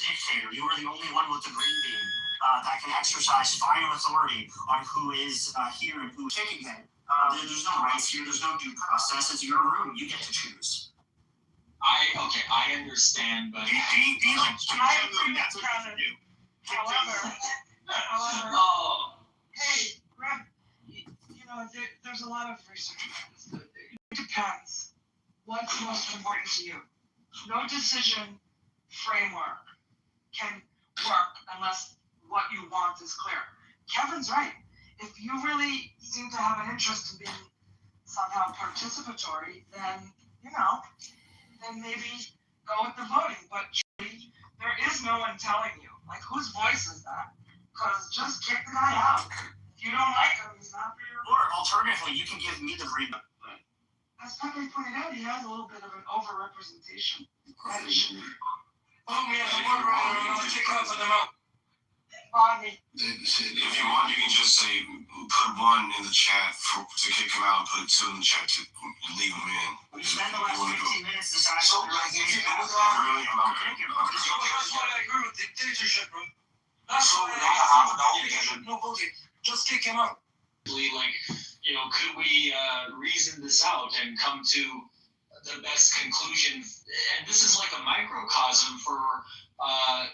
dictator. You are the only one with the green bean that can exercise final authority on who is here and who's kicking him. There's no rights here. There's no due process. It's your room. You get to choose. I understand, but That's what you should do. However, hey, Reb, there's a lot of research about this. It depends. What's most important to you? No decision framework can work unless what you want is clear. Kevin's right. If you really seem to have an interest in being somehow participatory, then maybe go with the voting. But truly, there is no one telling you. Like, whose voice is that? Because just kick the guy out. If you don't like him, he's not for your. Or alternatively, you can give me the green. As Pepe pointed out, he has a little bit of an overrepresentation. Oh, we have one round. Let's kick out for them out. Bonnie. If you want, you can just say put one in the chat to kick him out, and put two in the chat to leave him in. We spent the last 15 minutes deciding. So, like, if you go on, Really, that's why I agree with dictatorship, bro. That's So, why they have an dictatorship. No voting. Just kick him out. could we reason this out and come to the best conclusion? And this is like a microcosm for a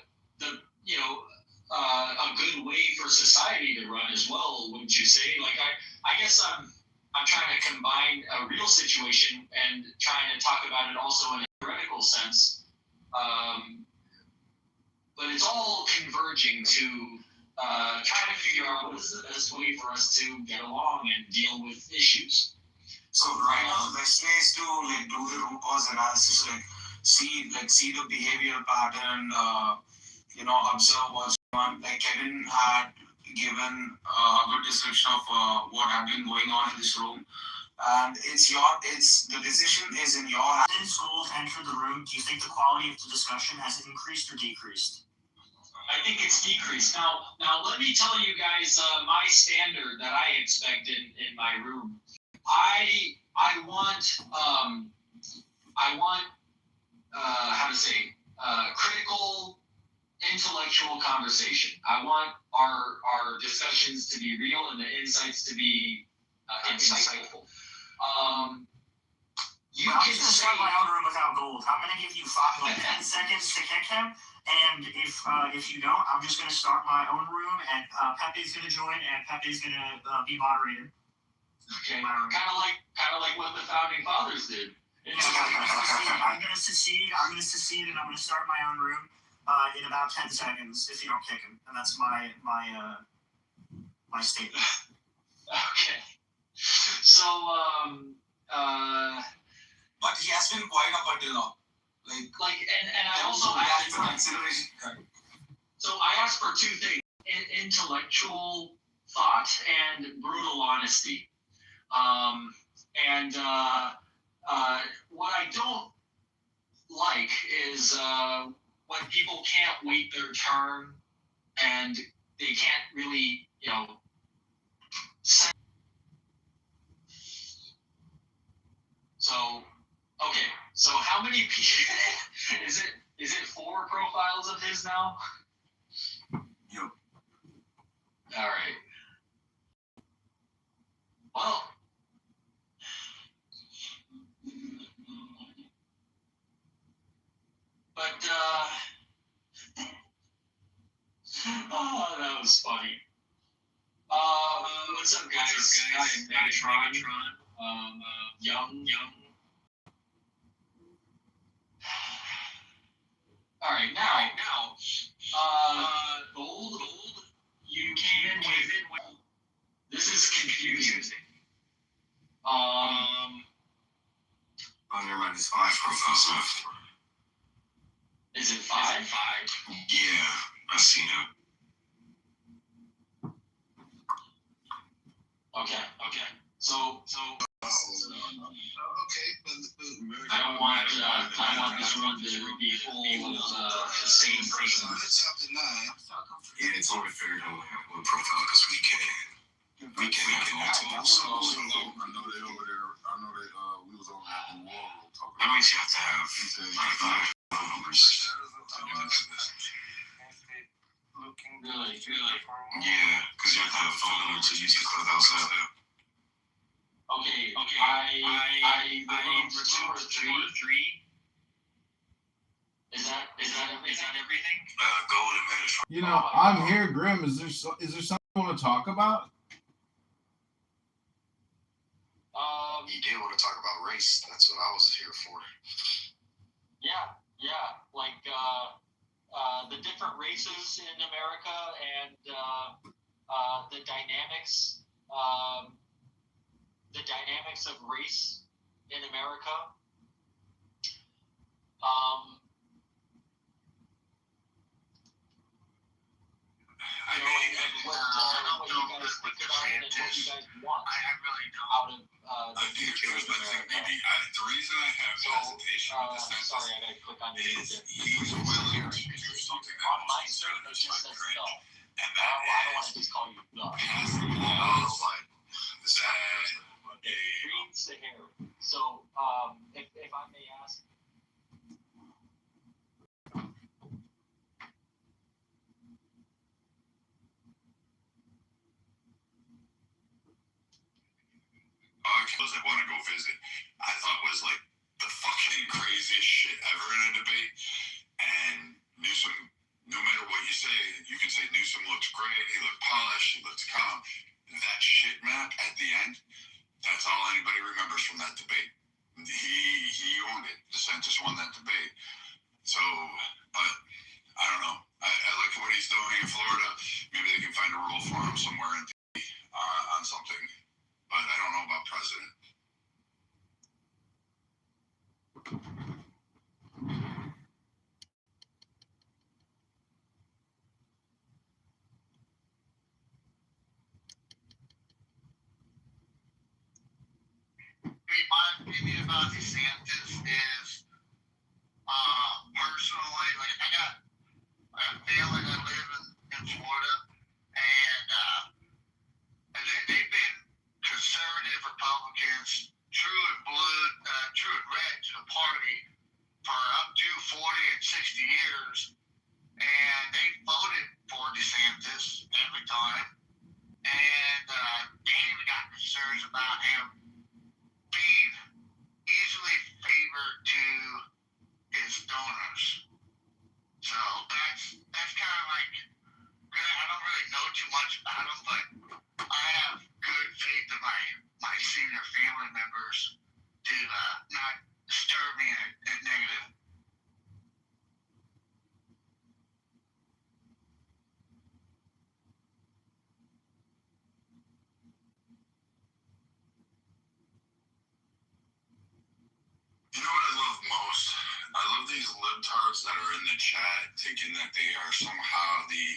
good way for society to run as well, wouldn't you say? Like, I guess I'm trying to combine a real situation and trying to talk about it also in a theoretical sense. But it's all converging to try to figure out what is the best way for us to get along and deal with issues. So right now, the best way is to do the root cause analysis, see the behavioral pattern, observe what's going on. Like Kevin had given a good description of what had been going on in this room, and the decision is in your hands. Since schools entered the room, do you think the quality of the discussion has increased or decreased? I think it's decreased. Now let me tell you guys my standard that I expect in my room. I want critical intellectual conversation. I want our discussions to be real and the insights to be insightful. I'm just going to start my own room without gold. I'm going to give you 10 seconds to kick him, and if you don't, I'm just going to start my own room, and Pepe's going to join, and Pepe's going to be moderator. Okay, kind of like what the founding fathers did. I'm going to secede, and I'm going to start my own room in about 10 seconds if you don't kick him, and that's my statement. Okay. So, But he has been quiet up until now. And I also asked for consideration. So I asked for two things: intellectual thought and brutal honesty. What I don't like is when people can't wait their turn and they can't really, So how many people is it 4 profiles of his now? Yep. All right. Well, but oh, that was funny. What's up, guys? Megatron. Young. All right, now, Gold, you came in with. This is confusing. Never mind, it's 5 profiles left. Is it 5? Yeah, I seen it. Okay. So. Okay, but I don't want this room to be full of the same person. Chapter 9. Yeah, it's only figured out one profile because we can't connect to them. So I know they over there. I know that we was over there in the wall talking. That means you have to have 5 numbers to do this. Yeah, because you have to have a phone number to use the clubhouse app. Okay. I removed 2 or 3. Is that everything? Go to administration. You know, I'm here, Grim. Is there something you want to talk about? You do want to talk about race. That's what I was here for. Yeah. Like the different races in America and the dynamics of race in America. I You know, mean, and what you guys think about it and what you guys want I really don't. out of the future of I think America. maybe the reason I have hesitation with the census Sorry, I gotta click on you. is he's willing to do something that On my most screen, it conservatives just find says great, no. and I don't want that to just call you no. is pass the Oh, laws like, that Green Sahara. So, if I may ask, articles that want to go visit, I thought was like the fucking craziest shit ever in a debate. And Newsom, no matter what you say, you can say Newsom looks great, he looked polished, he looked calm. That shit map at the end, that's all anybody remembers from that debate. He owned it. DeSantis won that debate. So, but I don't know. I like what he's doing in Florida. Maybe they can find a role for him somewhere on something. But I don't know about president. my opinion about DeSantis is, personally, like I got family that live in Florida, and they've been conservative Republicans, true and red to the party for up to 40 and 60 years, and they voted for DeSantis every time, and they even got concerns about him being easily favored to his donors. So that's kind of like, I don't really know too much about him, but I have good faith in my senior family members to not disturb me in negative. You know what I love most? I love these libtards that are in the chat thinking that they are somehow the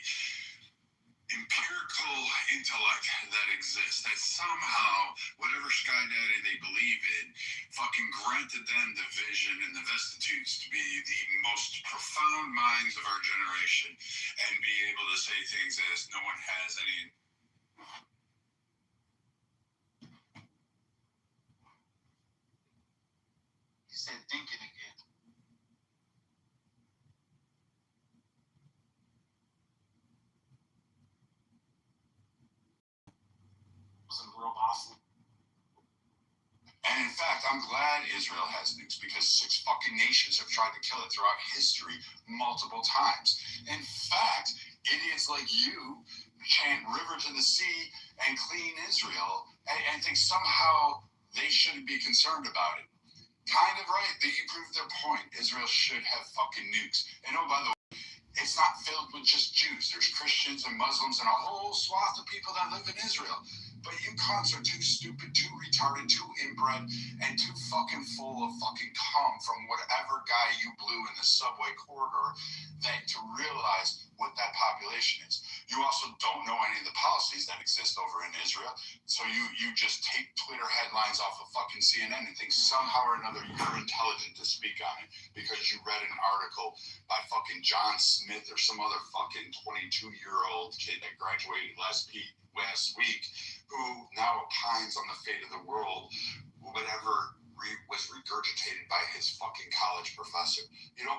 empirical intellect that exists, that somehow whatever sky daddy they believe in fucking granted them the vision and the vestitudes to be the most profound minds of our generation and be able to say things as no one has any. He said thinking again. Wasn't real awesome. And in fact, I'm glad Israel has nukes because 6 fucking nations have tried to kill it throughout history multiple times. In fact, idiots like you chant river to the sea and clean Israel and think somehow they shouldn't be concerned about it. Kind of right, that you proved their point. Israel should have fucking nukes. And oh, by the way, it's not filled with just Jews. There's Christians and Muslims and a whole swath of people that live in Israel. But you cunts are too stupid, too retarded, too inbred, and too fucking full of fucking cum from whatever guy you blew in the subway corridor that to realize what that population is. You also don't know any of the policies that exist over in Israel. So you just take Twitter headlines off of fucking CNN and think somehow or another you're intelligent to speak on it because you read an article by fucking John Smith or some other fucking 22-year-old kid that graduated last week who now opines on the fate of the world, whatever was regurgitated by his fucking college professor. You don't.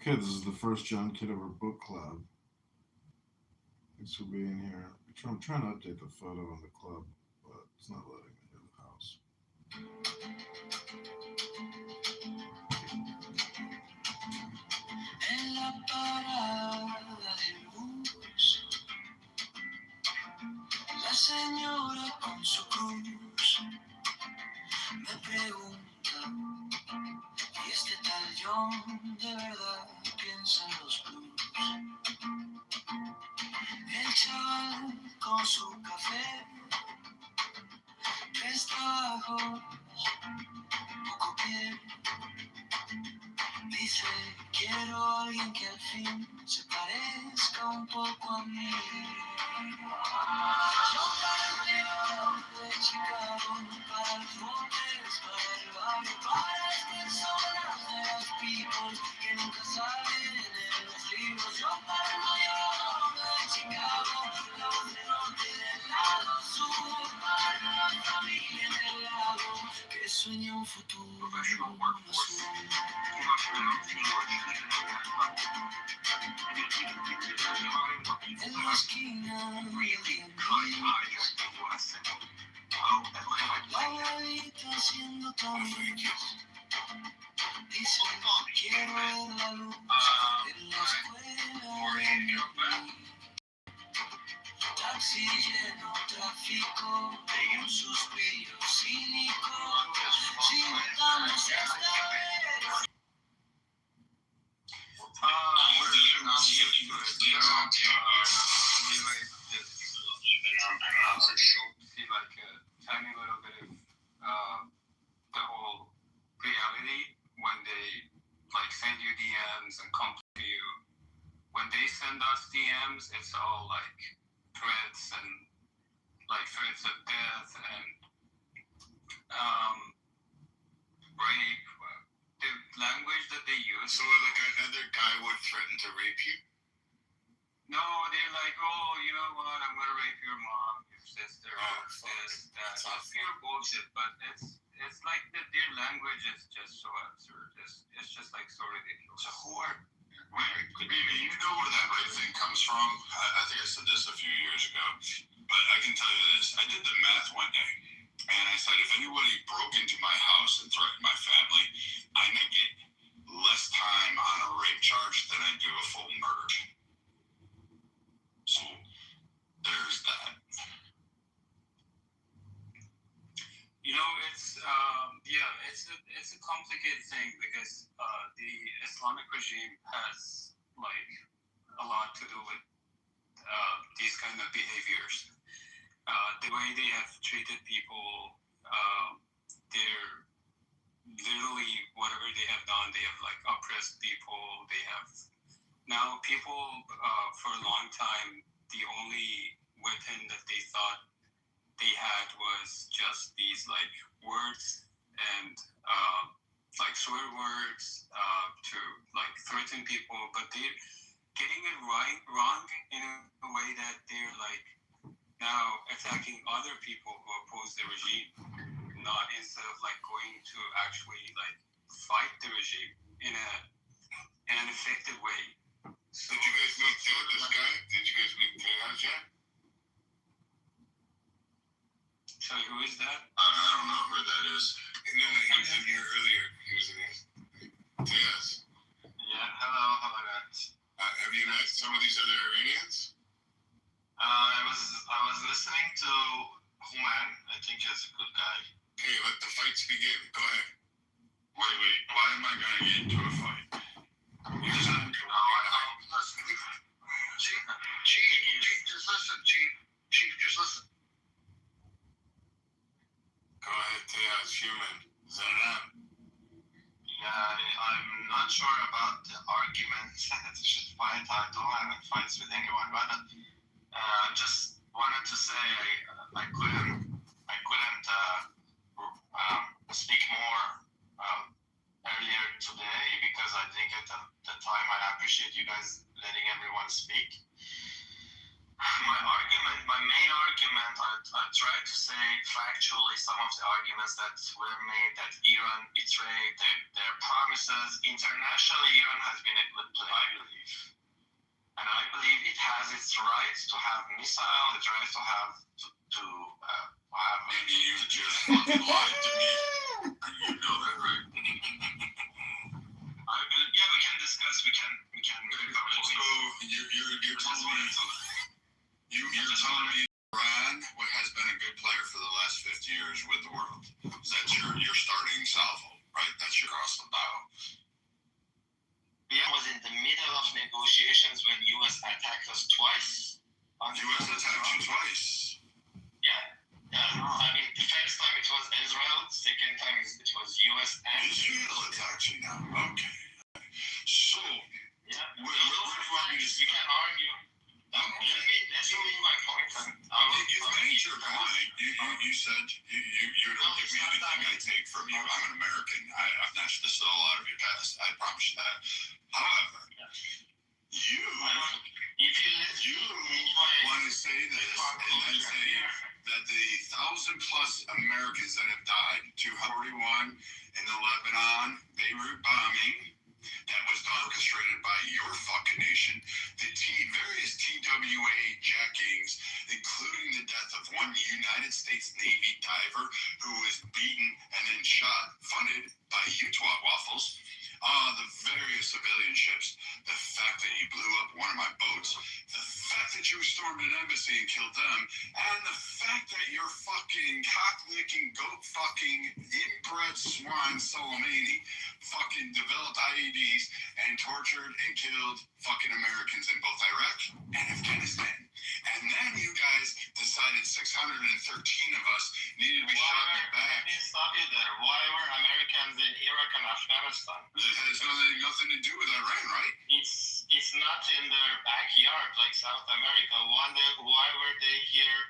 Okay, this is the first John Kitover book club. Thanks for being here. I'm trying to update the photo on the club, but it's not letting me in the house. En la parada del bus, la señora con su cruz me pregunta, ¿y este tal John de verdad piensa en los blues? El chaval con su café, tres trabajos, poco pie, dice, quiero a alguien que al fin se parezca un poco a mí. Yo para de Chicago, para los botes, para el barrio, para las personas de los people que nunca salen en los libros. Yo para de Chicago, la voz del norte del lado sur, para la familia del lago que sueña un futuro azul. En la esquina la abuelita haciendo también dice, quiero ver la luz en la escuela de mi país. Taxi lleno, tráfico, un suspiro cínico, si votamos esta vez. Tiny little bit of the whole reality when they like send you DMs and come to you. When they send us DMs, it's all like threats and like threats of death and rape. The language that they use. So like another guy would threaten to rape you? No, they're like, oh, you know what? I'm gonna rape your mom, your sister, this, that. It's pure bullshit, but it's like that. Their language is just so absurd. It's just like so ridiculous. So who are? Wait, you know where that rape thing comes from? I think I said this a few years ago, but I can tell you this. I did the math one day, and I said if anybody broke into my house and threatened my family, I might get less time on a rape charge than I do a full murder. So there's that. You know, it's a complicated thing because the Islamic regime has like a lot to do with these kind of behaviors. The way they have treated people, they're literally whatever they have done. They have like oppressed people. They have now people for a long time. The only weapon that they thought they had was just these like words and like swear words to like threaten people, but they're getting it wrong in a way that they're like now attacking other people who oppose the regime, not instead of like going to actually like fight the regime in an effective way. So, did you guys meet this guy? Did you guys meet Tejas yet? Sorry, who is that? I don't know who that is. No, he was in here earlier. He was in here. Tejas. Yeah, hello guys. Have you met some of these other Iranians? I was listening to Human. I think he's a good guy. Okay, let the fights begin. Go ahead. Wait. Why am I going to get into a fight? Chief, just listen, Chief, just listen. Go ahead, Tejas, Human. Zaran. Yeah, I'm not sure about the argument that you should fight. I don't have fights with anyone, but just wanted to say I couldn't speak more earlier today because I think at the time I appreciate you guys letting everyone speak. My main argument, I tried to say factually some of the arguments that were made that Iran betrayed their promises. Internationally, Iran has been a good player, I believe. And I believe it has its rights to have missiles, its rights to have Maybe you just fucking lied to me. You know that, right? I believe, yeah, we can discuss. We can. So you're telling me. You're telling me Iran has been a good player for the last 50 years with the world. That's your starting salvo, right? That's your cross the bow. Iran was in the middle of negotiations when U.S. attacked us twice. U.S. attacked you twice. Yeah. I mean, the first time it was Israel. Second time it was U.S. and Israel attacked you now. Okay. So, yeah. Where do you want me to You can argue. Let me make my point. You made your point. You said you don't give me anything I take from you. I'm an American. I've snatched this all out of your past. I promise you that. However, you want to say this and then say that the 1,000+ Americans that have died, 241 in the Lebanon Beirut bombing, that was orchestrated by your fucking nation, the various TWA jackings, including the death of one United States Navy diver who was beaten and then shot, funded by you twat waffles, the various civilian ships, the fact that you blew up one of my boats, the fact that you stormed an embassy and killed them, and the fact that your fucking cock-licking, goat-fucking, inbred swine Soleimani fucking developed IEDs and tortured and killed fucking Americans in both Iraq and Afghanistan. And then you guys decided 613 of us needed to be shot in the back. Let me stop you there. Why were Americans in Iraq and Afghanistan? It has nothing to do with Iran, right? It's not in their backyard like South America. Why were they here?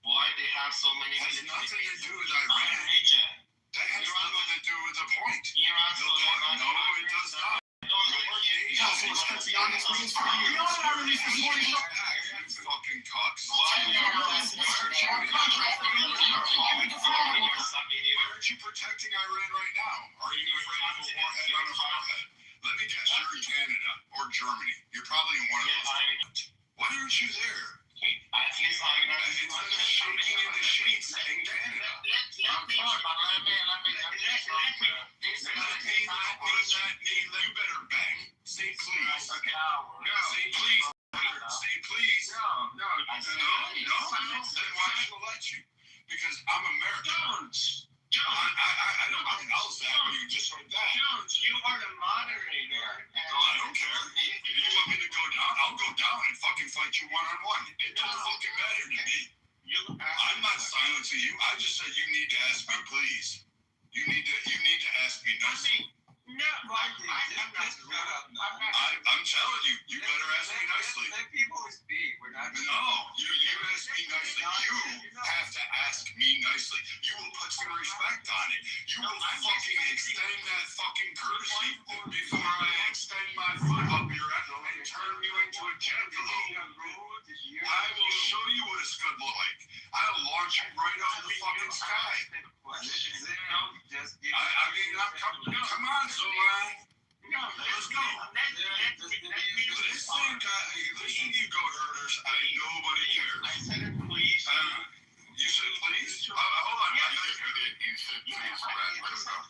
Why they have so many? It has nothing to do with Iran Iran. region. That has nothing to do with the point. Iran. No, it does not. Fucking cocks. Why aren't you protecting Iran right now? Are you afraid of a warhead on a forehead? Let me guess, you're in Canada or Germany. You're probably in one of those. Why aren't you there? At least I'm not. Instead of shaking in the sheets in Canada. You better beg. Say please. No. Say please. Say please. No. Then why should I let you? Because I'm American. John, I don't acknowledge that, but you just heard that. Jones, you are the moderator. No, I don't care. If you want me to go down, I'll go down and fucking fight you one-on-one. It doesn't fucking matter to me. I'm not silencing you. I just said you need to ask me, please. You need to ask me nicely. No, I'm telling you, you better ask me nicely. Let people speak. We're not. No, you ask me nicely. You have to ask me nicely. You will put some respect on it. You will fucking extend that fucking courtesy before I extend my foot up your ass and turn you into a gentleman. I will show you what a scud look like. I'll launch you right out of the fucking sky. Come on, Zolan. Let's go. Listen, you goat herders. Nobody cares. I said it, please. You said please? Hold on. You said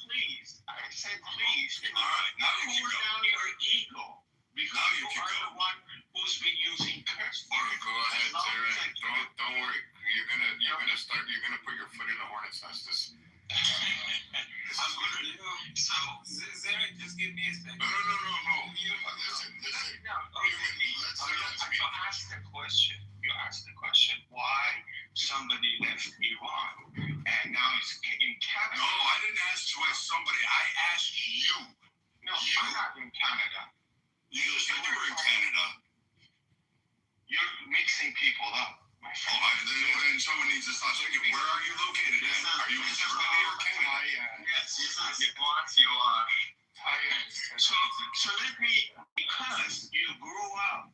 please. I said please. All right, now you can go. Down your ego. Because Now you you can are go. the one who's been using curse All right, go ahead, Terry. Then someone needs to stop thinking, where are you located at? Are you in Germany or Canada? Yes, this is what you are. So let me, because you grew up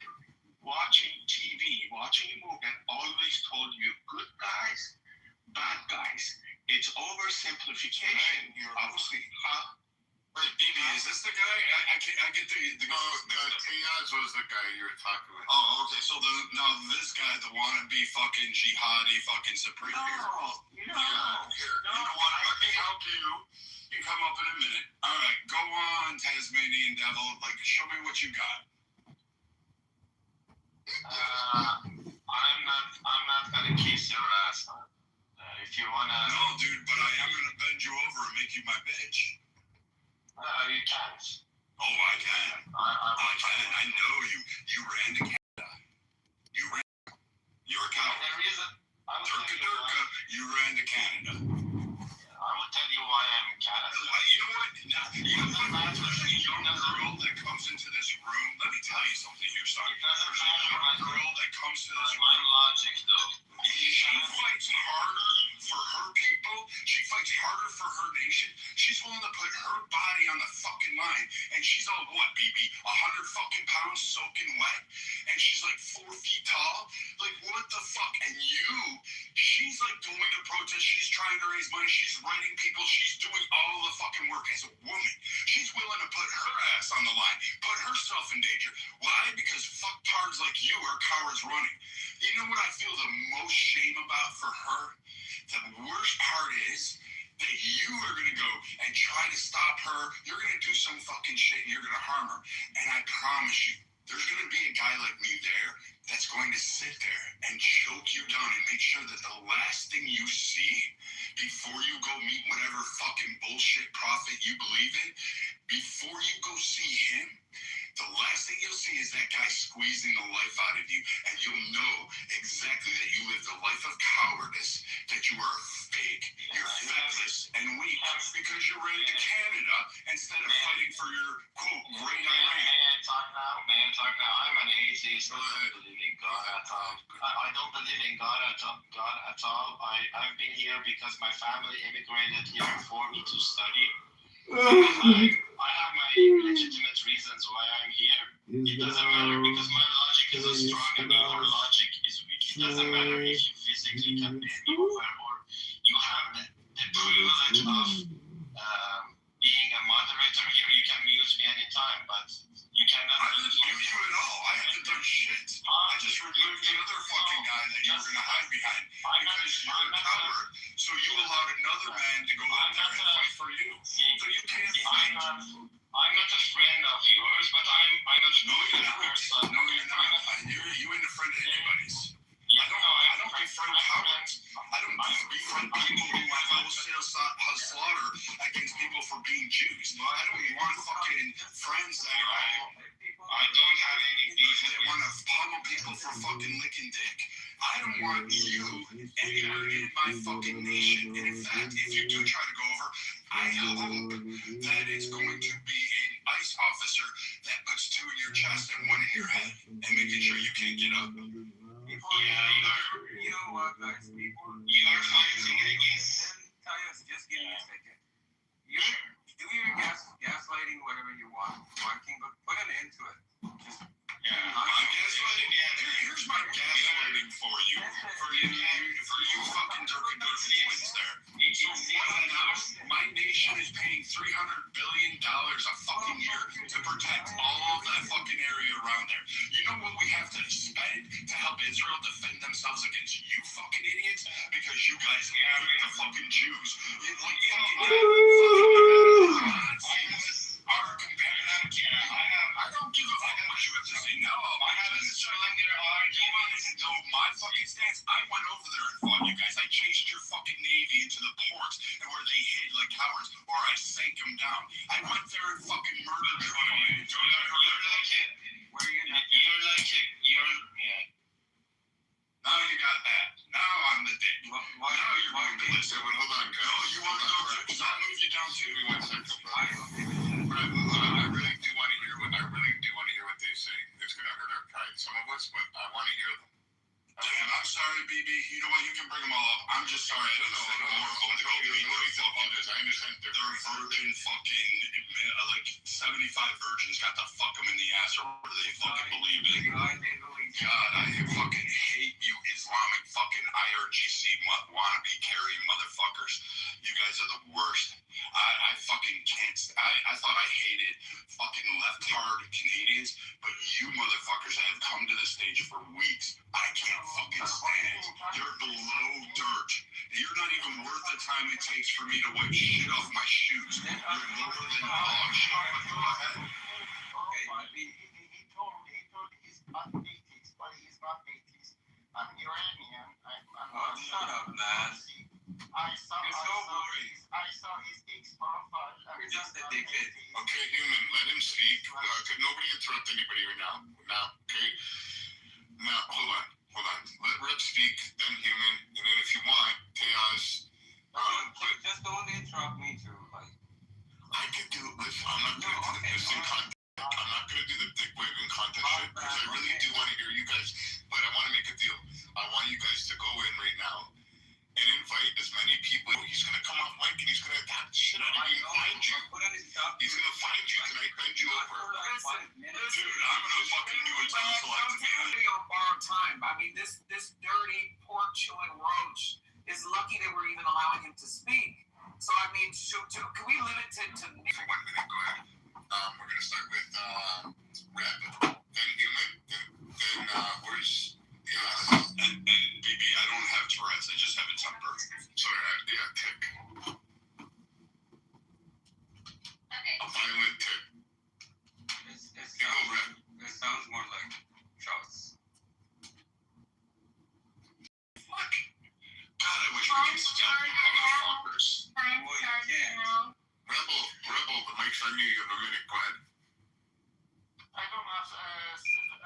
watching TV, watching movie, and always told you good guys, bad guys. It's oversimplification. Obviously, Wait, BB, is this the guy? I get the Tayaz was the guy you were talking with. Oh, okay. So now this guy, the wannabe fucking jihadi fucking supreme here. no. Here, you know what? Let me help you. You come up in a minute. All right, go on, Tasmanian devil. Like, show me what you got. I'm not gonna kiss your ass. If you wanna. No, dude, but I am gonna bend you over and make you my bitch. You can't. Oh, I can. I can. I know you. You ran to Canada. You're a coward. The reason. Durka, you ran to Canada. I will tell you why I'm in Canada. You know what? You know what? There's a young girl that comes into this room. Let me tell you something here, son. There's a young girl that comes to this My room. logic, though. She fights harder for her people. She fights harder for her nation. She's willing to put her body on the fucking line. And she's all what, BB? 100 fucking pounds soaking wet? And she's like 4 feet tall? Like, what the fuck? And she's like going to protest. She's trying to raise money. She's writing people. She's doing all the fucking work as a woman. She's willing to put her ass on the line, put herself in danger. Why? Because fucktards like you are cowards running. You know what I feel the most shame about for her? The worst part is that you are going to go and try to stop her. You're going to do some fucking shit and you're going to harm her. And I promise you, there's going to be a guy like me there that's going to sit there and choke you down and make sure that the last thing you see before you go meet whatever fucking bullshit prophet you believe in, before you go see him, the last thing you'll see is that guy squeezing the life out of you, and you'll know exactly that you lived a life of cowardice, that you are fake, you're feckless and weak, because you're ready to Canada instead of fighting for your, quote, great Iran. May I talk now? I'm an atheist. I don't believe in God at all. I don't believe in God at all. I've been here because my family immigrated here for me to study. I have my legitimate reasons why I'm here. It doesn't matter because my logic is as strong and your logic is weak. It doesn't matter if you physically can bend me over or you have the privilege of being a moderator here. You can mute me anytime, but you cannot. I didn't mute you at all. I haven't done shit. I just removed the other fucking guy that you were going to hide behind because you're a coward. So you allowed another man to go out there and fight for you. So you can't fight. I'm not a friend of yours, but I'm a No, you're not. person. No, you're not. You ain't a friend of anybody's. I don't befriend cowards. I don't befriend people who want wholesale slaughter against people for being Jews. I don't want fucking friends that are. I don't have any beef. They want to pummel people for fucking licking dick. I don't want you anywhere in my fucking nation. And in fact, if you do try to go over, I hope that it's going to be an ICE officer that puts 2 in your chest and 1 in your head and making sure you can't get up. You know what, guys? You are fighting against. Just give me a second. You do your gaslighting whatever you want, but put an end to it. I'm gaslighting. Here's my gaslighting for you. For you fucking Durka twins there. So one now, my nation is paying $300 billion a fucking year to protect all of that fucking area around there. You know what we have to spend to help Israel defend themselves against you fucking idiots? Because you guys hate the fucking Jews. Our competitive, I don't give a fuck what you have to say. No, I haven't selling their you wanted to know my fucking stance. I went over there and fought you guys. I chased your fucking Navy into the ports and where they hid like cowards, or I sank them down. I went there and fucking murdered you. Now you got that. Now I'm the dick. Now you're going to listen. Hold on, No, you want to go. Stop moving BB, you know what? You can bring them all up. I'm just sorry. I don't know. No need to apologize. I understand they're virgin fucking, like 75 virgins got to fuck them in the ass, or what do they fucking believe in? God, I fucking hate you Islamic fucking IRGC wannabe carrying motherfuckers. You guys are the worst. I fucking can't. I thought I hated fucking left-hard Canadians, but you motherfuckers that have come to the stage for weeks, I can't fucking stand. You're below dirt. You're not even worth the time it takes for me to wipe shit off my shoes. You're lower than dog shit. Go ahead. He told he's not atheist, but he's not atheist. I'm Iranian. Shut up, man. I saw his X profile. You're just a dickhead. Okay, human, let him speak. Could nobody interrupt anybody right now? Now, okay? Now, hold on. Let Red speak, then human, and then if you want, chaos. Just don't interrupt me too. Like, I can do it. Listen, I'm not gonna do the pissing content. I'm not gonna do the dick waving content shit because I really do want to hear you guys, but I want to make a deal. I want you guys to go in right now and invite as many people. He's gonna come off mic and he's gonna attack the shit out of you and find you. He's gonna find you tonight, bend you over. Dude, I'm gonna fucking do it to you on borrowed time. I mean, this dirty pork chewing roach is lucky that we're even allowing him to speak. So I mean, can we limit it to for 1 minute? Go ahead. We're gonna start with Red, then human, then where's and BB? I don't have Tourette's. I just have a temper. Sorry, tick. A violent tick. It sounds more like shots. Fuck. God, I wish we could stop you motherfuckers. Well, you can't. Rebel, the mic's on you. You have a minute. Go ahead. I don't have.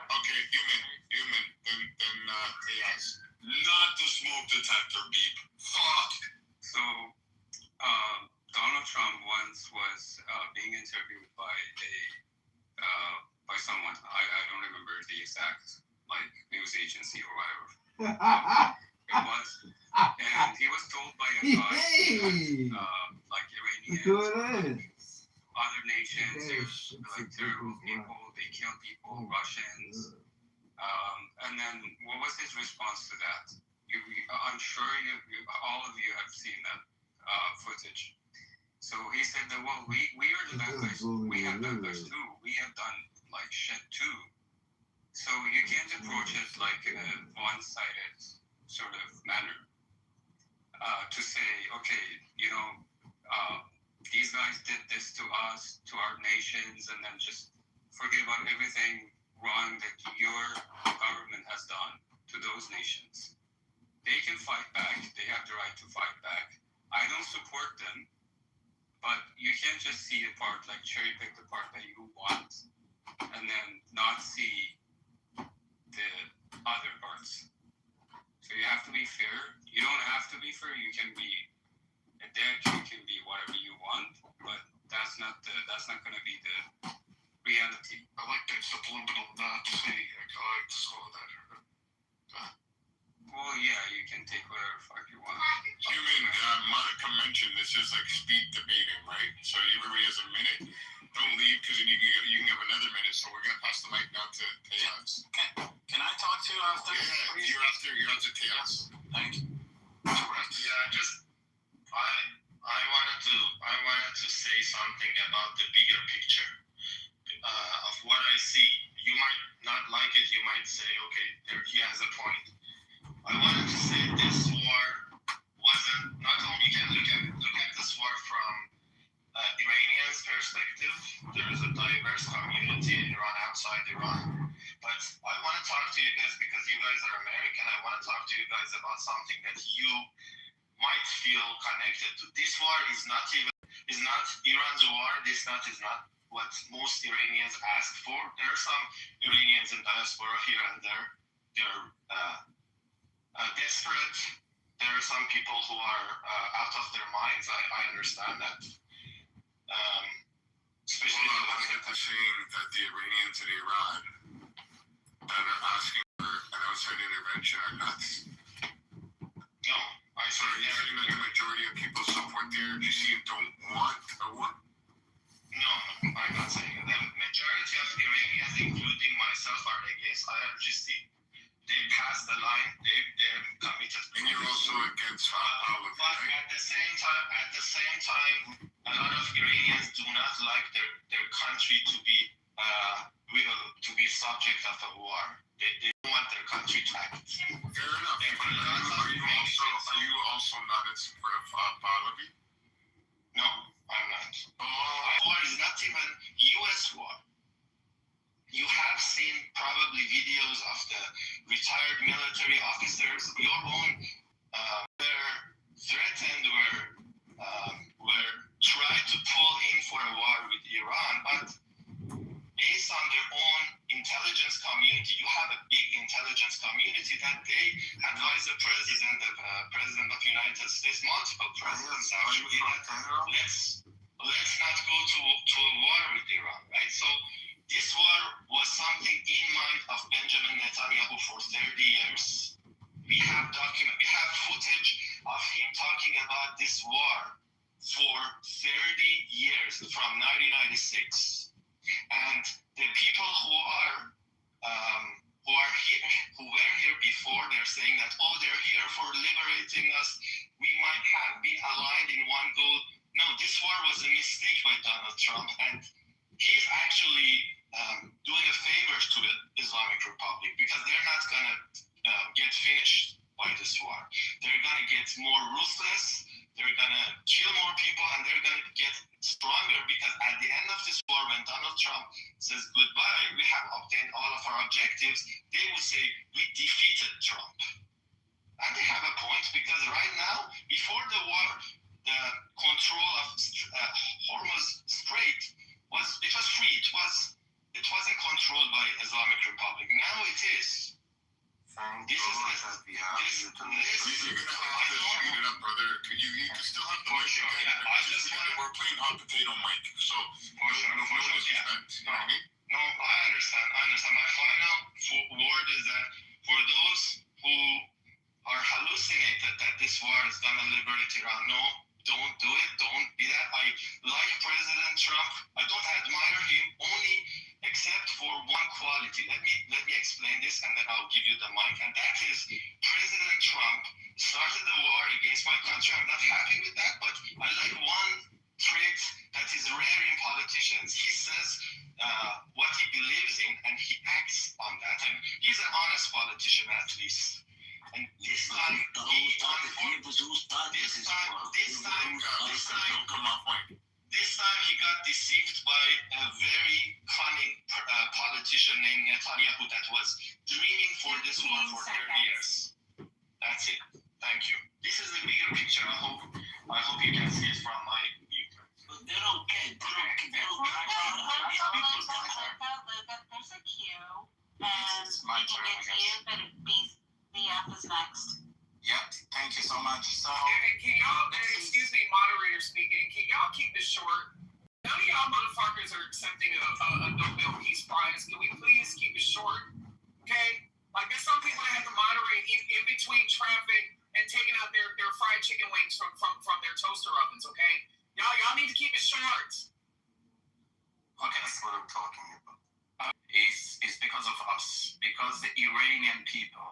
Okay, human, then chaos. Not the smoke detector beep. Fuck. So, Donald Trump once was being interviewed by someone. I don't remember the exact news agency or whatever. It was, and he was told by a guy, Iranians, other nations, they're terrible people. They kill people, Russians. And then what was his response to that? I'm sure all of you have seen that footage. So he said that, well, we are the bad guys. We have bad guys too. We have done shit too. So you can't approach it in a one-sided sort of manner. To say, okay, these guys did this to us, to our nations, and then just forget about everything wrong that your government has done to those nations. They can fight back. They have the right to fight back. I don't support them, but you can't just see a part, cherry pick the part that you want, and then not see the other parts. So you have to be fair. You don't have to be fair. You can be a dick. You can be whatever you want, but that's not going to be the reality. I like that subliminal not to say. I like to swallow that. Well, yeah, you can take whatever fuck you want. Human, Monica mentioned this is speed debating, right? So everybody has a minute. Don't leave because then you can have another minute. So we're gonna pass the mic now to Chaos. Can I talk to you after? Yeah, you're after Chaos. Thank you. Yeah, I wanted to say something about the bigger picture of what I see. You might not like it. You might say, okay, he has a point. I wanted to say this war wasn't, not only can look at this war from Iranians' perspective. There is a diverse community in Iran, outside Iran. But I want to talk to you guys because you guys are American. I want to talk to you guys about something that you might feel connected to. This war is not Iran's war. This is not what most Iranians ask for. There are some Iranians in diaspora here and there. They're desperate. There are some people who are out of their minds. I understand that. Especially let's get the saying that the Iranians in Iran that are asking for an outside intervention are nuts. So are you saying that the majority of people support the RGC and don't want a war? No, I'm not saying that. The majority of Iranians, including myself, are against IRGC. They passed the line. They're committed. And you're also against policy, But right? at the same time, a lot of Iranians do not like their country to be subject of a war. They don't want their country to act. Fair enough. Are you also not in support of Pahlavi? No, I'm not. War is not even U.S. war. You have seen probably videos of the retired military officers, your own, were threatened, were tried to pull in for a war with Iran, but based on their own intelligence community, you have a big intelligence community that they advise the president of the United States, multiple presidents actually, that let's not go to a war with Iran, right? So this war was something in mind of Benjamin Netanyahu for 30 years. We have footage of him talking about this war for 30 years, from 1996. And the people who were here before, they're saying that, they're here for liberating us. We might have been aligned in one goal. No, this war was a mistake by Donald Trump, and he's actually doing a favor to the Islamic Republic, because they're not gonna get finished by this war. They're gonna get more ruthless. They're gonna kill more people, and they're gonna get stronger, because at the end of this war, when Donald Trump says goodbye, we have obtained all of our objectives, they will say we defeated Trump. And they have a point, because right now, before the war, the control of Hormuz Strait was free. It wasn't controlled by Islamic Republic. Now it is. This is You're gonna have to speed it up, brother. You can still have the mic again. We're playing hot potato mic, so no disrespect. You know what I mean? No, I understand. My final word is that for those who are hallucinated that this war is gonna liberate Iran, no, don't do it. Don't be that. I like President Trump. I don't admire him only except for one quality. Let me explain this, and then I'll give you the mic. And that is, President Trump started the war against my country. I'm not happy with that, but I like one trait that is rare in politicians. He says what he believes in, and he acts on that. And he's an honest politician, at least. And this time, he got deceived by a very cunning politician named Netanyahu that was dreaming for this war for 30 years. That's it. Thank you. This is the bigger picture. I hope you can see it from my view. But they don't care. There's a queue, and we can get to you, but BF is next. Yeah, thank you so much. So, Can y'all, excuse me, moderator speaking, can y'all keep this short? None of y'all motherfuckers are accepting a Nobel Peace Prize. Can we please keep it short? Okay? Like, there's some people that have to moderate in between traffic and taking out their fried chicken wings from their toaster ovens, okay? Y'all need to keep it short. okay, that's what I'm talking about. Is because of us, because the Iranian people.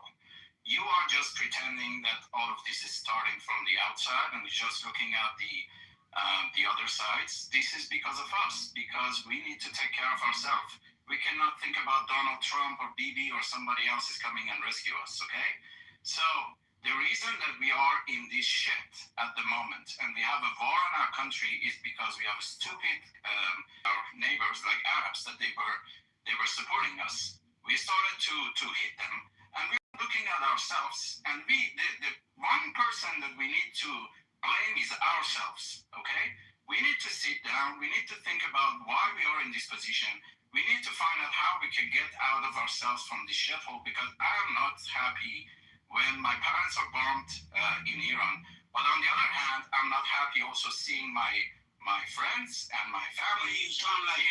You are just pretending that all of this is starting from the outside and just looking at the other sides. This is because of us, because we need to take care of ourselves. We cannot think about Donald Trump or Bibi or somebody else is coming and rescue us, okay? So the reason that we are in this shit at the moment and we have a war in our country is because we have stupid our neighbors like Arabs that they were supporting us. We started to hit them, and we are looking at ourselves, and the one person that we need to blame is ourselves, okay? We need to sit down, we need to think about why we are in this position. We need to find out how we can get out of ourselves from this shithole, because I am not happy when my parents are bombed in Iran. But on the other hand, I'm not happy also seeing my friends and my family. You sound like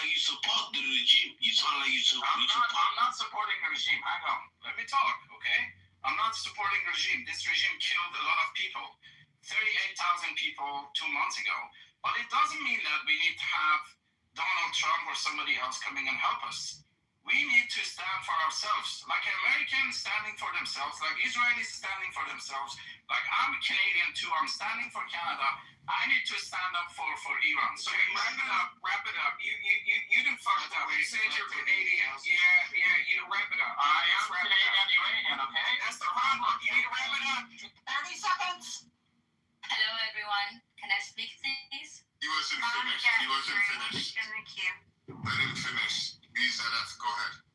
you support the regime. You sound like you support. I'm not supporting the regime. Hang on. Let me talk, okay? I'm not supporting regime. This regime killed a lot of people, 38,000 people 2 months ago. But it doesn't mean that we need to have Donald Trump or somebody else coming and help us. We need to stand for ourselves, like Americans standing for themselves, like Israelis standing for themselves, like I'm Canadian too, I'm standing for Canada. I need to stand up for Iran. So wrap it up. You can fuck it up. You said you're Canadian. Yeah, wrap it up. I am Canadian Iranian, okay? That's the problem. You need to wrap it up. 30 seconds. Hello, everyone. Can I speak, please? He wasn't finished. He wasn't finished. In the queue. Let him finish. BZF, go ahead.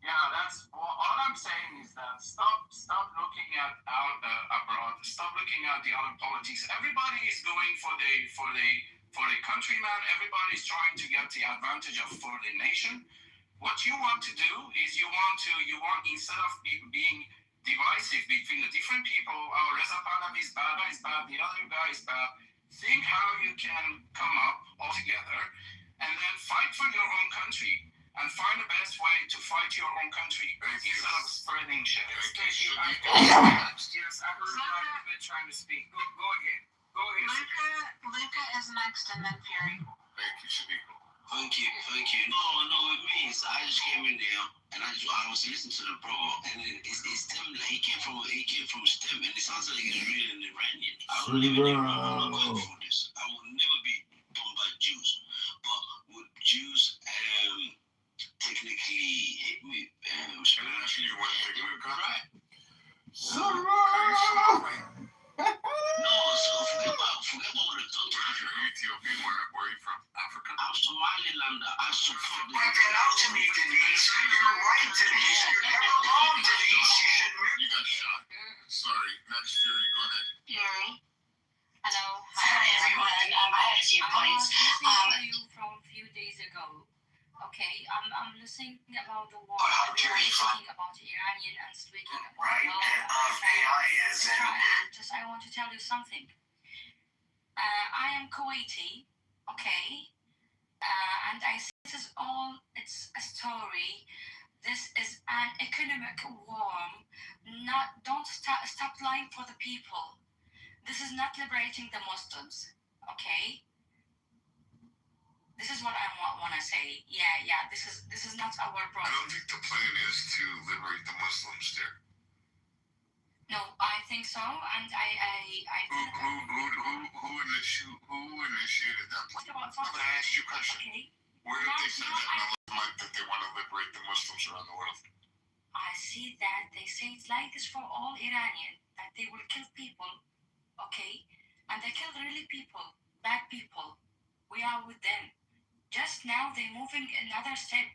Yeah, that's all I'm saying is that stop looking at abroad. Stop looking at the other politics. Everybody is going for the countryman. Everybody's trying to get the advantage of for the nation. What you want to do is you want instead of being divisive between the different people, oh, Reza Pahlavi is bad, the other guy is bad. Think how you can come up all together and then fight for your own country and find the best way to fight your own country instead of spreading shit. Thank you. Yes, I heard I've been trying to speak. Go ahead. Luca is next and then Fury. Thank you, Shaniqua. Thank you. No, it means I just came in there and I was listening to the bro, and it's STEM. Like, he came from STEM, and it sounds like he's really an Iranian. I would never go for this. I would never be done by Jews, but would Jews technically hit me? You want to take a gun? Right. No, so forget about what it's done to me. You're Ethiopian. Where are you from? Africa? I'm Somalilander. I support the out to me, Denise. You're right, Denise. You belong, Denise. You should You got shot. Sorry. Next, Fury. Go ahead. Fury. Hello. Hi, everyone. I have 2 points. I'm listening to you from a few days ago. Okay, I'm listening about the war. But how dare you speaking about Iranian and speaking about right of AI is Just I want to tell you something. I am Kuwaiti, okay, and I see this is all. It's a story. This is an economic war. Don't stop lying for the people. This is not liberating the Muslims, okay. This is what I want to say. Yeah. This is not our I problem. don't think the plan is to liberate the Muslims there. No, I think so, and I. Who initiated that plan? About I asked you a question. Okay. Where did they say that in the line that they want to liberate the Muslims around the world? I see that they say it's like this for all Iranian, that they will kill people, okay, and they kill really people, bad people. We are with them. Just now they're moving another step.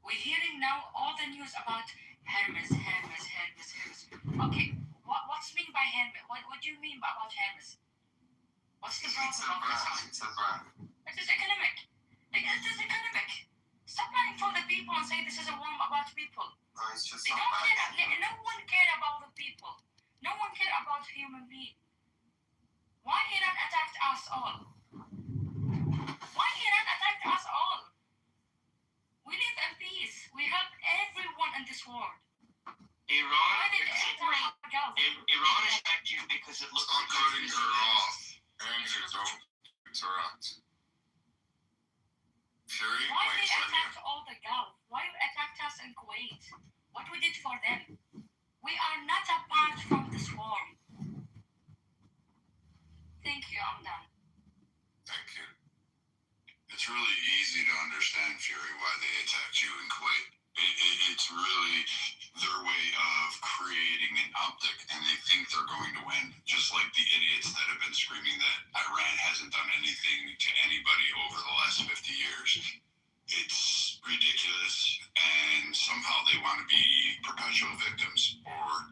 We're hearing now all the news about Hermes. Okay, what's mean by Hermes? What do you mean about Hermes? What's the problem? It's a brand. It is economic. It is economic. Stop lying for the people and say this is a war about people. No, it's just They don't care. No one care about the people. No one care about human being. Why Iran attacked us all? Why Iran attacked us all? We live in peace. We help everyone in this world. Why did Iran attacked you because it looks Stop cutting her off. Andrew, don't interrupt. Fury, Why they wait for you. attacked all the Gulf? Why you attacked us in Kuwait? What we did for them? We are not apart from this war. Thank you, I'm done. Thank you. It's really easy to understand, Fury, why they attacked you in Kuwait. It's really their way of creating an optic, and they think they're going to win. Just like the idiots that have been screaming that Iran hasn't done anything to anybody over the last 50 years. It's ridiculous, and somehow they want to be perpetual victims, or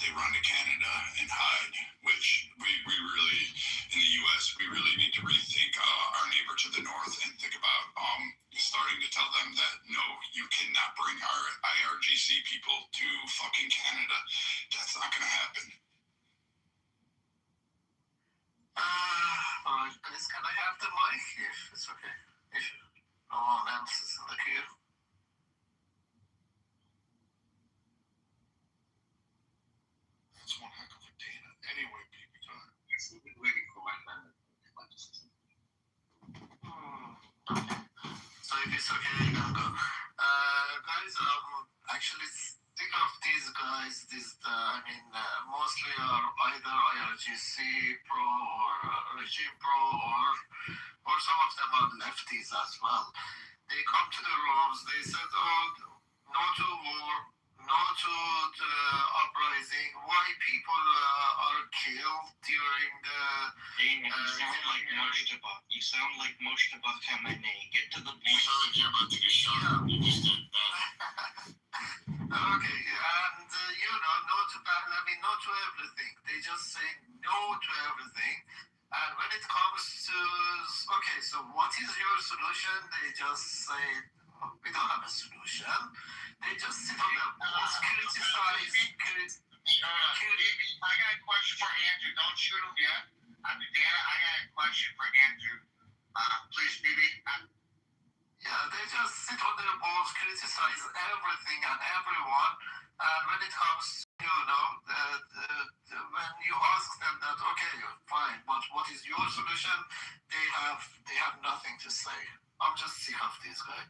they run to Canada and hide, which we really, in the U.S., we really need to rethink our neighbor to the north and think about starting to tell them that, no, you cannot bring our IRGC people to fucking Canada. That's not going to happen. Can I have the mic if it's okay? If no one else is in the queue. it's okay, now go. Guys, actually think of these guys, mostly are either IRGC pro or regime pro or some of them are lefties as well. They come to the rooms, they said, oh, no to war, no to the uprising, why people are killed during the... You sound like Moshtaba. You sound like Moshtaba Khamenei. Get to the point. You sound like you're about to get shot up. You just did that. Okay, and no to Pahlavi, no to everything. They just say no to everything. And when it comes to, okay, so what is your solution? They just say, oh, we don't have a solution. They just sit on the walls, criticize. I got a question for Andrew. Don't shoot him yet. Dana, I got a question for Andrew. Please, Bibi. Yeah, they just sit on their balls, criticize everything and everyone. And when it comes to, when you ask them that, okay, fine, but what is your solution? They have nothing to say. I'm just sick of this guy.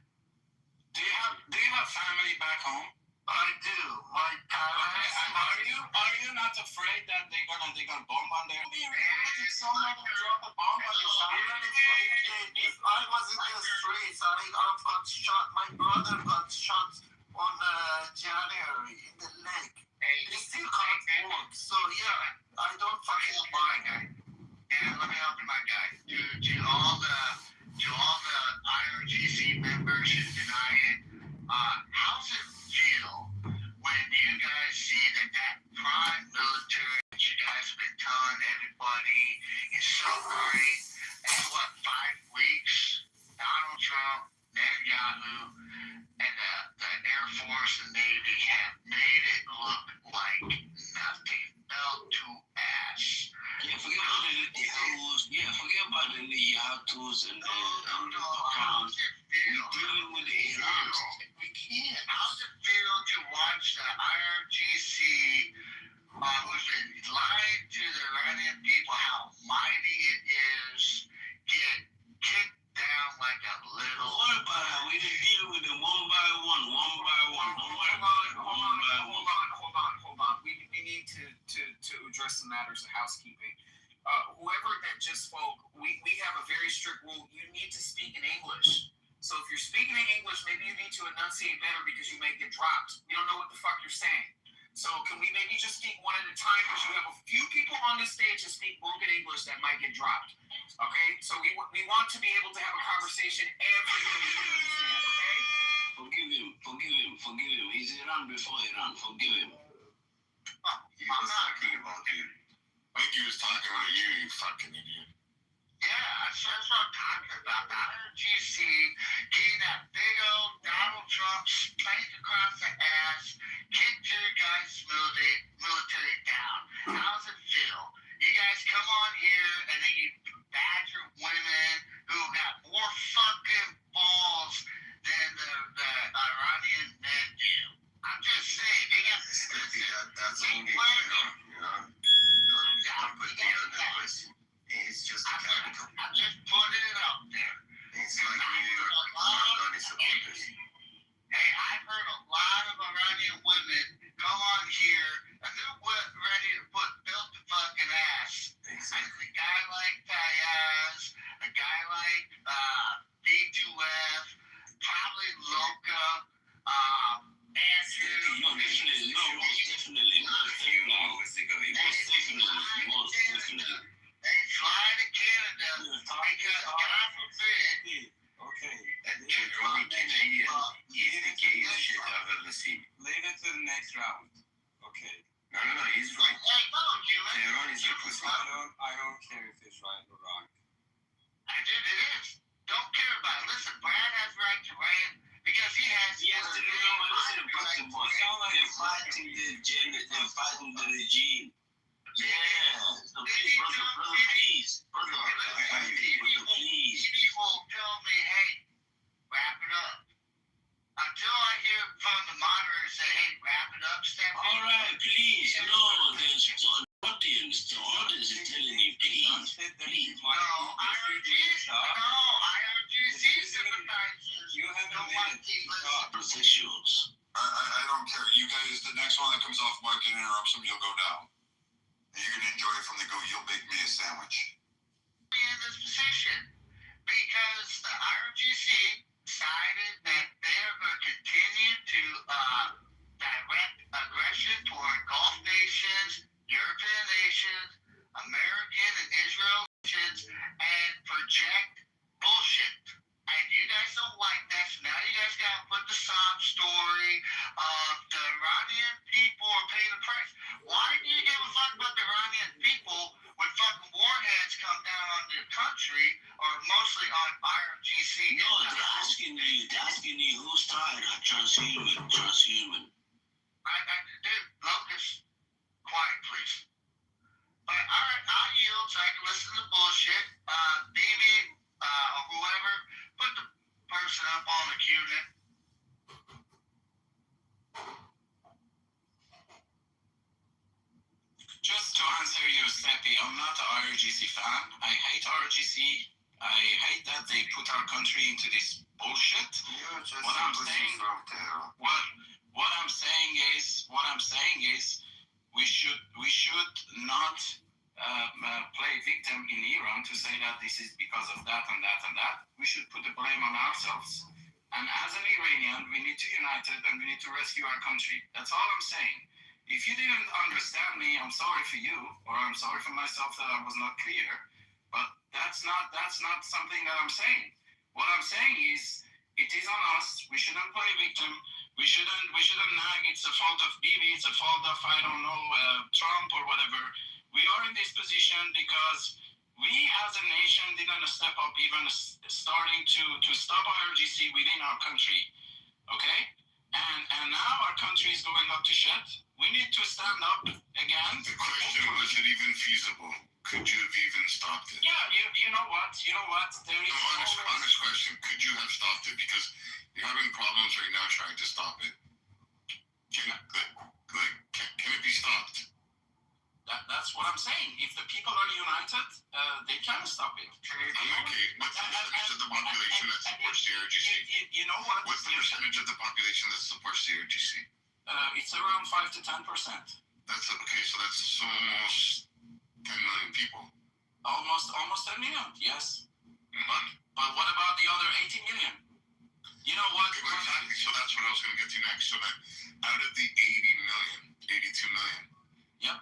Do you have family back home? I do. My parents. Okay, are you not afraid that they're gonna bomb on their? If someone drop a bomb on your family, I was in the streets. I got shot. My brother got shot on January in the leg. He still can't walk. So yeah, I don't fucking mind. Yeah, let me help you, my guy. To all the IRGC members who deny it, how's it feel when you guys see that prime military that you guys have been telling everybody is so great, and 5 weeks, Donald Trump, Netanyahu, and the Air Force and Navy have made it look like nothing, fell to ass. Yeah, forget about the Yahoos. Yeah, forget about the Yahoos and the accounts. We're dealing with Iran. We can't. How's it feel to watch the IRGC, who's been lying to the Iranian people how mighty it is, get kicked down like a little... What about it? We can deal with them one by one. Hold on. We need to address some matters of housekeeping. Whoever that just spoke, we have a very strict rule. You need to speak in English. So if you're speaking in English, maybe you need to enunciate better because you may get dropped. You don't know what the fuck you're saying. So can we maybe just speak one at a time, because you have a few people on this stage that speak broken English that might get dropped. Okay? So we want to be able to have a conversation everybody can understand, okay? Forgive him. He's Iran before Iran. Forgive him. He was talking about you. I think he was talking about you, you fucking idiot. Yeah, that's what I'm talking about. The IRGC getting that big old Donald Trump spanked across the ass, kicked your guys' military down. How's it feel? You guys come on here and then you badger women who got more fucking balls than the Iranian men do. I'm just saying, they got that's only don't put the other person. It's just a capital. I'm just putting it out there. It's like New York, Iranian supporters. Hey, I've heard a lot of Iranian women come on here and they're ready to put built the fucking ass. Exactly. A guy like Tayaz, a guy like B2F, probably Loca, Andrew. They fly to Canada because God forbid. Okay. And you're only Canadian. He's the gayest shit I've ever seen. Leave it to the next round. Okay. No, he's right. Hey, no, Jimmy. Tehran is a pussy. I don't care if it's right or wrong. I did it is. Don't care about it. Listen, Brad has right to rant because he has to do it. They're fighting the agenda. They're fighting the regime. Yeah. So please, brother, please. People tell me, hey, wrap it up. Until I hear from the moderator say, hey, wrap it up, step in. All right, please. No, there's the audience. The audience is telling you, please. IRGC sympathizers. IRGC sympathizers. You have don't want to keep listening. Positions. I don't care. You guys, the next one that comes off mic and interrupts him, you'll go down. You can enjoy it from the go. You'll bake me a sandwich. In this position because the IRGC decided that they are going to continue to direct aggression toward Gulf nations, European nations, American and Israel nations, and project bullshit. And you guys don't like that, so now you guys gotta put the sob story of the Iranian people are paying the price. Why do you give a fuck about the Iranian people when fucking warheads come down on your country, or mostly on IRGC? No, they're asking you who's tired of transhuman. Dude, Locust, quiet, please. But alright, I'll yield so I can listen to bullshit. BB, or whoever, put the person up on the queue then. Just to answer you, Steppy, I'm not an IRGC fan. I hate IRGC. I hate that they put our country into this bullshit. What I'm saying is we should not play victim in Iran to say that this is because of that and that and that. We should put the blame on ourselves. And as an Iranian, we need to unite it and we need to rescue our country. That's all I'm saying. If you didn't understand me, I'm sorry for you, or I'm sorry for myself that I was not clear. But that's not something that I'm saying. What I'm saying is, it is on us. We shouldn't play victim. We shouldn't nag. It's the fault of Bibi. It's the fault of Trump or whatever. We are in this position because we, as a nation, didn't step up, even starting to stop IRGC within our country. Okay, and now our country is going up to shit. We need to stand up again. The question was it even feasible? Could you have even stopped it? Yeah, you know what? There is honest question. Could you have stopped it? Because you're having problems right now trying to stop it. Can it be stopped? That's what I'm saying. If the people are united, they can stop it. Okay. What's the percentage of the population that supports the IRGC? You know what? What's the percentage of the population that supports the IRGC? It's around 5 to 10%. That's okay. So that's almost 10 million people. Almost 10 million. Yes. But what about the other 80 million? You know what? Exactly. So that's what I was going to get to next. So that out of the 80 million, 82 million. Yep.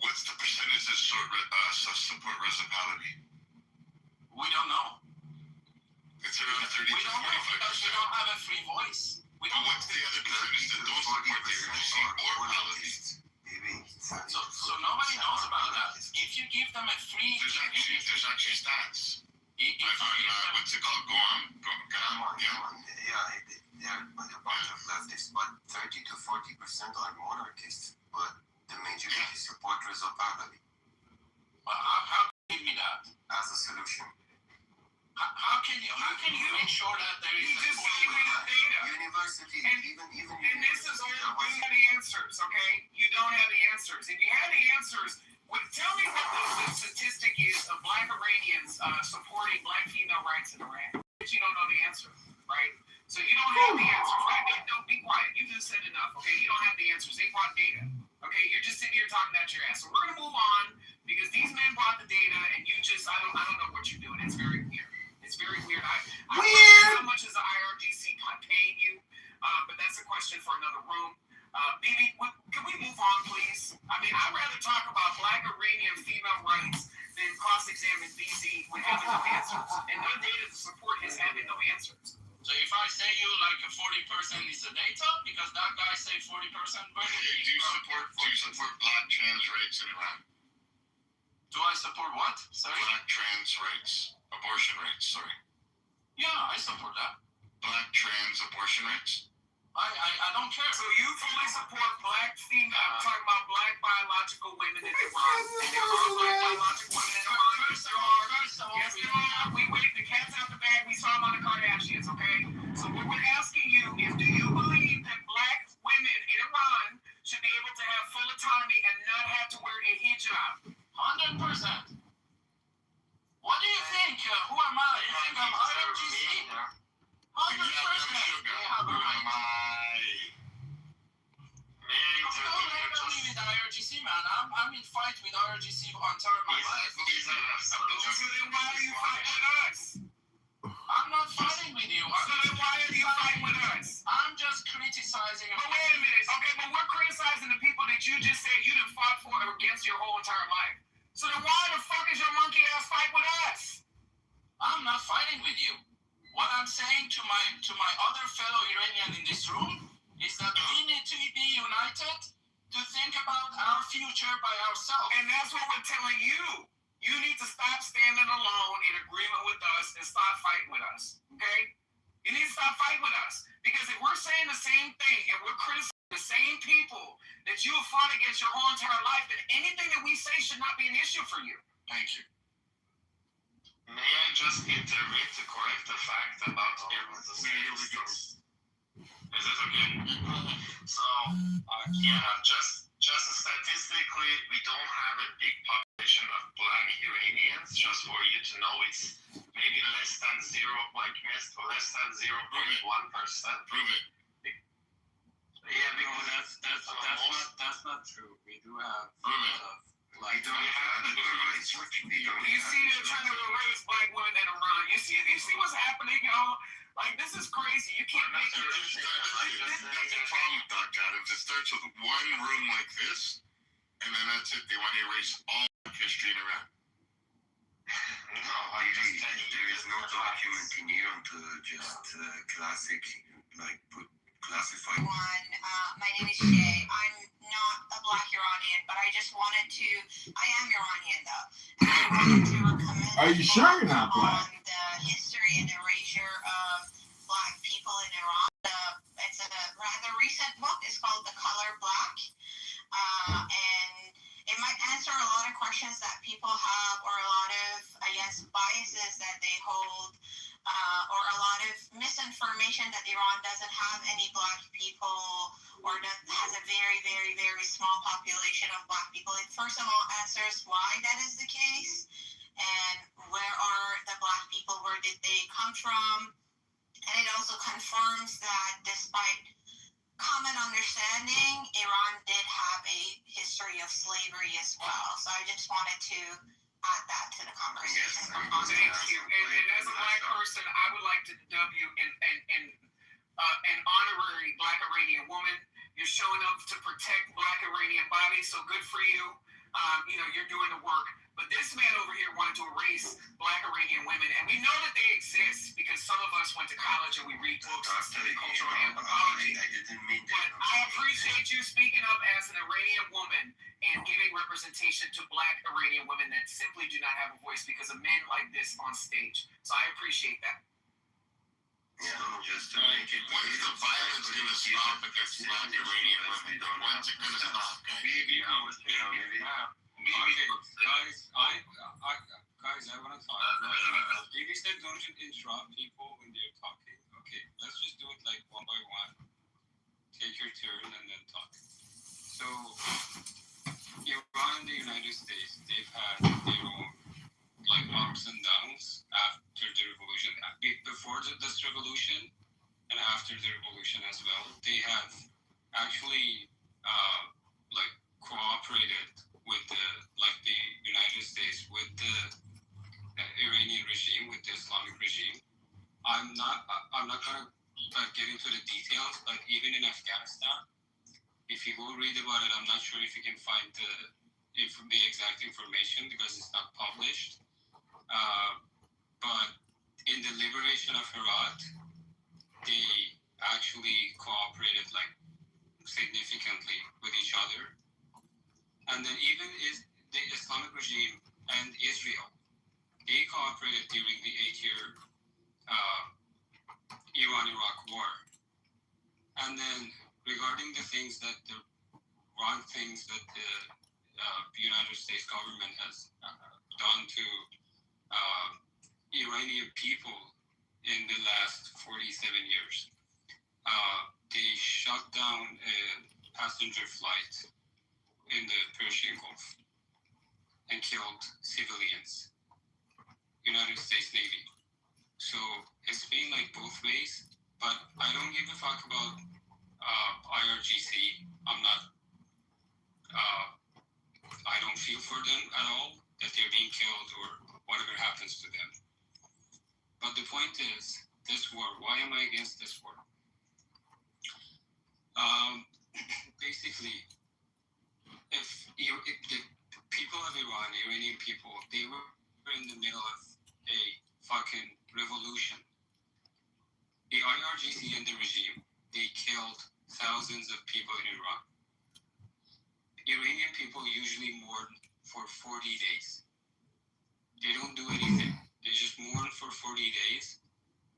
What's the percentage that support reciprocity? We don't know. It's around 30 we to 45%. Don't know because we don't have a free voice. What's the other percentage that don't support the IRGC or policy? So nobody knows about that. If you give them a free... There's actually stats. What's it called? Guam? Yeah, but a bunch of leftists, but 30 to 40% are monarchists, but the majority support Rizopagali. How can you give me that? As a solution. How can you make sure that there is just gave me the data. University, even and this is all we have the answers, okay? You don't have the answers. If you had the answers, tell me what the statistic is of Black Iranians supporting Black female rights in Iran. But you don't know the answer, right? So you don't have the answers, right? Don't be quiet. You just said enough, okay? You don't have the answers. They brought data, okay? You're just sitting here talking out your ass. So we're gonna move on because these men brought the data, and you just I don't know what you're doing. It's very weird. It's very weird. I don't know how much is the IRGC paying you, but that's a question for another room. Bibi, can we move on, please? I mean, I'd rather talk about Black Iranian female rights than cross-examine BZ with having no answers. And no data to support his having no answers. So if I say you like a 40% is the data, because that guy say 40%, do you support Black trans rights in Iran? Do I support what? Sorry? Black trans rights. Abortion rights, sorry. Yeah, I support that. Black trans abortion rights? I don't care. So you fully support Black female, I'm talking about Black biological women in Iran. And there are Black biological women in Iran. Yes, there are. Wait, the cat's out the bag. We saw them on the Kardashians, okay? So we're asking you, do you believe that Black women in Iran should be able to have full autonomy and not have to wear a hijab? 100%. What do you think? Who am I? You think I'm IRGC? 100%. man. I'm in fight with IRGC on entire my life. So then why are you fighting with us? I'm not fighting with you. So then why are you fighting with us? I'm just criticizing. But wait a minute. Okay, but we're criticizing the people that you just said you done fought for against your whole entire life. So then why the fuck is your monkey ass fight with us? I'm not fighting with you. What I'm saying to my other fellow Iranian in this room is that we need to be united to think about our future by ourselves. And that's what we're telling you. You need to stop standing alone in agreement with us and stop fighting with us. Okay? You need to stop fighting with us. Because if we're saying the same thing and we're criticizing the same people that you have fought against your whole entire life, then anything that we say should not be an issue for you. Thank you. May I just intervene to correct the fact about statistics? Is it okay? So, just statistically, we don't have a big population of black Iranians. Just for you to know, it's maybe less than 0.1%. Prove it. Yeah, because That's not true. We do have. We don't have the rights. You see they're trying to erase black women in Iran. You see what's happening, y'all? Like, this is crazy. You can't make it. That's the problem with Dr. Adams. It starts with one room like this, and then that's it. They want to erase all of history in Iran. No, there is no document in Iran to just classify. My name is Shay. I'm not a black Iranian, but I just wanted to. I am Iranian though, and I wanted to recommend. Are you sure you're not black? On the history and erasure of black people in Iran. It's a rather recent book. It's called The Color Black, and it might answer a lot of questions that people have, or a lot of, I guess, biases that they hold. Or a lot of misinformation that Iran doesn't have any black people, or has a very, very, very small population of black people. It first of all answers why that is the case, and where are the black people, where did they come from, and it also confirms that despite common understanding, Iran did have a history of slavery as well. So I just wanted to add that to the conversation. Thank you. And as a black person, I would like to dub you an honorary black Iranian woman. You're showing up to protect black Iranian bodies, so good for you. You're doing the work. But this man over here wanted to erase black Iranian women, and we know that they exist because some of us went to college and we read books on study cultural anthropology. But I appreciate you speaking up as an Iranian woman and giving representation to black Iranian women that simply do not have a voice because of men like this on stage. So I appreciate that. Yeah, just to make it. When is the violence going to stop against black Iranian women? When's it going to stop? Guys, I want to talk. Maybe they don't interrupt people when they're talking. Okay, let's just do it like one by one. Take your turn and then talk. So, Iran and the United States, they've had their own ups and downs after the revolution. Before this revolution and after the revolution as well, they have actually cooperated with the United States, with the Iranian regime, with the Islamic regime. I'm not gonna get into the details, but even in Afghanistan, if you go read about it, I'm not sure if you can find the exact information because it's not published. But in the liberation of Herat, they actually cooperated significantly with each other. And then even the Islamic regime and Israel, they cooperated during the 8-year Iran-Iraq war. And then regarding the wrong things that the United States government has done to Iranian people in the last 47 years, they shut down a passenger flight in the Persian Gulf and killed civilians. United States Navy. So it's been both ways, but I don't give a fuck about IRGC. I'm not feel for them at all, that they're being killed or whatever happens to them. But the point is, this war, why am I against this war? Basically, if the people of Iran, Iranian people, they were in the middle of a fucking revolution. The IRGC and the regime, they killed thousands of people in Iran. Iranian people usually mourn for 40 days. They don't do anything. They just mourn for 40 days.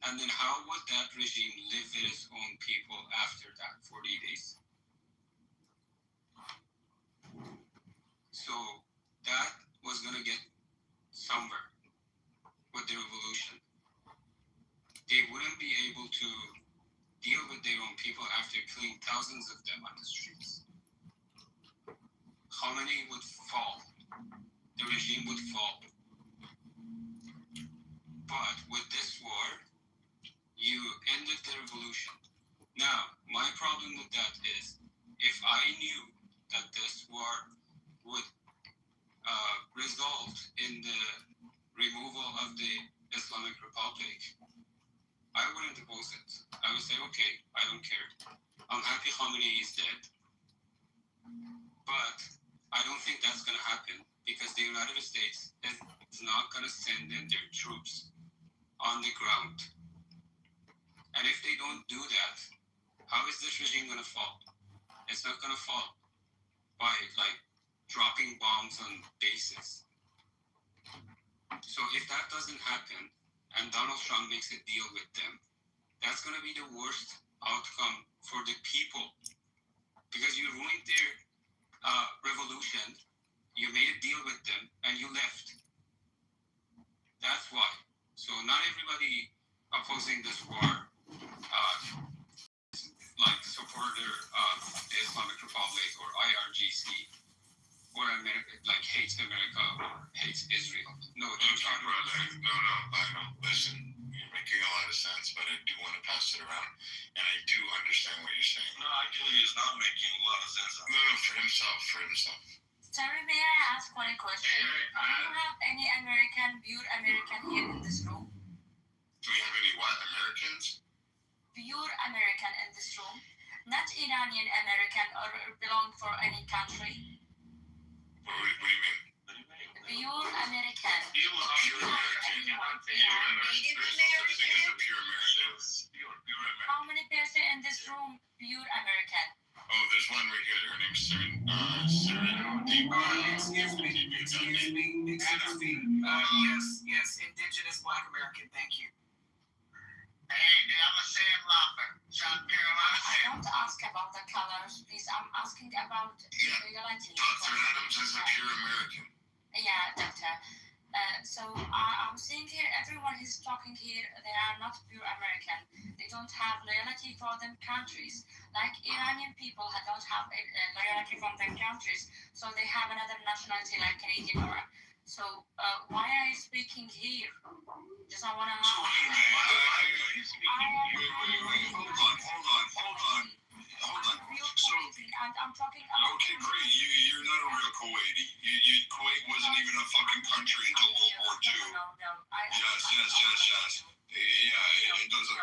And then how would that regime live with its own people after that 40 days? So that was going to get somewhere with the revolution. They wouldn't be able to deal with their own people after killing thousands of them on the streets. Khomeini would fall. The regime would fall. But with this war, you ended the revolution. Now, my problem with that is, if I knew that this war would result in the removal of the Islamic Republic, I wouldn't oppose it. I would say, okay, I don't care. I'm happy Khomeini is dead. But I don't think that's going to happen because the United States is not going to send in their troops on the ground. And if they don't do that, how is this regime going to fall? It's not going to fall by dropping bombs on bases. So if that doesn't happen and Donald Trump makes a deal with them, that's going to be the worst outcome for the people because you ruined their revolution, you made a deal with them, and you left. That's why. So not everybody opposing this war supporter of the Islamic Republic or IRGC or hates America or hates Israel. No, they're not. No, I don't. Listen, you're making a lot of sense, but I do want to pass it around, and I do understand what you're saying. No, actually, it's not making a lot of sense. No, for himself. Sorry, may I ask one question? Do you have any pure American here in this room? Do we have any what? Americans? Pure American in this room? Not Iranian American or belong for any country? What do you mean? Pure American. Pure American. Native There's no such thing as a pure American. How many person in this room pure American? Oh, there's one right here. Her name's Seren. Excuse me. Yes, indigenous Black American. Thank you. Hey, I'm a Sam Lopper, South Carolina. I don't ask about the colors, please. I'm asking about reality. Dr. Adams is a pure American. Yeah, doctor. So I'm seeing here, everyone who's talking here, they are not pure American. They don't have loyalty for them countries. Like Iranian people don't have loyalty from their countries, so they have another nationality like Canadian or. So why are you speaking here? Just I want to. So wait a minute. Hold on. So, and I'm talking about. Okay, great. You're not a real Kuwaiti. Kuwait wasn't even a fucking country until World War II. No. Yes. Yeah, it doesn't.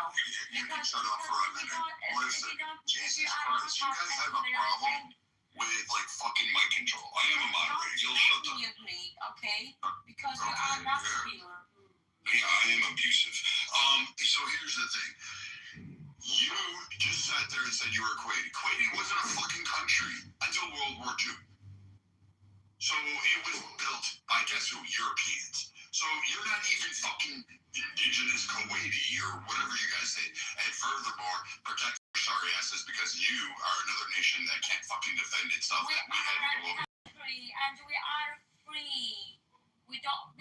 You can shut up for a minute. Listen, Jesus Christ, you guys have a problem with fucking mic control. I am a moderator. You'll shut up. Okay? Because you are not pure. Yeah, I am abusive. So here's the thing. You just sat there and said you were Kuwaiti. Kuwaiti wasn't a fucking country until World War II. So it was built by, guess who? Europeans. So you're not even fucking indigenous Kuwaiti or whatever you guys say. And furthermore, protect your sorry asses because you are another nation that can't fucking defend itself. We That we had to go over. are free, and we are free. We don't.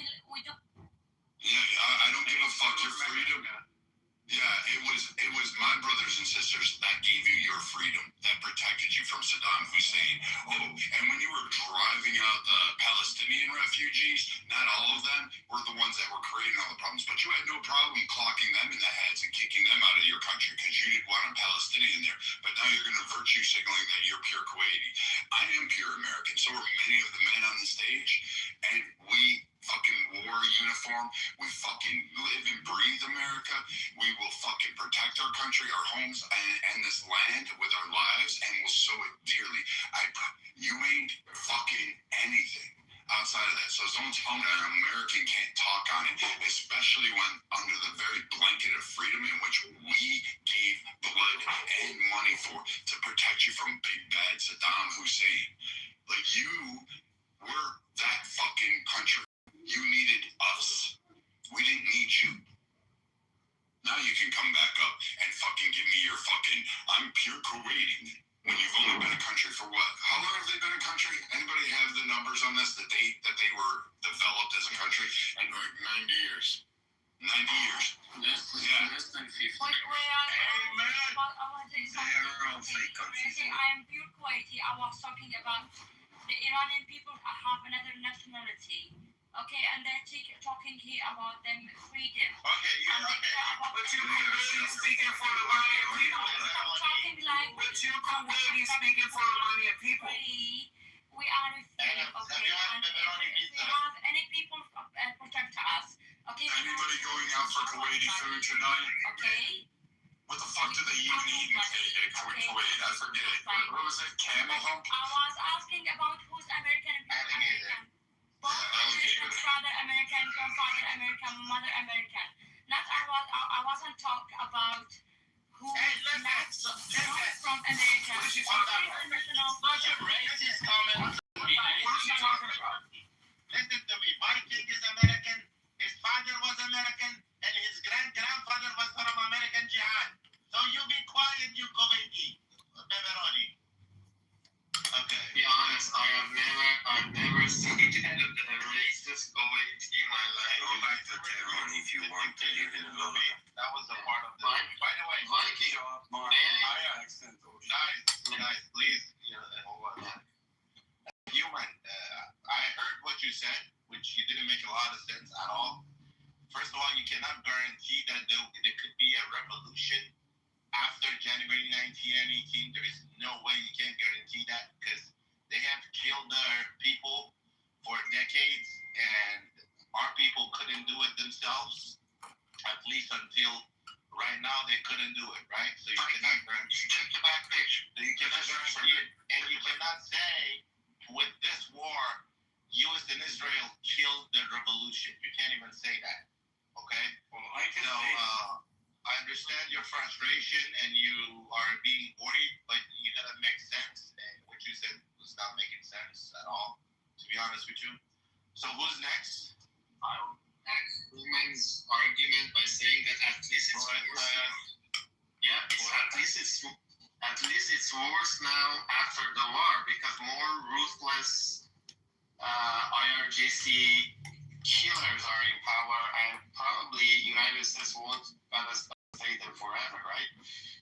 Yeah, I don't give a fuck your freedom. Yeah, it was my brothers and sisters that gave you your freedom, that protected you from Saddam Hussein. Oh, and when you were driving out the Palestinian refugees, not all of them were the ones that were creating all the problems, but you had no problem clocking them in the heads and kicking them out of your country because you didn't want a Palestinian there. But now you're going to virtue signaling that you're pure Kuwaiti. I am pure American. So are many of the men on the stage, and we fucking wore a uniform. We fucking live and breathe America. We will fucking protect our country, our homes, and this land with our lives, and we'll sow it dearly. You ain't fucking anything outside of that. So someone tell me an American can't talk on it, especially when under the very blanket of freedom in which we gave blood and money for to protect you from big bad Saddam Hussein. Like, you were that fucking country. You needed us. We didn't need you. Now you can come back up and fucking give me your fucking, I'm pure Kuwaiti, when you've only been a country for what? How long have they been a country? Anybody have the numbers on this, that they were developed as a country? And like 90 years. 90 years. Less than 50. But I want to say something. Okay, I am pure Kuwaiti. I was talking about the Iranian people have another nationality. Okay, and they're talking here about them freedom. Okay, But you're Kuwaiti speaking for the Iranian people. Talking like But you're Kuwaiti speaking for the Iranian people. We are free, okay, and if we have any people protect us, okay. Anybody going out for Kuwaiti food tonight? Okay. What the fuck do they even eat in Kuwait? I forget. What was it? Camel hump? I was asking about who's American and who's American. Both American, father American, grandfather American, mother American. Not I wasn't talking about who not from America. What is she talking about? Such a racist comment. What is she talking about? Listen to me. My king is American. His father was American, and his grandfather was from American jihad. So you be quiet, you Kuwaiti. Pepperoni. Okay, be honest, I've never seen a racist Kuwaiti in my life. Go back to Tehran if you want to live in London. That was a part of the. By the way, Mikey, guys, please, hold on. Human, I heard what you said, which you didn't make a lot of sense at all. First of all, you cannot guarantee that there could be a revolution after January 1918. There is no way you can guarantee that, because they have killed their people for decades, and our people couldn't do it themselves, at least until right now they couldn't do it, right? So you cannot guarantee. check the back page. You cannot guarantee it, and you cannot say with this war, U.S. and Israel killed the revolution. You can't even say that, okay? Well, I can So, I understand your frustration and you are being worried, but you gotta make sense. And what you said was not making sense at all, to be honest with you. So who's next? Women's argument by saying that at least it's worse now after the war, because more ruthless IRGC killers are in power, and probably United States won't stay there forever, right?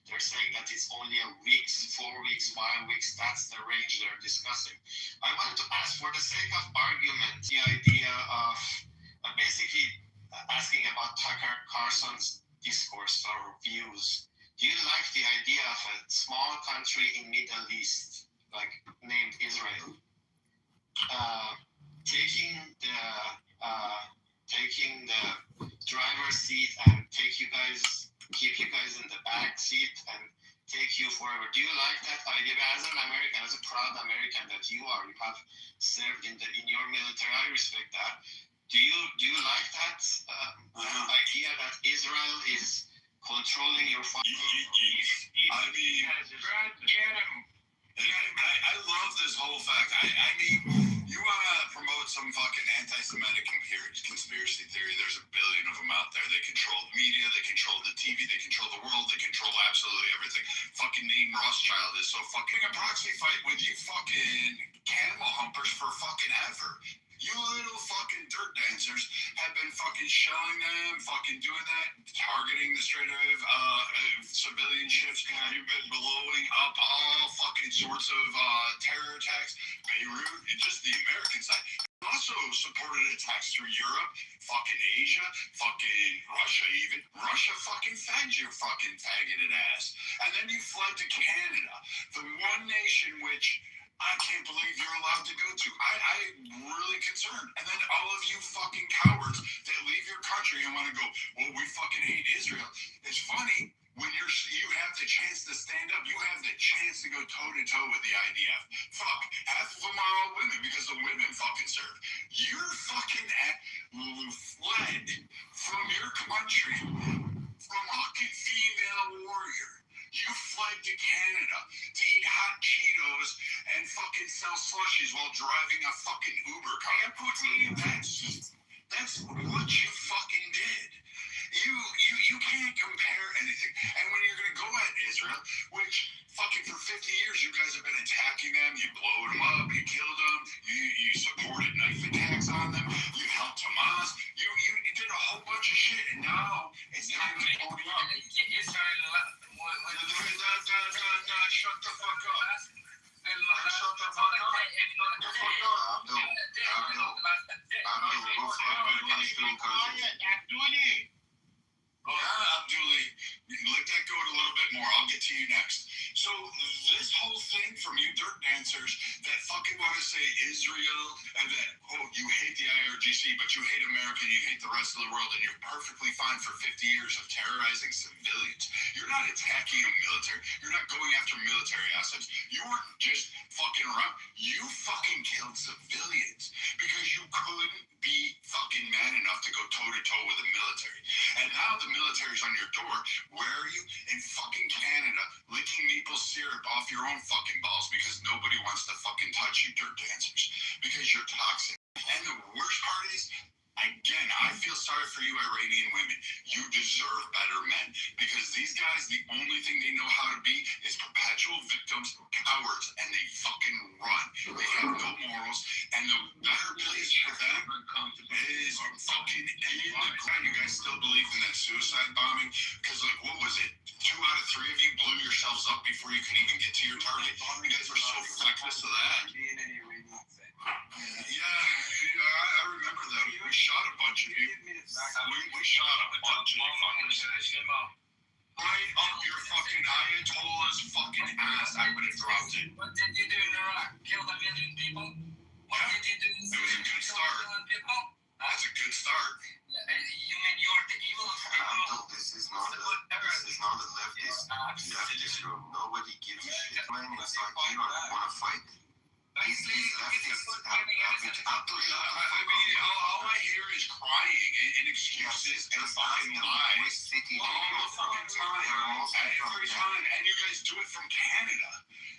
They're saying that it's only a week, 4 weeks, 5 weeks. That's the range they're discussing. I want to ask, for the sake of argument, the idea of basically asking about Tucker Carlson's discourse or views. Do you like the idea of a small country in Middle East, like named Israel, taking the driver's seat and keep you guys in the back seat and take you forever? Do you like that idea? As an American, as a proud American that you are, you have served in your military. I respect that. Do you like that idea that Israel is controlling your I mean, I love this whole fact. I mean, you want to promote some fucking anti-Semitic conspiracy theory? There's a billion of them out there. They control the media, they control the TV, they control the world, they control absolutely everything. Fucking name Rothschild is so fucking a proxy fight with you fucking camel humpers for fucking ever. You little fucking dirt dancers have been fucking shelling them, fucking doing that, targeting the Strait of civilian ships. You've been blowing up all fucking sorts of terror attacks. Beirut, just the American side. You also supported attacks through Europe, fucking Asia, fucking Russia even. Russia fucking fed your fucking faggoted ass. And then you fled to Canada. The nation which I can't believe you're allowed to go to. I'm really concerned. And then all of you fucking cowards that leave your country and want to go, well, we fucking hate Israel. It's funny when you have the chance to stand up. You have the chance to go toe to toe with the IDF. Fuck, half of them are all women because the women fucking serve. You're fucking fled from your country from fucking female warrior. You fled to Canada to eat hot Cheetos and fucking sell slushies while driving a fucking Uber car. That's what you fucking did. You can't compare anything. And when you're gonna go at Israel, which fucking for 50 years you guys have been attacking them, you blowed them up, you killed them, you supported knife attacks on them, you helped Hamas, you did a whole bunch of shit, and now it's time to blow it up. Shut the fuck up. Shut the fuck up. Abdullah, let that go a little bit more. I'll get to you next. So this whole thing from you dirt dancers that fucking want to say Israel and that, oh, you hate the IRGC, but you hate America and you hate the rest of the world, and you're perfectly fine for 50 years of terrorizing civilians. You're not attacking a military. You're not going after military assets. You weren't just fucking around. You fucking killed civilians because you couldn't be fucking man enough to go toe to toe with the military. And now the military's on your door. Where are you? In fucking Canada, licking maple syrup off your own fucking balls because nobody wants to fucking touch you, dirt dancers, because you're toxic. And the worst part is, again, I feel sorry for you Iranian women. You deserve better men because these guys, the only thing they know how to be is perpetual victims, cowards, and they fucking run. They have no morals, and the better place for them is fucking in the ground. You guys still believe in that suicide bombing? Because, like, what was it? 2 out of 3 of you blew yourselves up before you could even get to your target. You guys were so feckless of that. Yeah, I remember that. We shot a bunch of you. We shot a bunch of you fuckers. Right up your fucking Ayatollah's fucking ass, I would have dropped it. What did you do in Iraq? Killed 1 million people? What did you do? It was a good start. That's a good start. You mean you're the evil? This is not a leftist room. Nobody gives a shit. Man, it's like you don't want to fight. These leftists have all I hear is crying and excuses and fucking lies all the fucking time. Every time. And you guys do it from Canada.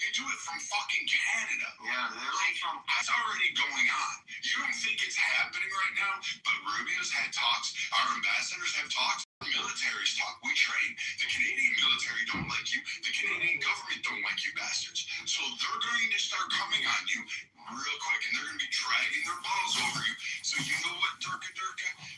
You do it from fucking Canada. Yeah, like, it's already going on. You don't think it's happening right now, but Rubio's had talks. Our ambassadors have talks. Militaries talk. We train. The Canadian military don't like you. The Canadian government don't like you bastards. So they're going to start coming on you real quick, and they're going to be dragging their balls over you. So you know what, Durka?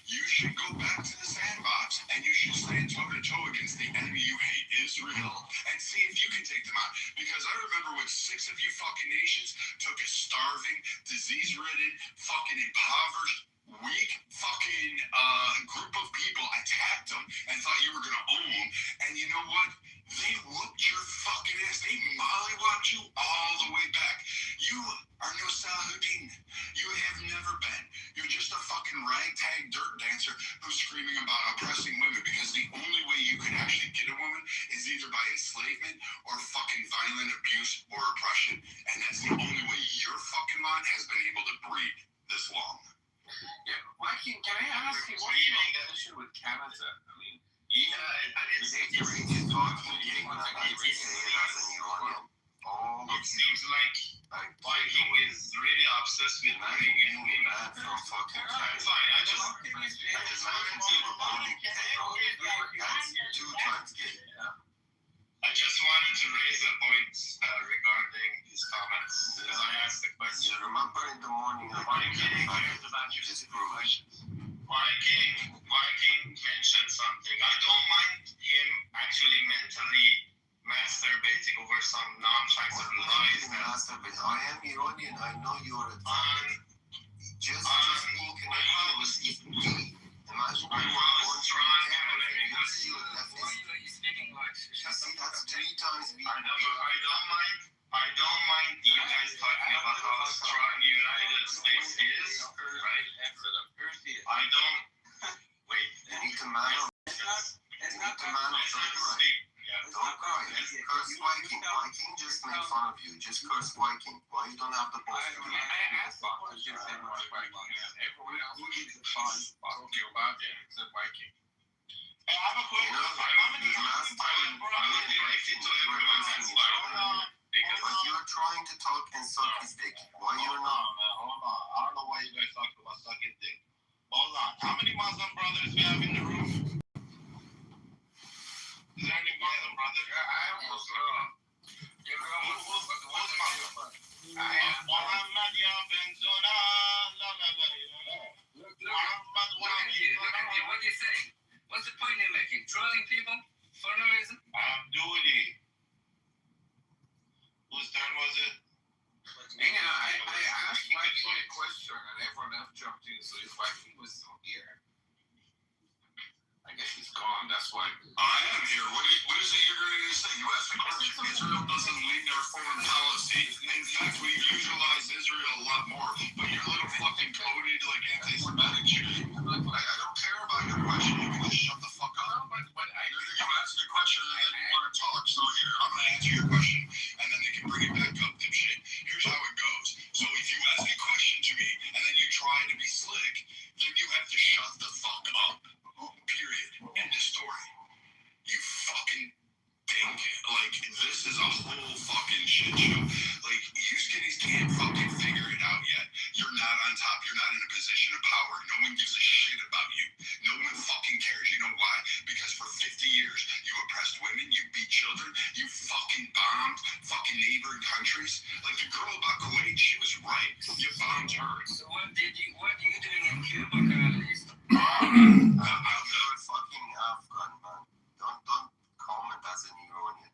You should go back to the sandbox, and you should stand toe-to-toe against the enemy you hate, Israel, and see if you can take them out. Because I remember when 6 of you fucking nations took a starving, disease-ridden, fucking impoverished, weak fucking group of people, attacked them and thought you were gonna own them, and you know what? They whooped your fucking ass. They mollywopped you all the way back. You are no Salahuddin. You have never been. You're just a fucking ragtag dirt dancer who's screaming about oppressing women, because the only way you can actually get a woman is either by enslavement or fucking violent abuse or oppression, and that's the only way your fucking line has been able to breed this long. Yeah, Mikey, can I ask you, what's your issue with Canada? I mean, it seems like Viking is really obsessed with bringing women from fucking Canada. That's fine, I just wanted to raise a point regarding his comments, because I asked the question. You remember in the morning Viking mentioned something. I don't mind him actually mentally masturbating over some non-factor lies. I am Iranian. I know you are a just being Canadian is me. Imagine you were born trying to see a leftist. Speaking like that's 3 times. I don't mind Viking just made fun of you. Just curse Viking. Why you don't have the balls to do it? I asked the question if it was Viking. Everyone else was fuck you about it except Viking. Hey, I have a question. Last time you invited to everyone's Because but you're trying to talk and suck his dick. Why you're not? Hold on. I don't know why you guys talk about sucking dick. Hold on. How many Muslim brothers do you have in the room? Is there any Muslim brothers? I am Muslim. Who's Muslim? I am Muhammad ya bin Zuna. La la la. Look at you. What do you say? What's the point you're making? Trolling people for no reason? Abduli. Whose turn was it? I asked Viking a question and everyone else jumped in. So if Viking was still here, I guess he's gone. That's why. I am here. What is it you're going to say? You asked the question. Israel doesn't lead their foreign policy. In fact, we visualize Israel a lot more. But you're a little fucking coded like anti-Semitic shit. I don't care about your question. You can just shut the fuck up. But you asked a question and then you want to talk. So here, I'm going to answer your question. And then they can bring it back up, dipshit. Here's how it goes. So if you ask a question to me and then you try to be slick, then you have to shut the fuck up. Period. End of story. You fucking dink. Like, this is a whole fucking shit show. Like, you skinnies can't fucking figure it out yet. You're not on top. You're not in a position of power. No one gives a shit about you. No one fucking cares. You know why? Because for 50 years, you oppressed women, you beat children, you fucking bombed fucking neighboring countries. Like the girl about Kuwait, she was right. You bombed her. So what are you doing in Cuba, Canalista? You're a fucking Afghan, man. Don't comment as an Iranian.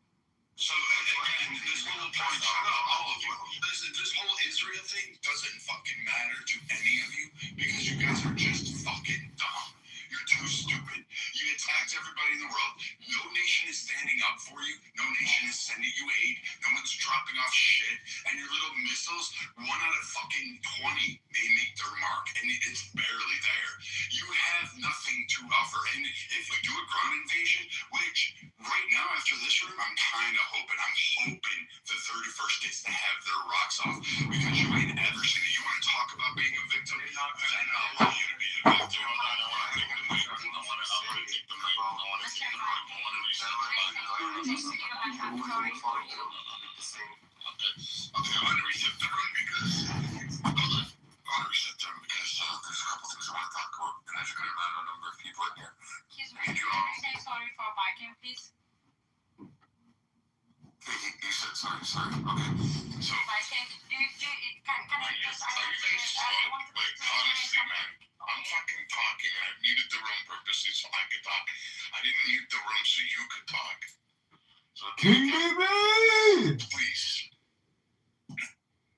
So, again, this whole point, shut up, all of you. This whole Israel thing doesn't fucking matter to any of you because you guys are just fucking dumb. You're too stupid. You attacked everybody in the world. No nation is standing up for you. No nation is sending you aid. No one's dropping off shit. And your little missiles, 1 out of fucking 20, they make their mark. And it's barely there. You have nothing to offer. And if we do a ground invasion, which right now after this room, I'm kind of hoping the 31st gets to have their rocks off because you ain't ever seen it. You want to talk about being a victim? Then I'll allow you to be a victim. Okay, I'm gonna reset the room because there's a couple things I want to talk about, and there's a good amount of number of people in here. Excuse me, can you say sorry for Viking, please? You said sorry. Okay. So, Viking, can I just... are you guys slow? Like, honestly, man, I'm fucking talking, and I muted the room purposely so I could talk. I didn't mute the room so you could talk. So, King baby! please,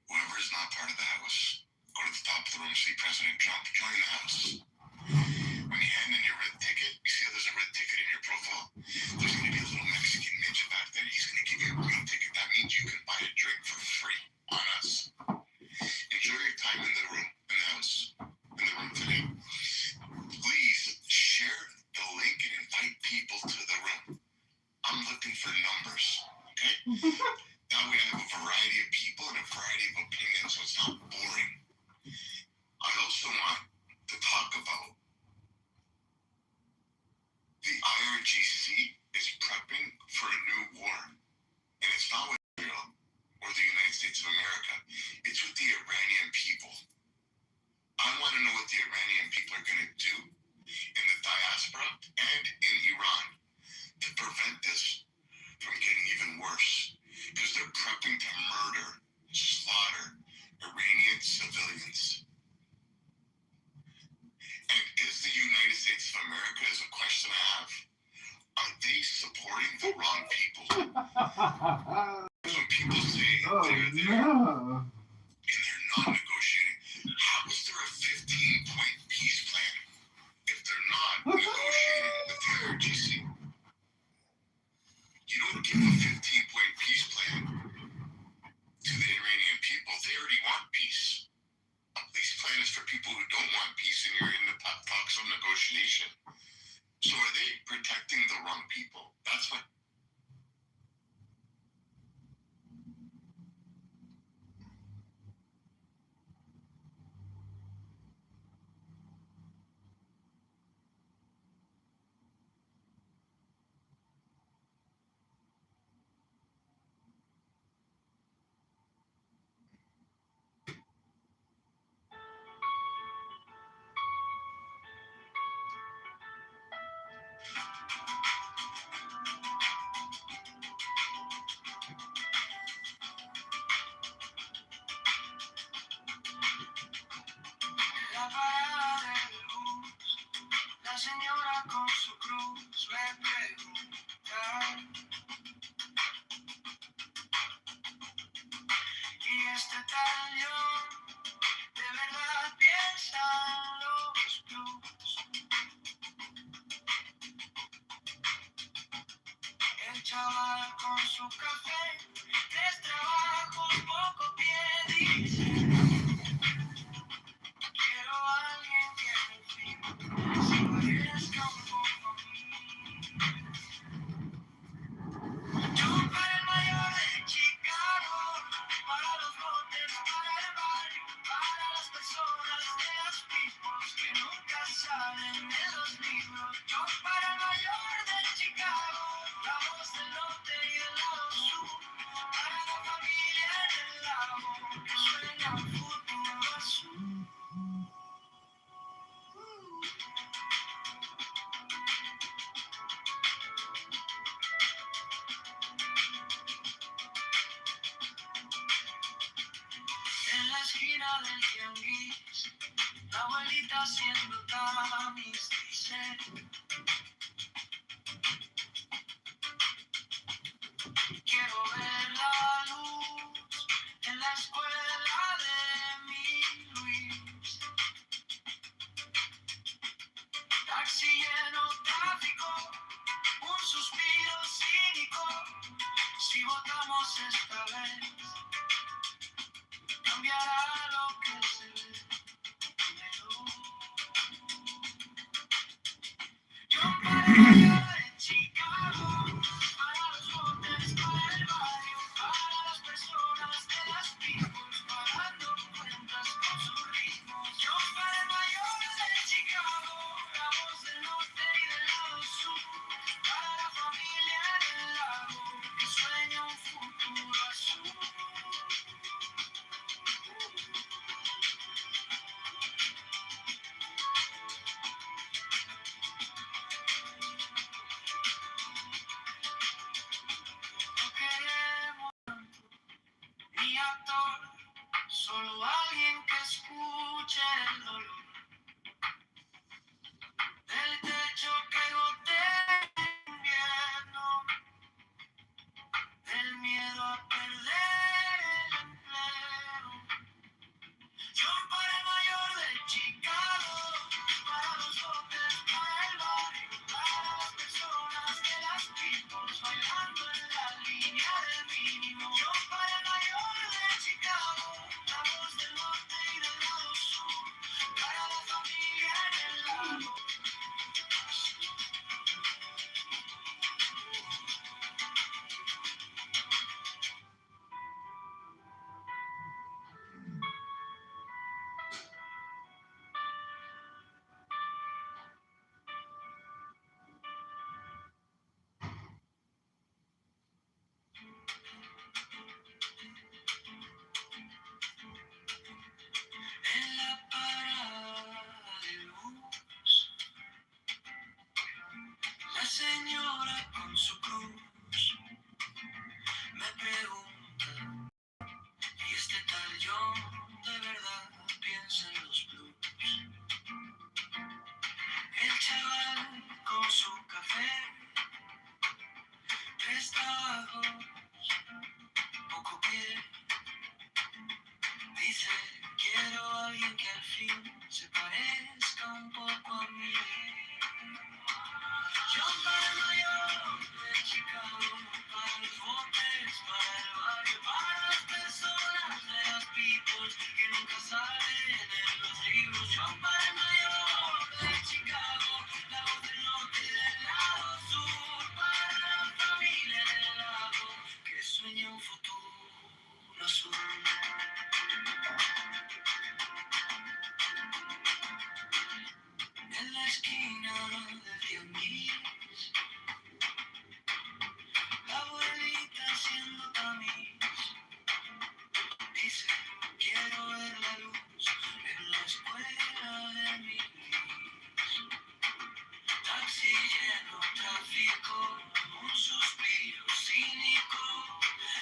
whoever is not part of the house, go to the top of the room, see President Trump, join the house. When you hand in your red ticket, you see how there's a red ticket in your profile? There's going to be a little Mexican ninja back there. He's going to give you a green ticket. That means you can buy a drink for free on us. Enjoy your time in the room, in the house, in the room today. Please share the link and invite people to the room. I'm looking for numbers, okay? Now we have a variety of people and a variety of opinions, so it's not boring. I also want to talk about the IRGC is prepping for a new war. And it's not with Israel or the United States of America. It's with the Iranian people. I want to know what the Iranian people are going to do in the diaspora and in Iran to prevent this from getting even worse. Because they're prepping to murder, slaughter Iranian civilians. And is the United States of America, is a question I have, are they supporting the wrong people? When people say they're there and they're not negotiating, how is there a 15-point peace plan if they're not negotiating with the IRGC? You don't give a 15-point peace plan to the Iranian people. They already want peace. A peace plan is for people who don't want peace and you're in the talks of negotiation. So are they protecting the wrong people? That's what tal yo? ¿De verdad piensan los blues? El chaval con su café, 3 trabajos, poco pie, dice: quiero a alguien que al fin se parezca un poco a mí. Yo para el mayor de Chicago, para los botes, para el barrio, para las personas de las peoples que nunca salen de los libros. Yo para el mayor de Chicago, la voz del norte y del lado sur, para la familia en el lago que sueña un futuro azul. En la esquina del tianguis, la abuelita haciendo tamiz dice: quiero ver la luz en la escuela de mi Luis. Taxi lleno, tráfico, un suspiro cínico. Si votamos esta vez, cambiará lo que se ve. Yo para de Chicago, para los botes, para el barrio, para las personas de las peoples, pagando cuentas con sus ritmos. Yo para el mayor de Chicago, la voz del norte y del lado sur, para la familia en el lago que sueña un futuro azul. No queremos ni actor, solo alguien que escuche el dolor del techo que gotea en invierno, del miedo a perder el empleo. Yo para el mayor de Chicago, para los botes, para el barrio, para las personas de las peoples, bailando en la línea del mínimo. Yo para el mayor de Chicago, la voz del norte y del lado sur, para la familia en el lago. En la parada de luz, la señora con su cruz me pregunta: ¿y este tal John de verdad piensa en los blues? El chaval con su café, 3 trabajos, poco pie, dice: quiero a alguien que al fin se parezca un poco a mí. Yo para el mayor de Chicago, para los botes, para el barrio, para las personas de las peoples que nunca salen en los libros. Yo para el mayor de Chicago, la voz del norte y del lado sur, para la familia del lago que sueña un futuro azul. En la esquina del tianguis, la abuelita haciendo tamiz dice: quiero ver la luz en la escuela de mi Luis. Taxi lleno, tráfico, un suspiro cínico.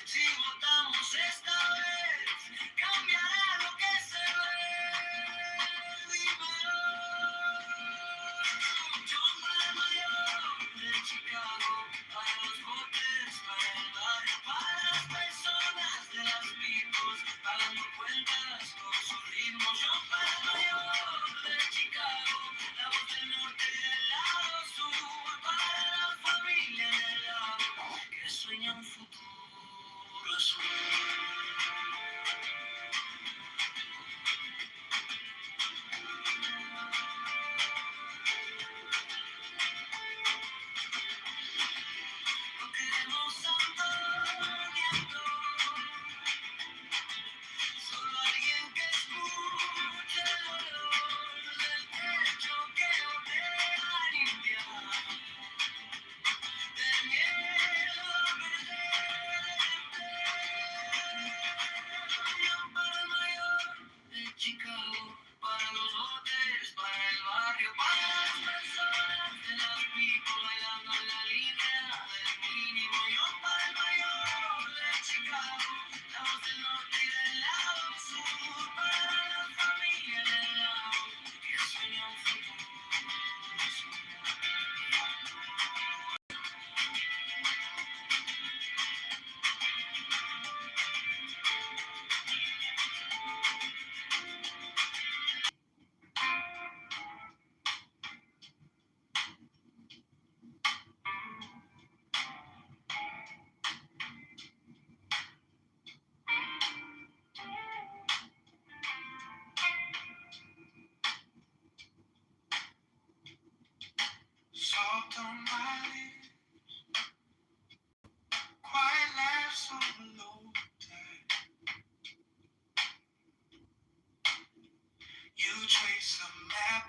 Si votamos esta vez, cambiará lo que se ve. Dímelo. Yo para el mayor de Chicago, para los botes, para el barrio, para las personas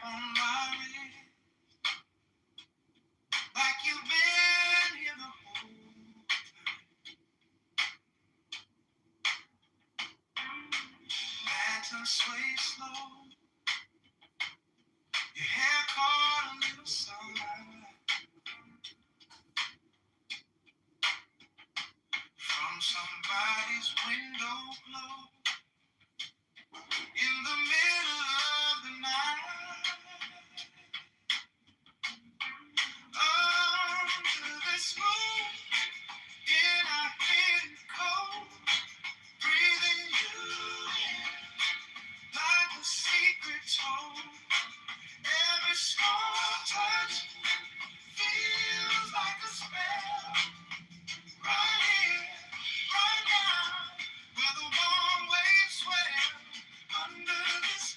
on my wrist, like you've been here the whole night. To sway slow, your hair caught a little sunlight from somebody's window glow in the middle of the night. Under this moon, in our hidden cold, breathing you in like a secret told. Every small touch feels like a spell. Right here, right now, where the warm waves swell. Under this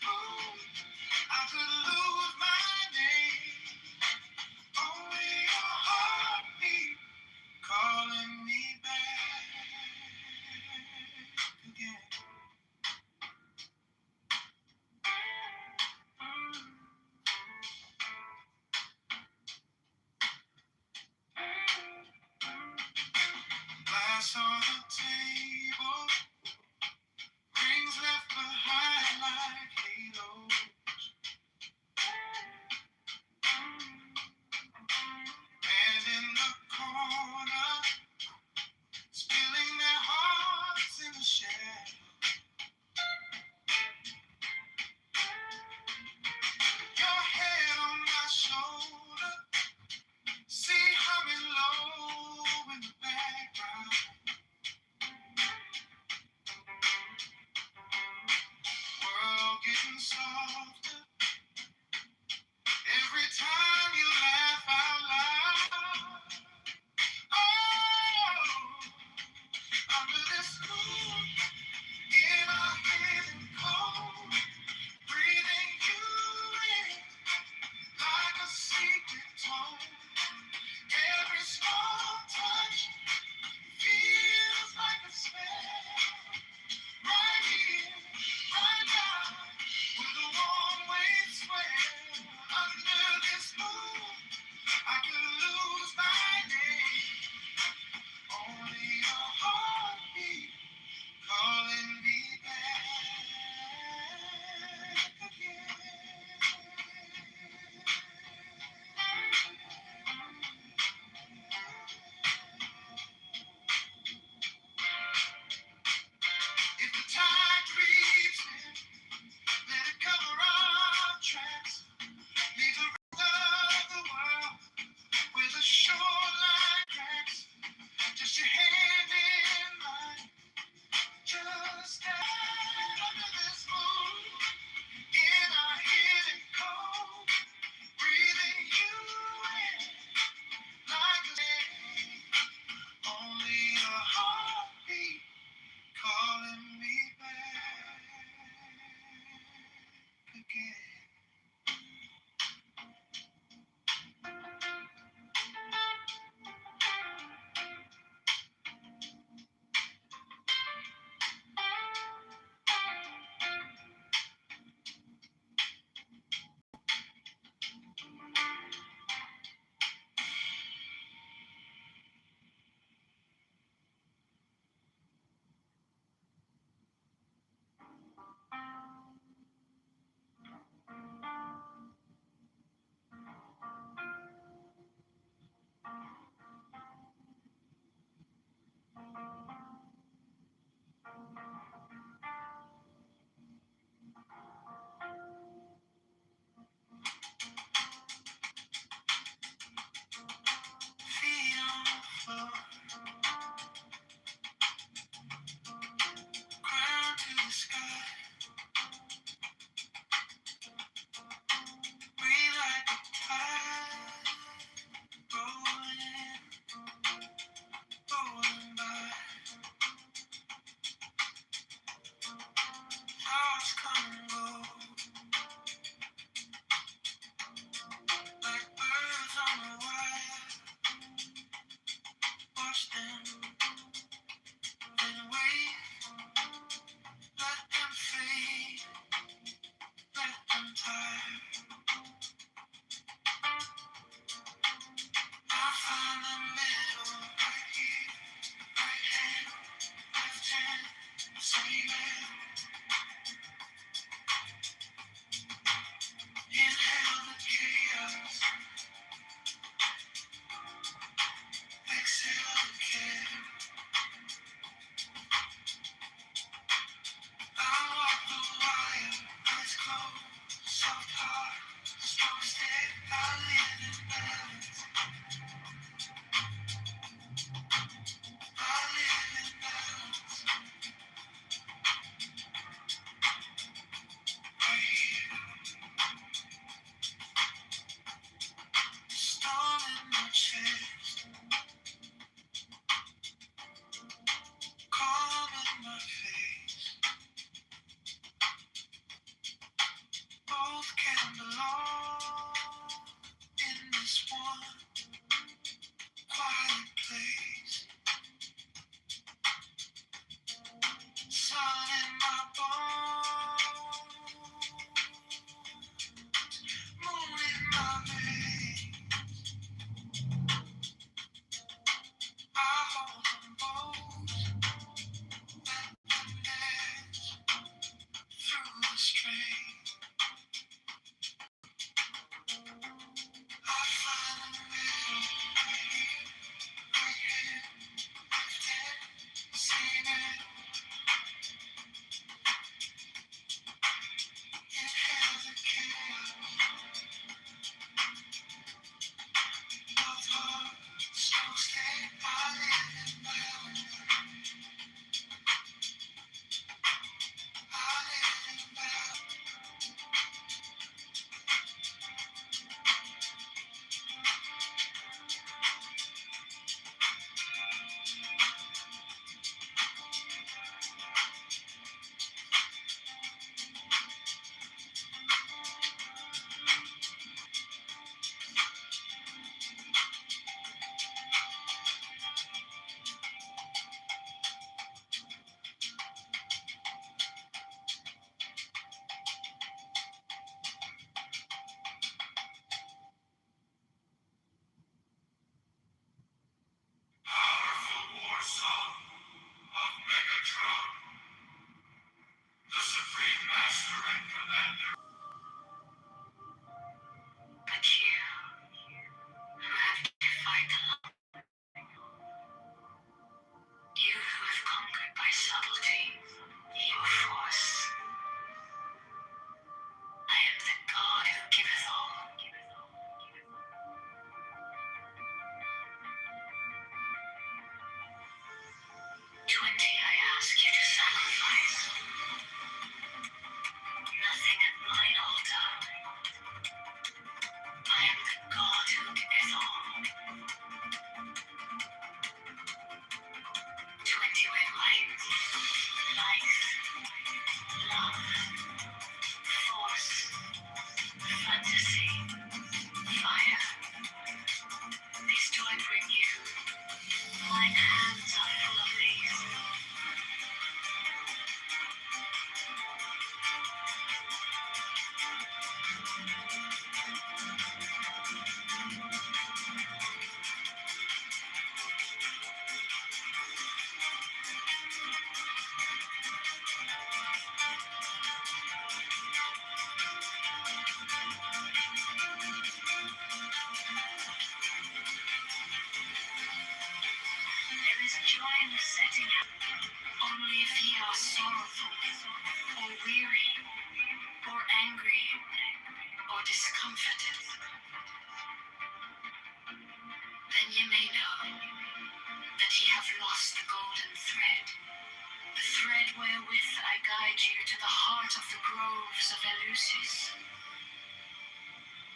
thread wherewith I guide you to the heart of the groves of Eleusis.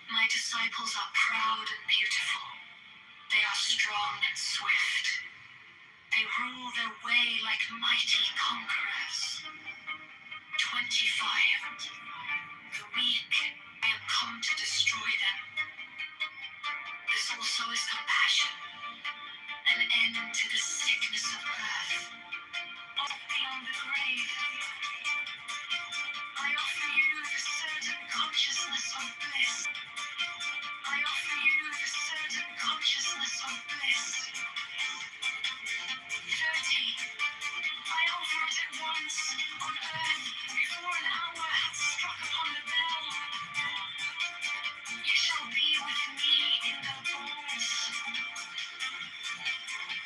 My disciples are proud and beautiful. They are strong and swift. They rule their way like mighty conquerors. 25. The weak, I am come to destroy them. This also is compassion, an end to the sickness of earth. Beyond the grave, I offer you the certain consciousness of bliss. I offer you the certain consciousness of bliss. 30. I offer it at once, on earth, before an hour hath struck upon the bell. You shall be with me in the bones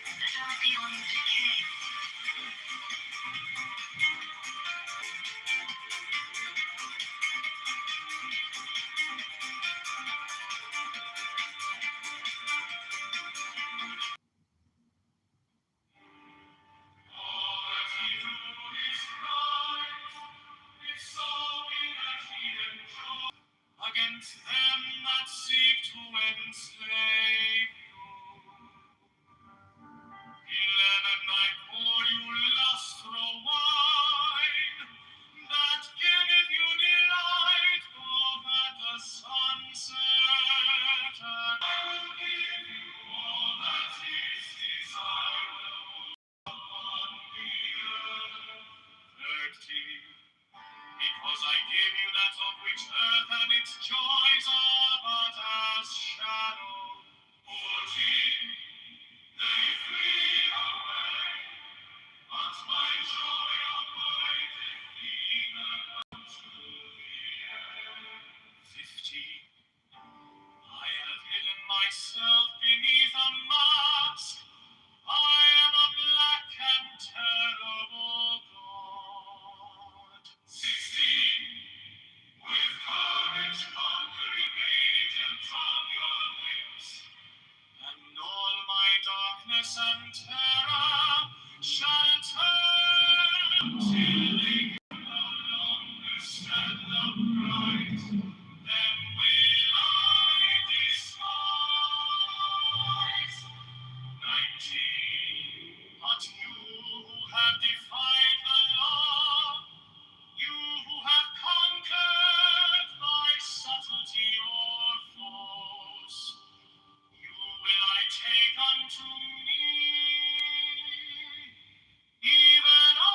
that are beyond decay. Against them that seek to enslave you. 11, I pour you lustro wine, that giveth you delight, both at the sunset and I will give you all that is desirable upon the earth. 13. Because I give you that of which earth and its joys are but as shadow. 14. They flee away, but my joy abideth even unto the end. 15. I have hidden myself beneath a mask. I am a black and terrible God. 16. With courage conquering agents on your lips, and all my darkness and terror shall turn till they can no longer stand upright. Then will I despise. 19. But you who have defied the law, you who have conquered by subtlety or force, you will I take unto me, even I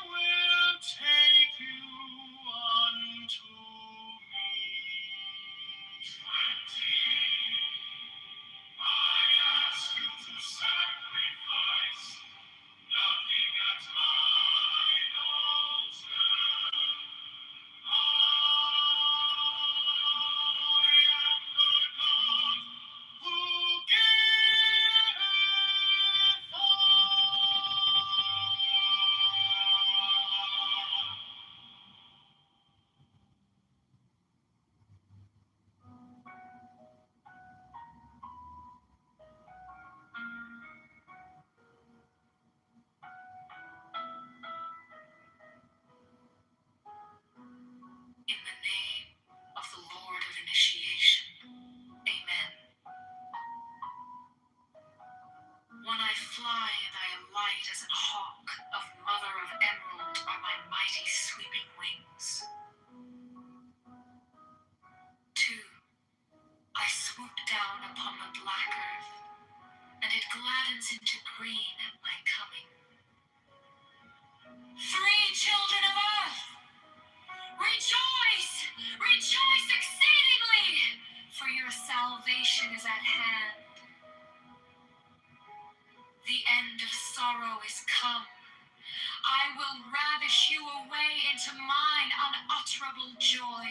will take you unto me. 20. I ask you to sacrifice nothing at mine altar. I am the God who giveth In the name of the Lord of Initiation. Amen. When I fly and I am light as an hawk, of mother of emerald are my mighty sweeping wings. 2. I swoop down upon the black earth, and it gladdens into green at my coming. 3 children of earth, rejoice! Rejoice exceedingly, for your salvation is at hand. The end of sorrow is come. I will ravish you away into mine unutterable joy.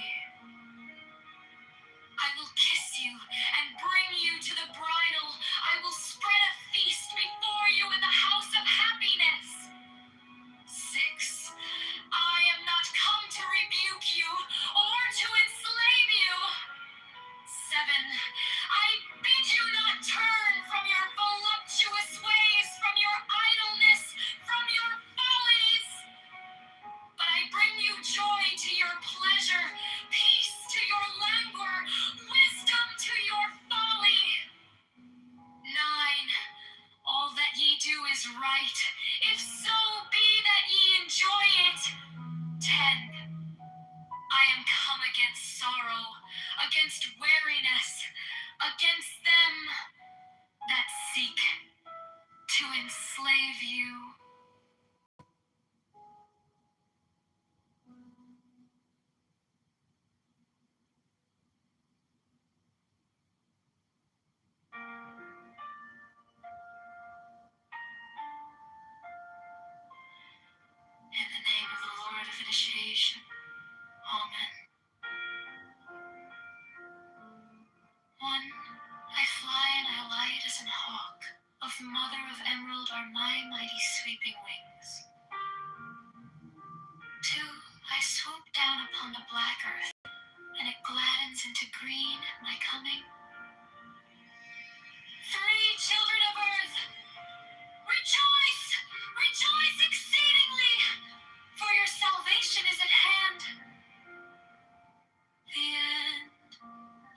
I will kiss you and bring you to the bridal. I will spread a feast before you in the house of happiness. 6. I am not come to rebuke you or to enslave you. 7. I bid you not turn from your voluptuous ways, from your idleness if so be that ye enjoy it. 10. I am come against sorrow, against weariness, against them that seek to enslave you. In the name of the Lord of initiation, Amen. 1. I fly and I light as an hawk. Of mother of emerald are my mighty sweeping wings. 2. I swoop down upon the black earth, and it gladdens into green at my coming. 3. Children of earth, rejoice! Rejoice exceedingly! For your salvation is at hand. The end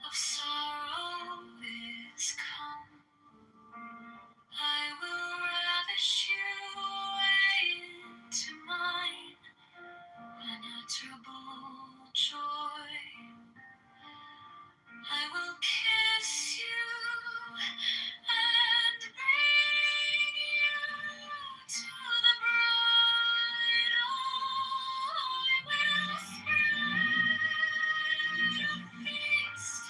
of sorrow is come. I will ravish you away into mine unutterable joy. I will kiss you and bring you to the bride. I will spread a feast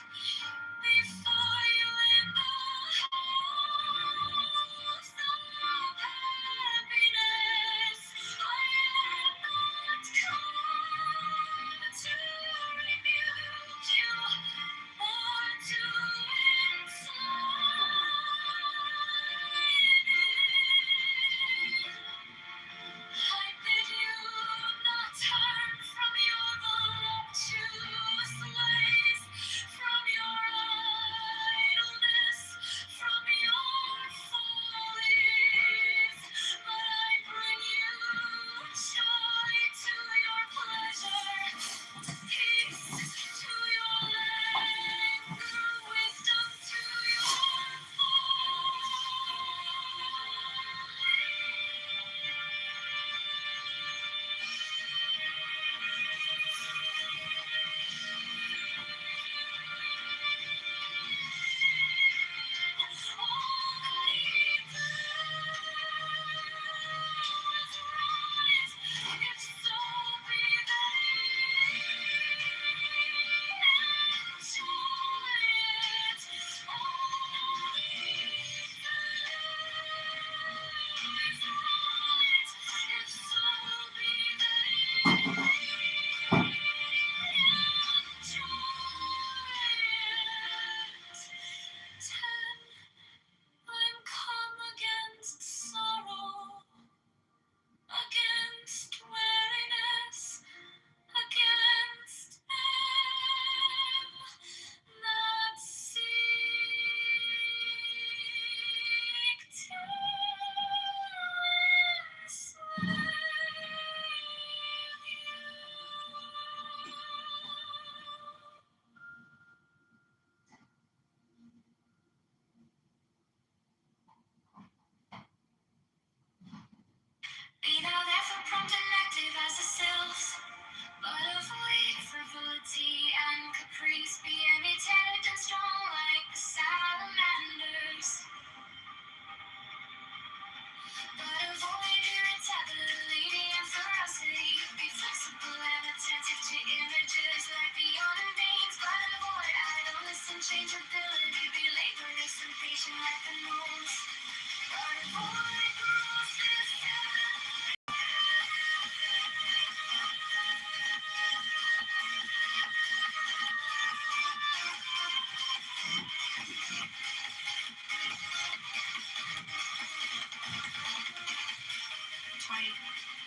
before you in the house of happiness. I am not come to rebuke you or to enslave you. I bid you not turn from your voluptuous ways, from your idleness, from your follies, but I bring you joy to your pleasure, peace to your languor, wisdom to your I'm come against sorrow, against weariness, against them that seek to enslave you. Be thou therefore prompt and active as the sylphs, but avoid frivolity and caprice. Be imitated and strong like the salamanders, but avoid irritability and ferocity. Be flexible and attentive to images like the beings, but avoid idleness and changeability. Be laborious and patient like the gnomes, but avoid grossness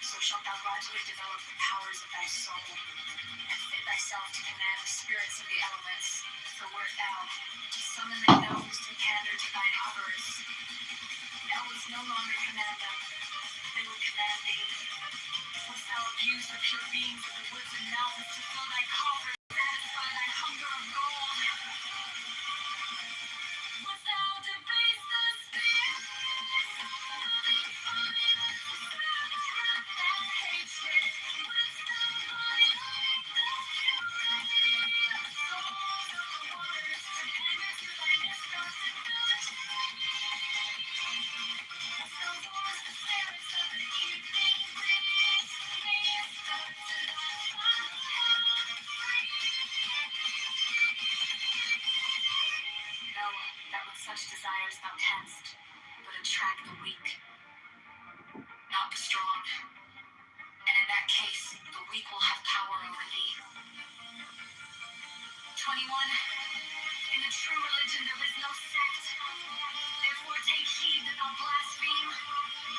So shalt thou gradually develop the powers of thy soul, and fit thyself to command the spirits of the elements. For wert thou to summon the gnomes to pander to thine avarice, thou wouldst no longer command them, they would command thee. Wouldst thou abuse the pure beings of the woods and mountains to fill thy coffers, satisfy thy hunger of gold? Wouldst thou debase the spirits of the finest enhanced, but attract the weak, not the strong. And in that case, the weak will have power over thee. 21. In the true religion there is no sect. Therefore take heed that thou blaspheme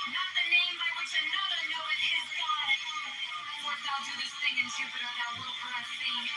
not the name by which another knoweth his God. For if thou do this thing in Jupiter, thou wilt blaspheme.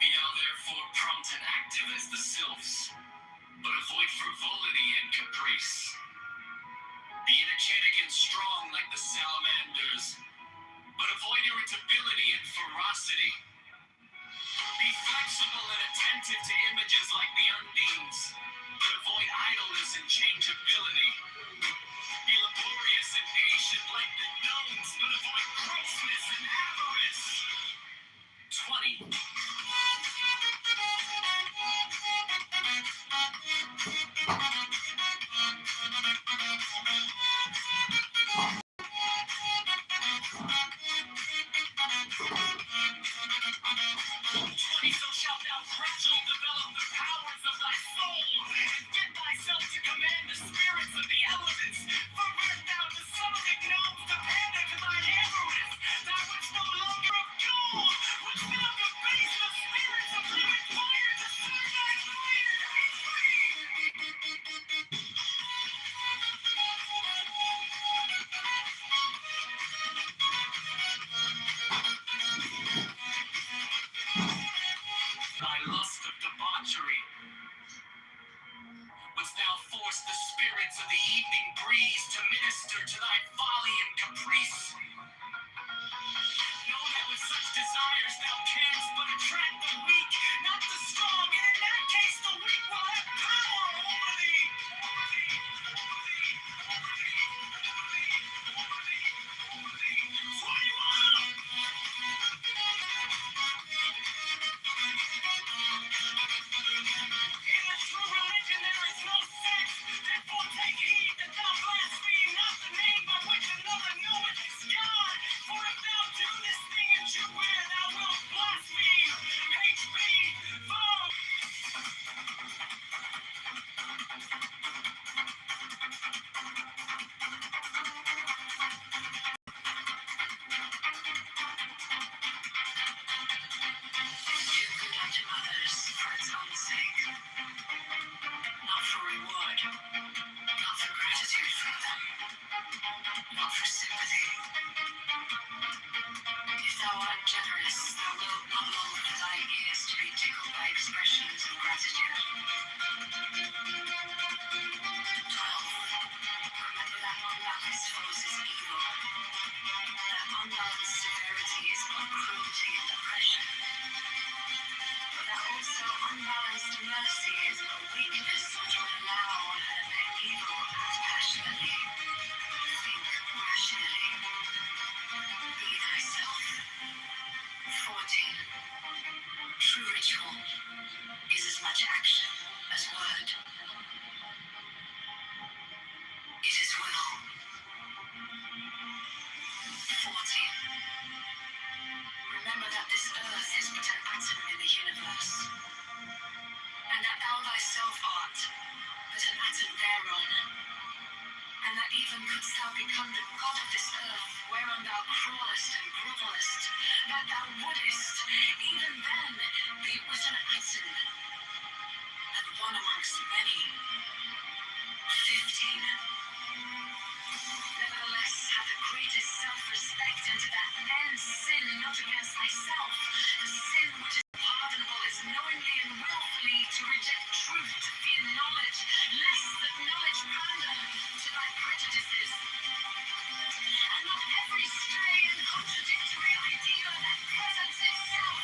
Be thou therefore prompt and active as the sylphs, but avoid frivolity and caprice. Be energetic and strong like the salamanders, but avoid irritability and ferocity. Be flexible and attentive to images like the undines, but avoid idleness and changeability. Be laborious and patient like the gnomes, but avoid grossness and avarice. 20. So shalt thou gradually develop the powers of thy soul, and fit thyself to command the spirits of the elements. For wert thou to summon the gnomes to pander to thine avarice, thou wouldst no longer of gold, wouldst thou debase the spirits of living fire to serve thy fire. Thy lust of debauchery, wouldst thou force the spirits of the evening breeze to minister to thy folly and caprice? Know that with such desires thou canst but attract the weak, not the strong, and in that case the weak will have power over thee. 12. atom in the universe, and that thou thyself art but an atom thereon, and that even couldst thou become the god of this earth, whereon thou crawlest and grovellest, that thou wouldest even then be but an atom, and one amongst many. 15. Nevertheless, have the greatest self-respect, and to that end sin not against thyself. The sin which is pardonable is knowingly and willfully to reject truth, to fear knowledge, lest that knowledge pander to thy prejudices. And not every stray and contradictory idea that presents itself.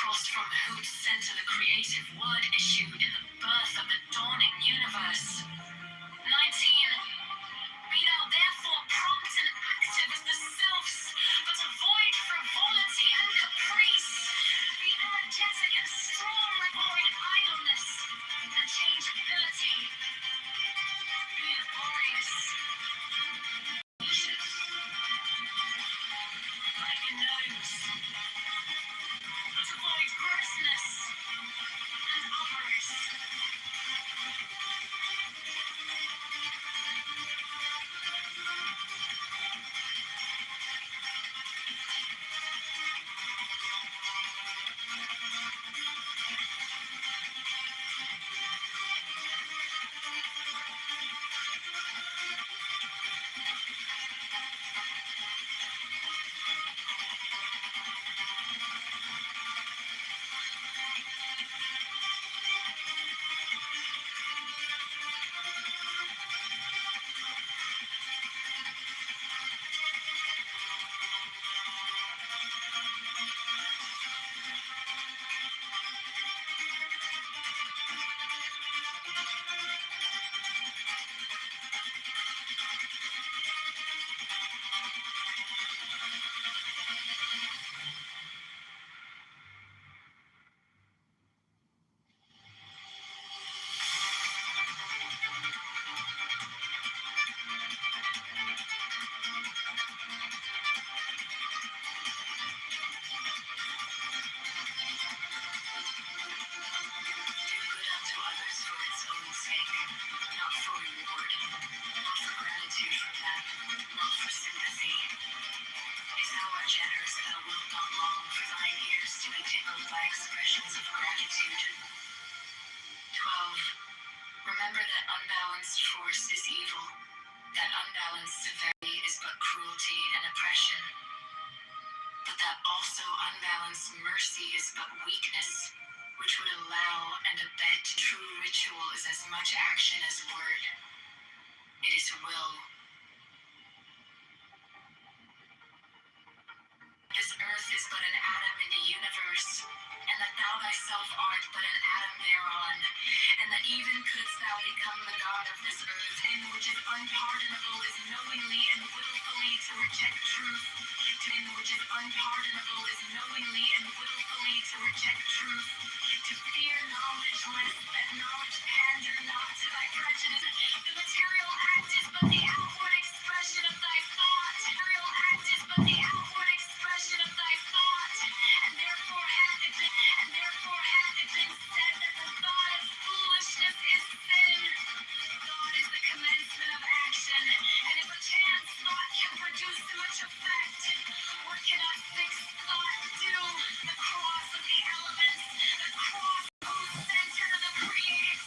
From whose center the creative word issued in the birth of the dawning universe. 19. Be thou therefore prompt and active as the sylphs, but avoid frivolity and caprice. Be energetic and strong, avoid idleness and changeability. Be laborious, ambitious, like a nose, but avoid grossness and avarice. Remember that unbalanced force is evil, that unbalanced severity is but cruelty and oppression, but that also unbalanced mercy is but weakness, which would allow and abet true ritual is as much action as word. It is will. This earth is but an atom in the universe, and that thou thyself art but an atom thereon, and that even couldst thou become the god of this earth, sin which is unpardonable is knowingly and willfully to reject truth. Sin which is unpardonable is knowingly and willfully to reject truth, to fear knowledge lest that knowledge pander not to thy prejudice. The material act is but the outward expression of thy thought. Material act is but the outward expression of thy thought, and therefore hath it been said that the thought of foolishness is sin. Thought is the commencement of action, and if a chance thought can produce much effect, what can a fixed thought do? The cross of the elements, the cross whose center the creative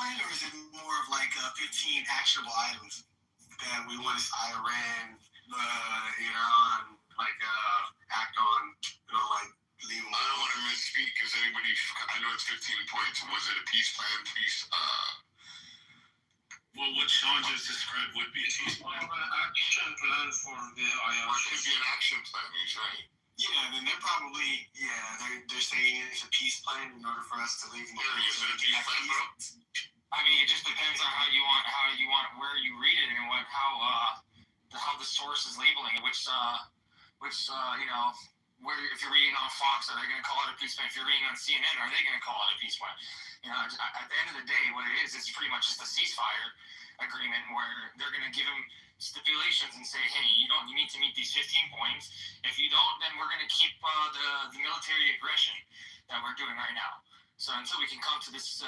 plan, or is it more of like 15 actionable items that we want Iran, Iran, like act on, like leave them? I don't want to misspeak because anybody, I know it's 15 points. Was it a peace plan? Well, what Sean just described would be a peace plan. An action plan for the IRGC. Or it could be an action plan, he's right. Yeah, then they're probably, they're saying it's a peace plan in order for us to leave. Is it a peace plan, bro? I mean, it just depends on how you want where you read it and how the source is labeling it. Which where if you're reading on Fox, are they going to call it a peace plan? If you're reading on CNN, are they going to call it a peace plan? At the end of the day, what it is, it's pretty much just a ceasefire agreement where they're going to give them stipulations and say, hey, you need to meet these 15 points. If you don't, then we're going to keep the military aggression that we're doing right now. So until we can come to this,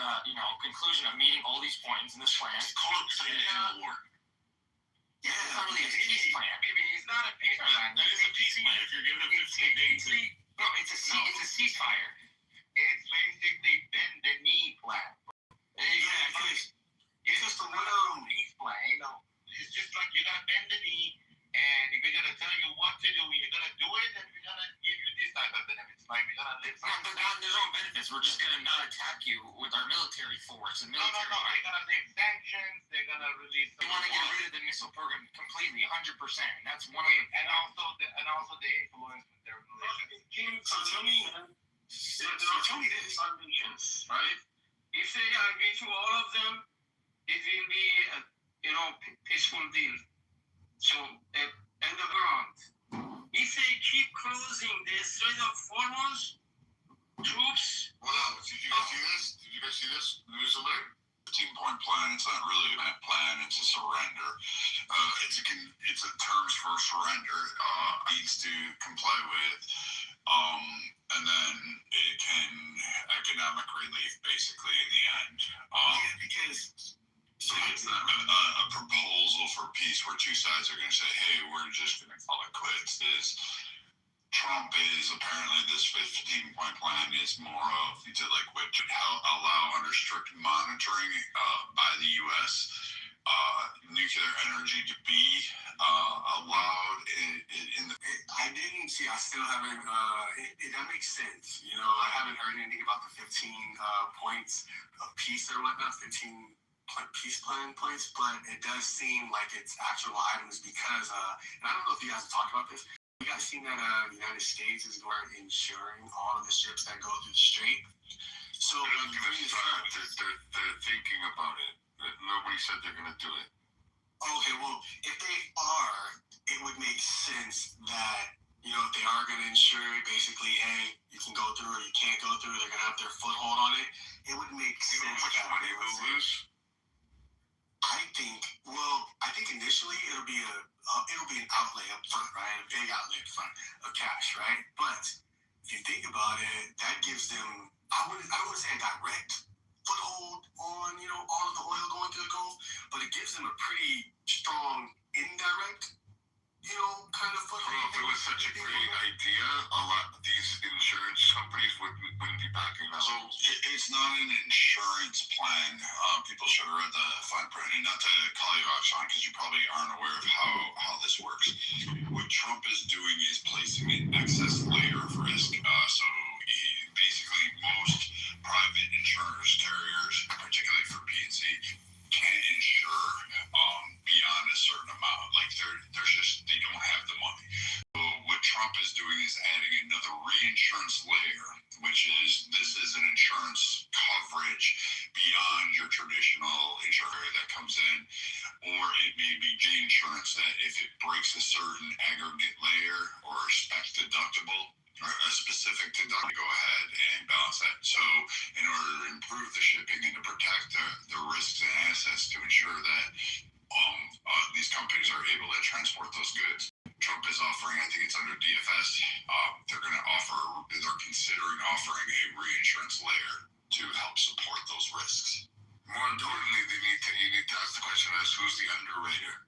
conclusion of meeting all these points in this plan, It's called a war. Yeah, it's not really a peace plan. Maybe it's not a peace plan. That is a peace plan. If you're giving them 15 days. No, it's a ceasefire. It's basically bend the knee plan. It's just a little Peace plan, it's just like you gotta bend the knee, and if we're gonna tell you what to do, you're gonna do it, and we're gonna give you this type of benefits. Like we're gonna live. There's no benefits. We're just gonna not attack you with our military force and military. No. They're gonna make sanctions. They're gonna release. They want to get rid of the missile program completely, 100%. That's one of and also the influence with their religion. So tell me this. Conditions, right? If they agree to all of them, it will be a peaceful deal. So end of round. If they keep closing the Strait of Hormuz, troops. Wow, did you guys see this? Did you guys see this news alert? 15-point plan. It's not really a plan. It's a surrender. It's a terms for surrender. Needs to comply with. And then it can economic relief basically in the end. because So it's not a proposal for peace where two sides are going to say, hey, we're just going to call it quits. Trump is apparently this 15-point plan is more of to allow under strict monitoring by the U.S. Nuclear energy to be allowed in the. I didn't see. I still haven't. That makes sense. I haven't heard anything about the 15 points of peace or whatnot. 15 peace plan points, but it does seem like it's actual items because. And I don't know if you guys have talked about this. You guys seen that the United States is going insuring all of the ships that go through the strait. So they're thinking about it. Nobody said they're going to do it. Okay, well, if they are, it would make sense that, if they are going to insure it, basically, hey, you can go through or you can't go through, they're going to have their foothold on it. It would make sense. How much money will lose? I think initially it'll be an outlay up front, right? A big outlay up front of cash, right? But if you think about it, that gives them, I don't want to say a direct foothold on, all of the oil going to the Gulf, but it gives them a pretty strong indirect, kind of foothold. Well, if it was such a great idea, a lot of these insurance companies wouldn't be backing us. So it's not an insurance plan. People should have read the fine print. And not to call you out, Sean, because you probably aren't aware of how this works. What Trump is doing is placing an excess layer of risk. So basically most private insurers, carriers, particularly for P&C, can't insure beyond a certain amount. Like they don't have the money. So what Trump is doing is adding another reinsurance layer, which is an insurance coverage beyond your traditional insurer that comes in, or it may be insurance that if it breaks a certain aggregate layer or spec deductible, or a specific deductible, go ahead and balance that. So in order to improve the shipping and to protect the risks and assets to ensure that these companies are able to transport those goods, Trump is offering, I think it's under DFS, they're considering offering a reinsurance layer to help support those risks. More importantly, you need to ask the question as who's the underwriter?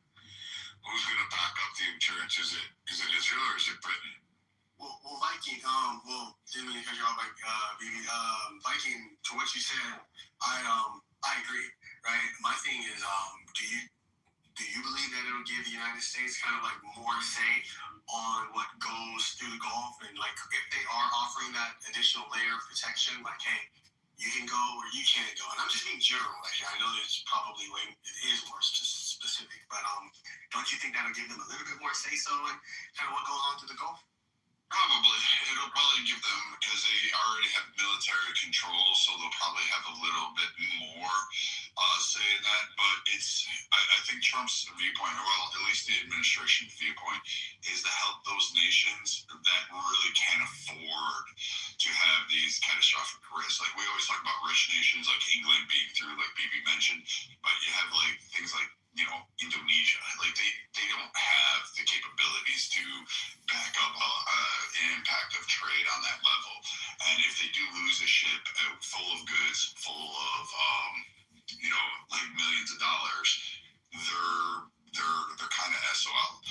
Who's going to back up the insurance? Is it Israel or is it Britain? Well, Viking, didn't mean to cut you off, BB. Viking, to what you said, I agree, right? My thing is, do you believe that it'll give the United States kind of like more say on what goes through the Gulf, and like if they are offering that additional layer of protection, like hey, you can go or you can't go? And I'm just being general. Like I know that it's probably it is more specific, but don't you think that'll give them a little bit more say so in kind of what goes on through the Gulf? Probably. It'll probably give them, because they already have military control, so they'll probably have a little bit more say in that. But I think Trump's viewpoint, or well, at least the administration's viewpoint, is to help those nations that really can't afford to have these catastrophic risks. Like we always talk about rich nations like England being through, like BB mentioned, but you have like things like, Indonesia, like they don't have the capabilities to back up an impact of trade on that level. And if they do lose a ship full of goods, full of like millions of dollars, they're kind of SOL.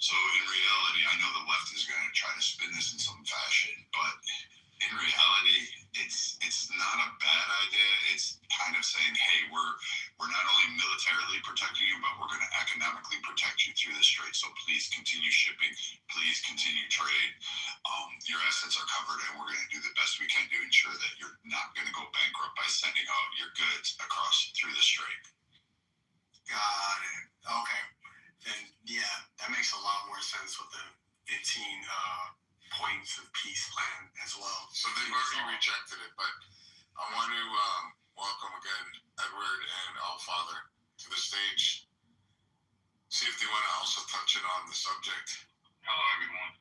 So in reality, I know the left is going to try to spin this in some fashion, but in reality, it's not a bad idea. It's kind of saying, hey, we're not only militarily protecting you, but we're going to economically protect you through the strait. So please continue shipping. Please continue trade. Your assets are covered, and we're going to do the best we can to ensure that you're not going to go bankrupt by sending out your goods across through the strait. Got it. Okay. Then yeah, that makes a lot more sense with the 15 points of peace plan as well. So they've already rejected it, but I want to welcome again Edward and Allfather to the stage. See if they want to also touch it on the subject. Hello, everyone.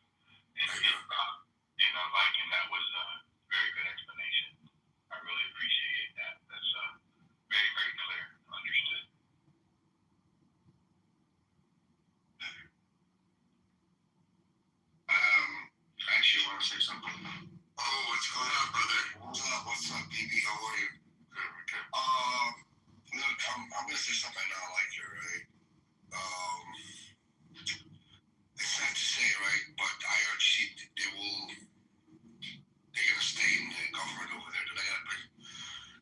Viking, that was a very good explanation. I really appreciate that. That's very, very clear. Understood. I actually want to say something. Oh, what's going on, brother? What's up, BB? How are you? Good. Look, I'm gonna say something I don't like here, right? It's sad to say, right? But IRGC, they're gonna stay in the government over there. They're not gonna bring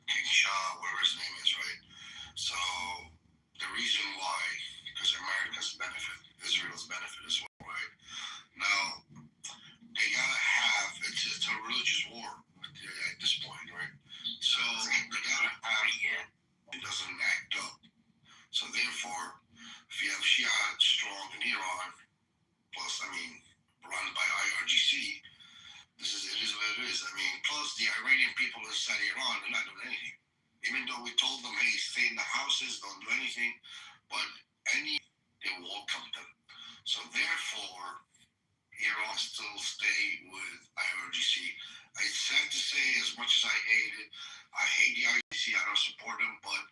King Shah, whatever his name is, right? So the reason why, because America's benefit, Israel's benefit as well, right? Now they gotta have it's a religious war at this point, right? So they gotta have it doesn't act up. So therefore, if you have Shia strong in Iran, plus run by IRGC, it is what it is. Plus the Iranian people inside Iran, they're not doing anything. Even though we told them, hey, stay in the houses, don't do anything, but they welcome them. So therefore, Iran still stay with IRGC. It's sad to say, as much as I hate it, I hate the IRGC, I don't support them, but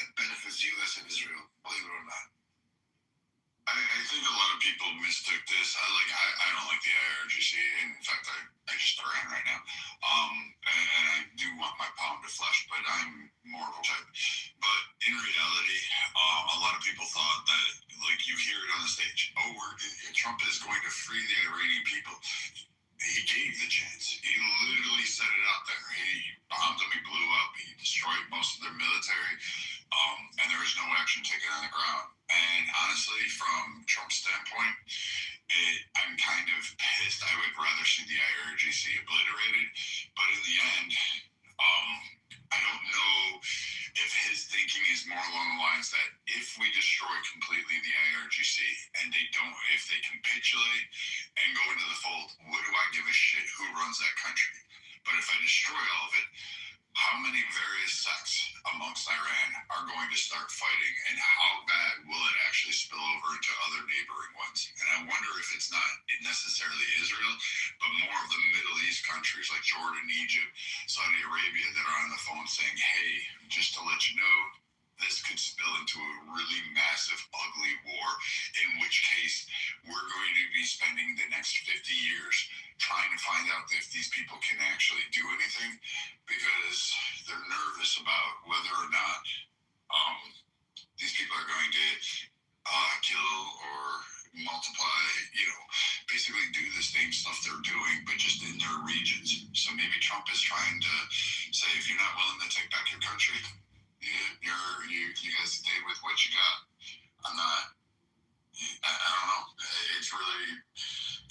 it benefits the U.S. and Israel, believe it or not. I think a lot of people mistook this. I don't like the IRGC. In fact, I just ran right now. And I do want my pound of flesh, but I'm more of a type. But in reality, a lot of people thought that, like you hear it on the stage, Trump is going to free the Iranian people. He gave the chance. He literally set it out there. He bombed them. He blew up. He destroyed most of their military. And there was no action taken on the ground. And honestly, from Trump's standpoint, I'm kind of pissed. I would rather see the IRGC obliterated. But in the end, I don't know if his thinking is more along the lines that if we destroy completely the IRGC and if they capitulate and go into the fold, what do I give a shit who runs that country? But if I destroy all of it, how many various sects amongst Iran are going to start fighting, and how bad will it actually spill over into other neighboring ones? And I wonder if it's not necessarily Israel, but more of the Middle East countries like Jordan, Egypt, Saudi Arabia that are on the phone saying, hey, just to let you know, this could spill into a really massive, ugly war, in which case we're going to be spending the next 50 years trying to find out if these people can actually do anything, because they're nervous about whether or not these people are going to kill or multiply, basically do the same stuff they're doing, but just in their regions. So maybe Trump is trying to say, if you're not willing to take back your country, you guys stay with what you got. I'm not. I don't know. It's really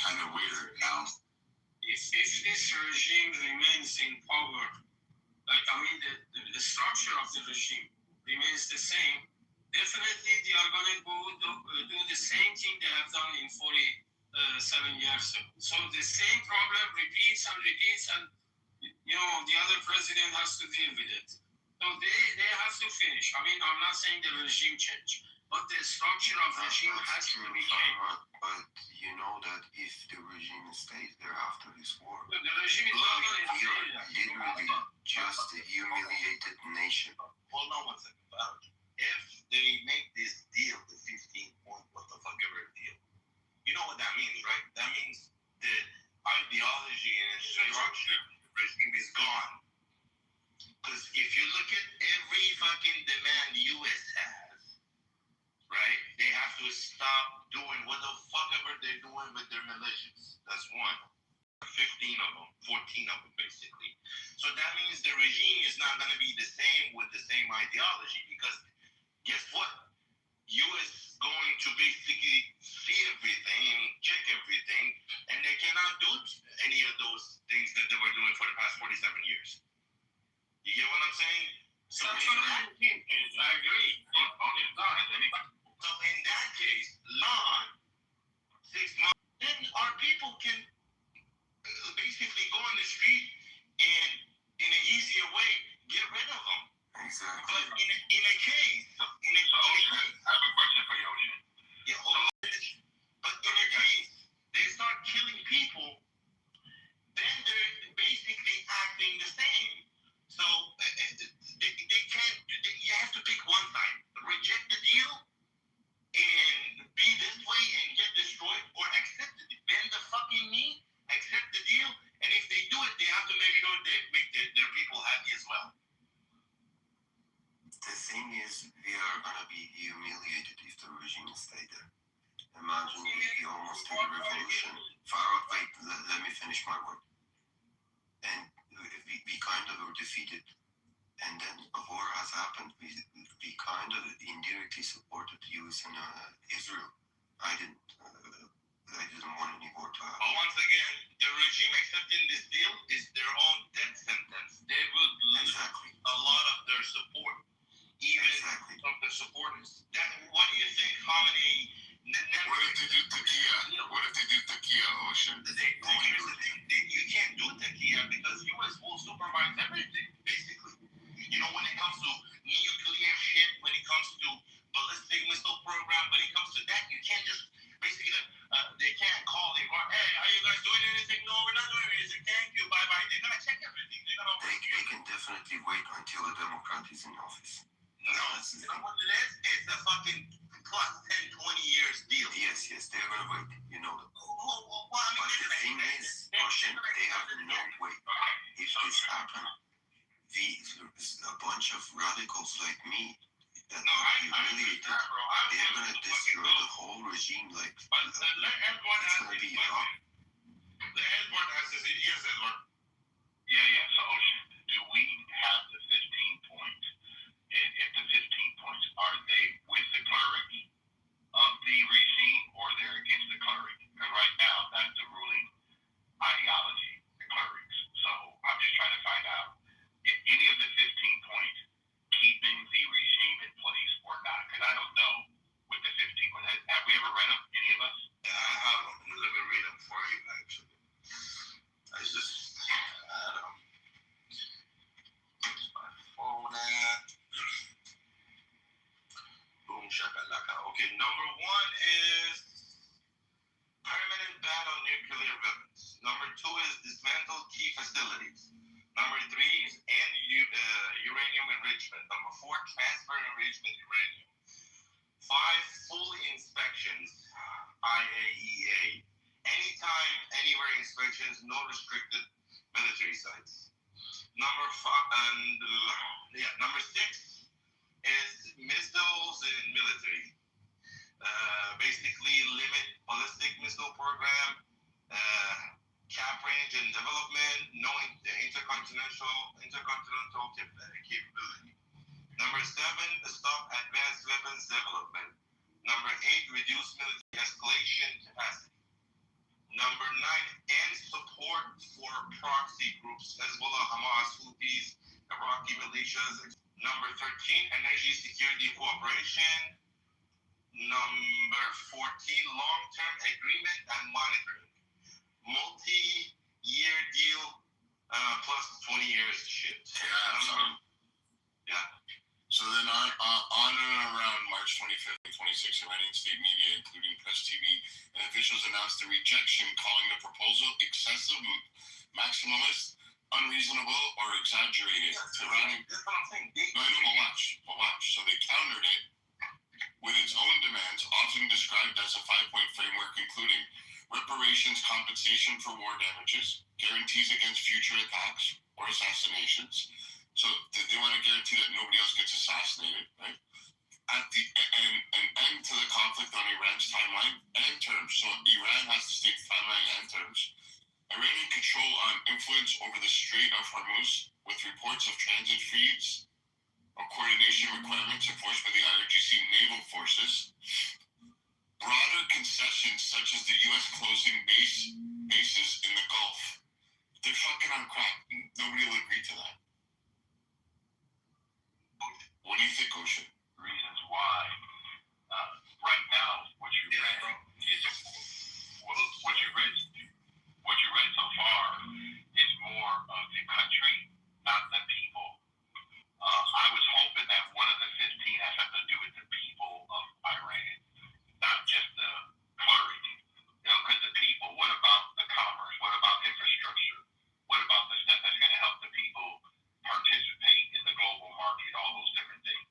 kind of weird now. If this regime remains in power, the structure of the regime remains the same, definitely they are going to do the same thing they have done in 47 years ago. So the same problem repeats and the other president has to deal with it. So they have to finish. I'm not saying the regime change, but the structure of the regime has to be changed. But you know that if the regime stays there after this war, the regime is not going to you're literally just a humiliated nation. Hold on one second, Farage. If they make this deal, the 15-point what the fuck ever deal, you know what that means, right? That means the ideology and structure of the regime is gone. Because if you look at every fucking demand the U.S. has, right, they have to stop doing what the fuck ever they're doing with their militias. That's one. 15 of them, 14 of them, basically. So that means the regime is not going to be the same with the same ideology because guess what? U.S. going to basically see everything and check everything, and they cannot do any of those things that they were doing for the past 47 years. You get what I'm saying? So I agree. So in that case, long 6 months, then our people can basically go on the street and in an easier way get rid of them. Exactly. But in a case, I have a question for you, Ocean. yeah, hold on. But in a case, they start killing people, then they're basically acting the same. So they can't. You have to pick one side: reject the deal and be this way and get destroyed, or accept it, bend the fucking knee, accept the deal, and if they do it, they have to make sure they make their people happy as well. The thing is, we are gonna be humiliated if the regime stays there. Imagine we almost had a revolution. Farad, wait, let me finish my word. And we kind of were defeated. And then a war has happened. We kind of indirectly supported the US and Israel. I didn't want any war to happen. But once again, the regime accepting this deal is their own death sentence. They will lose a lot of their support, even from the supporters. What do you think? How many? What if they do tequila? What if they do tequila, Ocean? You can't do tequila because US will supervise everything, basically. You know, when it comes to nuclear shit, when it comes to ballistic missile program, when it comes to that, you can't just basically they can't call. Hey, are you guys doing anything? No, we're not doing anything. Thank you. Bye bye. They're gonna check everything. They can definitely wait until a Democrat is in office. No, you know what it is? It's a fucking plus 10, 20 years deal. Yes, they're gonna wait. You know that. Well, But the thing is, Ocean, they have no way. If this happens, a bunch of radicals like me that are humiliated, they're gonna destroy the whole regime. Like, it's gonna be rough. Let Edward answer it. Yes, Edward. Yeah. So, Ocean, do we have the 15 points? And if the 15 points, are they with the clerics of the regime or they're against the clerics? Because right now, that's the ruling ideology, the clerics. So I'm just trying to find out if any of the 15 points keeping the regime in place or not. Because I don't know with the 15 points. Have we ever read them, any of us? Let me read them for you, actually. I just had them. My phone at. Boom, shakalaka. Okay, number 1 is permanent ban on nuclear weapons. Number 2 is dismantle key facilities. Number 3 is end uranium enrichment. Number 4, transfer enrichment uranium. 5, full inspections, IAEA. Anytime, anywhere inspections, no restricted military sites. Number 6 is missiles in military. Basically limit ballistic missile program, cap range and development, knowing the intercontinental capability. Number 7, stop advanced weapons development. Number 8, reduce military escalation capacity. Number 9, end support for proxy groups, Hezbollah, Hamas, Houthis, Iraqi militias. Number 13, energy security cooperation. Number 14, long-term agreement and monitoring. Multi-year deal plus 20 years shit. Yeah. So then on and around March 25th and 26th, Iranian state media, including press TV and officials, announced the rejection, calling the proposal excessive, maximalist, unreasonable, or exaggerated. Iranian, that's what I'm saying. but watch. So they countered it with its own demands, often described as a 5-point framework, including reparations, compensation for war damages, guarantees against future attacks or assassinations. So they want to guarantee that nobody else gets assassinated, right? At the an end to the conflict on Iran's timeline and terms. So Iran has to state timeline and terms. Iranian control on influence over the Strait of Hormuz, with reports of transit fees or coordination requirements enforced by the IRGC naval forces. Broader concessions such as the U.S. closing bases in the Gulf. They're fucking on crack. Nobody will agree to that. What do you think, Ocean? Reasons why right now what you read what you read so far is more of the country, not the people. I was hoping that one of the 15 has something to do with the people of Iran, not just the clergy. Because the people, what about the commerce? What about infrastructure? What about the stuff that's going to help the people participate in the global market? All those different things,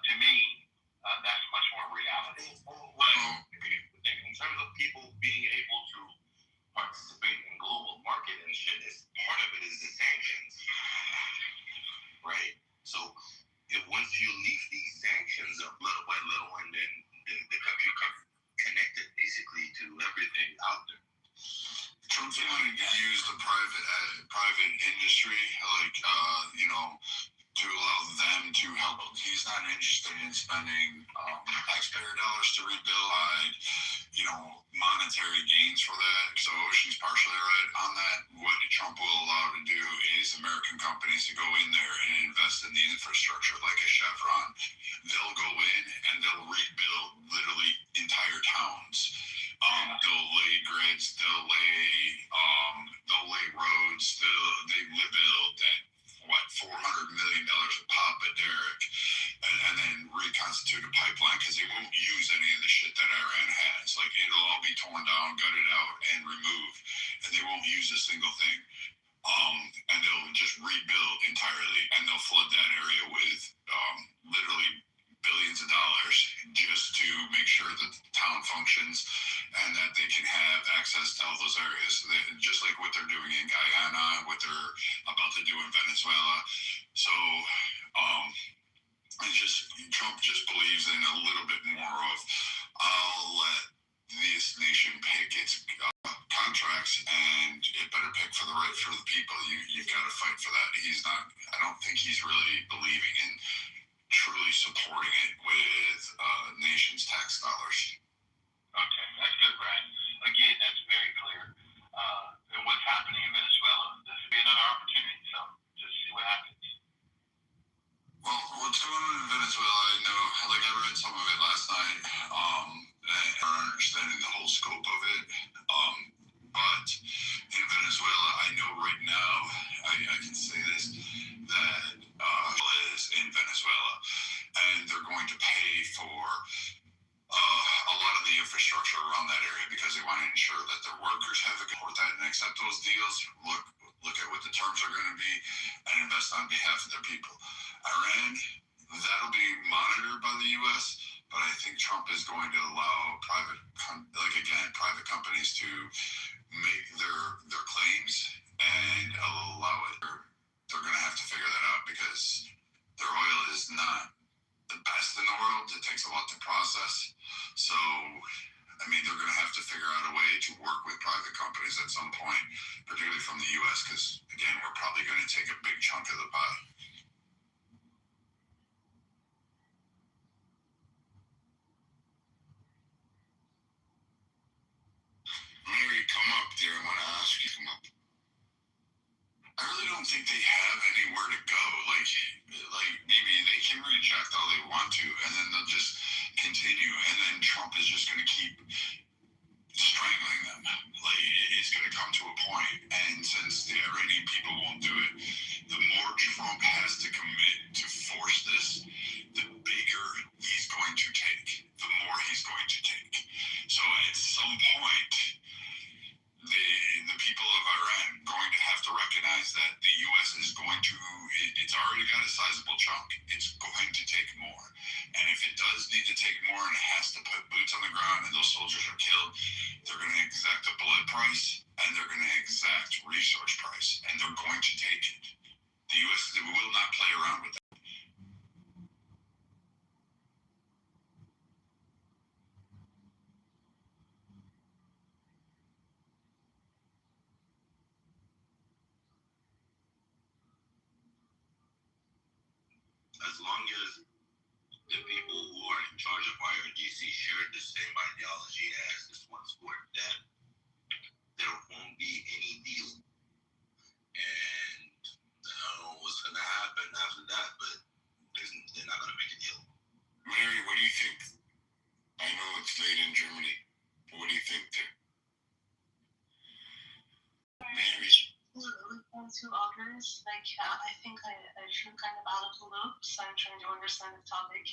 To me, that's much more reality. In terms of people being able to participate in global market and shit, part of it is the sanctions, right? So once you leave these sanctions up little by little, and then the country connected basically to everything out there. Trump's wanting to use the private industry, to allow them to help. He's not interested in spending taxpayer dollars to rebuild, monetary gains for that. So Ocean's partially right on that. What Trump will allow to do is American companies to go in there and invest in the infrastructure like a Chevron. They'll go in and they'll rebuild literally entire towns. They'll lay grids, they'll lay roads, they build that $400 million a pop at Derek, and then reconstitute a pipeline because they won't use any of the shit that Iran has. Like, it'll all be torn down, gutted out, and removed, and they won't use a single thing. And they'll just rebuild entirely, and they'll flood that area with literally billions of dollars just to make sure that the town functions and that they can have access to all those areas, just like what they're doing in Guyana, what they're about to do in Venezuela. So Trump just believes in a little bit more of, I'll let this nation pick its contracts, and it better pick for the people. You've got to fight for that. I don't think he's really believing in truly supporting it with nation's tax dollars. Okay, that's good, Brad. Again, that's very clear. And what's happening in Venezuela, this would be another opportunity, so just see what happens. Well, what's going on in Venezuela, I know, I read some of it last night, and understanding the whole scope of it. But in Venezuela, I know right now, I can say this, that is in Venezuela, and they're going to pay for a lot of the infrastructure around that area because they want to ensure that their workers have a good support that and accept those deals, look at what the terms are going to be, and invest on behalf of their people. Iran, that'll be monitored by the U.S., but I think Trump is going to allow private companies to make their claims and allow it. They're going to have to figure that out because their oil is not the best in the world. It takes a lot to process. So, they're going to have to figure out a way to work with private companies at some point, particularly from the U.S., because, again, we're probably going to take a big chunk of the pie. Trump. I really don't think they have anywhere to go. Like maybe they can reject all they want to, and then they'll just continue, and then Trump is just going to keep strangling them. Like it's going to come to a point, and since the Iranian people won't do it, the more Trump has to commit to force this, the bigger he's going to take, the more he's going to take. So at some point, the people of Iran are going to have to recognize that the U.S. is going to, it's already got a sizable chunk. It's going to take more. And if it does need to take more and it has to put boots on the ground and those soldiers are killed, they're going to exact a blood price and they're going to exact resource price. And they're going to take it. The U.S. will not play around with that. As long as the people who are in charge of IRGC share the same ideology as this one's work, then there won't be any deal. And I don't know what's going to happen after that, but they're not going to make a deal. Mary, what do you think? I know it's late in Germany. What do you think there? Mary. To others, like I think I feel kind of out of the loop, so I'm trying to understand the topic.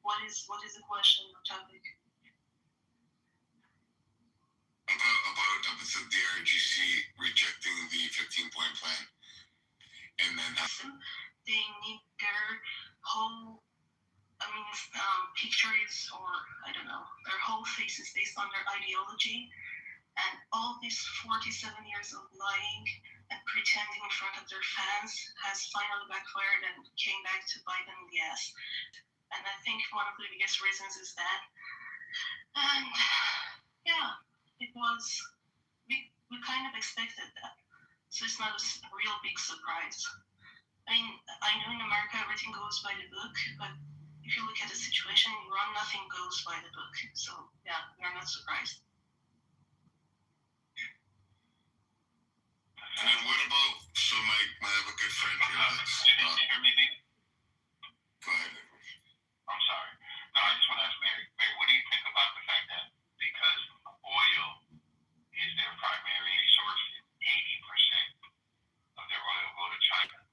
What is the question or topic? About the RGC rejecting the 15-point plan, and then they need their whole, pictures, or I don't know, their whole face is based on their ideology, and all these 47 years of lying and pretending in front of their fans has finally backfired and came back to bite them in the ass. And I think one of the biggest reasons is that. And yeah, it was, we kind of expected that. So it's not a real big surprise. I mean, I know in America everything goes by the book, but if you look at the situation in Iran, nothing goes by the book. So yeah, we're not surprised. And then what about, so I have a good friend here that's, Did you hear me, Dean? go ahead. I'm sorry. No, I just want to ask Mary. Mary, what do you think about the fact that because oil is their primary resource, 80% of their oil go to China?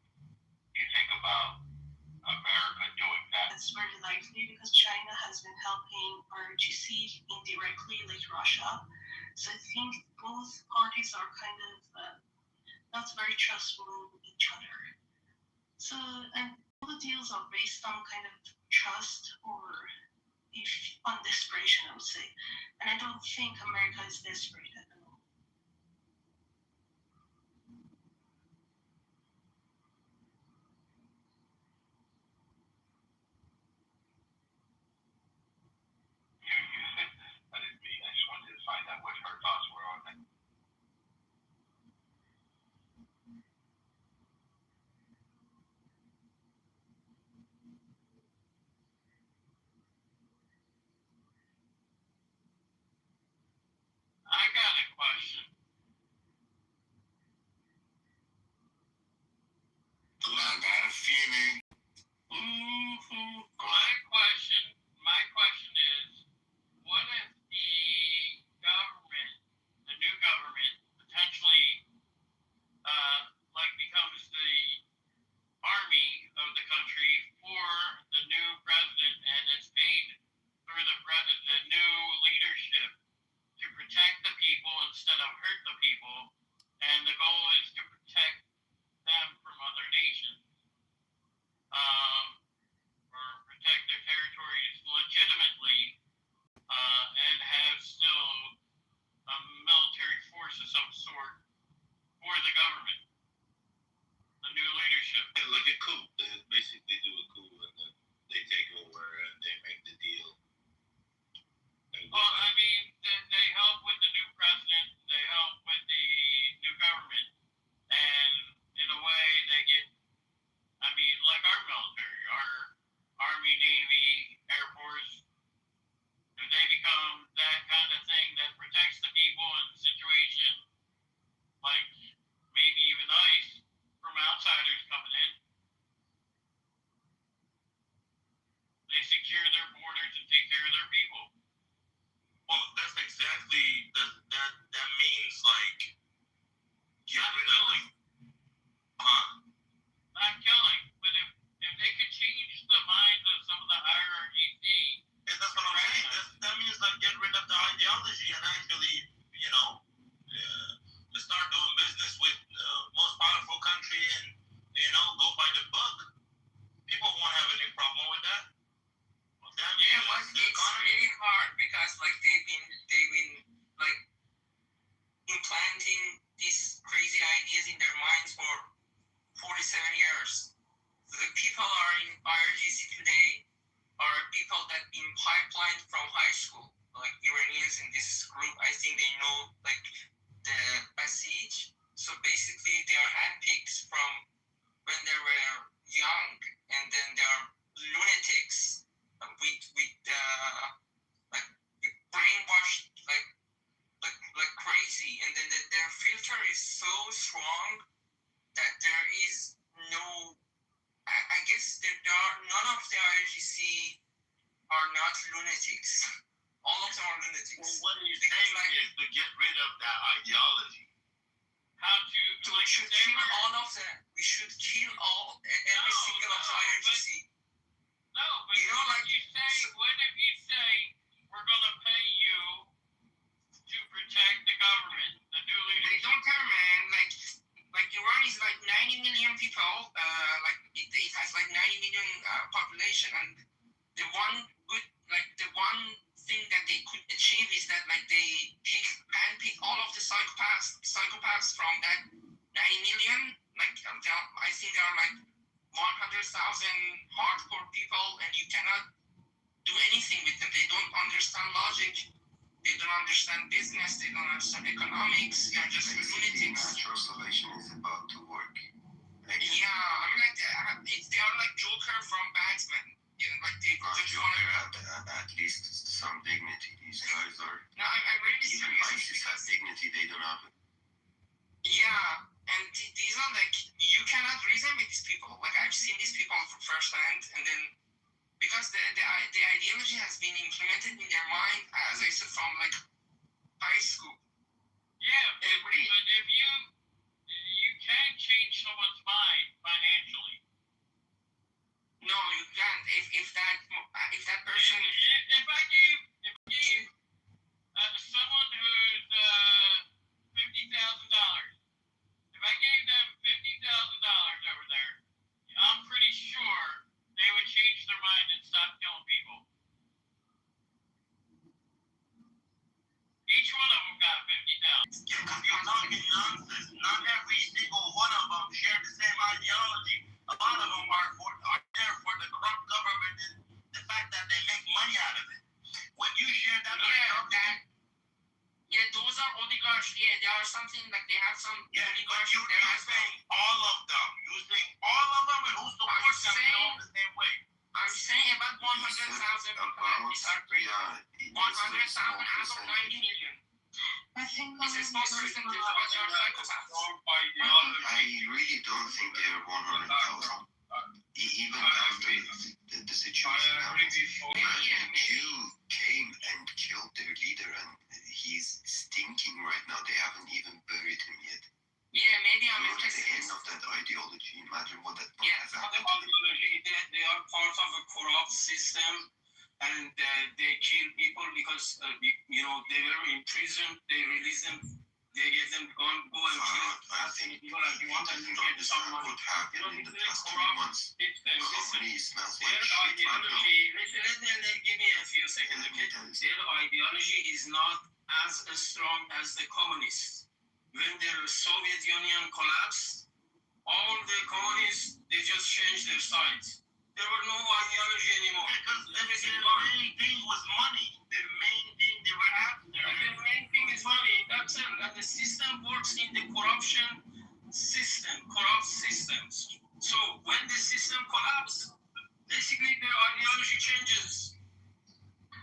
You think about America doing that? It's very likely because China has been helping RGC indirectly, like Russia. So I think both parties are kind of not very trustful of each other. So, and all the deals are based on kind of trust or on desperation, I would say. And I don't think America is desperate at the moment. I didn't mean, I just wanted to find out what her thoughts were on that. I got a question. I got a feeling. My question is, what if the new government, potentially, becomes the army of the country for the new president, and it's paid through the new leadership to protect the people instead of hurt the people, and the goal is to protect them from other nations, or protect their territories legitimately, and have still a military force of some sort for the government, the new leadership. Like a coup. They basically do a coup and then they take over and they make the deal. Well, I mean, they help with the new president, they help with the new government, and in a way they get, like our military, our Army, Navy, Air Force, do they become that kind of thing that protects the people in a situation like implanting these crazy ideas in their minds for 47 years. The people are in IRGC today are people that been pipelined from high school, like Iranians in this group. I think they know like the message. So basically, they are handpicked from when they were young, and then they are lunatics with like brainwashed like crazy, and then their filter is so strong that there is no. I guess there are none of the IRGC are not lunatics. All of them are lunatics. Well, what you're saying is to get rid of that ideology. How to we should kill all of them. We should kill every single of the IRGC. No, but you know, like you say, what if you say we're gonna pay you to protect the government, the new leadership? They don't care, man. Like Iran is like 90 million people. Like it has like 90 million population, and the one thing that they could achieve is that like they handpick all of the psychopaths from that 90 million. Like I think there are like 100,000 hardcore people, and you cannot do anything with them. They don't understand logic. They don't understand business. They don't understand economics. They are just lunatics. Natural selection is about to work. Yeah, I mean, like they are like Joker from Batman. You know, like they just want to. At least some dignity. These guys are. No, I'm really Even serious. ISIS has dignity. They don't have it. Yeah, and these are like you cannot reason with these people. Like I've seen these people for first hand, and then because the ideology has been implemented in their mind, as I said, from like high school. Yeah, but if you can change someone's mind financially. No, you can't. If that person. If I gave someone who's $50,000, if I gave them $50,000 over there, I'm pretty sure they would change their mind and stop killing people. Each one of them got $50,000. You're talking nonsense. Not every single one of them share the same ideology. A lot of them are there for the corrupt government and the fact that they make money out of it. When you share that ideology, those are oligarchs. Yeah, there are something like they have some oligarchs. You're saying all of them. You're saying all of them, and who's supports them all the same way? I'm saying about 100,000 people. These are crazy. 100,000 out of 90 million. It's a small percentage of our psychopaths. I really don't think they are 100,000. Even after the situation happened. You came and killed their leader, and he's stinking right now. They haven't even buried him yet. Yeah, maybe I'm You're at the interested. end of that ideology. Imagine what that Yeah, has happened to them. they are part of a corrupt system, and they kill people because they were in prison. They release them. They get them go and kill. I think people like you want them to get someone. what happened in the past 3 months. How many smells like Their shit right now? ideology. Give me a few seconds, okay? Their ideology is not as strong as the communists. When the Soviet Union collapsed, all the communists they just changed their sides. There were no ideology anymore. Because the main thing was money. The main thing they were after. The main thing is money. That's it. And the system works in the corruption system, corrupt systems. So when the system collapses, basically their ideology changes.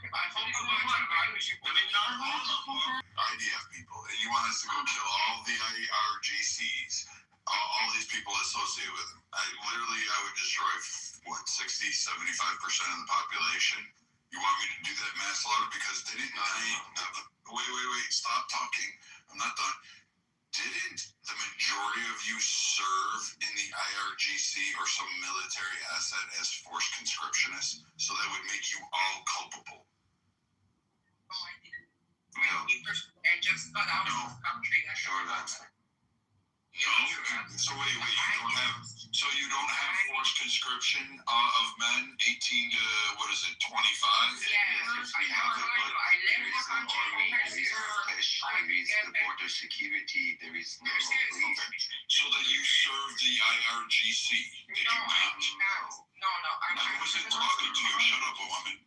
I hope you want ideology. I mean, not all of them. IDF people, and you want us to go kill all the IRGCs, all these people associated with them. I would destroy 60, 75% of the population. You want me to do that mass slaughter because they didn't? Wait, stop talking. I'm not done. Didn't the majority of you serve in the IRGC or some military asset as forced conscriptionists? So that would make you all culpable. No, I didn't. I just got out of the country. Sure, that's. No. So wait. You don't have forced conscription of men 18 to what is it, 25? Yes, I have it, but there is an army, there is cash, there is the border security, there is no police. So that you serve the IRGC. Did you not? No. I wasn't talking to you. Shut up, woman.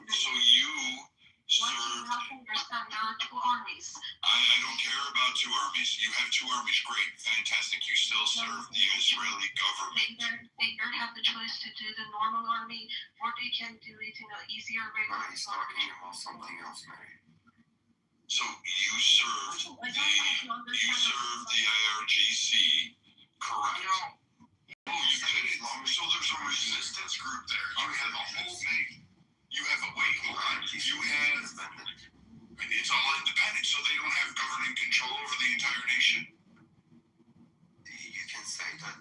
So you What you served. have to understand, there are two armies. I don't care about two armies. You have two armies. Great. Fantastic. You still serve the Israeli government. They either have the choice to do the normal army, or they can do it in an easier way. He's talking about something else, Mary. So you served the IRGC, correct? No. Oh, you did it. So there's a resistance group there. You have a whole thing. You have a wait, hold on. You have. It's all independent, so they don't have governing control over the entire nation. You can say that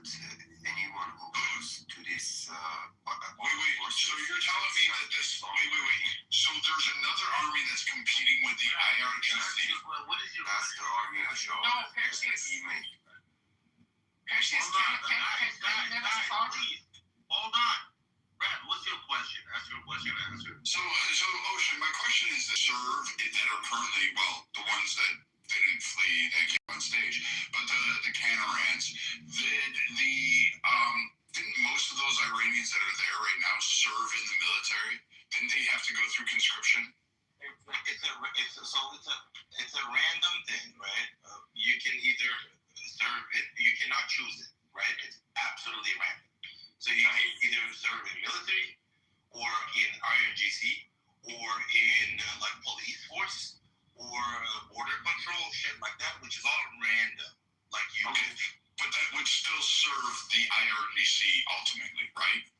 anyone who goes to this. Wait. So you're telling me that this. Wait. So there's another army that's competing with the IRGC. What is your That's the army of Shaw. No, Perseus. Perseus never saw it. Hold on. Brad, what's your question? Ask your question and answer. So Ocean, my question is that serve that are currently, well, the ones that didn't flee, that came on stage, but the Canarans, didn't most of those Iranians that are there right now serve in the military? Didn't they have to go through conscription? It's a random thing, right? You can either serve it, you cannot choose it, right? It's absolutely random. So you can either serve in military, or in IRGC, or in like police force, or border control, shit like that, which is all random. Like you. Okay, but that would still serve the IRGC ultimately, right?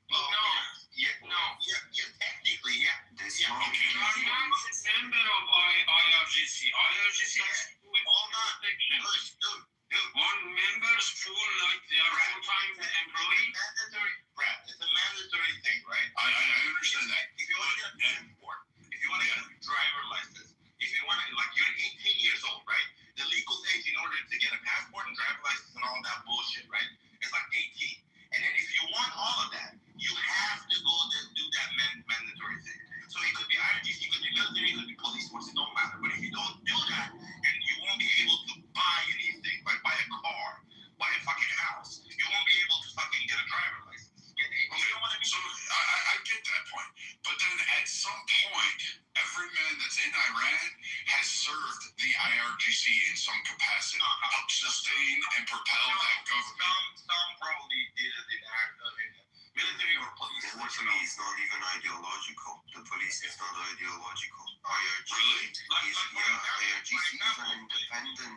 Technically, yeah. This Yeah. one. Okay. I'm not a member of IRGC. IRGC has Hold on. Dude. one members full, like they are full-time employee. It's a mandatory thing, right? I understand that. If you want to get a passport, if you want to get a driver license, if you want to, like you're 18 years old, right? The legal age in order to get a passport and driver license and all that bullshit, right? It's like 18. And then if you want all of that, you have to go and do that mandatory thing. So it could be IRGC, it could be military, it could be police force, it don't matter. But if you don't do that, then you won't be able to buy anything, like buy a car, buy a fucking house. You won't be able to fucking get a driver license. So I get that point, but then at some point, every man that's in Iran has served the IRGC in some capacity, help sustain and propel that government. Some probably did it in military or police. Military is not even ideological. The police is not ideological. IRGC is an independent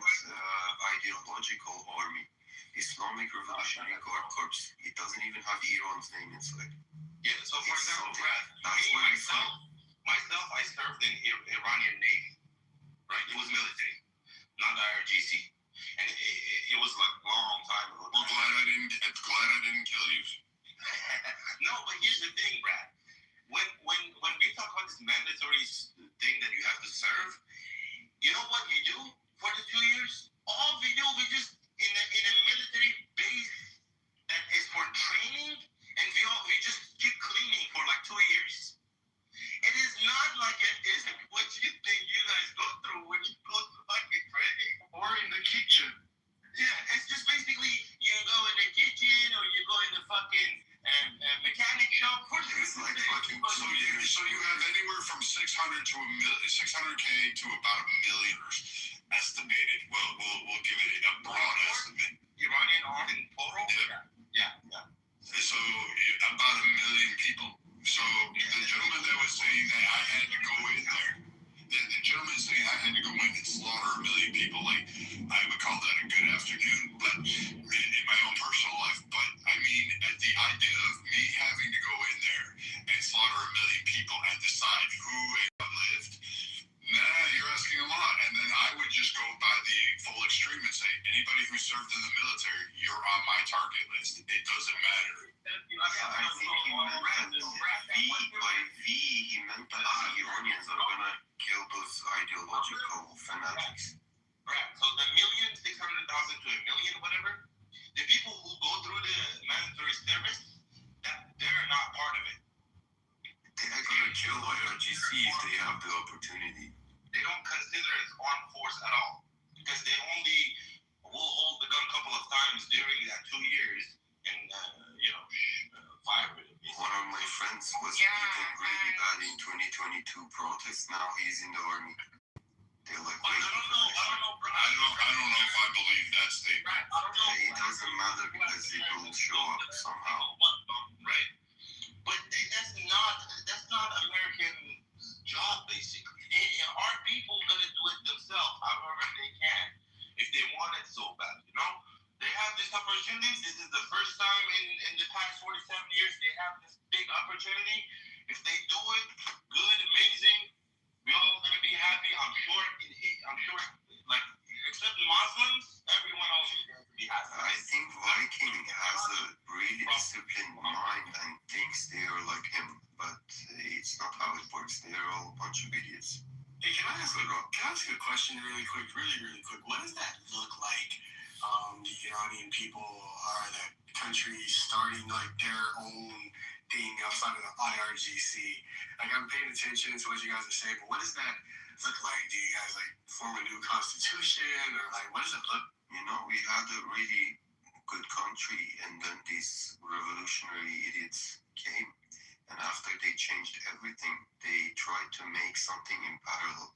ideological army. Islamic Revolutionary Guard Corps. It doesn't even have Iran's name inside. Yeah, so for example, Brad, myself, I served in Iranian Navy, right? It was military, not IRGC. And it was like a long time ago. Well, glad I didn't kill you. No, but here's the thing, Brad. When we talk about this mandatory thing that you have to serve, you know what you do for the 2 years? All we do, we just in a military base that is for training, and we just keep cleaning for like 2 years. It is not like it is what you think you guys go through when you go to fucking training. Or in the kitchen. Yeah, it's just basically you go in the kitchen or you go in the fucking mechanic shop. It's like fucking. So you have anywhere from 600K to about $1 million estimated. We'll give it a broad estimate. Iranian armed in total. Yeah. So about 1 million people. So the gentleman that was saying that I had to go in there. The gentleman saying I had to go in and slaughter 1 million people, like I would call that a good afternoon, but in my own personal life. But I mean, the idea of me having to go in there and slaughter 1 million people and decide who lived, nah, you're asking a lot. And then I would just go by the full extreme and say, anybody who served in the military, you're on my target list. It doesn't matter. I think he meant he meant that the Iranians are gonna kill those ideological fanatics. Right. So the 1,600,000 to 1 million if they have the opportunity. They don't consider it armed force at all because they only will hold the gun a couple of times during that 2 years and fire with it. One of my friends was beaten really bad in 2022 protests. Now he's in the army. They're like, I don't know, bro. I don't know if I believe that statement. Right, I don't know. it doesn't matter because it will show up somehow. Right. But that's not American job, basically. Our people gonna do it themselves, however they can, if they want it so bad, They have this opportunity. This is the first time in the past 47 years they have this big opportunity. If they do it, good, amazing. We're all gonna be happy. I'm sure. Like except Muslims, everyone else is going to be happy. I think Viking has a really disciplined mind and thinks they are like him, but it's not how it works. They are all a bunch of idiots. Hey, can I ask you a question really quick? What does that look like? The Iranian people are that country starting like their own thing outside of the IRGC. Like I'm paying attention to what you guys are saying, but what does that look like? Do you guys like form a new constitution or like what does it look? We had a really good country, and then these revolutionary idiots came, and after they changed everything, they tried to make something in parallel.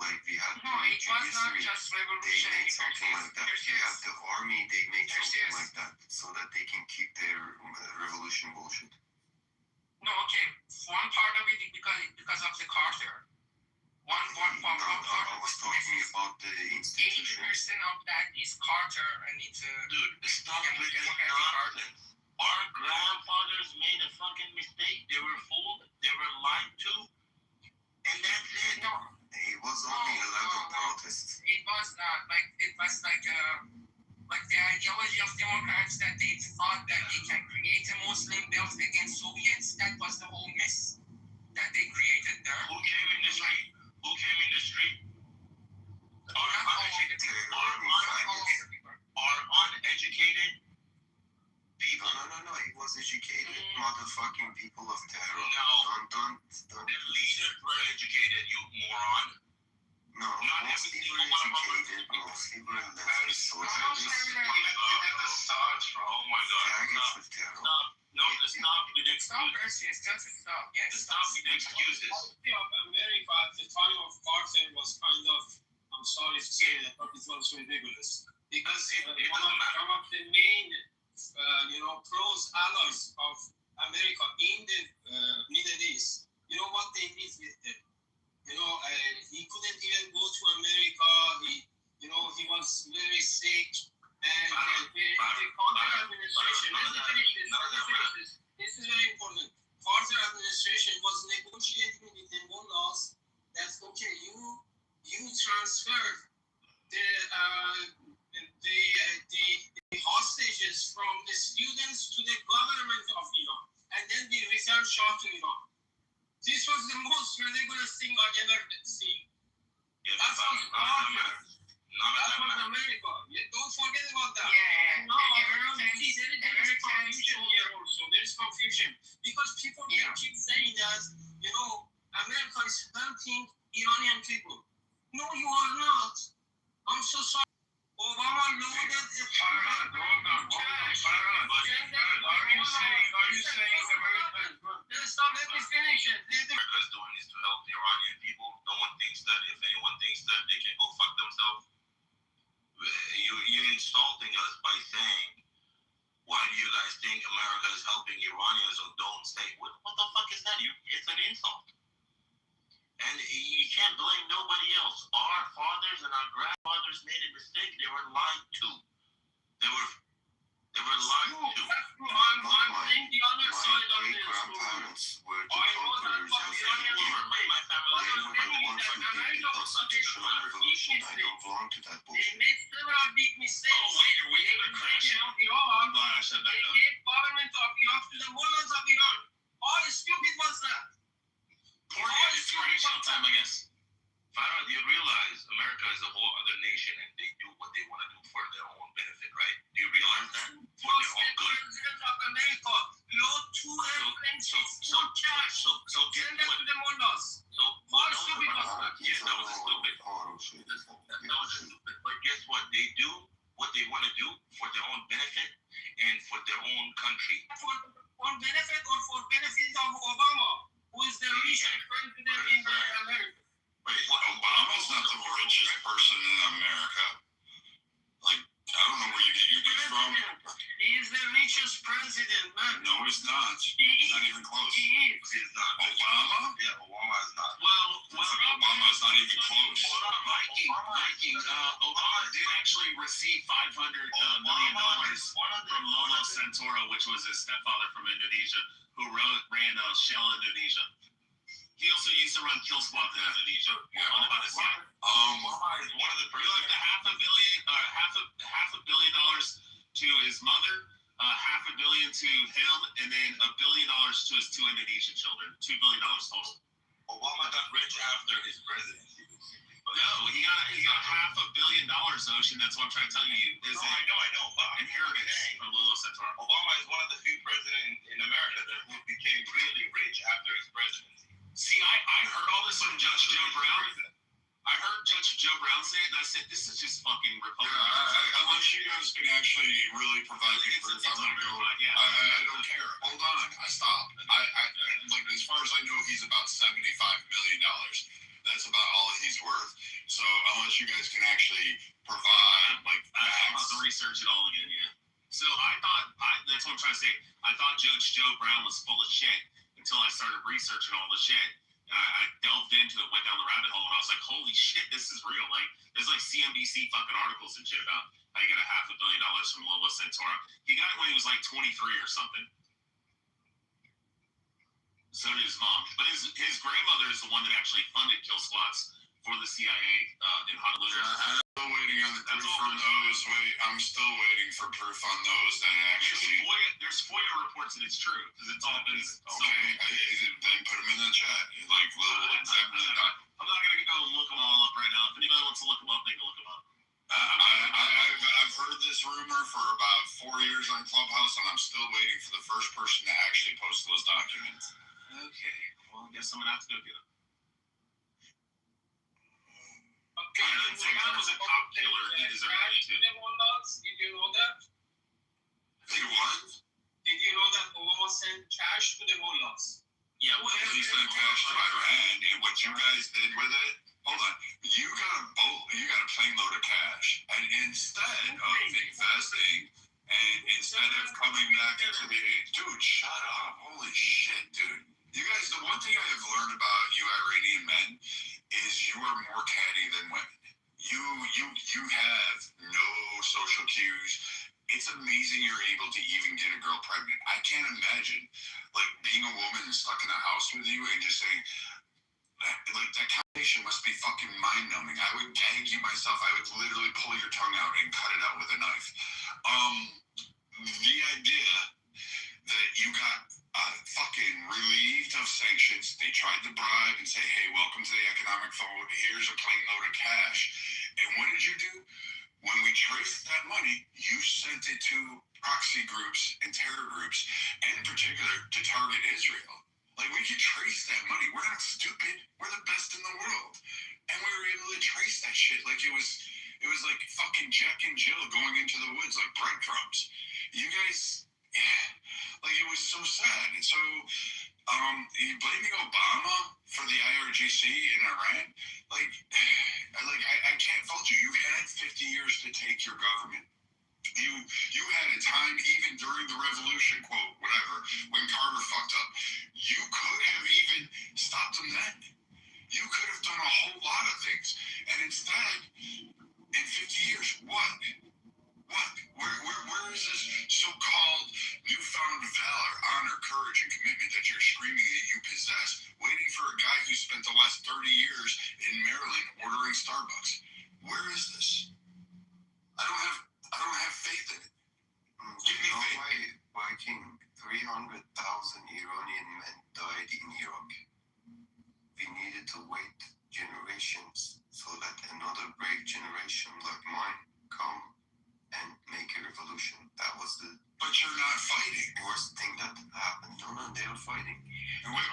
Like we had No, it was not just they revolutionary. made something like that. We had the army, they made something like that so that they can keep their revolution bullshit. No, okay. One part of it is because of the Carter. One part. I was talking about the institution. 80% of that is Carter, and it's Dude, stop looking at nonsense. Our grandfathers made a fucking mistake. They were fooled. They were lied to. And that's it. No. It was only 11 protests. It was not like the ideology of Democrats that they thought that they can create a Muslim belt against Soviets. That was the whole mess that they created there. Who came in the street? Are uneducated people. No. It was educated motherfucking people of terror. No. Don't. The leaders were educated, you moron. No, mostly were educated, mostly were leftist socialists. Oh my God. Faggots with terror. Stop with the excuses. Stop. Yes. Stop with the excuses. Of America at the time of Carter was kind of, I'm sorry to say that, but it was ridiculous. Because one of the main, close allies of America in the Middle East, you know what they did with them? He couldn't even go to America. He was very sick. And the Carter administration, this is very important. Carter administration was negotiating with the mullahs. That's okay. You transfer the hostages from the students to the government of Iran, and then we return Shah to Iran. This was the most ridiculous thing I've ever seen. That was Carter. That was America. Don't forget about that. Yeah. Now, there is confusion here also. There is confusion. Because people keep saying that, America is helping Iranian people. No, you are not. I'm so sorry. Obama loaded a Hold on. Are you saying America is good? Stop, let me finish it. America is doing this to help the Iranian people. No one thinks that. If anyone thinks that, they can go fuck themselves. You're insulting us by saying, why do you guys think America is helping Iranians, or don't say, what the fuck is that? It's an insult. And you can't blame nobody else. Our fathers and our grandfathers made a mistake. They were lied to. They were lied to. I'm saying the other side of this. Grandparents were the I know that conquerors what of the the Iranians world. My family. They were the ones who did the constitutional revolution. I don't belong to that They bullshit. made several big mistakes. Oh, wait, are we in a crash? Of Iran. Glad I said that. They gave government of Iraq to the mullahs of Iran. How stupid was that? It's already sometime, I guess. Farah, you realize America is a whole other nation, and they do what they want to do for their own benefit, right? Do you realize that? For their own good. President of America, load 2 airplanes, full cash, So get send them to the mullahs. So they want to do for their own benefit and for their own country. For benefit or for benefit of Obama, who is the richest president in America. Wait, Obama's not the richest person in America. Like, I don't know where you get your news from. He is the richest president, man. No, he's not. He's not even close. He is. He's not. Obama? Yeah, Obama is not. Well, Obama is not even close. Obama did actually receive $500 million from Lolo Santoro, which was his stepfather from Indonesia, who ran Shell Indonesia. He also used to run Kill Squad in Indonesia. What about his son? Obama is one of the He left half a billion dollars to his mother, $500 million to him, and then $1 billion to his 2 Indonesian children. $2 billion total. Obama got rich after his presidency. No, he got $500 million, Ocean. That's what I'm trying to tell you. No, I know. But Inheritance from Lolo Santoro. Obama is one of the few presidents in America that who became really rich after his presidency. See, I heard all this from Judge Joe Brown. I heard Judge Joe Brown say it, and I said, this is just fucking Republican. Unless you guys can actually really provide me proof, I'm gonna go. I don't care. Hold on, I stop. I like, as far as I know, he's about $75 million. That's about all he's worth. So unless you guys can actually provide like I have to research it all again, yeah. So that's what I'm trying to say. I thought Judge Joe Brown was full of shit until I started researching all the shit. I delved into it, went down the rabbit hole, and I was like, holy shit, this is real. Like, there's like CNBC fucking articles and shit about how you got $500 million from Lolo Santoro. He got it when he was like 23 or something. So did his mom. But his grandmother is the one that actually funded kill squads for the CIA in Honolulu. I'm still waiting on the proof from those. I'm still waiting for proof on those that actually. There's FOIA reports that it's true because it's all been. Okay, then put them in the chat. Like, we'll examine it. I'm not gonna go look them all up right now. If anybody wants to look them up, they can look them up. I've heard this rumor for about 4 years on Clubhouse, and I'm still waiting for the first person to actually post those documents. Okay, well, I guess I'm gonna have to go get them. Okay, the guy was a cop killer. He deserved it too. Did you know that? He was? Did you know that Obama sent cash to the mullahs? Yeah, well, he sent cash to Iran, and what you guys did with it, hold on, you got a plane load of cash, and instead of investing, and instead of coming back into the, dude, shut up, holy shit, dude. You guys, the one thing I have learned about you Iranian men is you are more catty than women. You have no social cues. It's amazing you're able to even get a girl pregnant. I can't imagine, like, being a woman stuck in a house with you and just saying, like, that combination must be fucking mind-numbing. I would gag you myself. I would literally pull your tongue out and cut it out with a knife. The idea that you got fucking relieved of sanctions, they tried to bribe and say, hey, welcome to the economic fold. Here's a plane load of cash. And what did you do? When we traced that money, you sent it to proxy groups and terror groups, and in particular to target Israel. Like, we could trace that money. We're not stupid. We're the best in the world. And we were able to trace that shit like it was like fucking Jack and Jill going into the woods like breadcrumbs. You guys, like, it was so sad. And so, blaming Obama for the IRGC in Iran, I can't fault you. You had 50 years to take your government. You had a time, even during the revolution, quote, whatever, when Carter fucked up. You could have even stopped him then. You could have done a whole lot of things. And instead, in 50 years, what? Where is this so-called newfound valor, honor, courage, and commitment that you're screaming that you possess, waiting for a guy who spent the last 30 years in Maryland ordering Starbucks? Where is this? I don't have faith in it. Give me faith. Why King? 300,000 Iranian men died in Iraq. We needed to wait generations so that another brave generation like mine come and make a revolution. That was the. But you're not fighting. Worst thing that happened. No, they are fighting. Wait.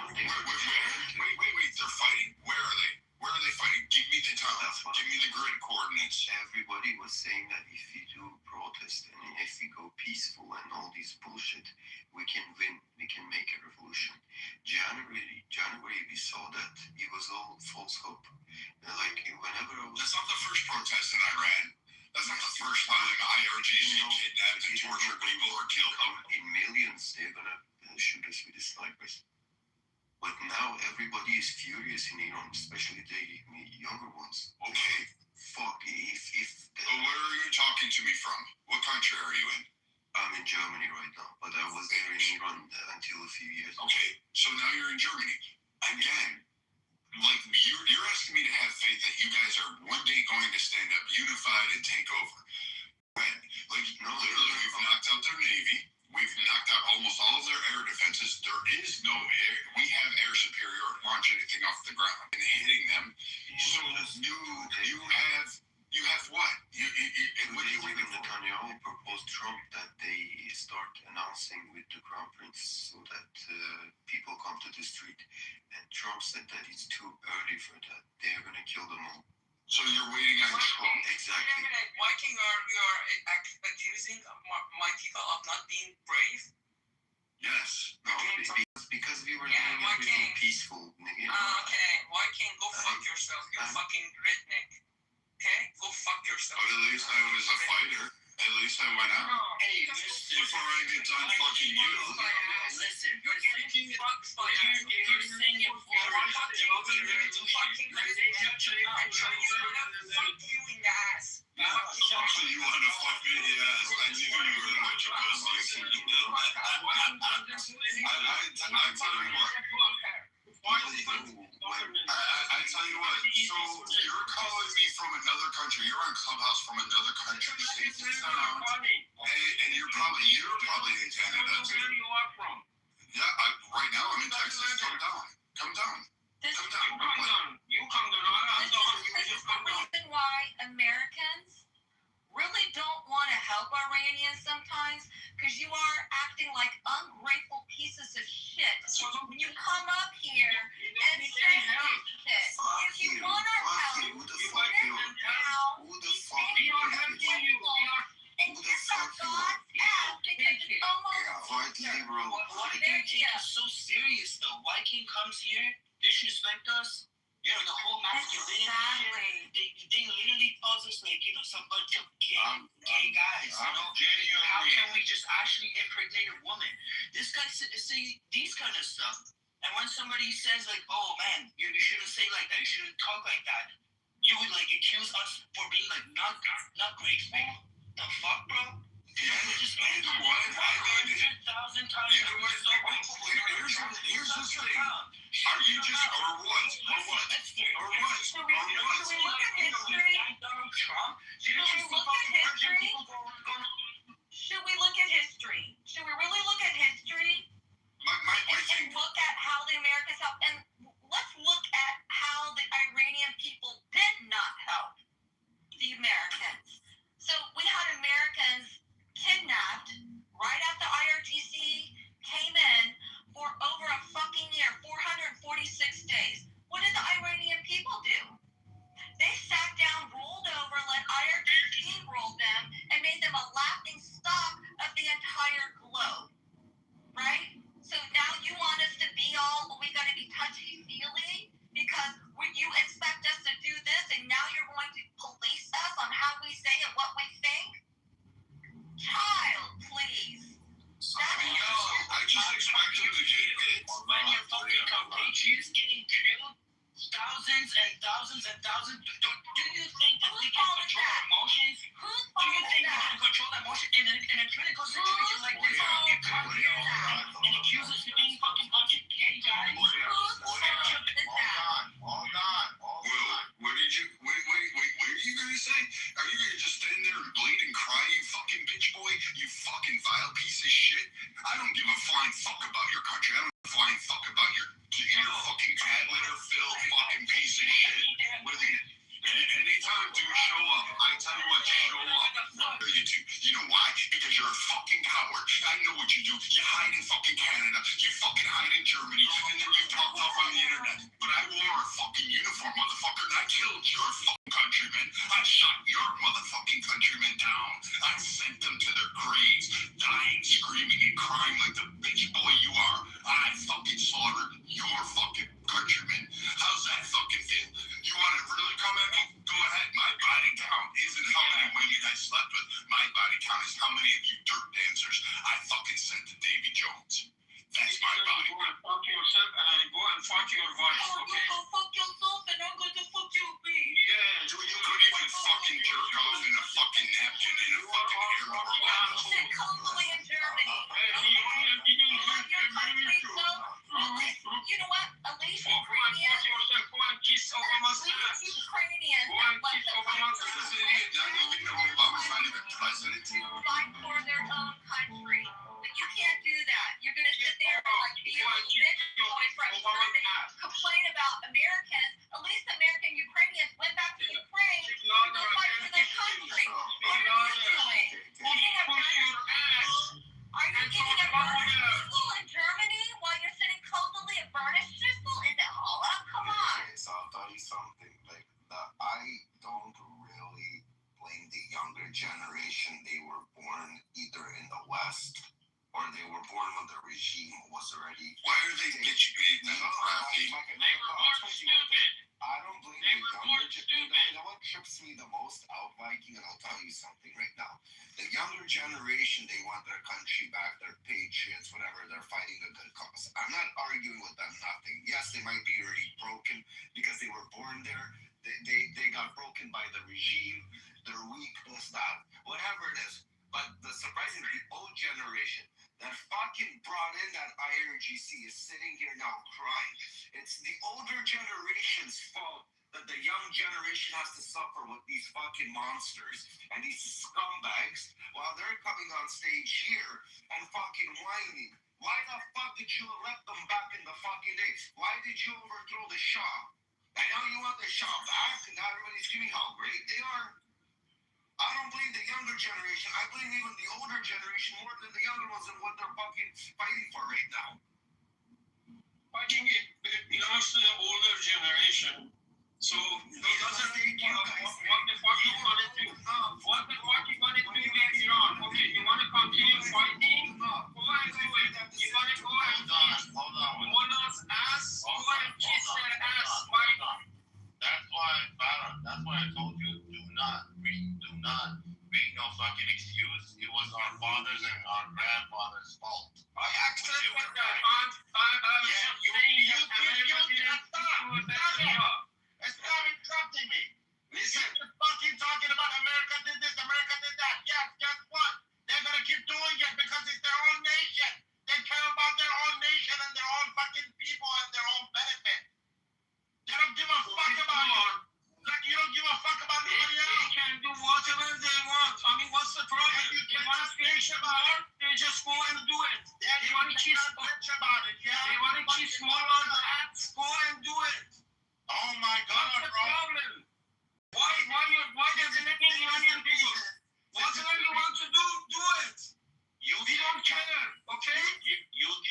They're fighting? Where are they? Where are they fighting? Give me the time. Give me the grid coordinates. Everybody was saying that if we do protest and if we go peaceful and all this bullshit, we can win. We can make a revolution. January, we saw that it was all false hope. Like whenever I was. That's not the first protest in Iran. That's not the first time IRGC kidnapped and tortured people or killed them. In millions, they're gonna shoot us with the snipers. But now everybody is furious in Iran, especially the younger ones. Okay. Fuck, if So where are you talking to me from? What country are you in? I'm in Germany right now, but I was there in Iran until a few years ago. Okay, so now you're in Germany. Again, like you're asking me to have faith that you guys are one day going to stand up unified and take over. Right? Like, literally, we've knocked out their Navy. We've knocked out almost all of their air defenses. There is no air. We have air superiority to launch anything off the ground and hitting them. So you have what? What do you waiting for? Netanyahu proposed Trump that they start announcing with the crown prince so that people come to the street. And Trump said that it's too early for that. They're going to kill them all. So you're waiting on Trump? Exactly. Why can you are accusing my people of not being brave? Yes. No, because we were doing everything peaceful. Okay, why can't go fuck yourself, you fucking redneck? Okay, go fuck yourself. But at least I was a fighter. At least I went out. Hey, listen. Before I get done fucking you. Listen, you're getting fucked by you're saying it for fuck you in the ass. So you want to fuck me in the ass? I knew you were a bunch of pussies. I tell you what. I tell you what, so you're calling me from another country. You're on Clubhouse from another country, safe and sound. And you're probably in Canada too. Where you are from? Yeah, right now I'm in Texas. Come down. Come down. You come down. I'm down. This is the reason why Americans really don't want to help Iranians sometimes, because you are acting like ungrateful pieces of shit. When you come up here and say shit, if you want our help, this is how we thank you and kiss our God's ass, because it's almost Why do you take us so serious though? Why King comes here, disrespect us? You know, the whole masculinity shit. They literally tells us they give us a bunch of gay guys. You know, how can we just actually impregnate a woman? This guy say these kind of stuff. And when somebody says like, oh man, you shouldn't say like that, you shouldn't talk like that, you would like accuse us for being like not grateful. The fuck, bro? Yeah, just you know what? I mean, 100,000 times. you know what? Here's the thing. Are you just, or what? Or what? Or what? Should we look at history? Should we look at history? Should we really look at history? And look at how the Americans helped? And let's look at how the Iranian people did not help the Americans. So we had Americans kidnapped right after IRGC came in for over a fucking year, 446 days. What did the Iranian people do? They sat down, rolled over, let IRGC roll them, and made them a laughing stock of the entire globe. Right? So now you want us to be all, we gotta be touchy-feely because you expect us to do this, and now you're going to police us on how we say and what we think? Child, please. I just expect you to get it. When your fucking compatriots getting killed, thousands and thousands and thousands, do you think that we can control emotions? Do you think we can control emotions in a critical situation like this? You come here and accuse us of being fucking bunch of gay guys? Hold on. What did you, wait, what are you gonna say? Are you gonna just stand there and bleed and cry, you fucking bitch boy? You fucking vile piece of shit? I don't give a flying fuck about your country. I don't give a flying fuck about your fucking cat litter filled fucking piece of shit. Anytime, dude, show up. I tell you what, show up. You do. You know why? Because you're a fucking coward. I know what you do. You hide in fucking Canada. You fucking hide in Germany. And then you talk up on the internet. But I wore a fucking uniform, motherfucker, and I killed your fucking countrymen. I shot your motherfucking countrymen down. I sent them to their graves, dying, screaming, and crying like the bitch boy you are. I fucking slaughtered your fucking countrymen. How's that fucking feel? You want to really come at me? Go ahead. My body count isn't how many women I slept with. My body count is how many of you dirt dancers I fucking sent to Davy Jones. That's my body count. Go and fuck yourself and go and fuck your wife, okay? Go fuck yourself and I'm going to fuck you, bitch. Yeah. You couldn't even fucking jerk off in a fucking napkin in a fucking airport. You said comfortably in Germany. You know what? At least Ukrainians. Go and kiss Obama's ass. Ukrainians Go and kiss Obama's ass. Not even know Obama's not even president. Fight for their own country. But you can't do that. You're going to sit there and like be a little bitch boy from Germany, complain about Americans. At least American Ukrainians went back to Ukraine to go fight for their country. What are you doing? Eating a burner? Are you eating a burner schnitzel in Germany while you're sitting coldly at burner schnitzel? Is it all up? Come on. Okay, so I'll tell you something. Like, I don't really blame the younger generation. They were born either in the West or they were born when the regime was already. Why are they bitch made and crappy? They were born stupid. I don't blame They the were younger born generation. stupid. You know what trips me the most out, Viking? And I'll tell you something right now. The younger generation, they want their country back. They're patriots, whatever. They're fighting a good cause. I'm not arguing with them, nothing. Yes, they might be already broken because they were born there. They got broken by the regime. They're weak, this, that, whatever it is. But the surprisingly, the old generation that fucking brought in that IRGC is sitting here now crying. It's the older generation's fault that the young generation has to suffer with these fucking monsters and these scumbags while they're coming on stage here and fucking whining. Why the fuck did you let them back in the fucking day? Why did you overthrow the Shah? And now you want the Shah back and now everybody's screaming how great they are? I don't blame the younger generation. I blame even the older generation more than the younger ones and what they're fucking fighting for right now. I think it belongs to the older generation. So it doesn't think what the fuck you want to do. What the fuck you want to do with Iran? Okay, you want to continue fighting? Go and do it. You want to go and kiss Mullah's ass? Go and kiss their ass. That's why I told you, do not make no fucking excuse. It was our fathers and our grandfathers' fault. I accept Which they were that. right. I'm saying You that America didn't do a better job. Stop interrupting me. Listen, you're fucking talking about America did this, America did that. Yes, guess what? They're gonna keep doing it because it's their own nation. They care about their own nation and their own fucking people and their own benefit. They don't give a fuck about it. Like you don't give a fuck about nobody else. They can do whatever they want. I mean, what's the problem? They want to finish about it, they just go and do it. Yeah, They want to kiss bitch about it. Yeah, They want to kiss Mullah's ass, go and do it. Oh my God, What's the bro. problem? Why does it make Iranian people? Whatever you want to do it. We don't care, okay?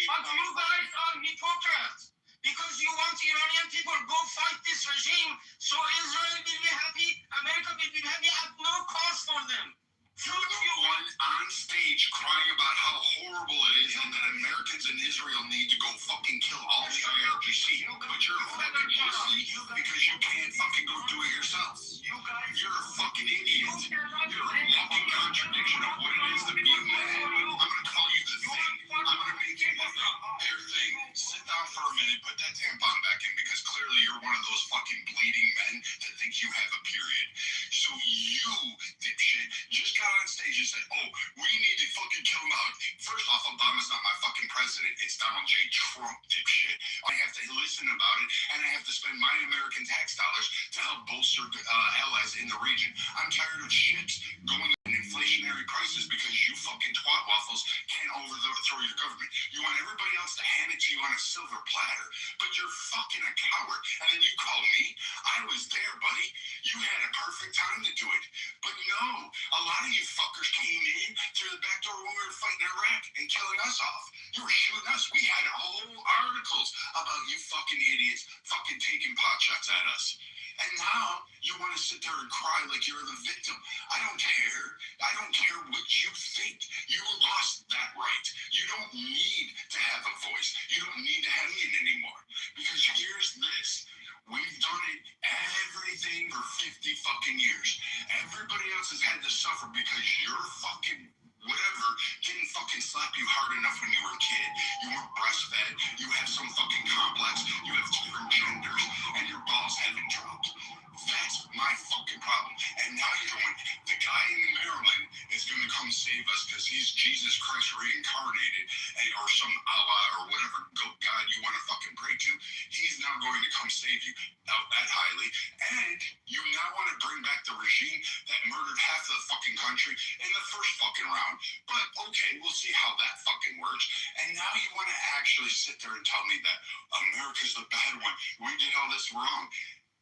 But you guys are hypocrites. Because you want Iranian people go fight this regime, so Israel will be happy, America will be happy at no cost for them. You're the one on stage crying about how horrible it is and that Americans and Israel need to go fucking kill all the IRGC. But you're a fucking pussy because you can't fucking go do it yourself. You're a fucking idiot. You're a walking contradiction of what it is to be a man. I'm gonna call you the thing. I'm gonna make you look up everything. Sit down for a minute, put that tampon back in because clearly you're one of those fucking bleeding men that think you have a period. So you, dipshit, just got on stage and said, oh, we need to fucking kill him out. First off, Obama's not my fucking president. It's Donald J. Trump, dipshit. I have to listen about it, and I have to spend my American tax dollars to help bolster allies in the region. I'm tired of ships going in inflationary prices because you fucking twat waffles can't overthrow your government. You want everybody else to hand it to you on a silver platter, but you're fucking a coward. And then you call me. I was there, buddy. You had a perfect time to do it. But no, a lot of you fuckers came in through the back door when we were fighting Iraq and killing us off. You were shooting us. We had whole articles about you fucking idiots fucking taking pot shots at us. And now you want to sit there and cry like you're the victim. I don't care. I don't care what you think. You lost that right. You don't need to have a voice. You don't need to have it anymore. Because here's this. We've done it everything for 50 fucking years. Everybody else has had to suffer because you're fucking whatever didn't fucking slap you hard enough when you were a kid. You weren't breastfed. You have some fucking complex. You have different genders, and your balls haven't dropped. That's my fucking problem. And now you're going, the guy in Maryland is going to come save us because he's Jesus Christ reincarnated, or some Allah or whatever God you want to fucking pray to. He's now going to come save you out that highly. And you now want to bring back the regime that murdered half the fucking country in the first fucking round. But okay, we'll see how that fucking works. And now you want to actually sit there and tell me that America's the bad one. We did all this wrong.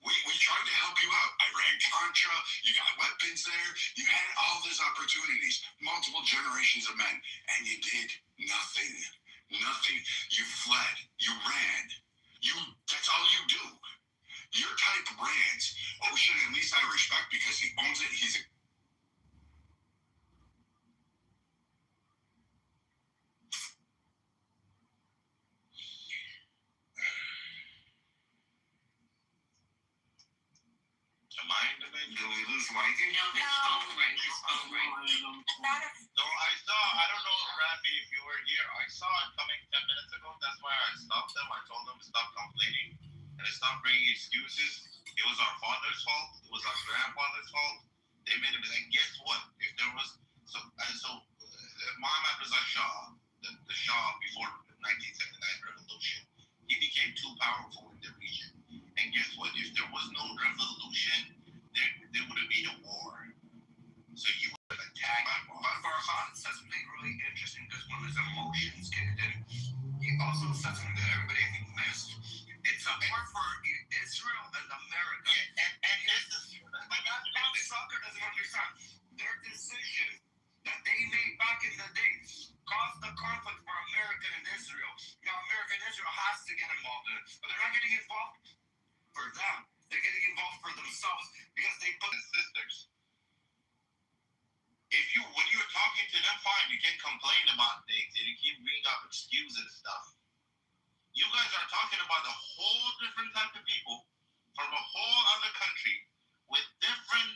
We tried to help you out. Iran-Contra, you got weapons there. You had all these opportunities, multiple generations of men, and you did nothing. Nothing. You fled. You ran. That's all you do. Your type rants. Ocean, at least I respect because he owns it. He's a Do we lose Mikey? No. So I saw, I don't know, Randy, if you were here, I saw it coming 10 minutes ago. That's why I stopped them. I told them to stop complaining and to stop bringing excuses. It was our father's fault. It was our grandfather's fault. They made a mistake. And guess what? If there was, Muhammad Reza Shah, the Shah before the 1979 revolution, he became too powerful in the region. And guess what? If there was no revolution, there would have been a war. So you would have attacked. But Farhan said something really interesting because when his emotions kicked in, he also said something that everybody I think missed. It's a war for Israel and America. Yeah, and this is. But soccer doesn't understand. Their decision that they made back in the day caused the conflict for America and Israel. Now, America and Israel has to get involved in it. But they're not getting involved for them. They're getting involved for themselves because they put The sisters. When you're talking to them, fine, you can complain about things and you can bring up excuses and stuff. You guys are talking about a whole different type of people from a whole other country with different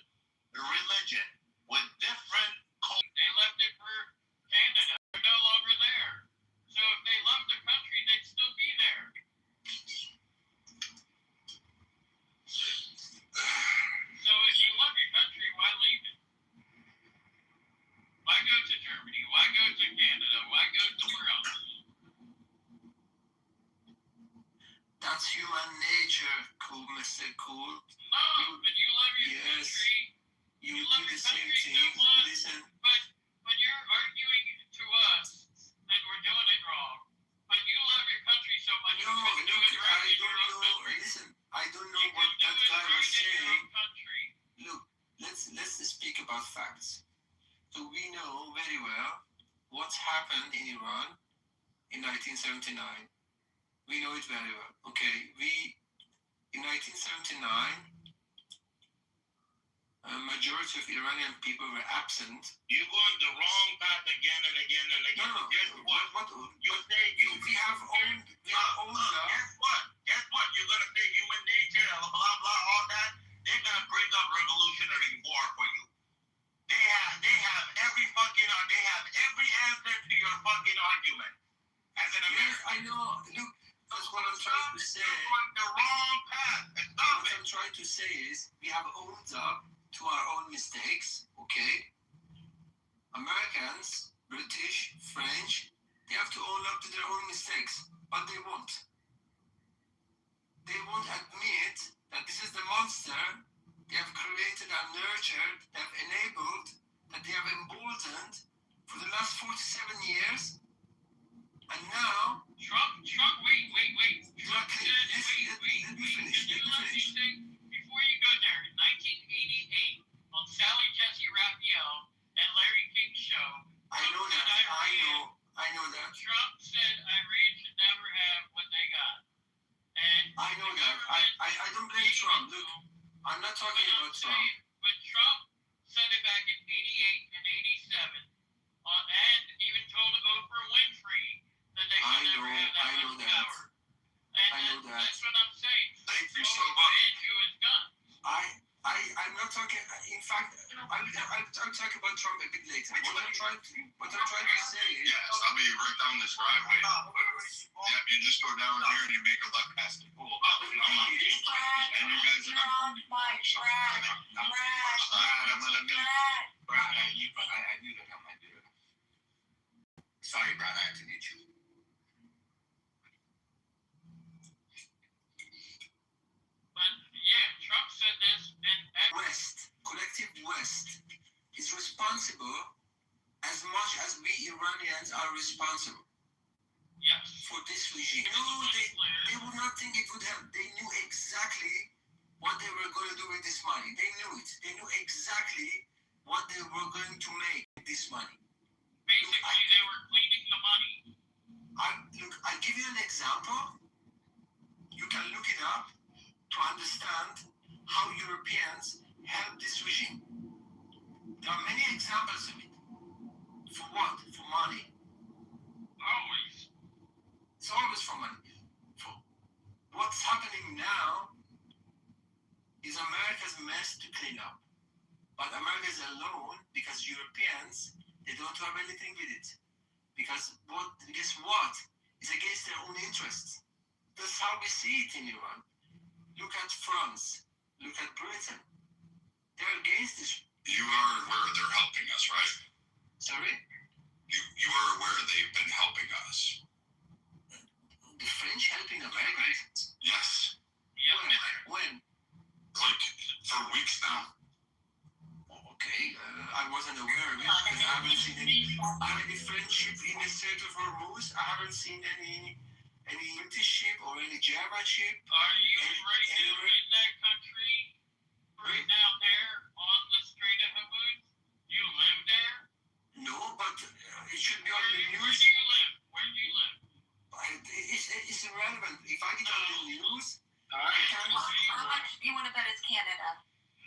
religion, with different culture. They left it for Canada. They're no longer there. So if they loved their country, they'd still be there. So if you love your country, why leave it? Why go to Germany? Why go to Canada? Why go somewhere else? That's human nature, cool, Mr. Cool. No, but you love your country. You love do your the same country thing. so much. Listen, But you're arguing to us that we're doing it wrong. But you love your country so much. no, You couldn't do look, it right in your own I don't know. country. Listen, I don't know You what can do that it guy was right in your saying. own country. Look, let's speak about facts. So we know very well what's happened in Iran in 1979. We know it very well. Okay, in 1979, a majority of Iranian people were absent. You're going the wrong path again and again and again. No, Guess what? You say we have own Guess what? Guess what? You're gonna say human nature, blah blah, all that. They're gonna bring up revolutionary war for you. They have every answer to your fucking argument. As an American, Yes, I know. Look, that's what I'm trying to say. you're on the wrong path. And stop What it. I'm trying to say is we have owned up to our own mistakes, okay? Americans, British, French, they have to own up to their own mistakes, but they won't. They won't admit that this is the monster they have created and nurtured, they have enabled, that they have emboldened for the last 47 years. And now, Trump, wait. Trump, let me finish. Before you go there, in 1988, on Sally Jesse Raphael, Trump. Look, I'm not talking about Trump. But Trump said it back in '88 and '87, and even told Oprah Winfrey that they should never have that much power. And I know that. That's what I'm saying. Thank you so Told much. into his gun. I'm not talking. In fact, I'll talk about Trump a bit later. What I'm trying to say is. Yes, I'll be right down this driveway. Yep, you just go down here and you make a left past the pool. And you guys are not going to be I do that. Sorry, Brad, I have to meet you. But yeah, Trump said this, and West, collective West, is responsible as much as we Iranians are responsible. Yes. For this regime. They would not think it would help. They knew exactly what they were going to do with this money. They knew it. They knew exactly what they were going to make with this money. Basically, they were cleaning the money. I'll give you an example. You can look it up to understand how Europeans help this regime. There are many examples of it. For what? For money. Always. It's always for money. For what's happening now is America's mess to clean up. But America is alone because Europeans, they don't have anything with it. Because guess what? It's against their own interests. That's how we see it in Iran. Look at France. Look at Britain. They're against this. You are aware they're helping us, right? Sorry? You are aware they've been helping us. The French helping America? Yes. When? Like, for weeks now. Okay, I wasn't aware of it because I haven't seen any French ship in the Strait of Hormuz. I haven't seen any British ship or any German ship. Are you right now in that country? Right now there on the Strait of Hormuz? You live there? No, but it should be on the news. Where do you live? Where do you live? It's irrelevant. If I get on the news, How much do you want to bet it's Canada?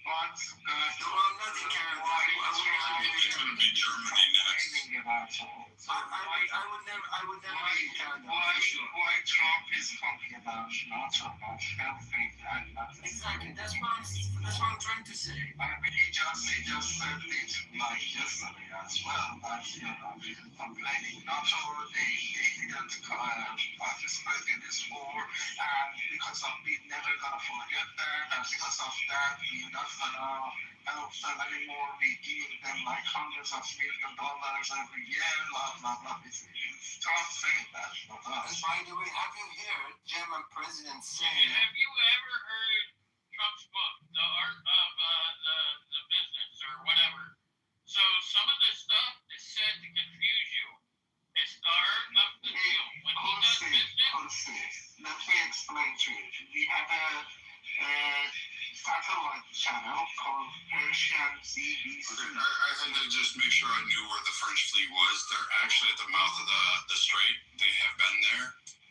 no, I'm not in Canada. It's going to be Germany next. I would never be in Canada. Why Trump is talking about not so much helping and Exactly. That's what I'm trying to say. he just said it like yesterday as well. That complaining NATO they didn't participate in this war, and because of we never gonna forget that, and because of that we're not gonna help them anymore. We give them like hundreds of $millions every year. Blah blah blah. It's Trump saying that, not us. And by the way, have you heard German president saying? Have you ever heard Trump's book, The Art of the Business or whatever? So some of this stuff is said to confuse you. It's the art of the deal. When he does business. Let me explain to you. We have a satellite channel called Persian CBC. Okay, I had to just make sure I knew where the French fleet was. They're actually at the mouth of the strait. They have been there.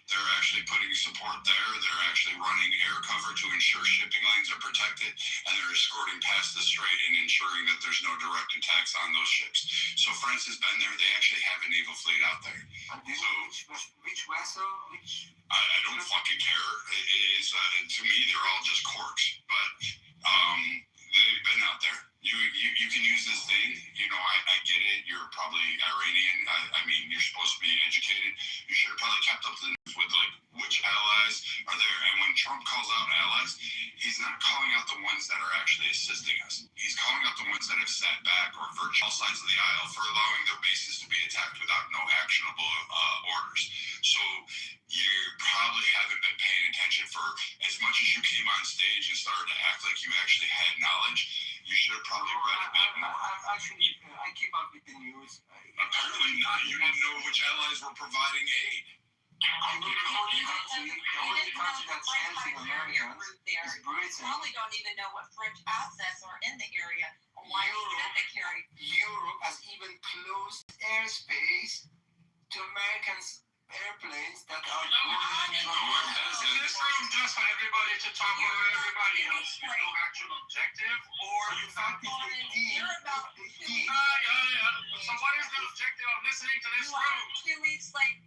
They're actually putting support there. They're actually running air cover to ensure shipping lanes are protected, and they're escorting past the strait and ensuring that there's no direct attacks on those ships. So France has been there. They actually have a naval fleet out there. Which vessel? I don't fucking care. It is to me they're all just corks. But they've been out there. You can use this thing. You know, I get it. You're probably Iranian. I mean, you're supposed to be educated. You should have probably kept up to the news with like which allies are there. And when Trump calls out allies, he's not calling out the ones that are actually assisting us. He's calling out the ones that have sat back or virtual sides of the aisle for allowing their bases to be attacked without no actionable orders. So you probably haven't been paying attention for as much as you came on stage and started to act like you actually had knowledge. You should have probably read a bit more. I keep up with the news. Apparently not. You didn't know which allies were providing aid. I know the only country that's helping Americans is Britain. Probably don't even know what French assets are in the area or why they sent the carry. Europe has even closed airspace to Americans airplanes that are No one does it. This room just for everybody to talk over everybody else. There's no actual objective, or you thought You're about 2 weeks. So what is the objective of listening to this You are room? 2 weeks late.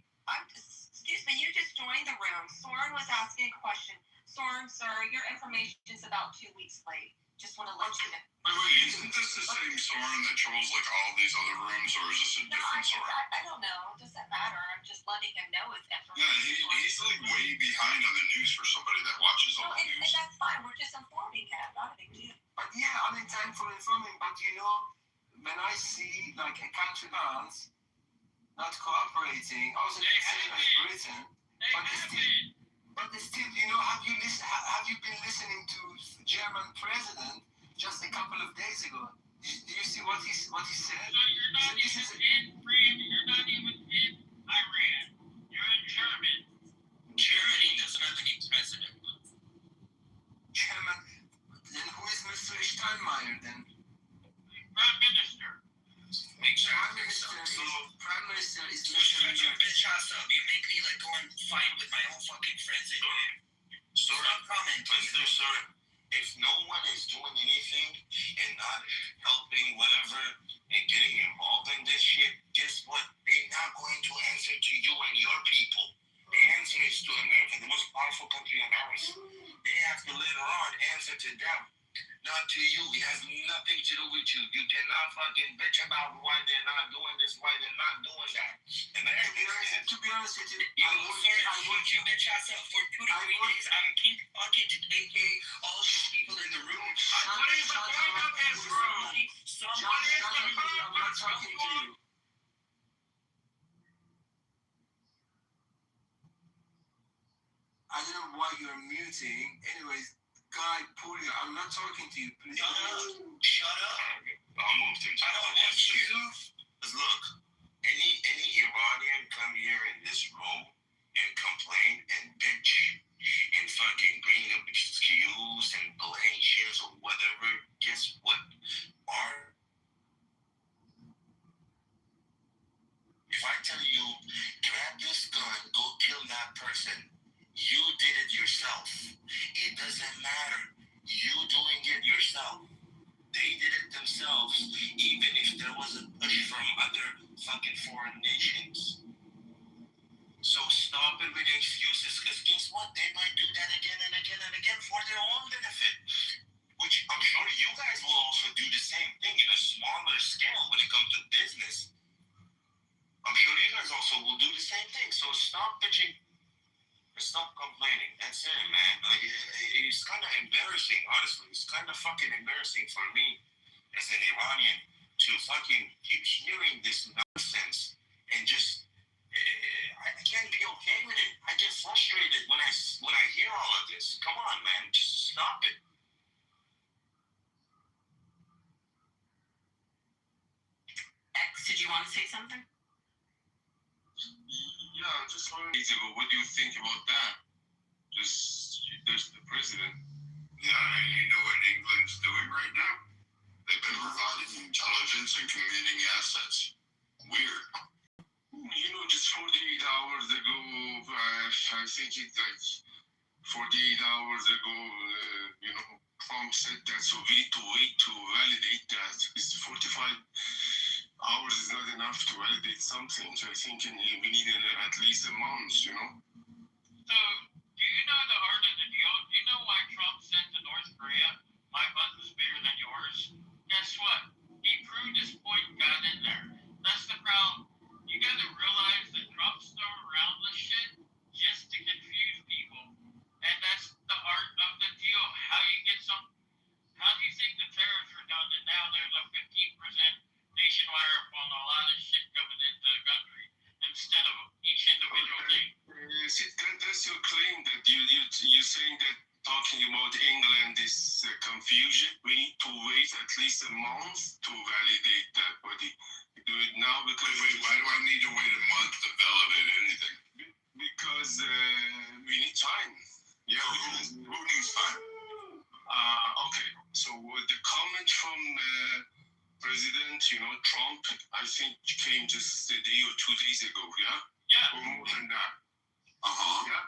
Excuse me, you just joined the room. Soren was asking a question. Soren, sir, your information's about 2 weeks late. Just want to let you know. Wait, isn't this the same Soren that trolls like all these other rooms, or is this a different Soren? I don't know. It doesn't matter. I'm just letting him know his Yeah, information. he's like way behind on the news for somebody that watches all the And news. that's fine. We're just informing him. Not a big deal. But yeah, I'm in time for informing. But you know, when I see like a country balance not cooperating, I was in the same as Britain, but still, you know, have you been listening to German president just a couple of days ago? Do you see what he said? So you're not even in Britain. You're not even in Iran. You're in Germany. Germany doesn't have any president. German. Then who is Mr. Steinmeier then? Prime Minister. Prime Minister is Mr. Bitch ass up. You make me like go and fight with my own fucking friends in here. Stop commenting. Mr. Sir, if no one is doing anything and not helping whatever and getting involved in this shit, guess what? They're not going to answer to you and your people. The answer is to America, the most powerful country on earth. They have to later on answer to them, not to you. It has nothing to do with you. You cannot fucking bitch about why they're not doing this, why they're not doing that. And to be honest with you, I want you bitch ass up for 2 to 3 days. I'm keep talking to AK, all these people in the room. What is the point of this room? I'm not talking to you. I don't know why you're muting. Anyways, Guy, Puri, I'm not talking to you. Please. Shut up. I'll move to I don't want you. Because look, any Iranian come here in this room and complain and bitch and fucking bring up excuse and blame shares or whatever, guess what? If I tell you, grab this gun, go kill that person, you did it yourself. It doesn't matter. You doing it yourself. They did it themselves, even if there was a push from other fucking foreign nations. So stop it with the excuses, because guess what? They might do that again and again and again for their own benefit. Which I'm sure you guys will also do the same thing in a smaller scale when it comes to business. I'm sure you guys also will do the same thing. So stop bitching. Stop complaining. That's it, man. Like, it's kind of embarrassing, honestly. It's kind of fucking embarrassing for me as an Iranian to fucking keep hearing this nonsense and just I can't be okay with it. I get frustrated when I hear all of this. Come on, man, just stop it. X, did you want to say something? Yeah, just days ago. What do you think about that? There's the president. Yeah, and you know what England's doing right now? They've been providing intelligence and communicating assets. Weird. You know, just 48 hours ago, I think it's like 48 hours ago, Trump said that, so we need to wait to validate that. It's 45 hours is not enough to validate something. So I think we need at least a month, So, do you know the art of the deal? Do you know why Trump sent to North Korea? My butt was bigger than yours. Guess what? He proved his point and got in there. That's the problem. You gotta realize that Trump's throwing around this shit just to confuse people. And that's the art of the deal. How do you think the tariffs were done and now there's a 15% nationwide tariff on a lot of shit coming into the country instead of each individual thing? That's your claim that you're saying that talking about England is confusion. We need to wait at least a month to validate that, but do it now because... Wait, why do I need to wait a month to validate anything? Because we need time. Yeah, who needs time? Okay, so the comment from President, Trump, I think came just a day or 2 days ago, yeah? Yeah, Yeah. or more than that. Uh-huh. Yeah.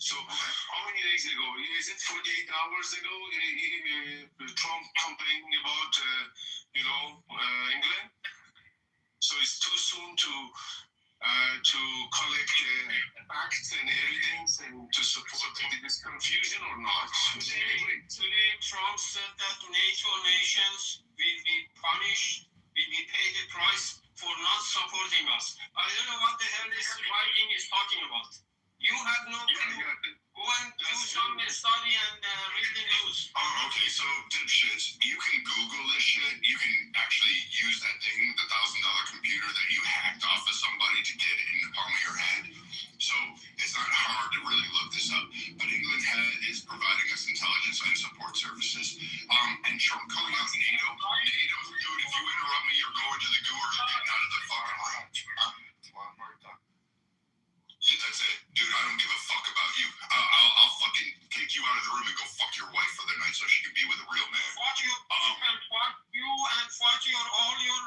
So how many days ago? Is it 48 hours ago? Trump complaining about England. So it's too soon to collect facts and evidence and to support this confusion or not? Today, Trump said that NATO nations will be punished, will be paid a price for not supporting us. I don't know what the hell this writing is talking about. You have no clue. Go and do some study and read the news. Oh, okay, so dipshits, you can Google this shit. You can actually use that thing, the $1,000 computer that you hacked off of somebody to get it in the palm of your head. So it's not hard to really look this up. But England is providing us intelligence and support services. And Trump calling out NATO, dude, if you interrupt me, you're going to the goo or you're getting out of the fucking room. Yeah, that's it. Dude, I don't give a fuck about you. I'll fucking kick you out of the room and go fuck your wife for the night so she can be with a real man. Fuck you, and fuck you, and fuck all your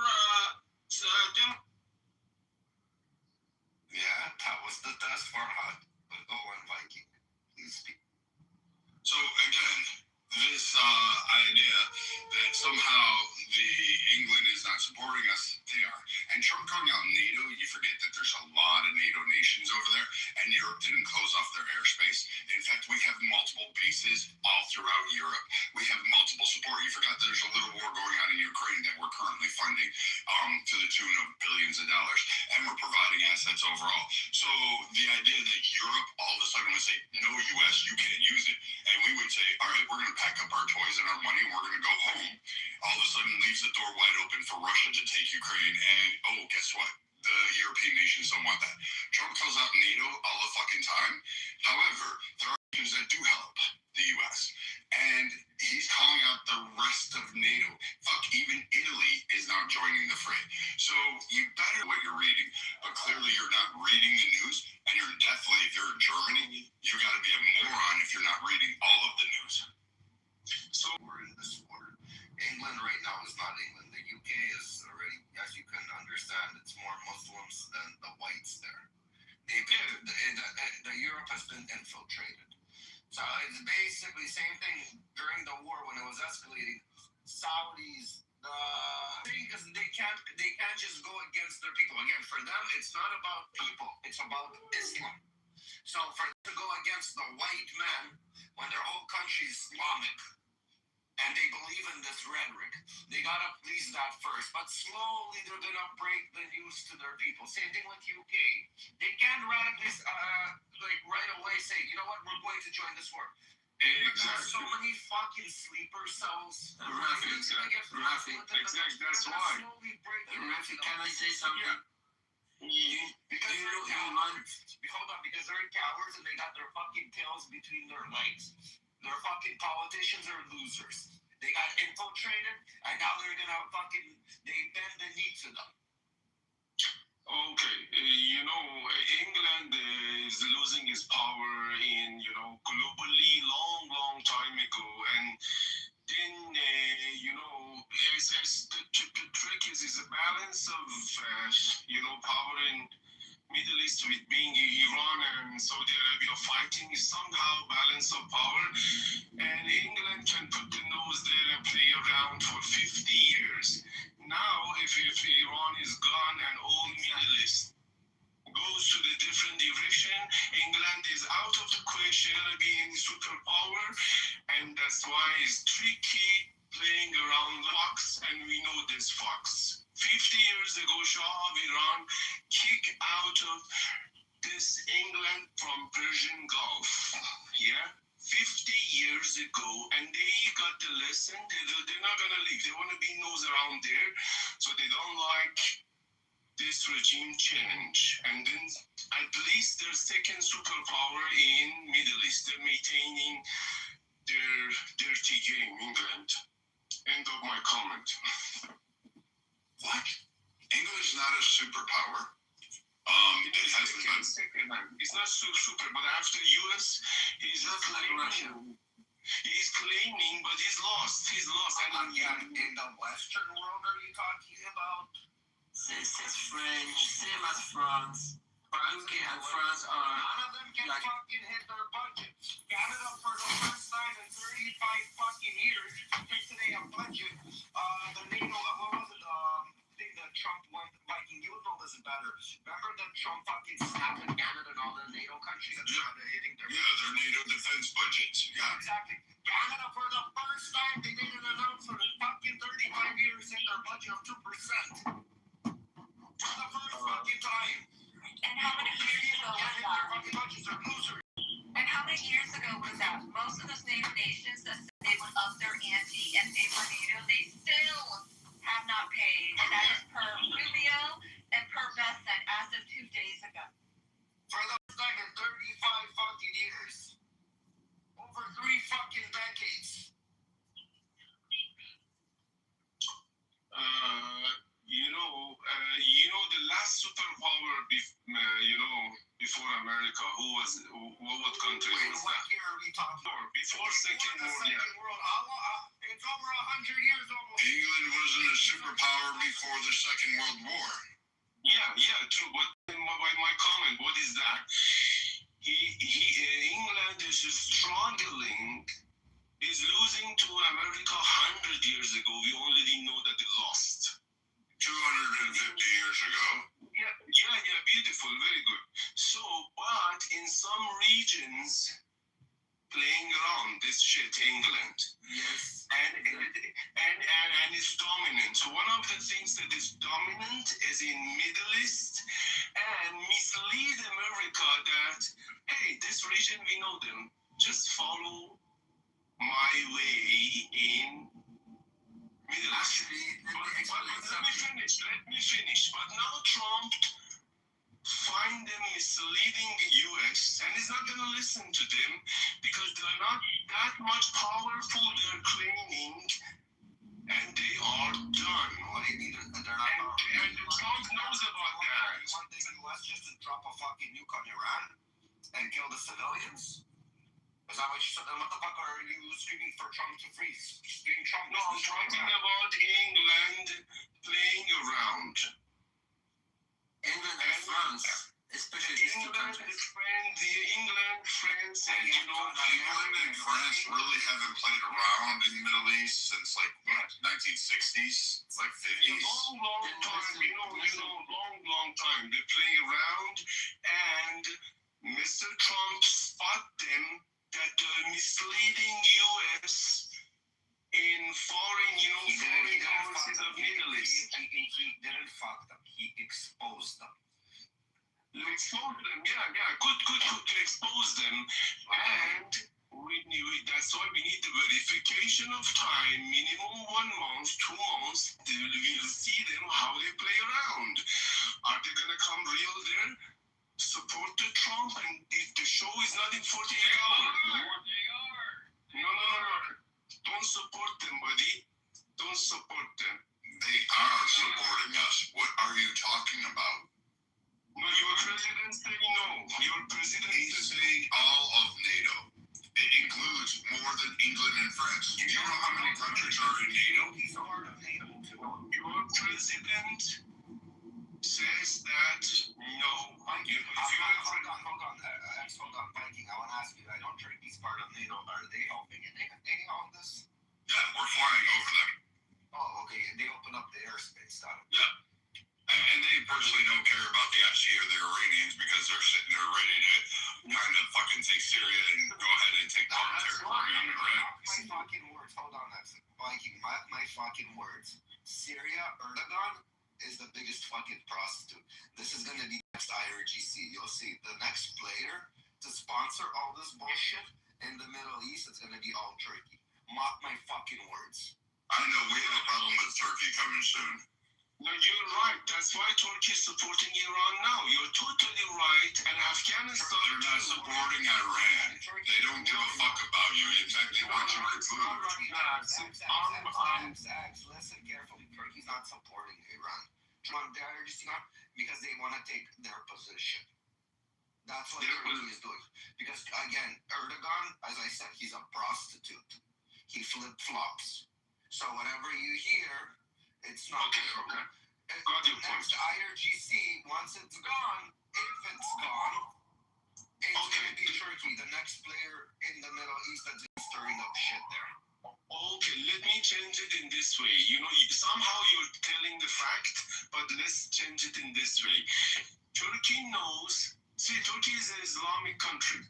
Yeah, that was the test for hot. But go on, Viking. Please speak. So again, this idea that somehow the England is not supporting us, they are. And Trump calling out NATO, you forget that there's a lot of NATO nations over there, and Europe didn't close off their airspace. In fact, we have multiple bases all throughout Europe. We have multiple support. You forgot there's a little war going on in Ukraine that we're currently funding to the tune of billions of dollars, and we're providing assets overall. So the idea that Europe all of a sudden would say, no, US, you can't use it, and we would say, all right, we're going to pack up our toys and our money and we're going to go home, all of a sudden leaves the door wide open for Russia to take Ukraine. And oh, guess what? The European nations don't want that. Trump calls out NATO all the fucking time. However, there are nations that do help the US. And he's calling out the rest of NATO. Fuck, even Italy is not joining the fray. So you better know what you're reading. But clearly you're not reading the news. And you're definitely, if you're in Germany, you got to be a moron if you're not reading all of the news. So we're in this order. England right now is not England. The UK is already, as you can understand, it's more Muslims than the whites there. The Europe has been infiltrated. So it's basically same thing during the war when it was escalating. Saudis, because they can't just go against their people. Again, for them, it's not about people. It's about Islam. So for them to go against the white man when their whole country is Islamic, and they believe in this rhetoric, they gotta please that first. But slowly they're gonna break the news to their people. Same thing with UK. They can't radically, right away say, you know what, we're going to join this war. Exactly. There's so many fucking sleeper cells. Rafi, exactly. That's why. Rafi, can I say something? Because hold on, because they're cowards and they got their fucking tails between their legs. Their fucking politicians are losers. They got infiltrated, and now they're gonna they bend the knee to them. Okay, England is losing its power in, globally long time ago. And then, the trick is a balance of, power in Middle East with being Iran and Saudi Arabia fighting is somehow balance of power. And England can put the nose there and play around for 50 years. Now, if Iran is gone and all Middle East goes to the different direction, England is out of the question of being superpower, and that's why it's tricky playing around fox, and we know this fox. 50 years ago, Shah of Iran kicked out of this England from Persian Gulf. Yeah? 50 years ago, and they got the lesson. They're not going to leave. They want to be nose around there, so they don't like this regime change. And then at least their second superpower in Middle East. They're maintaining their dirty game, England. End of my comment. What? England is not a superpower. It hasn't been. It's not super, but after US, he's just like Russia. He's claiming, but he's lost. He's lost. And in the Western world, are you talking about? It's French, same as France. UK and France are None of them can like fucking hit their budget. Canada, for the first time in 35 fucking years, thinks they have budget. The NATO, what was it? Thing that Trump went, Viking, you would know this better. Remember that Trump fucking snapped at Canada and all the NATO countries that started hitting their their NATO defense budgets. Yeah. Exactly. Canada, for the first time, they made an announcement in fucking 35 years, hit their budget of 2%. For the first fucking time. And how many years ago was that? And how many years ago was that? Most of those NATO nations that said they would up their ante and pay for NATO, they still have not paid. And that is per Rubio and per Besson as of 2 days ago. For the first time in 35 fucking years. Over 3 fucking decades. The last superpower, before America, what country was What that? year are we talking? Before Second World, yeah. It's over 100 years almost. England wasn't a superpower before the Second World War. Yeah, true. But my comment, what is that? England is struggling, is losing to America 100 years ago. We already know that they lost. 250 years ago. Yeah, beautiful, very good. So, but in some regions, playing around this shit, England. yes. And it's dominant. So one of the things that is dominant is in Middle East and mislead America that, hey, this region, we know them. Just follow my way in Middle East. Actually, Let me finish. But now Trump find them misleading the US and he's not going to listen to them because they're not that much powerful, they're claiming, and they are done. What do you mean? They're not and Trump knows about that. You want the US just to drop a fucking nuke on Iran and kill the civilians? Is that what you said? Then what the fuck are you screaming for Trump to freeze? Screaming Trump. No, I'm talking about England playing around. England and France, especially these two England, countries. France, and England and France really haven't played around in the Middle East since like what, 1960s? It's like 50s. Long time. Long time. They play around, and Mr. Trump spot them that they're misleading US in foreign policies of Middle East. He didn't fuck them. He exposed them. Expose them, yeah, good to expose them, and that's why we need the verification of time, minimum 1 month, 2 months. We'll see them how they play around. Are they gonna come real there? Support the Trump, and if the show is not in 48 hours. They are. No. Don't support them, buddy. Don't support them. They are supporting us. What are you talking about? No, your president said no. Your president He's saying all of NATO. It includes more than England and France. Do you know how many countries are in NATO? He's part of NATO too. Your president says that no. Hold on, Viking. I want to ask you. I don't think he's part of NATO. Are they helping in any on this? Yeah, we're flying over them. Oh, okay. They open up the airspace. Yeah. And they personally don't care about the FC or the Iranians because they're sitting there ready to kind of fucking take Syria and go ahead and take bomb territory on Iran. My fucking words. Hold on, that's Viking. My fucking words. Syria, Erdogan is the biggest fucking prostitute. This is gonna be next IRGC. You'll see. The next player to sponsor all this bullshit in the Middle East is gonna be all Turkey. Mock my fucking words. I know we have a problem with Turkey coming soon. No, you're right. That's why Turkey is supporting Iran now. You're totally right. And Afghanistan. They're not supporting Iran. They don't give a fuck about you. In fact, they want you removed. Listen carefully. Turkey's not supporting Iran. Because they want to take their position. That's what Turkey is doing. Because again, Erdogan, as I said, he's a prostitute. He flip-flops. So whatever you hear, it's not true. The next IRGC, once it's gone, if it's he's stirring up shit there. Okay, let me change it in this way. Somehow you're telling the fact, but let's change it in this way. Turkey knows. See, Turkey is an Islamic country.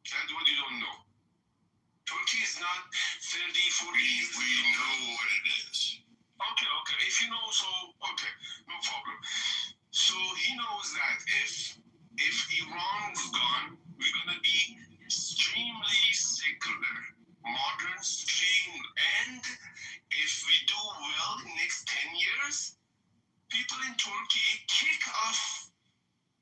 That's what you don't know. Turkey is not 30, 40 years. We know what it is. Okay. If you know, so okay, no problem. So he knows that if Iran's gone, we're gonna be extremely secular, modern, stream, and if we do well in next 10 years, people in Turkey kick off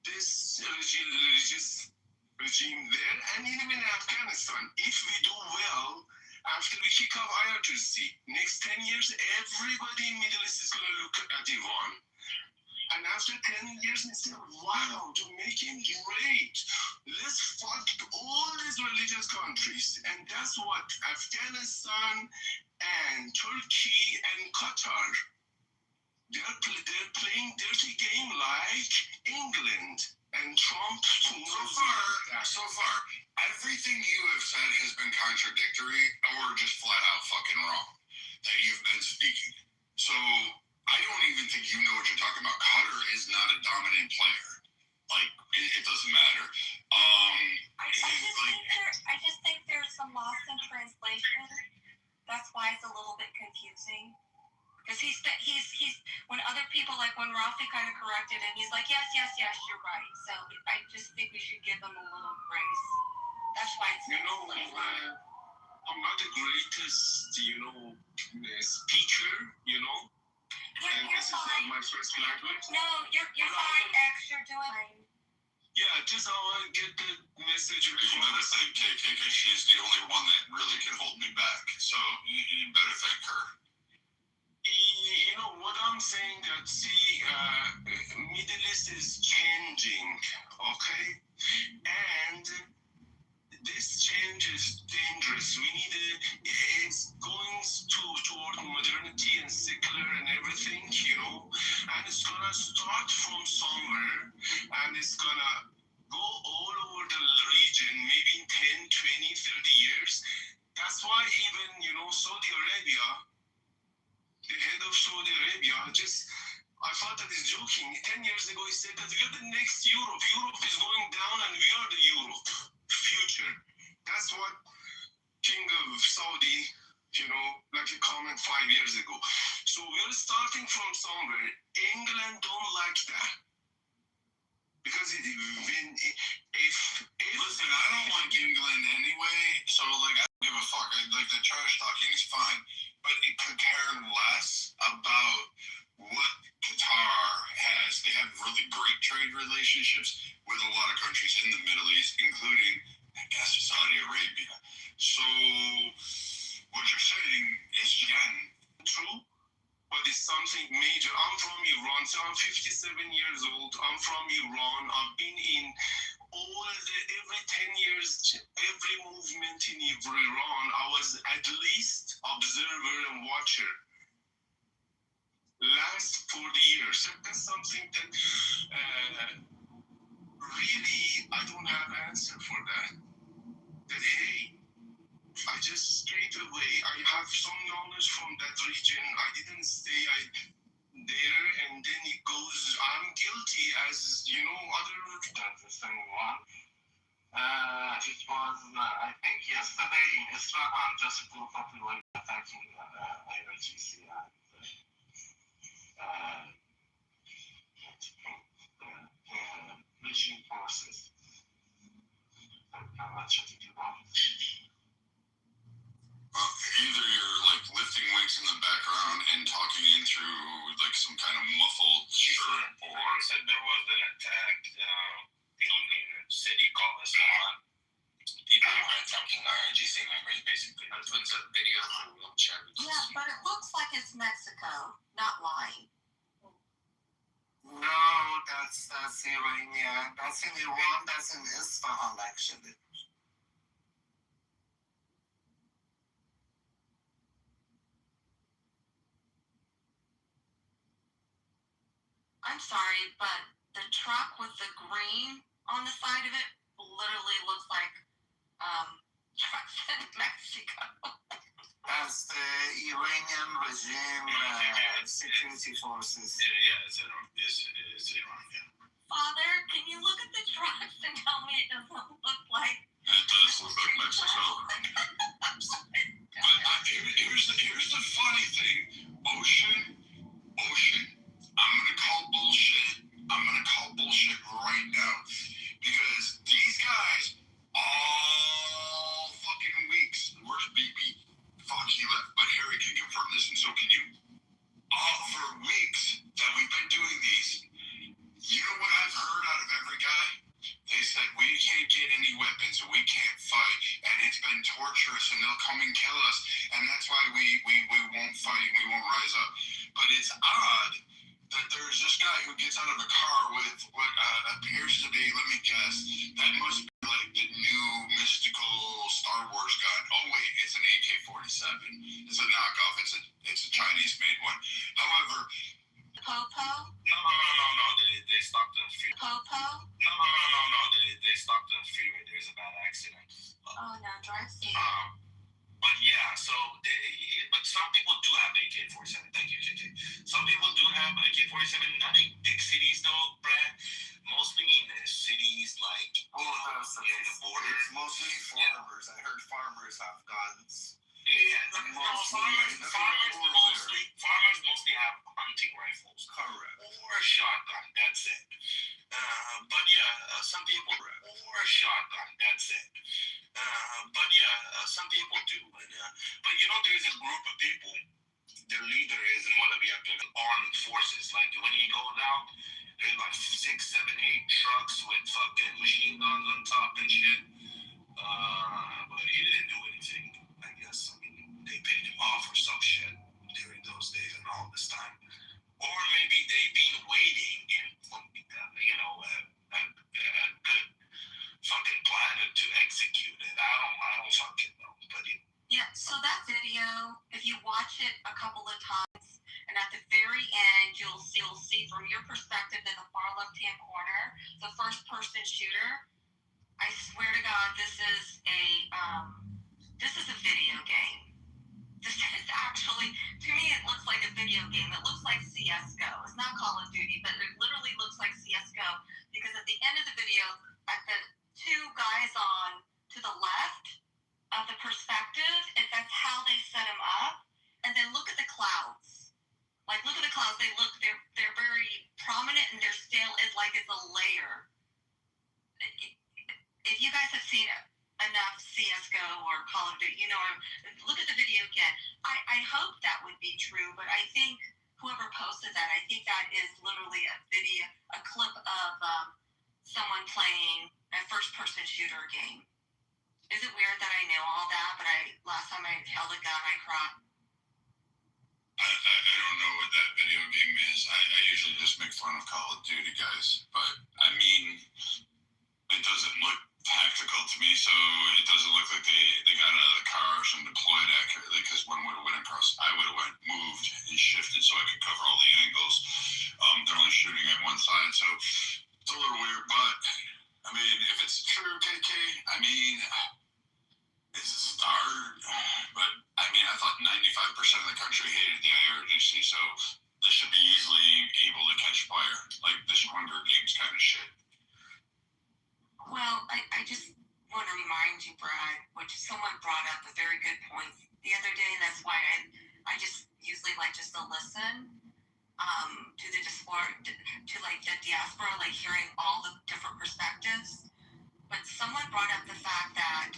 this religious regime there, and even in Afghanistan. If we do well, after we kick off IRGC, next 10 years, everybody in Middle East is gonna look at Iran. And after 10 years, they say, wow, to make him great. Let's fuck all these religious countries. And that's what Afghanistan and Turkey and Qatar, they're playing dirty game like England and Trump. So far, everything you have said has been contradictory or just flat out fucking wrong that you've been speaking. So I don't even think you know what you're talking about. Qatar is not a dominant player. Like, it doesn't matter. I just think there's some loss in translation. That's why it's a little bit confusing. Because he's when other people, like when Rafi kind of corrected him, he's like, yes, you're right. So I just think we should give him a little grace. That's why it's I'm not the greatest, speaker, and this is not my first language. No, you're fine, X. You're doing fine. Yeah, just I want to get the message You better thank KK because she's the only one that really can hold me back. So you better thank her. What I'm saying that, Middle East is changing, okay? And this change is dangerous. It's going toward modernity and secular and everything, and it's gonna start from somewhere, and it's gonna go all over the region, maybe in 10, 20, 30 years. That's why even, Saudi Arabia, the head of Saudi Arabia, I thought that he's joking. 10 years ago, he said that we are the next Europe. Europe is going down, and we are the Europe future. That's what King of Saudi, like a comment 5 years ago. So we're starting from somewhere. England don't like that. Because if listen, I don't like England anyway, so I don't give a fuck. The trash talking is fine, but it could care less about what Qatar has. They have really great trade relationships with a lot of countries in the Middle East, including, I guess, Saudi Arabia. So what you're saying is, again, true, but it's something major. I'm from Iran, so I'm 57 years old. I'm from Iran. I've been in every 10 years, every movement in Iran. I was at least observer and watcher. Last 40 years. That's something that really I don't have answer for that. That hey, I just straight away, I have some knowledge from that region. I didn't stay there, and then it goes, I'm guilty as, other... This thing one. It was, I think, yesterday in Isfahan, just a group of people attacking IRGC and regime forces. Either you're lifting weights in the background and talking in through some kind of muffled shirt, or He said there was an attack in a city called Isfahan. People were attacking IRGC members, basically. That's what's a video on the wheelchair. Yeah, but it looks like it's Mexico, not lying. No, that's Iranian. That's in Iran. That's in Isfahan, actually. I'm sorry, but the truck with the green on the side of it literally looks like trucks in Mexico. That's the Iranian regime security forces. Yeah, it's Iran. It's Iran, yeah. Father, can you look at the trucks and tell me it doesn't look like... It does look like Mexico. But here's the funny thing. Ocean, I'm gonna call bullshit right now. Because these guys, all fucking weeks, where's BB? Fuck, he left, but Harry can confirm this, and so can you. All for weeks that we've been doing these, you know what I've heard out of every guy? They said, we can't get any weapons and we can't fight, and it's been torturous, and they'll come and kill us, and that's why we won't fight, we won't rise up. But it's odd that there's this guy who gets out of a car with what appears to be, let me guess, that must be like the new mystical Star Wars gun. Oh wait, it's an AK-47. It's a knockoff. It's a Chinese-made one. However, Popo? no. They stopped the freeway. Popo? No. They stopped the freeway. There's a bad accident. Oh no, drive safe. But yeah, but some people do have AK-47. Thank you, KJ. Some people do have AK-47. Not in big cities though, Brad. Mostly in the cities like the border. It's mostly farmers. I heard farmers have guns. Farmers mostly have hunting rifles. Correct. Or a shotgun, that's it. But yeah, some people or a shotgun, that's it. But yeah, some people do. But you know, there's a group of people. Their leader is in one of the armed forces. Like when he goes out, there's like 6, 7, 8 trucks with fucking machine guns on top and shit. But he didn't do anything. I guess. I mean, they paid him off or some shit during those days and all this time. Or maybe they've been waiting in, a good fucking plan to execute it. I don't fucking know. But yeah, so that video, if you watch it a couple of times, and at the very end, you'll see from your perspective in the far left-hand corner, the first-person shooter. I swear to God, this is a video game. This is actually, to me, it looks like a video game. It looks like CSGO. It's not Call of Duty, but it literally looks like CSGO because at the end of the video, at the two guys on to the left of the perspective, that's how they set them up. And then look at the clouds. Like, look at the clouds. They're very prominent, and their scale is like it's a layer. If you guys have seen enough CSGO or Call of Duty, look at the video again. I hope that would be true, but I think whoever posted that, I think that is literally a clip of someone playing a first-person shooter game. Is it weird that I know all that, but last time I held a gun, I cried? I don't know what that video game is. I usually just make fun of Call of Duty guys, but I mean, it doesn't look tactical to me, so it doesn't look like they got out of the cars and deployed accurately, because one would have went across. I would have moved and shifted so I could cover all the angles. They're only shooting at one side, so it's a little weird, but I mean, if it's true, KK, I mean, it's a start, but I mean, I thought 95% of the country hated the IRGC, so this should be easily able to catch fire, like this Hunger Games kind of shit. Well, I just want to remind you, Brad, which someone brought up a very good point the other day, and that's why I just usually like just to listen to the diaspora, like hearing all the different perspectives. But someone brought up the fact that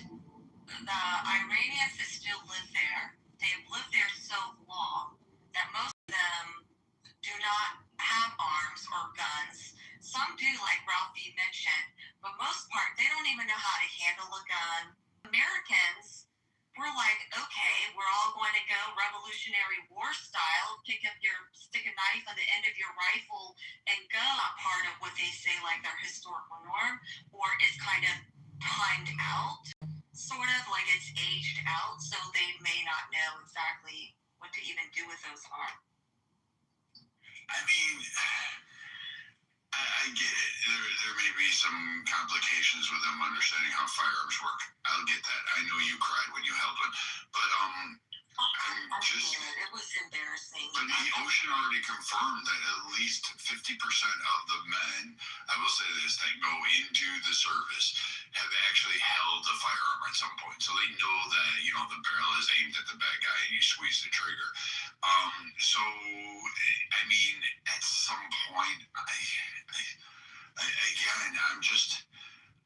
the Iranians that still live there, they have lived there so long that most of them do not have arms or guns. Some do, like Ralphie mentioned, but most part, they don't even know how to handle a gun. Americans, we're like, okay, we're all going to go Revolutionary War style, stick a knife on the end of your rifle and go. Not part of what they say, like their historical norm, or it's kind of timed out, sort of like it's aged out, so they may not know exactly what to even do with those arms. I mean, I get it. there may be some complications with them understanding how firearms work. I'll get that. I know you cried when you held one, but I did. It was embarrassing. But the Ocean already confirmed that at least 50% of the men, I will say this, that go into the service have actually held a firearm at some point. So they know that, you know, the barrel is aimed at the bad guy and you squeeze the trigger. So, I mean, at some point, again,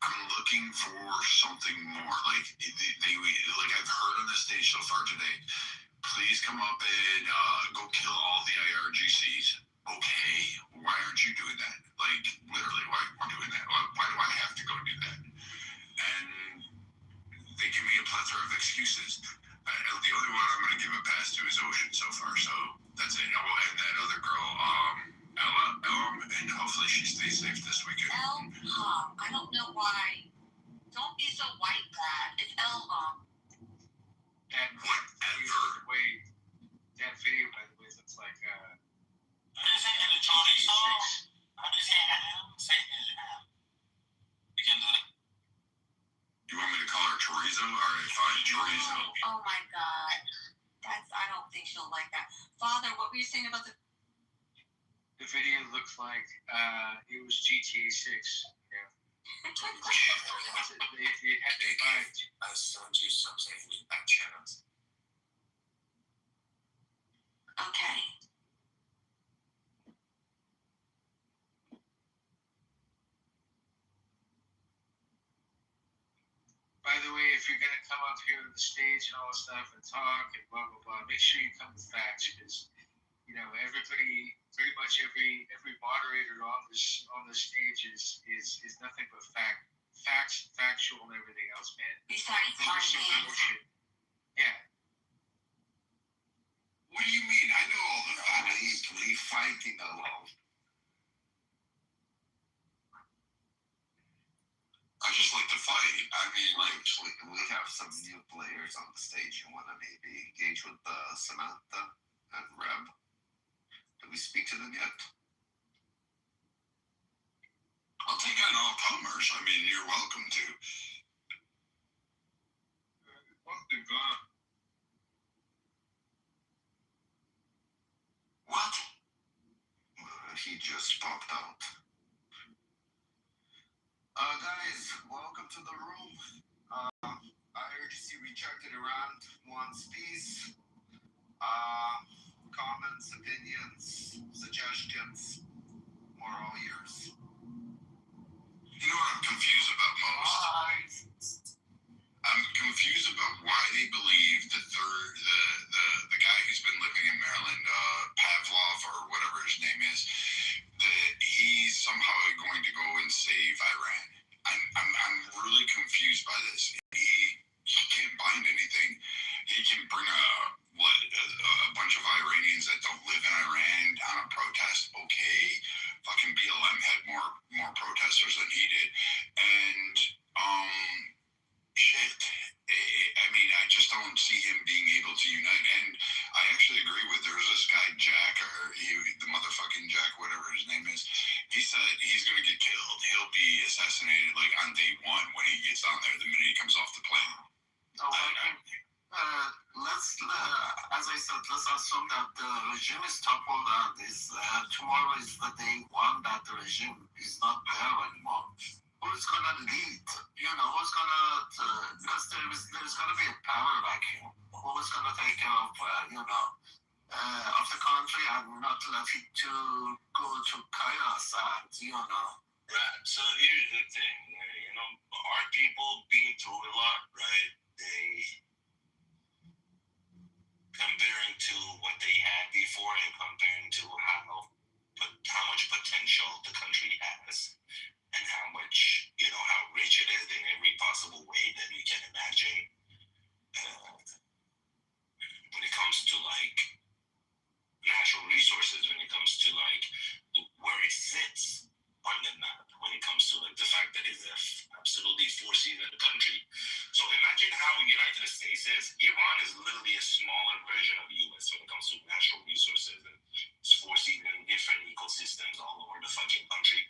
I'm looking for something more. Like, like I've heard on the stage so far today, please come up and go kill all the IRGCs. Okay, why aren't you doing that? Like, literally, why aren't you doing that? Why do I have to go do that? And they give me a plethora of excuses. The only one I'm going to give a pass to is Ocean so far, so that's it. Oh, and that other girl, Ella, and hopefully she stays safe this weekend. I don't know why. Don't be so white, Pat. It's That Whatever. that video, by the way, looks like I'm just saying the chorizo. I'm just saying ham. Say ham. You can do that. You want me to call her chorizo? All right, fine, chorizo. Oh my God. I don't think she'll like that. Father, what were you saying about the video looks like it was GTA 6. Yeah. They had to fight. I sent you something in the back channels. Okay. By the way, if you're gonna come up here on the stage and all that stuff and talk and blah blah blah, make sure you come with facts, because you know everybody, pretty much every moderator on the stage is nothing but factual and everything else, man. Besides There's some bullshit. Yeah. What do you mean? I know all the facts. We fighting alone. I just like to fight. I mean, like, We have some new players on the stage. You want to maybe engage with Samantha and Reb? Did we speak to them yet? I'll take on all comers. I mean, you're welcome to. What? He just popped out. Guys, welcome to the room. IRGC rejected Iran wants peace. Comments, opinions, suggestions, we're all yours. You know what I'm confused about most? I'm confused about why they believe the guy who's been living in Maryland, Pavlov or whatever his name is, that he's somehow going to go and save Iran. I'm really confused by this. He can't bind anything. He can bring a bunch of Iranians that don't live in Iran on a protest. Okay, fucking BLM had more protesters than he did, and shit. I mean, I just don't see him being able to unite. And I actually agree with there's this guy Jack, or the motherfucking Jack, whatever his name is. He said he's gonna get killed. He'll be assassinated like on day one when he gets on there, the minute he comes off the plane. As I said, let's assume that the regime is toppled and tomorrow is the day one that the regime is not there anymore. Who's gonna lead? You know, who's gonna, because there's gonna be a power vacuum. Who's gonna take care of, of the country and not let it to go to chaos and, Right. So here's the thing, our people being through a lot, right? They, comparing to what they had before and comparing to how much potential the country has and how much, how rich it is in every possible way that you can imagine. When it comes to like natural resources, when it comes to like where it sits on the map, when it comes to like the fact that it's absolutely foreseeing in the country. So imagine how United States is. Iran is literally a smaller version of the US when it comes to natural resources, and it's foreseen in different ecosystems all over the fucking country.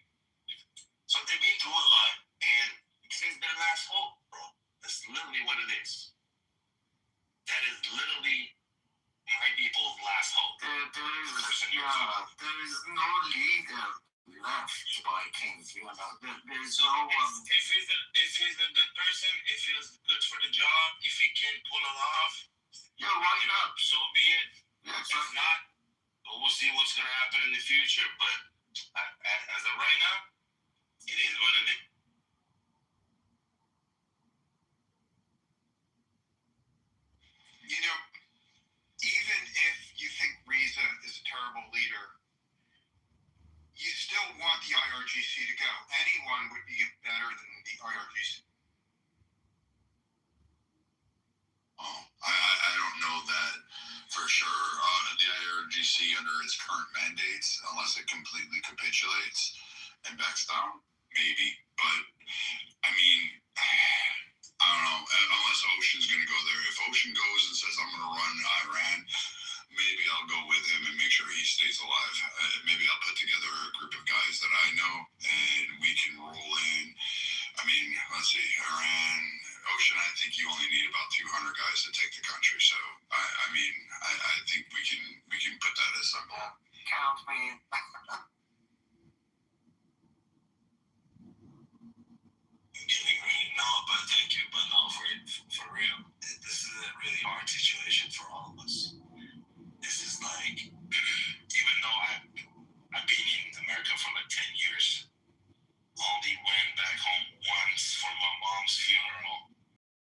There's So no if he's a good person, if he's good for the job, if he can pull it off, yeah, why not? so be it. Yeah, If not, we'll see what's gonna happen in the future. But as of right now, it is what it is. You know, even if you think Riza is a terrible leader, you still want the IRGC to go. Anyone would be better than the IRGC. Oh, I don't know that for sure. The IRGC under its current mandates, unless it completely capitulates and backs down, maybe. But I mean, I don't know. Unless Ocean's going to go there. If Ocean goes and says I'm going to run Iran, maybe I'll go with him and make sure he stays alive. Maybe I'll put together a group of guys that I know and we can roll in. I mean, let's see, Iran, Ocean. I think you only need about 200 guys to take the country. So I mean, I think we can put that as something. count me. No, but thank you. But no, for real, this is a really hard situation for all of us. This is like, even though I've been in America for like 10 years, only went back home once for my mom's funeral.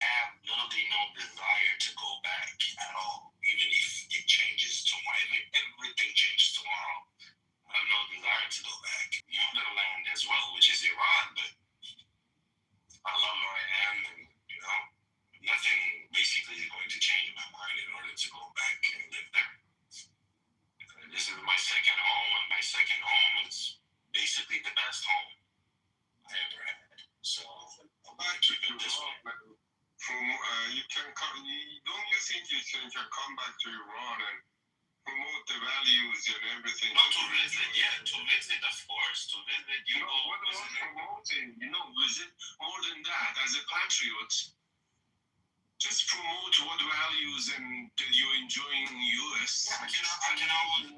I have literally no desire to go back at all, even if it changes tomorrow. Everything changes tomorrow. I have no desire to go back. Motherland as well, which is Iran, but I love where I am, and nothing basically is going to change my mind in order to go back and live there. This is my second home, and my second home is basically the best home I ever had. So I'm going to keep it this way. You can come. Don't you think you can come back to Iran and promote the values and everything? No, to visit, of course. To visit, what about promoting? Visit more than that. As a patriot, just promote what values and you enjoying US. Yeah, I can always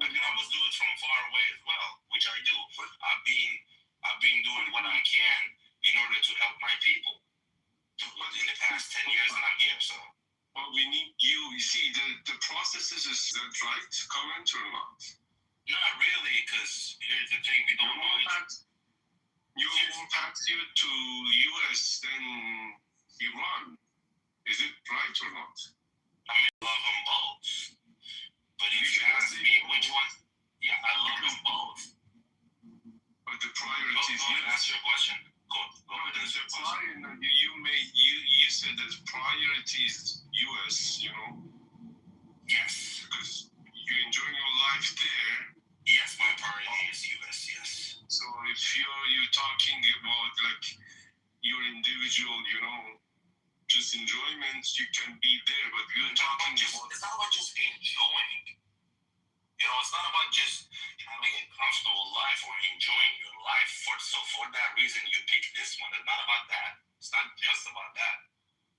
do it from far away as well, which I do. I've been doing what I can in order to help my people. In the past 10 years that I'm here, so. Well, we need you. You see, the processes is that right? Current or not? Not really, because here's the thing: we don't know each. You're more patriot to US than Iran. Is it right or not? I mean, I love them both. But if you ask me which one, yeah, I love them both. But the priority is. Go ahead, ask your question. Go ahead, answer your question. You said that priority is US, Yes. Because you're enjoying your life there. Yes, my priority is US, yes. So if you're talking about like your individual, just enjoyment, you can be there, but you're talking about. It's not about just enjoying. It's not about just having a comfortable life or enjoying your life. For that reason, you pick this one. It's not about that. It's not just about that.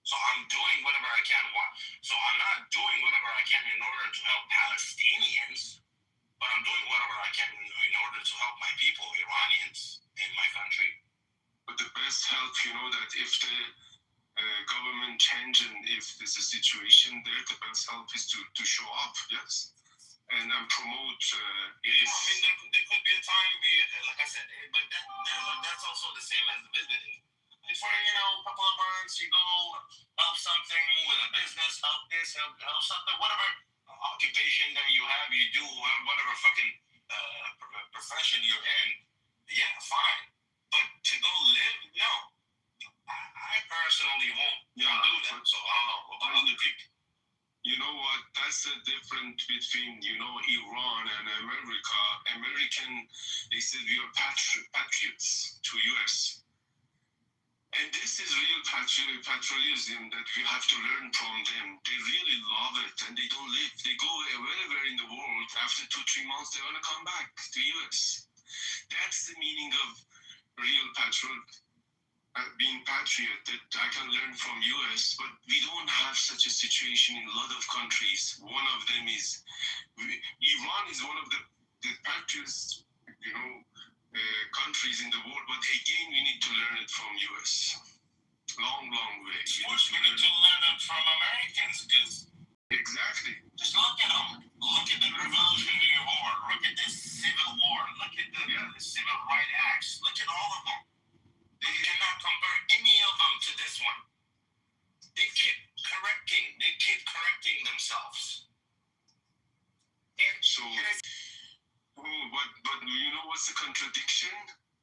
So I'm doing whatever I can. So I'm not doing whatever I can in order to help Palestinians, but I'm doing whatever I can in order to help my people, Iranians, in my country. But the best help, that if the government change and if there's a situation there, the best help is to show up, yes, and promote. I mean, there could be a time, like I said, but that's also the same as visiting. For a couple of months, you go help something with a business, help this, help something, whatever occupation that you have, you do, whatever fucking profession you're in. Yeah, fine. But to go live, no. I personally won't do that. So I don't know about other people. You know what? That's the difference between, Iran and America. They said we are patriots to US. And this is real patriotism that we have to learn from them. They really love it and they don't live. They go wherever in the world. After 2-3 months, they want to come back to US. That's the meaning of real being patriot that I can learn from US. But we don't have such a situation in a lot of countries. One of them is Iran is one of the patriots, countries in the world, but again, we need to learn it from US. Long way. First, we need to learn it from Americans, because exactly. Just look at them. Look at the Revolutionary War. Look at the Civil War. Look at the Civil Rights Acts. Look at all of them. They cannot compare any of them to this one. They keep correcting themselves. So, but you know what's the contradiction?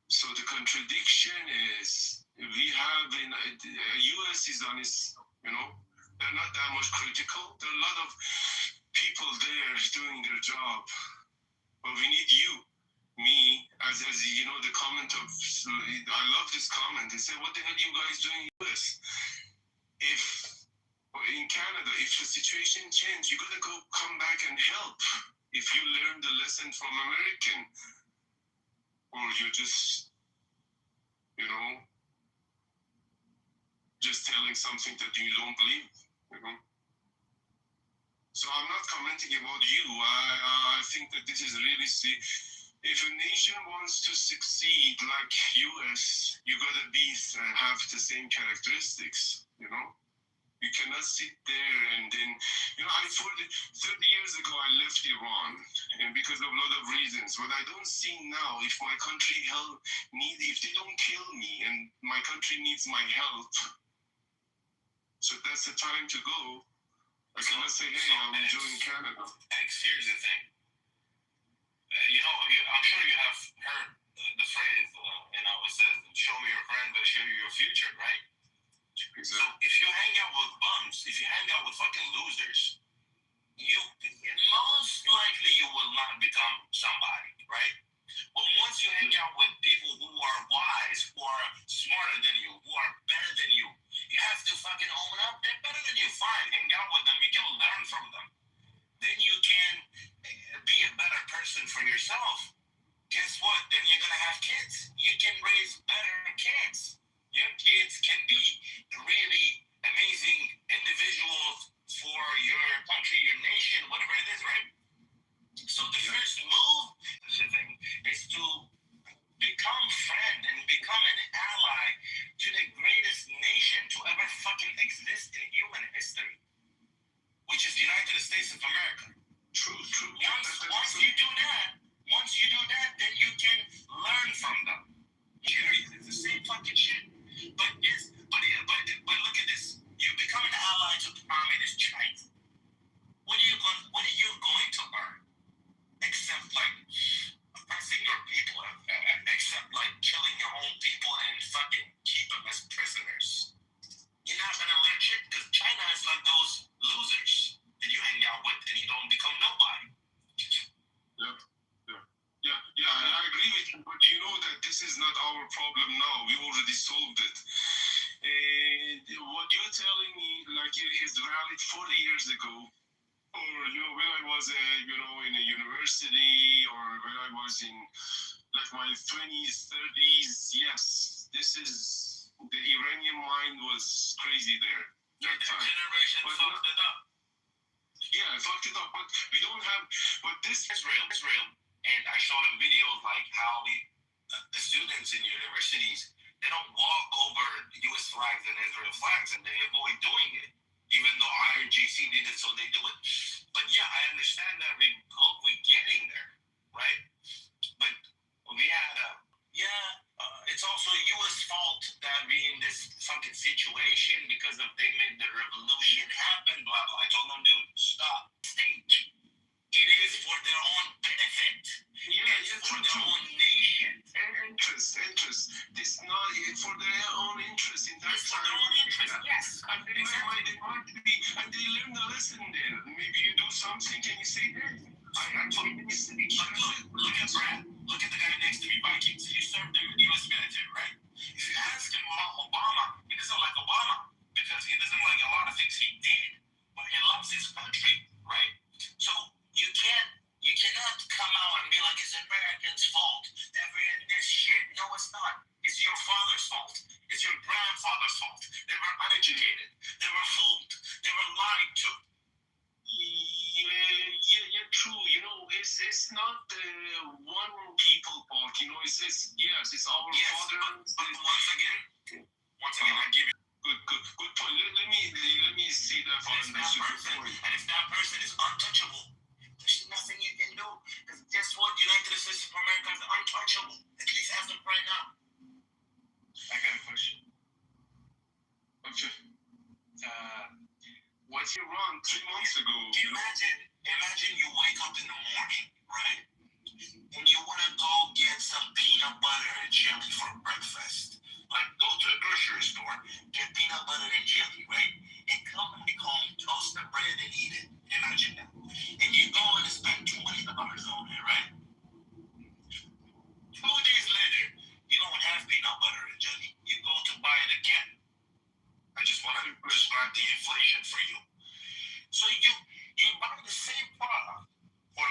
So the contradiction is we have in US is on its, they're not that much critical. There are a lot of people there doing their job, but we need you, me, as the comment of, I love this comment. They say, what the hell are you guys doing in US? If in Canada, if the situation changes, you gotta come back and help. If you learn the lesson from American, or you just, just telling something that you don't believe, So I'm not commenting about you. I think that this is really, if a nation wants to succeed like US, you gotta have the same characteristics, You cannot sit there and then, 30 years ago I left Iran, and because of a lot of reasons. But I don't see now, if my country if they don't kill me and my country needs my help, so that's the time to go. I cannot say, hey, I'm enjoying Canada. Here's the thing. I'm sure you have heard the phrase, it says, show me your friend, but show you your future, right? Exactly. So if you hang out with bums, if you hang out with fucking losers, most likely you will not become somebody, right? But once you hang out with people who are wise, who are smarter than you, who are better than you, you have to fucking own up. They're better than you. Fine, hang out with them. You can learn from them. Then you can be a better person for yourself. Guess what? Then you're gonna have kids. You can raise better kids. Your kids can be really amazing individuals for your country, your nation, whatever it is, right? So the first move is to become friend and become an ally to the greatest nation to ever fucking exist in human history, which is the United States of America. True. Once you do that, then you can learn from them. It's the same fucking shit. But look at this. You become an ally to communist China. What are you going to learn? Except like oppressing your people, except like killing your own people and fucking keep them as prisoners. You're not gonna learn shit because China is like those losers that you hang out with and you don't become nobody. Yeah, I agree with you, but you know that this is not our problem now. We already solved it. What you're telling me, like, is valid 40 years ago, or when I was, in a university, or when I was in, like, my 20s, 30s. Yes, this is the Iranian mind was crazy there. That generation fucked it up. Yeah, fucked it up, but we don't have. But this Israel. And I showed them videos like how the students in universities, they don't walk over U.S. flags and Israel flags, and they avoid doing it, even though IRGC did it, so they do it. But yeah, I understand that we're getting there, right? But we had it's also U.S. fault that we're in this fucking situation because they made the revolution happen, blah, blah. I told them, dude, stop. Stage. It is for their own benefit. It's for their own nation. Interest. This not for their own interest. In that it's for their own interest, yes. And they want to be, and they learn the lesson there. Maybe you do something and you say, hey, I told you this. Look at Brad. Look at the guy next to me, Vikings. He served in the U.S. military, right? If you ask him about Obama, he doesn't like Obama because he doesn't like a lot of things he did. But he loves his country, right? So you cannot come out and be like, it's Americans' fault. They're in this shit. No, it's not. It's your father's fault. It's your grandfather's fault. They were uneducated. They were fooled. They were lied to. Yeah, true. It's not one people fault. It's it's yes, it's our Yes, father. but once again, I give you Good point. Let me see that from and if that person is untouchable, there's nothing you can do. Because guess what? United States of America is untouchable. At least as of right now. I got a question. Okay. What's your wrong 3 months ago? Imagine you wake up in the morning, right? And you want to go get some peanut butter and jelly for breakfast. Like, go to the grocery store, get peanut butter and jelly, right? And come back home, toast the bread and eat it. Imagine that. And you go and spend $20 on it, right? 2 days later, you don't have peanut butter and jelly. You go to buy it again. I just want to describe the inflation for you. So you buy the same product for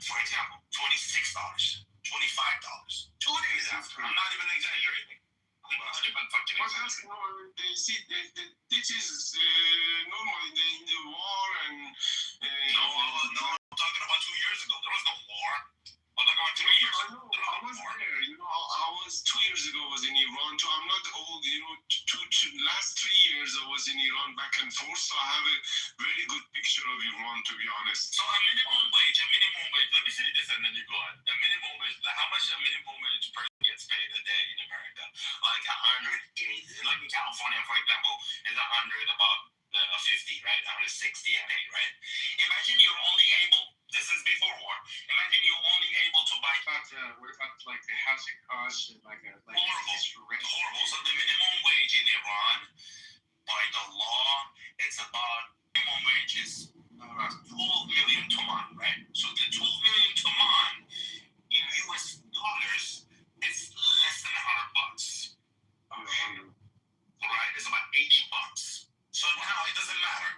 for example, $26, $25. 2 days after, I'm not even exaggerating. I'm not even fucking exaggerating. This is normal in the war and. No, I'm talking about 2 years ago. There was no war. I'm talking about 3 years. I know, I was there. I was 2 years ago. I was in Iran too. I'm not old. Last 3 years I was in Iran back and forth. So I have a very good picture of Iran, to be honest. So a minimum wage. Let me say this and then you go on. A minimum wage. Like how much a minimum wage person gets paid a day in America? Like 180. Like in California, for example, is 100 about 50, right? 160 a day, right? Imagine you're only able. This is before war. Imagine you're only able to buy. What about like the housing costs and horrible. So the minimum wage in Iran, by the law, it's about minimum wage is 12 million toman, right? So the 12 million toman in US dollars is less than $100. Right? It's about $80. So now it doesn't matter.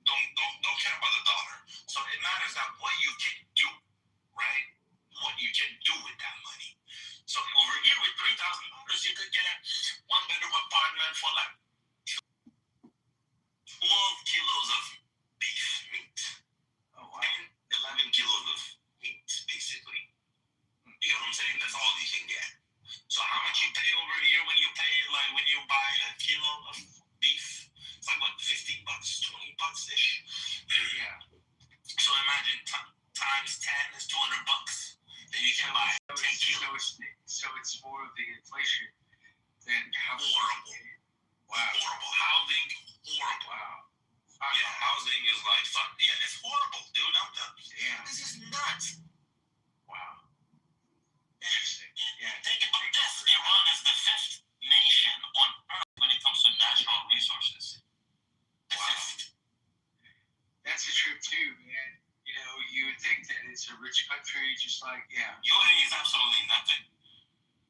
Don't care about the dollar. So it matters that what you can do, right? What you can do with that money. So over here with $3,000, you could get a 1-bedroom apartment for like 12 kilos of beef meat. Oh wow. And 11 kilos of meat, basically. You know what I'm saying? That's all you can get. So how much you pay over here when you buy a kilo of beef? It's like what, $15, $20 ish. Yeah. So imagine times 10 is $200. Then you can buy 10 kilos. So it's more of the inflation than housing. Horrible. Wow. Horrible. Housing, horrible. Wow. Yeah, housing is like fuck. Yeah, it's horrible, dude. I'm done. Yeah. This is nuts. Wow. Interesting. Yeah. Think about this. Iran is the 5th nation on earth when it comes to natural resources. The 5th. That's a trip too, man. You would think that it's a rich country, just like, yeah. UAE is absolutely nothing.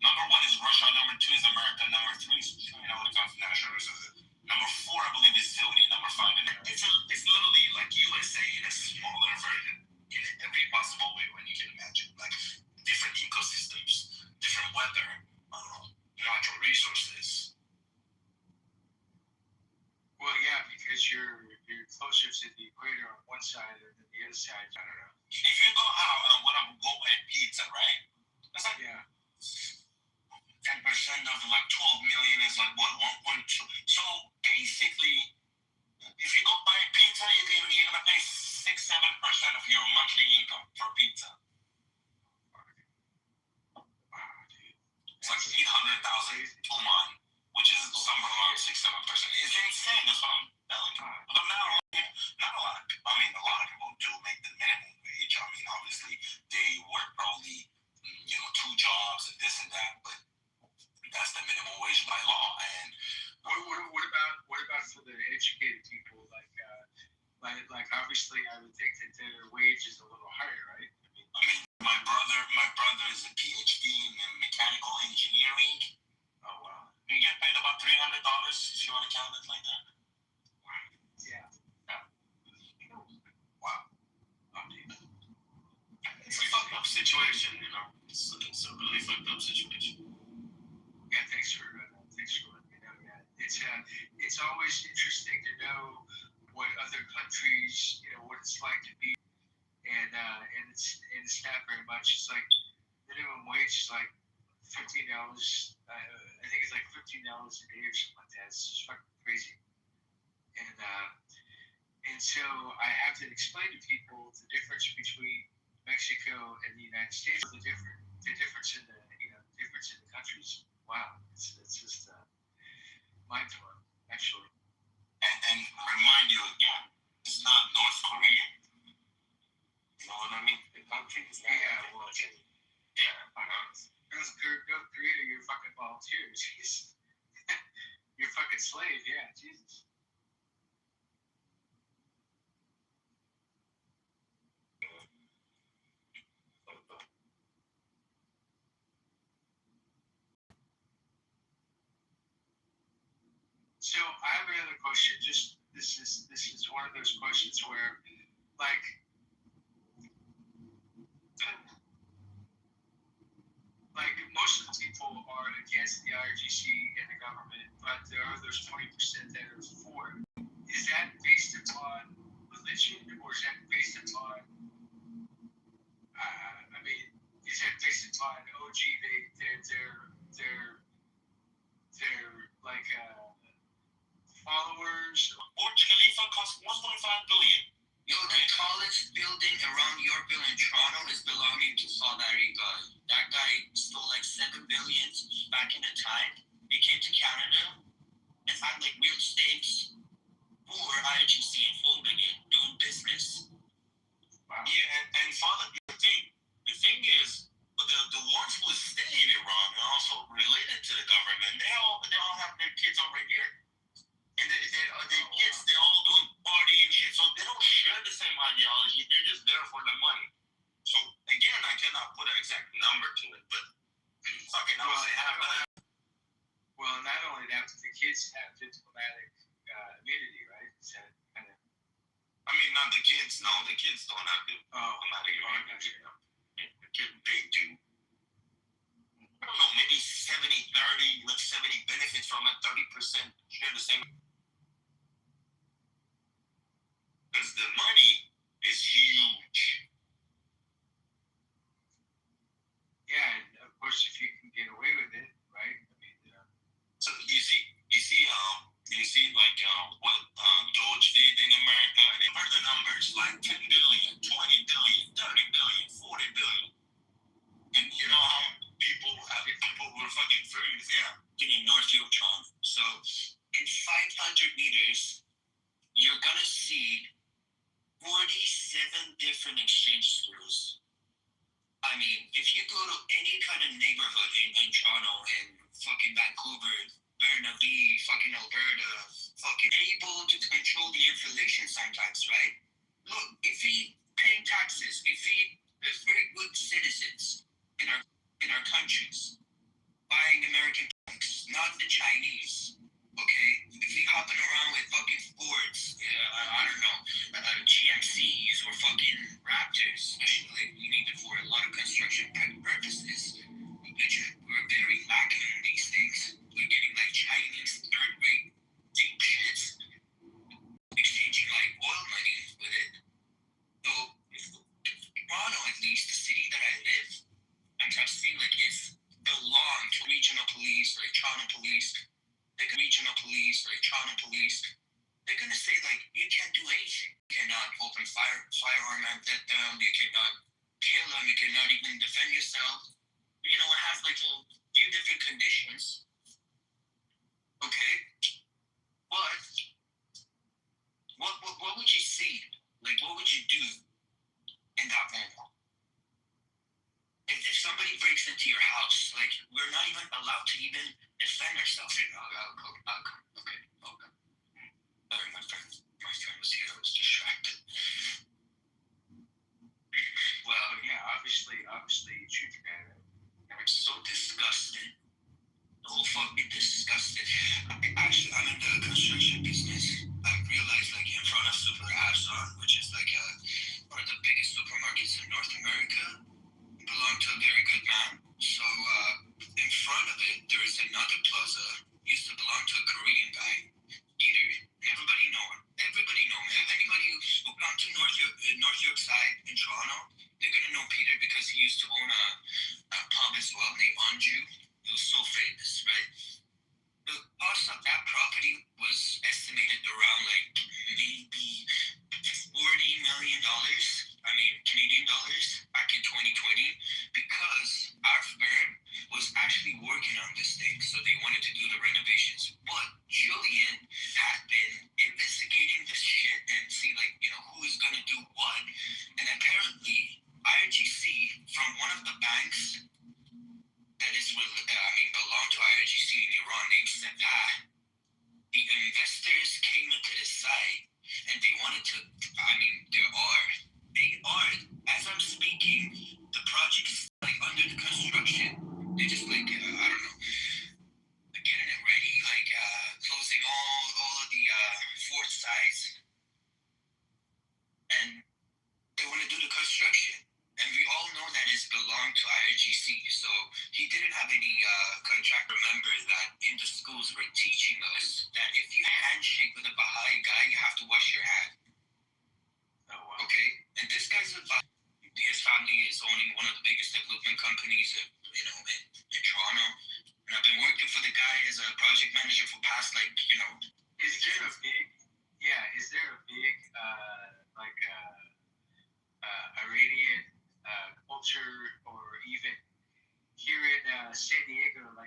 Number 1 is Russia. Number 2 is America. Number 3 is China when it comes to natural resources. Number 4, I believe, is Saudi. Number 5, and it's literally like USA in a smaller version in every possible way when you can imagine. Like different ecosystems, different weather, natural resources. Well, yeah, because you're closer to the equator on one side than the other side. I don't know. If you go out and want to go at pizza, right? That's like 10% of like 12 million is like what, 1.2. So basically, if you go buy pizza, you're gonna pay 6-7% of your monthly income for pizza. It's like 800,000 toman, which is somewhere around 6-7%. It's insane. That's what I'm telling you. But not a lot of people. I mean, a lot of people do make the minimum wage. I mean, obviously they work probably 2 jobs and this and that, but that's the minimum wage by law. And what about for the educated people? Like obviously, I would think that their wage is a little higher, right? I mean, my brother is a PhD in mechanical engineering. Oh wow! You get paid about $300 if you want to count it like that. Yeah. Wow. It's a fucked up situation, It's a really fucked up situation. Yeah, thanks for letting me know that. It's always interesting to know what other countries, what it's like to be, and it's not very much. It's like minimum wage is like $15. I think it's like $15 a day or something like that. It's just fucking crazy. And so I have to explain to people the difference between Mexico and the United States. The difference in the difference in the countries. Wow, it's just mind blowing, actually. And remind you again, it's not North Korea. You know what I mean? The country is not. Yeah, well, North Korea, you're fucking volunteers. You're fucking slave, yeah, Jesus. So I have another question. Just this is one of those questions where, like, most of the people are against the IRGC and the government, but there are those 20% that are for it. Is that based upon religion, or is that based upon? I mean, is that based upon? Oh, gee, they're like followers. Burj Khalifa cost $1.5 billion. Yo, the tallest building around your building in Toronto is belonging to Saudi Arabia. That guy stole like $7 billion back in the time. He came to Canada and had like real estate for IGC and holding it, doing business. Wow. Yeah, and Father, the thing is, the ones who stay in Iran are also related to the government. They all have their kids over here. And the kids, they're all doing party and shit, so they don't share the same ideology. They're just there for the money. So again, I cannot put an exact number to it, but fucking I would say half of that. Well, not only that, but the kids have diplomatic immunity, right? Is that kind of? I mean, not the kids. No, the kids don't have diplomatic immunity. The kids, they do. I don't know, maybe 70-30, like 70 benefits from it, 30% share the same. Because the money is huge. Yeah, and of course, if you can get away with it, right? I mean, so you see, like what Doge did in America, and they heard the numbers like 10 billion, 20 billion, 30 billion, 40 billion, and you know how people were fucking furious, yeah. In North York, Toronto. So in 500 meters, you're gonna see 47 different exchange schools. I mean, if you go to any kind of neighborhood in Toronto, in fucking Vancouver, Burnaby, fucking Alberta, fucking able to control the inflation sometimes, right? Look, if we paying taxes, if we are very good citizens in our countries, buying American products, not the Chinese. Okay, if we hopping around with fucking Fords, I don't know, GMCs or fucking Raptors, especially you need it for a lot of construction purposes. We're very lacking in these things. We're getting like Chinese third-rate deep shits, exchanging like oil money with it. So, Toronto, at least, the city that I live, I've seen like it's belong to regional police, like Toronto police. They're gonna say like you can't do anything. You cannot open firearm at them. You cannot kill them. You cannot even defend yourself. You know, it has like a few different conditions. Okay, but what would you see? Like, what would you do in that moment? If somebody breaks into your house, like, we're not even allowed to even defend ourselves. Okay. Sorry, my friend was here. I was distracted. Well, yeah, obviously, you shoot your dad. I'm so disgusted. The whole fucking disgusted. I'm in the construction business. I realized, like, in front of Super Amazon, which is like one of the biggest supermarkets in North America, belonged to a very good man. So in front of it, there is another plaza. Used to belong to a Korean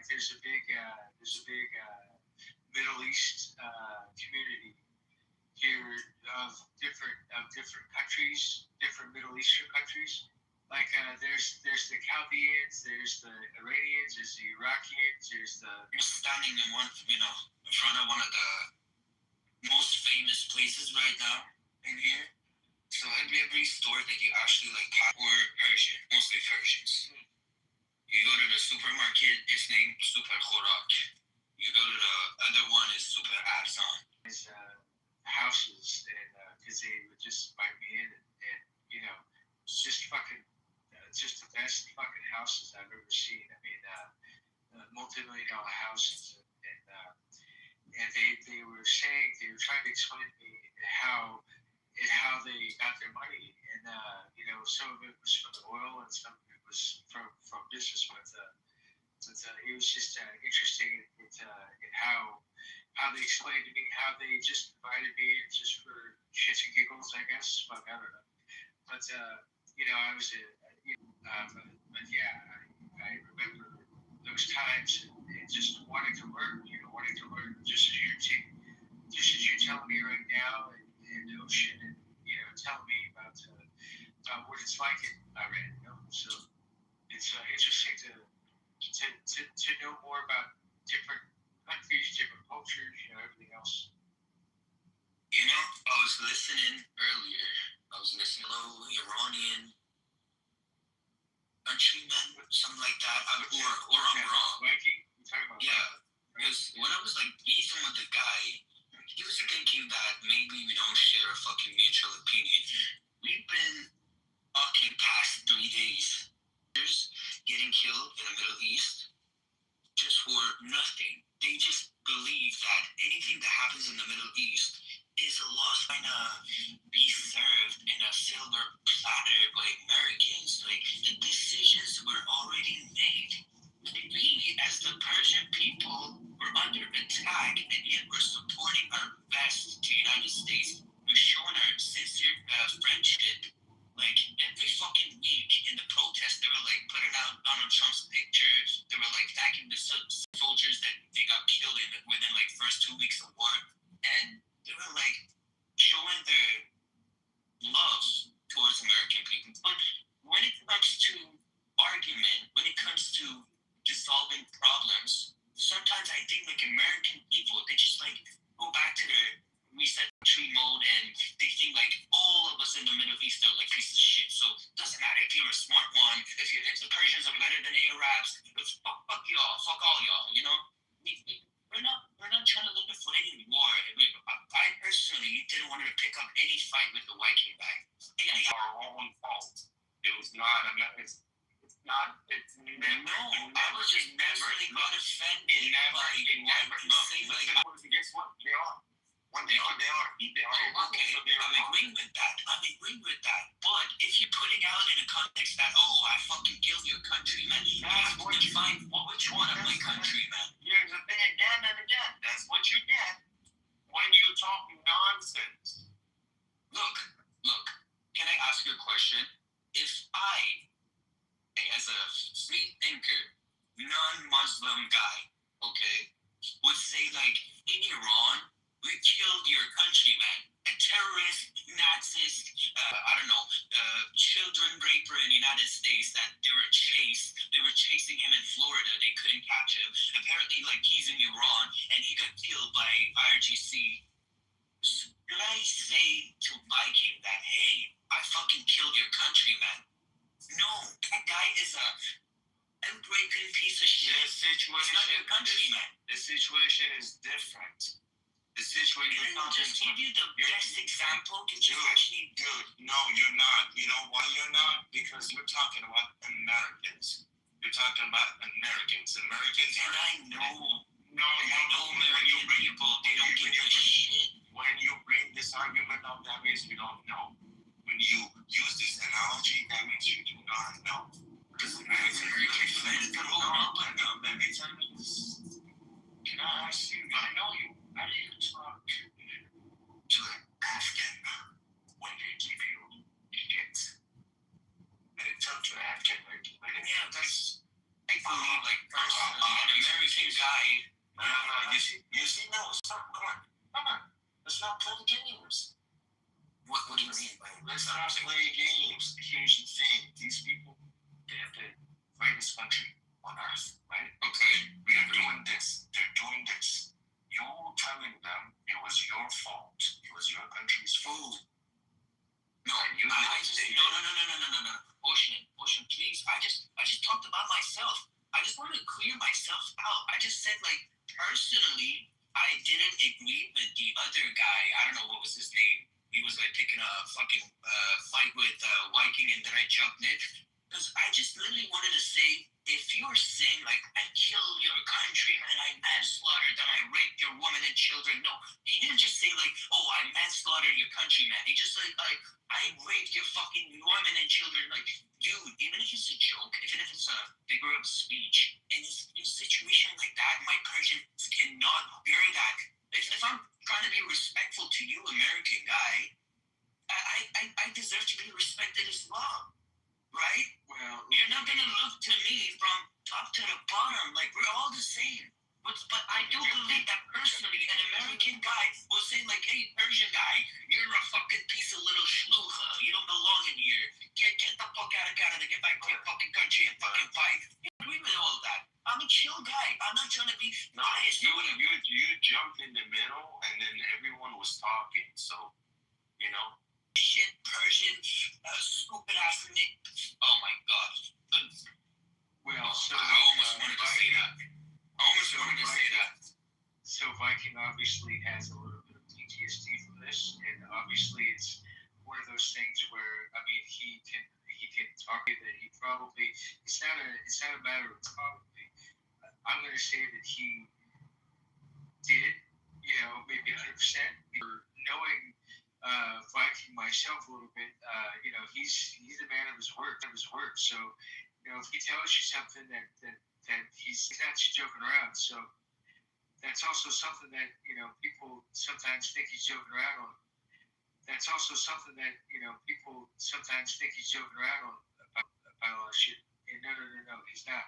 there's a big Middle East community here of different countries, different Middle Eastern countries. Like there's the Chaldeans, there's the Iranians, there's the Iraqians, there's the. You're standing in in front of one of the most famous places right now in here. So every store that you actually like were Persian, mostly Persians. You go to the supermarket, it's named Super Khorak. You go to the other one, is Super Arzan. There's houses, and because they would just invite me in, and you know, it's just fucking, just the best fucking houses I've ever seen. I mean, multi-million-dollar houses, and they were trying to explain to me how they got their money, and you know, some of it was from the oil, and some of it was from business, but it was just interesting in how they explained to me how they just invited me in just for shits and giggles, I guess. Fuck, I don't know. But you know, I was but yeah, I remember those times and just wanting to learn, just as you're telling me right now, and Ocean, and you know, telling me about what it's like in Iran. You know, so it's interesting to know more about different countries, different cultures, you know, everything else. You know, I was listening earlier. I was listening to Iranian countrymen, something like that. Or I'm wrong. Mikey, you talking about? Yeah, because when I was like beefing with the guy, he was thinking that maybe we don't share a fucking mutual opinion. We've been talking past 3 days. There's getting killed in the Middle East just for nothing. They just believe that anything that happens in the Middle East is a loss trying to be served in a silver platter by Americans. Like, the decisions were already made. We, as the Persian people, were under attack, and yet we're supporting our best to the United States. We're showing our sincere friendship. Like, every fucking week in the protest, they were like putting out Donald Trump's pictures. They were like thanking the soldiers that they got killed within like first 2 weeks of war, and they were like showing their love towards American people. But when it comes to argument, when it comes to solving problems, sometimes I think like American people, they just like go back to their reset tree mode, and they think like all of us in the Middle East are like pieces of shit. So it doesn't matter if you're a smart one, if the Persians are better than Arabs, fuck y'all, fuck all y'all, you know? We're not trying to look for any war. I personally didn't want to pick up any fight with the Viking guy. Our own fault. It was not. It's never. No, I was just never got offended. Guess what? They are. They are. Okay, I'm agreeing with that. But if you're putting out in a context that, I fucking killed your countrymen, you have to define which one of my countrymen. You're been again and again. That's what you get when you talk nonsense. Look. Can I ask you a question? If I, as a free thinker, non-Muslim guy, okay, would say like, in Iran, we killed your countrymen, a terrorist, Nazis, children raper in the United States that they were chasing him in Florida, they couldn't catch him. Apparently, like, he's in Iran, and he got killed by IRGC. Should I say to Viking that, hey, I fucking killed your countrymen? No, that guy is a breaking piece of shit. The situation is different. The situation is not just give you the best example to just actually. Dude, no, you're not. You know why you're not? Because you're talking about Americans. You're talking about Americans. And I know. No, American people, they don't give a shit. When you bring this argument up, that means you don't know. When you use this analogy, that means you do not know. Because Americans are very friends. Let me tell you this. Can I ask you? I know you. How do you talk to an Afghan when they give you shit? And talk to an Afghan like yeah, that's. I believe, like, personally, an American guy. You see, no, stop. Come on. Let's not play games. What do you mean? Let's not play games. Here's the thing. These people, they have the greatest country on earth, right? Okay. They're doing this. You telling them it was your fault. It was your country's fault. No, no. Ocean, please. I just talked about myself. I just wanted to clear myself out. I just said, like, personally, I didn't agree with the other guy. I don't know what was his name. He was like picking a fucking fight with Viking, and then I jumped in. Because I just literally wanted to say, if you're saying, like, I killed your countryman, I manslaughtered them, I raped your women and children. No, he didn't just say, like, oh, I manslaughtered your countryman. He just said, like, I raped your fucking women and children. Like, dude, even if it's a joke, even if it's a figure of speech, in a situation like that, my Persians cannot bear that. If I'm trying to be respectful to you, American guy, I deserve to be respected as well. Right? Well, you're not gonna look to me from top to the bottom. Like, we're all the same. But I do believe that personally, an American guy will say, like, hey, Persian guy, you're a fucking piece of little shlucha. You don't belong in here. Get the fuck out of Canada. Get back to your fucking country and fucking fight. You agree with all that? I'm a chill guy. I'm not trying to be biased. You jumped in the middle, and then everyone was talking. So, you know. Shit, Persian, stupid ass Nick. Oh my god. Well, so I almost wanted to say that. So Viking obviously has a little bit of PTSD from this, and obviously it's one of those things where, I mean, he can talk that he probably, it's not a matter of probably. I'm going to say that he did, maybe 100%. Knowing Viking myself a little bit, he's a man of his word. So, if he tells you something that he's not just joking around. So that's also something that people sometimes think he's joking around on. That's also something that people sometimes think he's joking around on about all that shit. And no, he's not.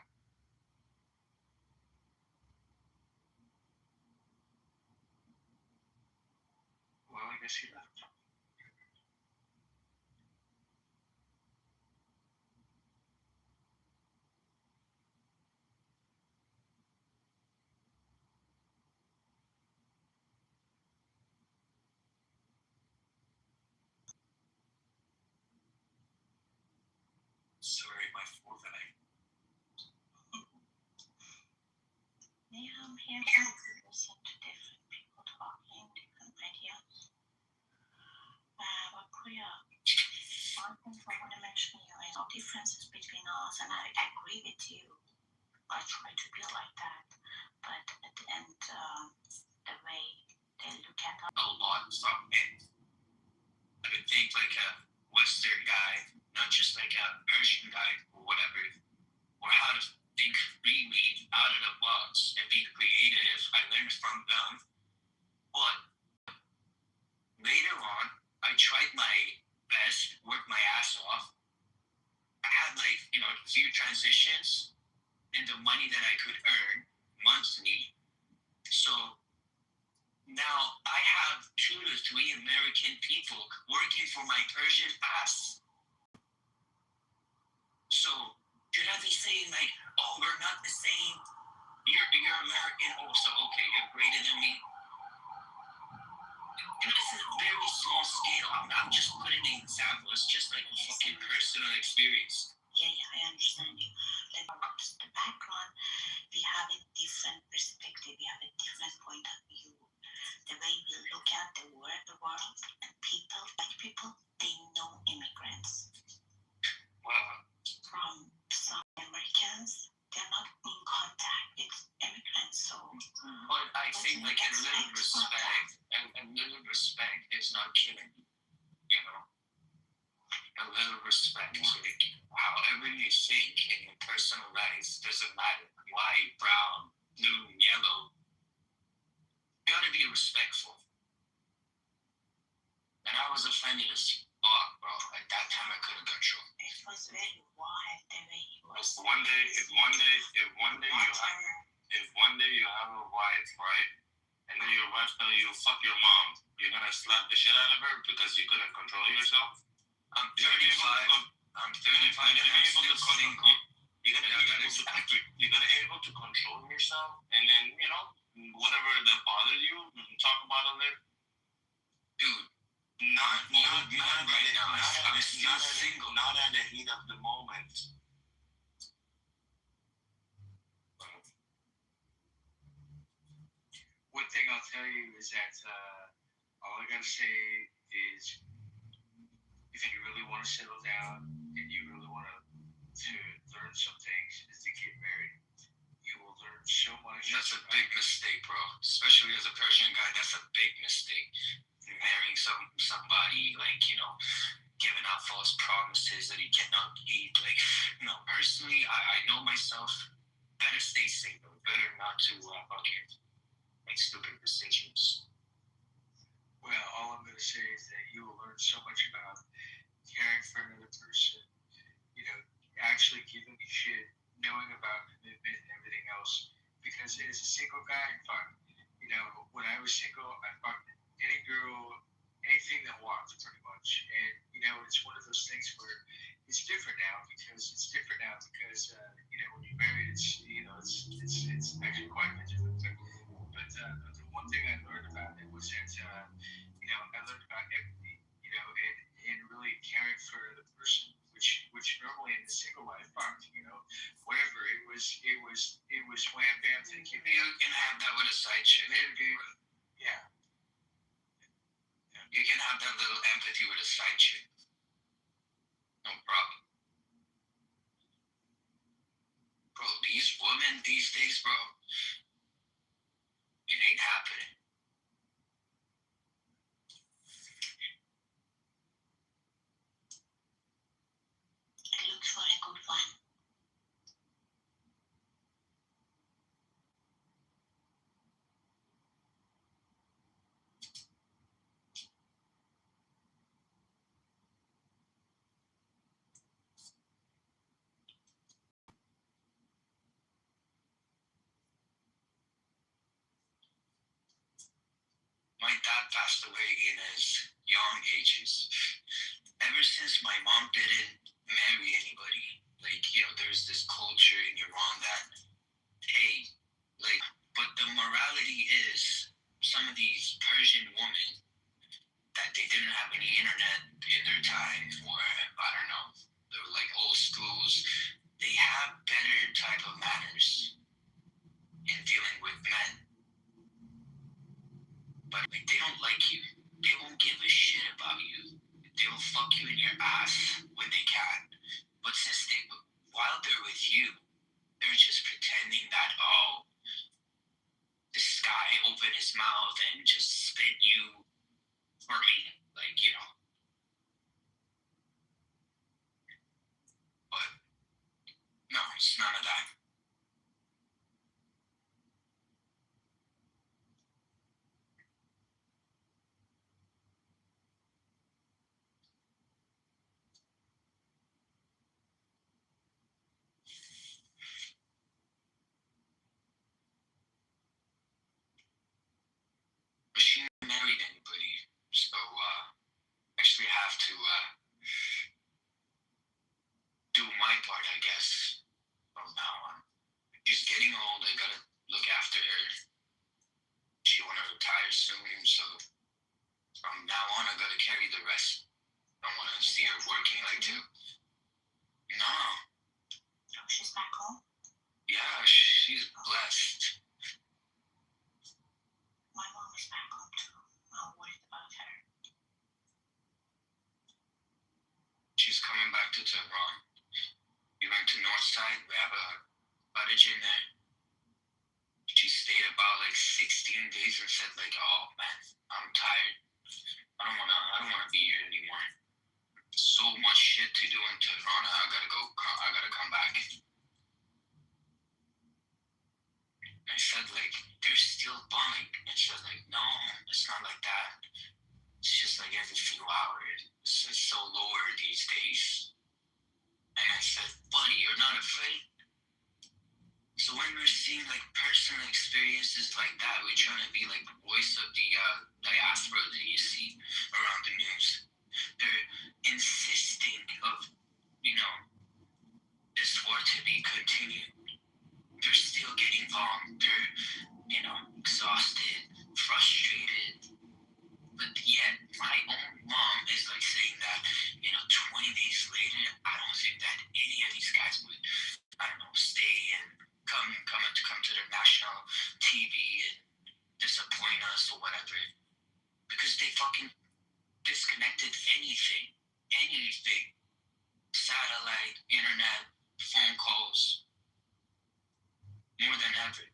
Well, I guess he left. Sorry, my foresight. Yeah, I'm here to listen to different people talking, different ideas. But Priya, one thing I want to mention here is no differences between us, and I agree with you. I try to be like that, but at the end, the way they look at us. A lot from it. I would think like a Western guy, not just like a Persian guy or whatever, or how to think freely out of the box and be creative. I learned from them. But later on, I tried my best, worked my ass off. I had like, a few transitions in the money that I could earn monthly. So now I have 2 to 3 American people working for my Persian ass. So should I be saying like, oh, we're not the same? You're American, oh, so okay, you're greater than me. This is a very small scale. I'm just putting an example. It's just like a fucking personal experience. Yeah, I understand you. The background, we have a different perspective. We have a different point of view. The way we look at the world and people, like people, they know immigrants. Wow. From some Americans, they're not in contact with immigrants, so. But I think like a little respect is not killing you, A little respect. Like, however you think in your personal life doesn't matter. White, brown, blue, yellow. You gotta be respectful. And I was offended as fuck, bro. At that time I couldn't control. It was very wild the way he was. One day one day you have a wife, right? And then your wife tell you fuck your mom, you're gonna slap the shit out of her because you couldn't control yourself. I'm 35. I'm 35 and I'm still single. You're gonna be able to control yourself, and then whatever that bothers you, talk about it later. Dude, not right now. I'm still single. Not at the heat of the moment. One thing I'll tell you is that all I gotta say is, if you really want to settle down and you really want to learn some things, is to get married. You will learn so much. That's a big mistake, bro. Especially as a Persian guy, that's a big mistake. Marrying somebody, like, giving out false promises that he cannot keep. Like, personally, I know myself. Better stay single. Better not to make stupid decisions. Well, all I'm going to say is that you will learn so much about caring for another person, actually giving a shit, knowing about commitment and everything else. Because as a single guy, when I was single, I fucked any girl, anything that walked, pretty much. And, it's one of those things where it's different now because when you're married, it's actually quite a bit different. But the one thing I learned about it was that, I learned about empathy, and really caring for the person, which normally in the single life, whatever, it was wham bam, thank you. You can have that with a side chick. Yeah. You can have that little empathy with a side chick. No problem. Bro, these women these days, bro, it ain't happening. Look for a good one. My dad passed away in his young ages. Ever since my mom didn't marry anybody, there's this culture in Iran that, hey, but the morality is some of these Persian women that they didn't have any internet in their time, or I don't know, they were like old schools. They have better type of manners in dealing with men. But they don't like you. They won't give a shit about you. They will fuck you in your ass when they can. But while they're with you, they're just pretending that, this guy opened his mouth and just spit you for me. But no, it's none of that. But she never married anybody, so actually have to do my part, I guess, from now on. She's getting old, I gotta look after her. She wanna retire soon, so from now on I gotta carry the rest. I don't wanna see her working like two. No. Oh, she's back home? Yeah, she's blessed. My mom is back home too. I'm worried about her. She's coming back to Tehran. We went to Northside, we have a cottage in there. She stayed about 16 days and said oh man, I'm tired. I don't wanna be here anymore. So much shit to do in Tehran, I gotta come back. I said they're still bombing. And she was like, no, it's not like that. It's just every few hours. It's so lower these days. And I said, buddy, you're not afraid? voices like that. We're trying to be like the voice of the diaspora that you see around the news. They're insisting of, this war to be continued. They're still getting bombed. They're, exhausted, frustrated. But yet, my own mom is like saying that, 20 days later, I don't think that any of these guys would, stay and come to their national TV and disappoint us or whatever. Because they fucking disconnected anything. Satellite, internet, phone calls, more than ever.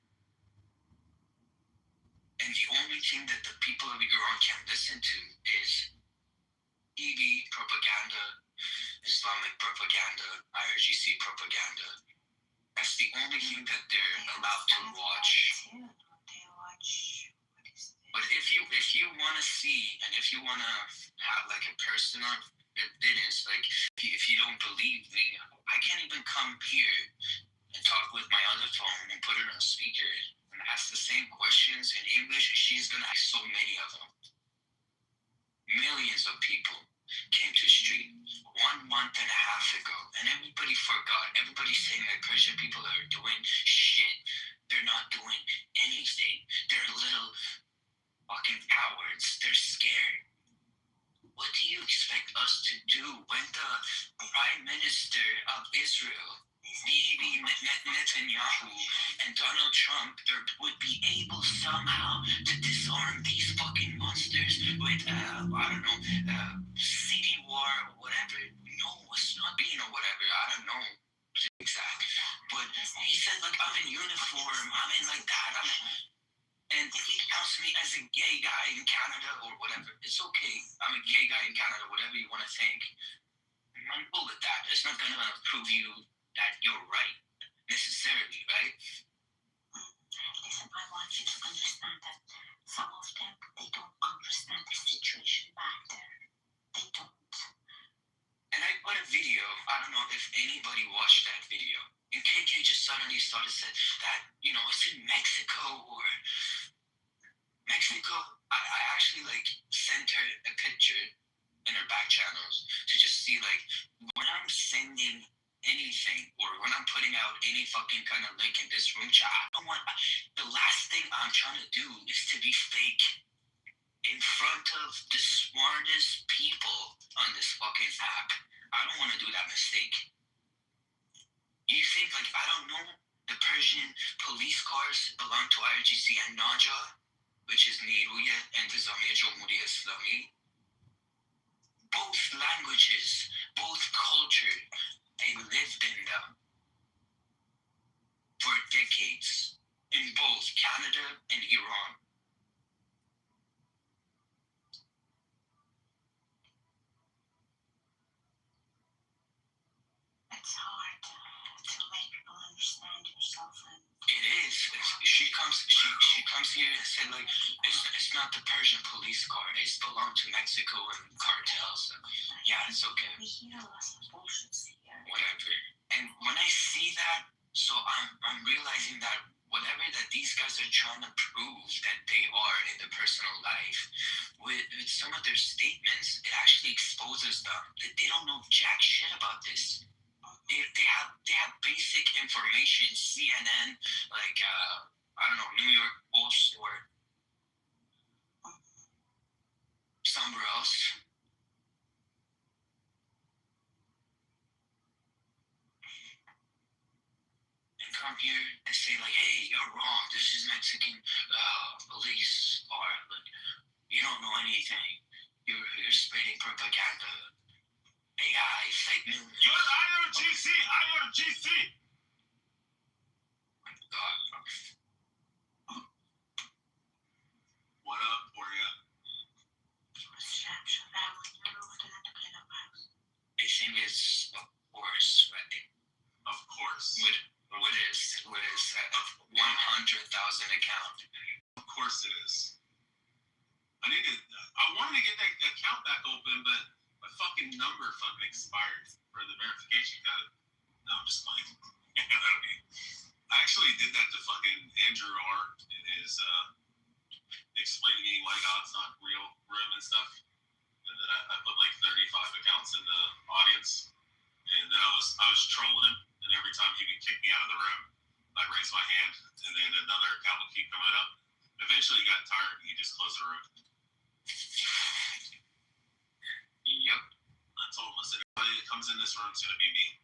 And the only thing that the people of Iran can listen to is TV propaganda, Islamic propaganda, IRGC propaganda. That's the only thing that they're allowed to watch. But if you want to see, and if you want to have like a personal evidence, like if you don't believe me, I can't even come here and talk with my other phone and put it on speaker and ask the same questions in English, and she's gonna ask so many of them. Millions of people came to the street 1 month and a half ago, and everybody forgot. Everybody's saying that Persian people are doing shit. They're not doing anything. They're little fucking cowards. They're scared. What do you expect us to do when the Prime Minister of Israel, Bibi Netanyahu, and Donald Trump would be able somehow to disarm these fucking monsters with, city war or whatever? No, it's not being or whatever. I don't know exactly. But he said, like, I'm in uniform. I'm in like that. And he counts me as a gay guy in Canada or whatever. It's okay. I'm a gay guy in Canada, whatever you want to think. I'm cool with that. It's not going to prove you that you're right, necessarily, right? Listen, I want you to understand that some of them, they don't understand the situation back there. They don't. And I put a video, I don't know if anybody watched that video. And KK just suddenly started saying that, it's in Mexico or Mexico. I actually sent her a picture in her back channels to just see when I'm sending anything or when I'm putting out any fucking kind of link in this room chat, the last thing I'm trying to do is to be fake in front of the smartest people on this fucking app. I don't want to do that mistake. You think I don't know the Persian police cars belong to IRGC and Naja, which is Niruye Entizamiye Jomhuriye Islami. Both languages, both culture, they lived in them for decades in both Canada and Iran. It's hard to make people understand yourself. It is. She comes here and said it's not the Persian police car. It belongs to Mexico and cartels. Yeah, it's okay. We hear a lot of bullshit here. Whatever. And when I see that, so I'm realizing that whatever that these guys are trying to prove that they are in their personal life, with some of their statements, it actually exposes them that they don't know jack shit about this. They have basic information, CNN, New York Post or somewhere else. And come here and say hey, you're wrong. This is Mexican police or you don't know anything. You're spreading propaganda. AI, fake news. You're IRGC! God. What up, Warrior? I think it's, of course, right? Of course. What is 100,000 account? Of course it is. I wanted to get that account back open, but my fucking number expired for the verification code. No, I'm just playing. I actually did that to fucking Andrew Hart in his explaining why God's not real room and stuff. And then I put like 35 accounts in the audience, and then I was trolling him, and every time he would kick me out of the room, I raised my hand, and then another account would keep coming up. Eventually, he got tired, and he just closed the room. Yep. I told him, I said, everybody that comes in this room is gonna be me.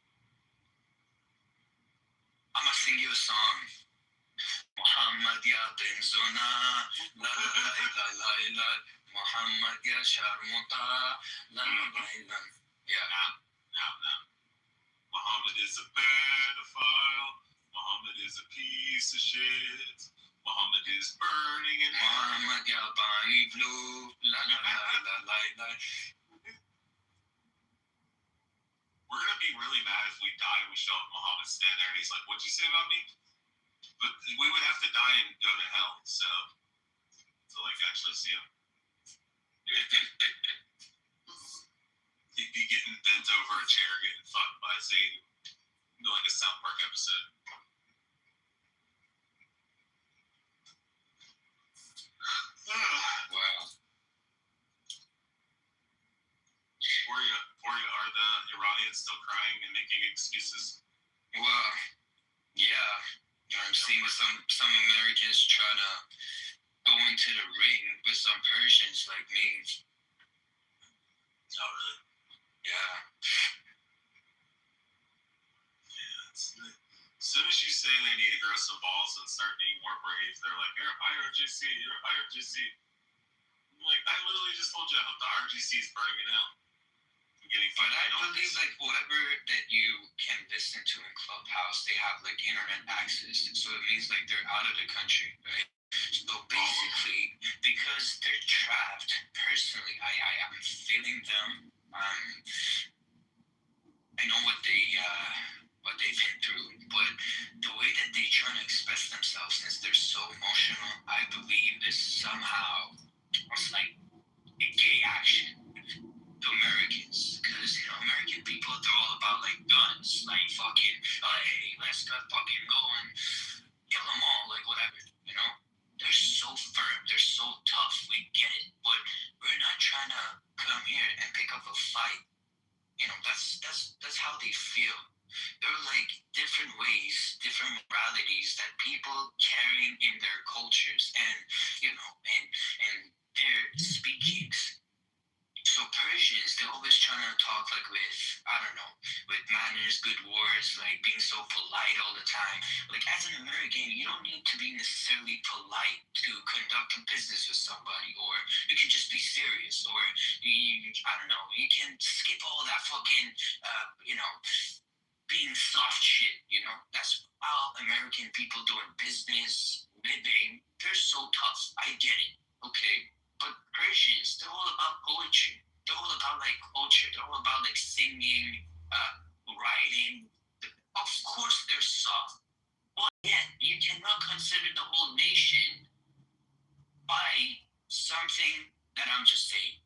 I'm gonna sing you a song. Muhammad ya benzona, la la la la la la. Muhammad ya sharmuta, la la la la. Yeah. No. Muhammad is a pedophile. Muhammad is a piece of shit. Muhammad is burning in hell. Muhammad ya bani blue, la la la la la la. We're gonna be really mad if we die and we show up Muhammad stand there and he's like, "What'd you say about me?" But we would have to die and go to hell, so to like actually see him. He'd be getting bent over a chair, getting fucked by Satan. Like a South Park episode. Wow. Are the Iranians still crying and making excuses? Well, yeah. I'm seeing some Americans trying to go into the ring with some Persians like me. Oh, really? Yeah. As soon as you say they need to grow some balls and start being more brave, they're like, "You're IRGC, you're IRGC." I'm like, I literally just told you I hope the RGC is burning it out. But I believe like whoever that you can listen to in Clubhouse, they have like internet access, so it means like they're out of the country, right? So basically, because they're trapped, personally, I am feeling them. I know what they've been through, but the way that they try to express themselves, since they're so emotional, I believe is somehow almost like a gay action to Americans, because American people, they're all about like guns, like fucking, hey, let's go fucking go and kill them all, like whatever, They're so firm, they're so tough. We get it, but we're not trying to come here and pick up a fight. That's how they feel. There are like different ways, different moralities that people carrying in their cultures and their speakings. So Persians, they're always trying to talk like with manners, good words, like being so polite all the time. Like as an American, you don't need to be necessarily polite to conduct a business with somebody, or you can just be serious, or you can skip all that fucking, being soft shit, That's how American people doing business, living. They're so tough. I get it, okay? But Persians, they're all about poetry. They're all about like culture. They're all about like singing, writing. Of course, they're soft. But yet, you cannot consider the whole nation by something that I'm just saying,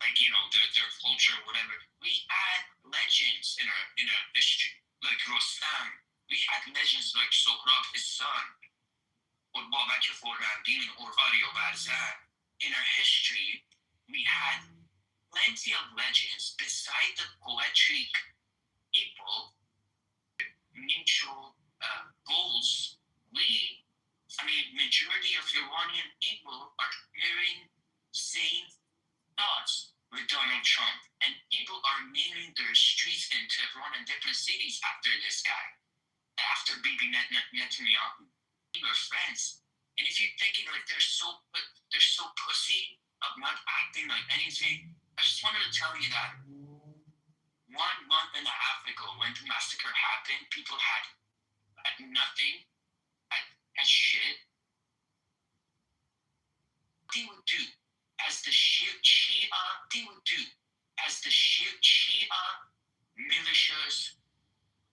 like their culture, or whatever. We had legends in our history, like Rostam. We had legends like Sohrab, his son, or Babak Khorramdin, or Arya Barzan. In our history, we had plenty of legends beside the poetic people, mutual goals. Majority of Iranian people are hearing same thoughts with Donald Trump, and people are naming their streets in Tehran and different cities after this guy, after Bibi Netanyahu. We're friends. And if you're thinking like they're so pussy of not acting like anything, I just wanted to tell you that 1 month and a half ago, when the massacre happened, people had nothing, had shit. They would do as the Shia militias,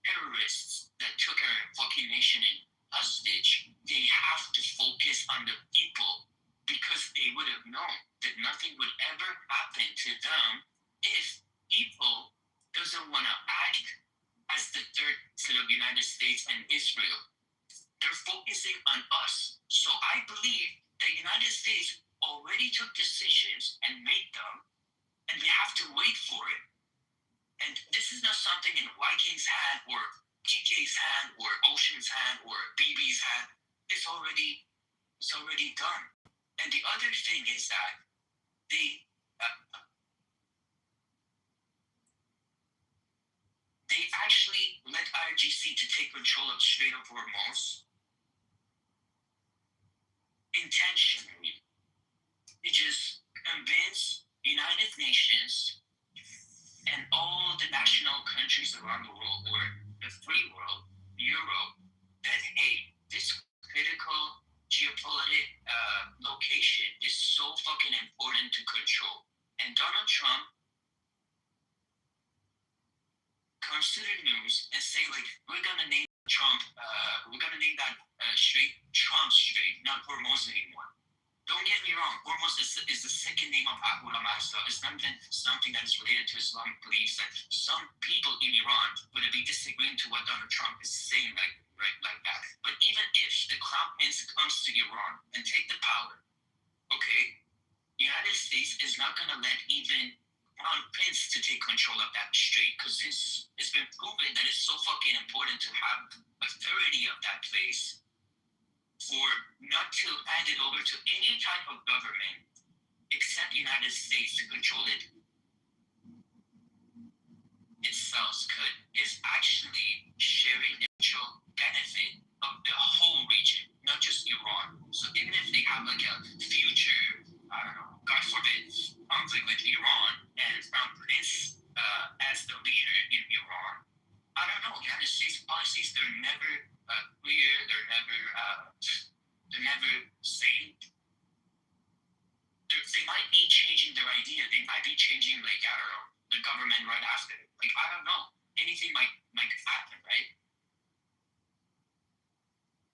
terrorists that took our fucking nation in hostage. They have to focus on the people, because they would have known that nothing would ever happen to them if people doesn't want to act as the third to the United States and Israel. They're focusing on us. So I believe the United States already took decisions and made them, and we have to wait for it. And this is not something in Viking's hand or TJ's hand or Ocean's hand or BB's hand. It's already done. And the other thing is that they actually let IRGC to take control of Strait of Hormuz intentionally. They just convince United Nations and all the national countries around the world, or the free world, Europe, that hey, this critical geopolitical location is so fucking important to control. And Donald Trump comes to the news and say like, we're gonna name that strait Trump Strait, not Hormuz anymore. Don't get me wrong, Hormuz is the second name of Abu Mazda. It's not even something that is related to Islamic beliefs. That some people in Iran would be disagreeing to what Donald Trump is saying like that. But even if the crown prince comes to Iran and take the power, okay, the United States is not gonna let even crown prince to take control of that strait, because it's been proven that it's so fucking important to have authority of that place for not to hand it over to any type of government except United States to control it itself is actually sharing the mutual benefit of the whole region, not just Iran. So even if they have like a future, I don't know, God forbid, conflict with Iran and Crown Prince as the leader in Iran, I don't know, United States policies, they're never clear, they're never sane. They might be changing their idea. They might be changing, like, I don't know, the government right after. Like, I don't know. Anything might happen, right?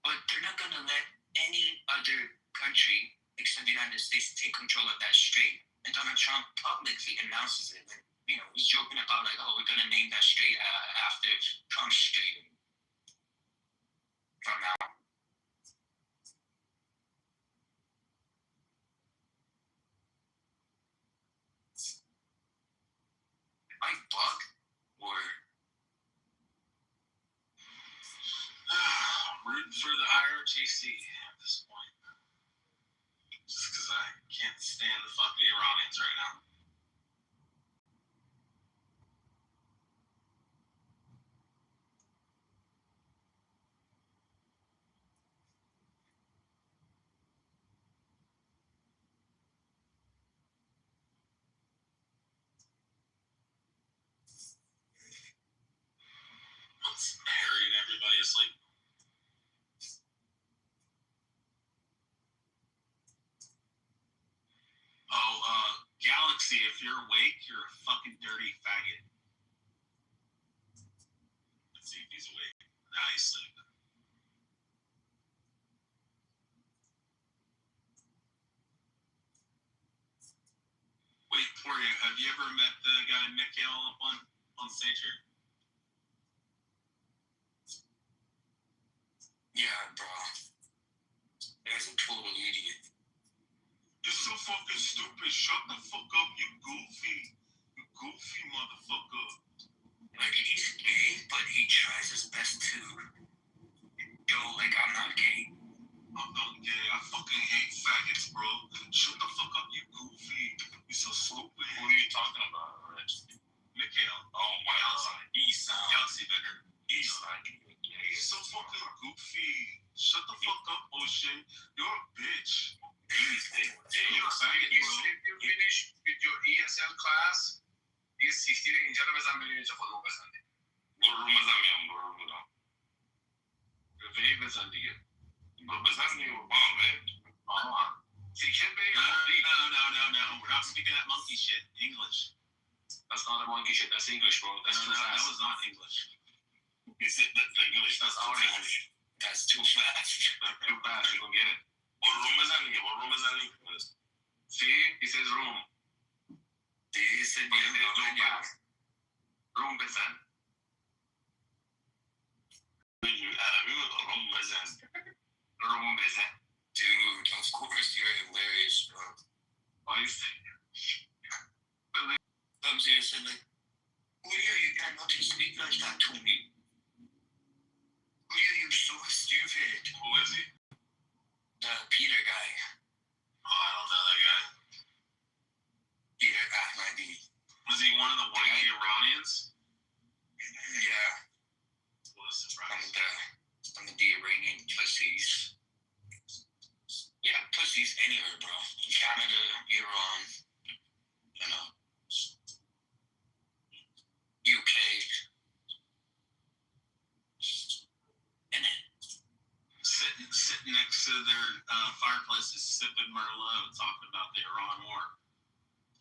But they're not going to let any other country except the United States take control of that strait. And Donald Trump publicly announces it. And, you know, he's joking about, like, oh, we're going to name that strait after Trump Strait from now on. I bug or rooting for the IRGC at this point. Just because I can't stand the fucking Iranians right now. It's harrying everybody asleep. Galaxy, if you're awake, you're a fucking dirty faggot. Let's see if he's awake. Now he's sleeping. Wait, Poria, have you ever met the guy Mikhail up on stage here? Yeah, bro. That's a total idiot. You're so fucking stupid. Shut the fuck up, you goofy. You goofy motherfucker. Like, he's gay, but he tries his best to go like, I'm not gay. I'm not gay. I fucking hate faggots, bro. Shut the fuck up, you goofy. You're so stupid. Who are you talking about, Rich? Mikhail. Oh my God. He's Galaxy Beggar. He's like gay. He's so fucking goofy. Shut the fuck up, Ocean. You're a bitch. He's a You're a faggot, bro. If you finish with your ESL class, دیگه سیکتیر اینجا رو بزن بریم اینجا خودمون بزنیم. برو رو بزن میام برو رو بزن. وی بزن دیگه. بزن دیگه برو سیکت بریم. No. We're not speaking that monkey shit. English. That's not a monkey shit. That's English, bro. That's too fast. That was not English. He said that's English. That's our English. That's too fast. That's too fast. You gonna get it. Room is See? He says room. He said room بزن. room wife. Comes here and said, like, Leah, you got not to speak like that to me. Leah, you're so stupid. Who is he? The Peter guy. Oh, I don't know that guy. Peter Ahmadi. Was he one of the white Iranians? Yeah. What a surprise. Some of the Iranian pussies. Yeah, pussies anywhere, bro. Canada, Iran, you know, UK. And Sitting next to their fireplaces, sipping Merlot, talking about the Iran war.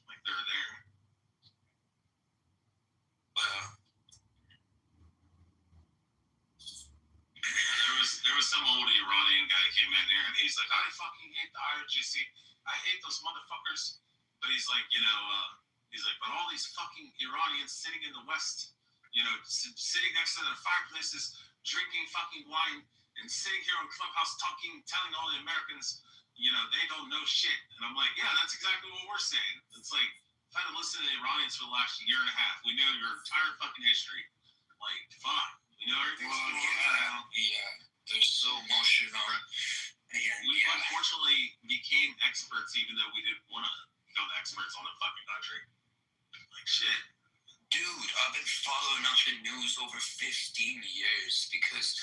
Like they're there. There was some old Iranian guy came in there and he's like, I fucking hate the IRGC. I hate those motherfuckers. But he's like, but all these fucking Iranians sitting in the West, sitting next to their fireplaces, drinking fucking wine, and sitting here on Clubhouse telling all the Americans, they don't know shit. And I'm like, yeah, that's exactly what we're saying. It's like, I've had to listen to the Iranians for the last year and a half. We know your entire fucking history. Like, fine. We know everything's going on. Yeah. They're so emotional. We unfortunately became experts, even though we didn't want to become experts on the fucking country. Like, shit. Dude, I've been following up the news over 15 years because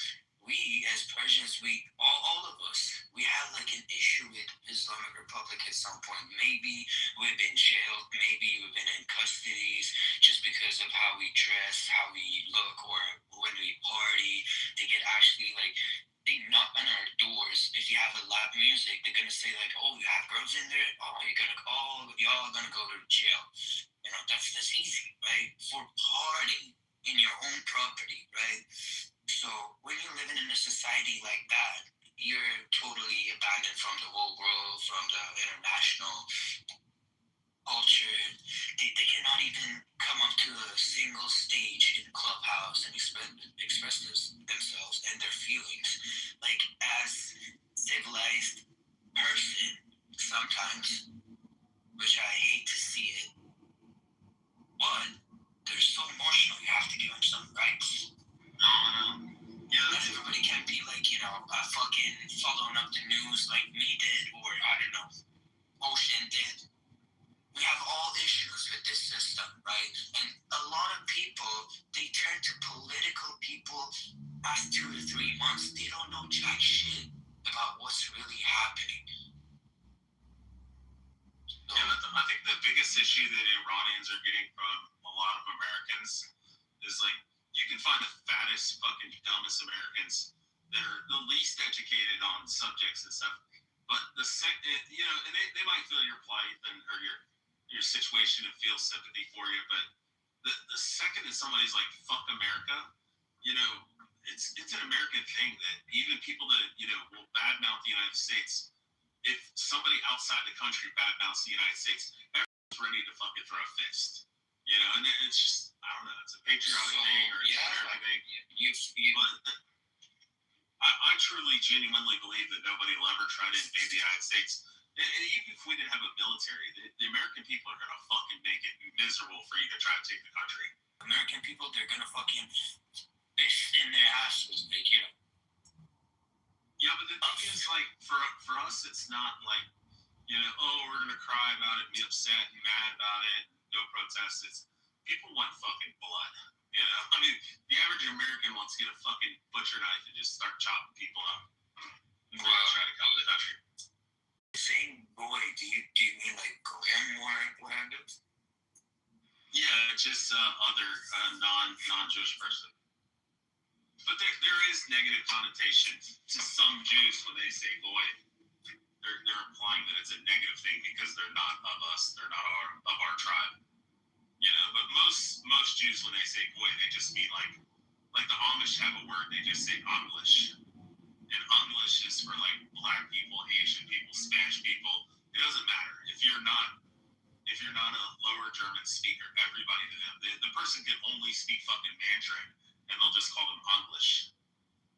we, as Persians, all of us, we had like an issue with Islamic Republic at some point. Maybe we've been jailed, maybe we've been in custodies just because of how we dress, how we look, or when we party. They get actually like, they knock on our doors. If you have a loud music, they're gonna say like, oh, you have girls in there? Y'all are gonna go to jail. That's easy, right? For partying in your own property, right? So when you're living in a society like that, you're totally abandoned from the whole world, from the international culture. They cannot even come up to a single stage in Clubhouse and express themselves and their feelings. Like, as civilized person, sometimes, which I hate to see it, but they're so emotional, you have to give them some rights. Yeah, not everybody can be like, fucking following up the news like me did, or I don't know, Ocean did. We have all issues with this system, right? And a lot of people, they turn to political people past 2 to 3 months. They don't know jack shit about what's really happening. So, I think the biggest issue that Iranians are getting from a lot of Americans is like, you can find the fattest, fucking dumbest Americans that are the least educated on subjects and stuff. But the second, and they might feel your plight or your situation and feel sympathy for you. But the second that somebody's like, fuck America, it's an American thing that even people that, will badmouth the United States, if somebody outside the country badmouths the United States, everyone's ready to fucking throw a fist. And it's just, I don't know, it's a patriotic thing or it's an American thing. But I truly, genuinely believe that nobody will ever try to invade the United States. And even if we didn't have a military, the American people are going to fucking make it miserable for you to try to take the country. American people, they're going to fucking fish in their asses, Yeah, but the thing is, like, for us, it's not like, we're going to cry about it, be upset and mad about it, no protest. It's people want fucking blood. I mean, the average American wants to get a fucking butcher knife and just start chopping people up. And try to come to the country. Saying boy, do you mean like Goyim or whatever? Yeah, just other non-Jewish person. But there is negative connotation to some Jews when they say goy. They're implying that it's a negative thing because they're not of us. They're not of our tribe. But most Jews when they say goy, they just mean like the Amish have a word. They just say English. And English is for like black people, Asian people, Spanish people. It doesn't matter if you're not a lower German speaker. Everybody to them, the person can only speak fucking Mandarin, and they'll just call them English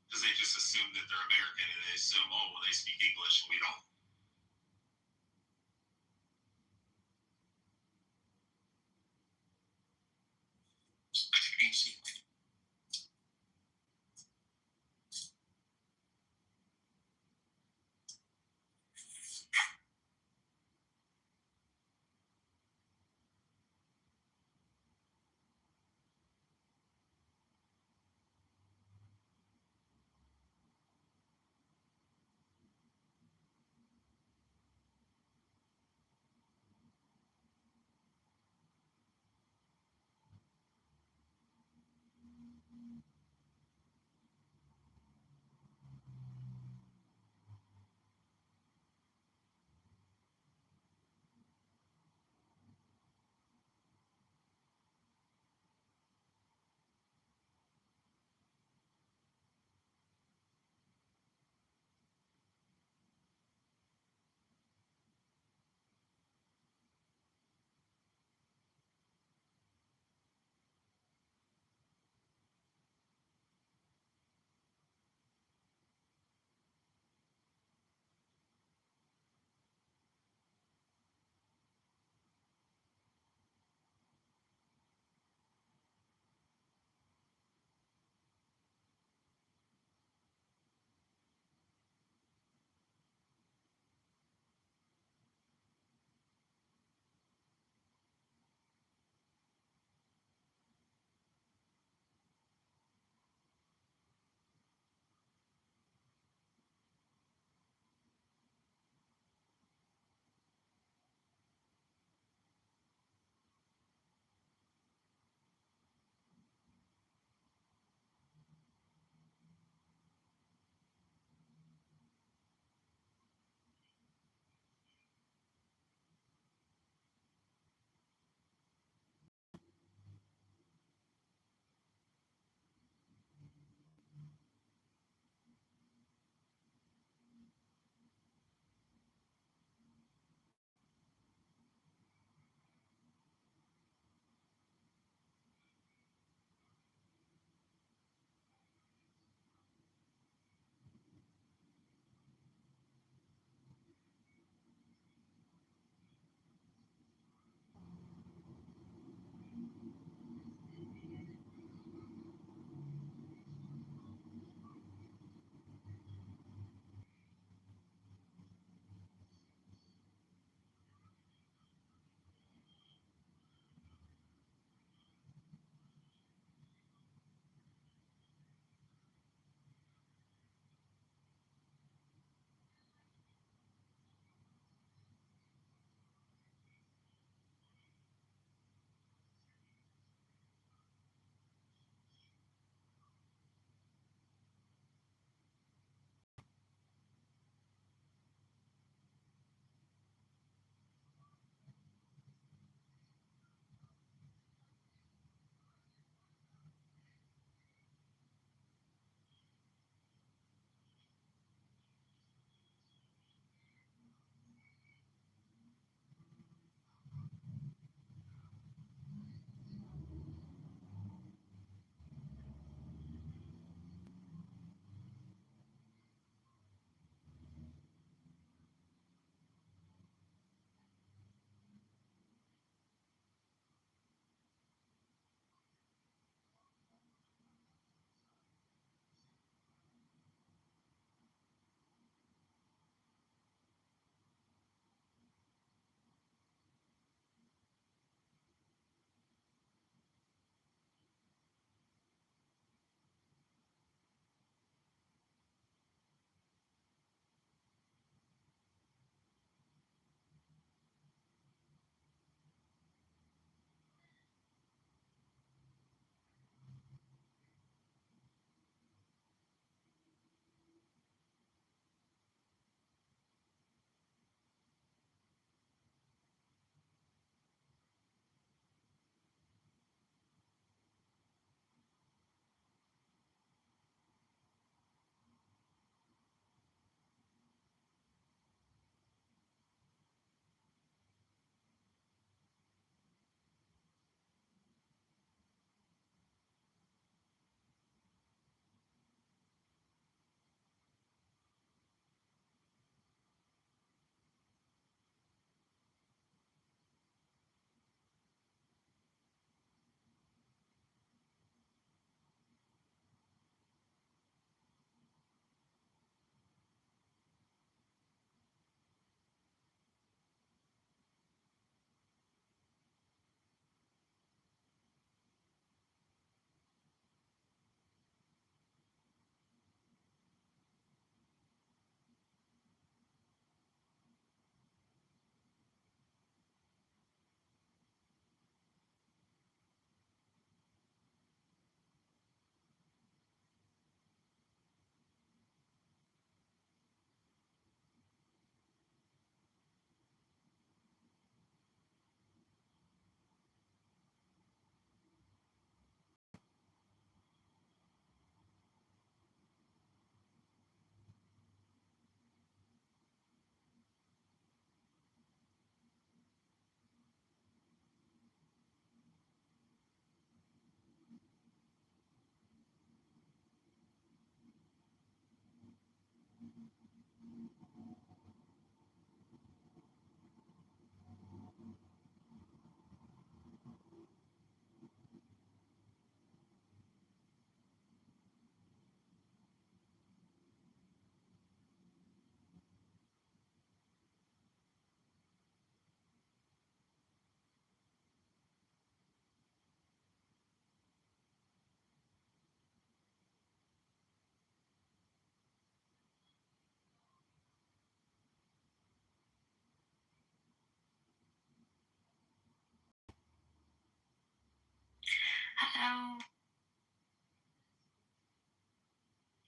because they just assume that they're American and they assume, they speak English and we don't.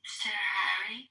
Sir Harry?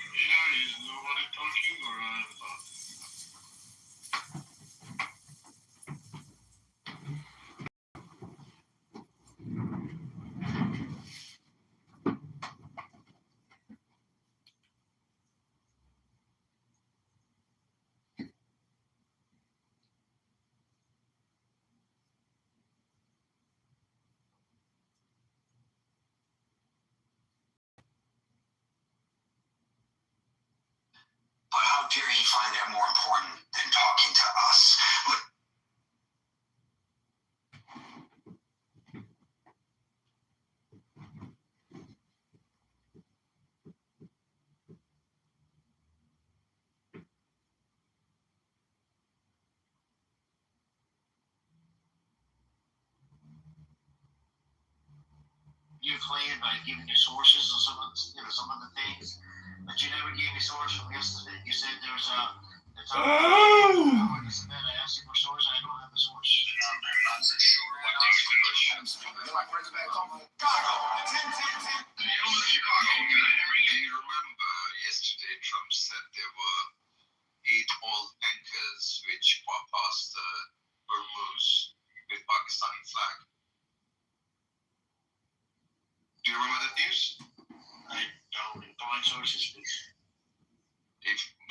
Yeah, is nobody talking or I'm about? But how dare he find that more important than talking to us? you claim by giving your sources or some of the things, but you never gave me source from yesterday. You said there's a. I asked you for source, and I don't have the source. I'm not so sure what my friends back home. Chicago, 10. Do you remember yesterday Trump said there were 8 oil tankers which passed the Hormuz with Pakistani flag? Do you remember that news? I don't. Provide sources, please.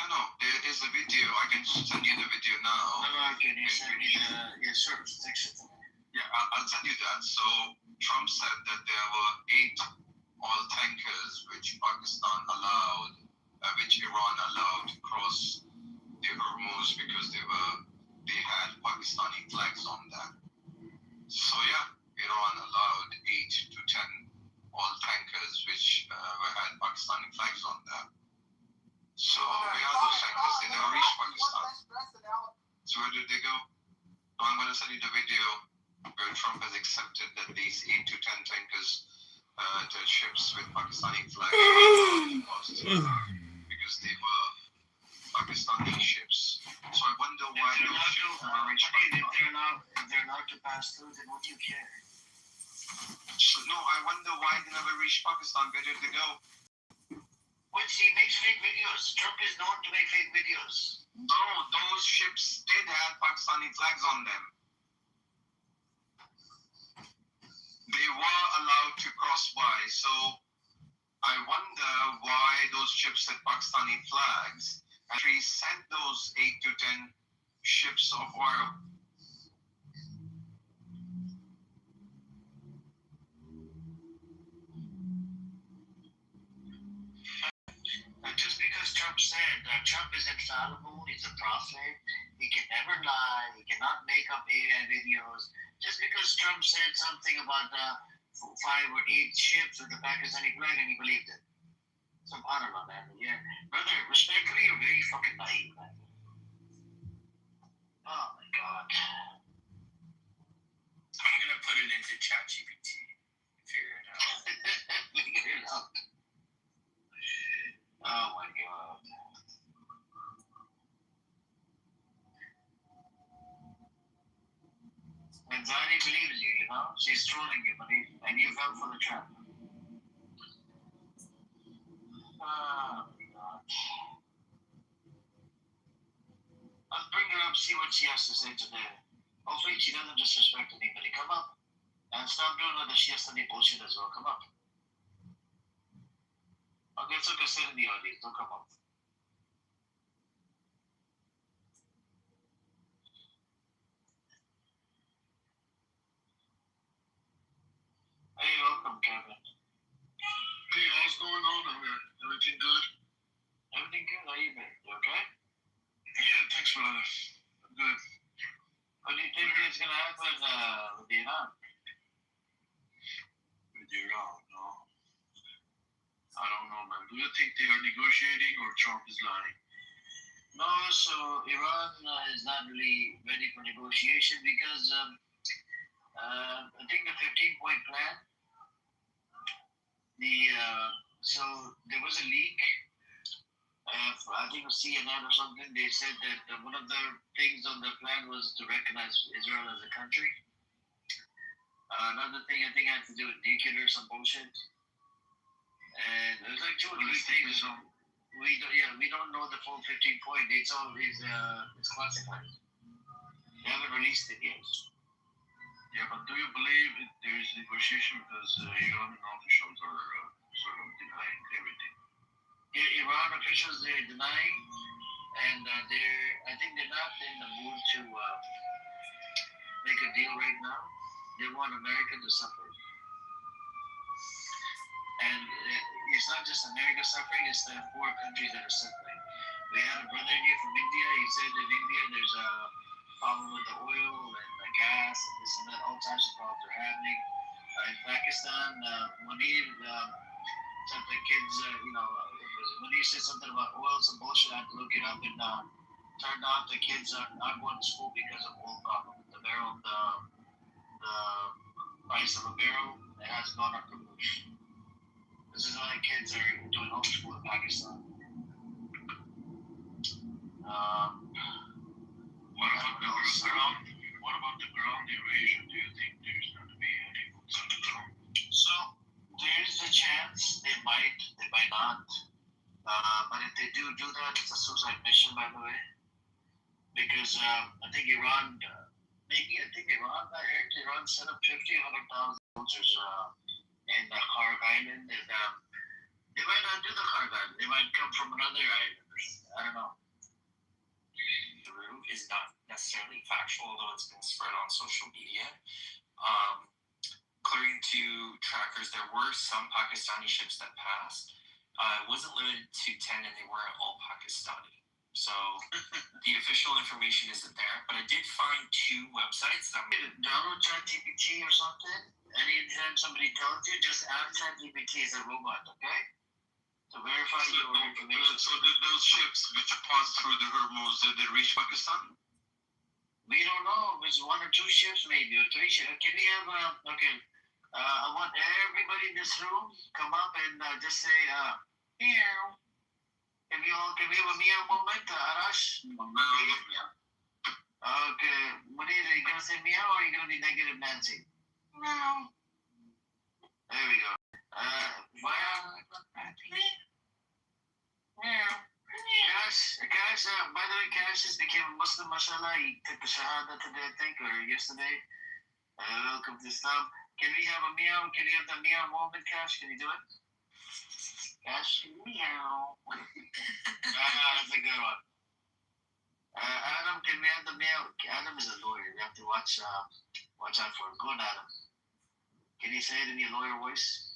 No, there is a video. I can send you the video now. No, can you send me the source? Text it. Yeah, I'll send you that. So Trump said that there were 8 oil tankers which Pakistan allowed, which Iran allowed to cross the Hormuz because they had Pakistani flags on them. So yeah, Iran allowed 8 to 10 oil tankers which had Pakistani flags on them. So where are those tankers? They never reached Pakistan. So where did they go? So I'm going to send you the video where Trump has accepted that these 8 to 10 tankers, the ships with Pakistani flags, because they were Pakistani ships. So I wonder why those ships never reached Pakistan. If they're not to pass through, then what do you care? So, no, I wonder why they never reached Pakistan. Where did they go? Well, he makes fake videos. Trump is known to make fake videos. No, those ships did have Pakistani flags on them. They were allowed to cross by. So I wonder why those ships had Pakistani flags and he sent those 8 to 10 ships of oil. Just because Trump said that Trump is infallible, he's a prophet, he can never lie, he cannot make up AI videos. Just because Trump said something about 5 or 8 ships with the Pakistani flag and he believed it. Subhanallah, man. Yeah. Brother, respectfully, you're very fucking naive, man. Oh my God. I'm gonna put it into ChatGPT. Figure it out. Figure it out. Oh my God. And Zani believes you, you know? She's trolling you, and you fell for the trap. Oh my God. Let's bring her up, see what she has to say today. Hopefully she doesn't disrespect anybody. Come up. And stop doing all the Shiastani bullshit as well. Come up. Okay, it's okay, sit in the audience. Don't come up. Hey, welcome, Kevin. Hey, what's going on over here? Everything good? Everything good? How you been? You okay? Yeah, thanks, brother. I'm good. What do you think is going to happen with Iran? With Iran, no. I don't know, man. Do you think they are negotiating or Trump is lying? No, so Iran is not really ready for negotiation because I think the 15-point plan, so there was a leak. I think it was CNN or something. They said that one of the things on the plan was to recognize Israel as a country. Another thing I think had to do with nuclear or some bullshit. And it was like 2 or 3 things. We don't know the full 15-point. It's classified. They haven't released it yet. Yeah, but do you believe there is negotiation because Iranian officials are sort of denying everything? Yeah, Iran officials, they're denying, and I think they're not in the mood to make a deal right now. They want America to suffer. And it's not just America suffering, it's the 4 countries that are suffering. We had a brother here from India. He said in India there's a problem with the oil and the gas and this and that. All types of problems are happening. In Pakistan, Munir said the kids, Munir said something about oil, some bullshit. I had to look it up, and turned out the kids are not going to school because of oil problem. The price of a barrel, It has gone up the roof. This is why kids are doing homeschool in Pakistan. What about the ground invasion? Do you think there's going to be any boots on the ground? So there's a chance they might not. But if they do that, it's a suicide mission, by the way. Because I think Iran, I heard Iran set up 100,000 soldiers in Kharg Island, and they might not do the Kharg Island. They might come from another island or something. I don't know. Is not necessarily factual, although it's been spread on social media. According to trackers, there were some Pakistani ships that passed. It wasn't limited to 10, and they weren't all Pakistani. So the official information isn't there, but I did find 2 websites that download ChatGPT or something. Anytime somebody tells you, just ask ChatGPT as a robot, okay? To verify your information. So did those ships which passed through the Hormuz, did they reach Pakistan? We don't know. There's 1 or 2 ships, maybe, or 3 ships. Can we have I want everybody in this room come up and just say meow. Can we have a meow moment, Arash? Okay, Munir, are you gonna say meow or are you gonna be negative Nancy? Meow. There we go. Meow. Cash, by the way, Cash just became a Muslim, mashallah. He took the Shahada today, I think, or yesterday. Welcome to Islam. Can we have a meow? Can we have the meow moment, Cash? Can you do it? Cash, meow. That's a good one. Adam, can we have the meow? Adam is a lawyer. You have to watch out for him. Go on, Adam. Can you say it in your lawyer voice?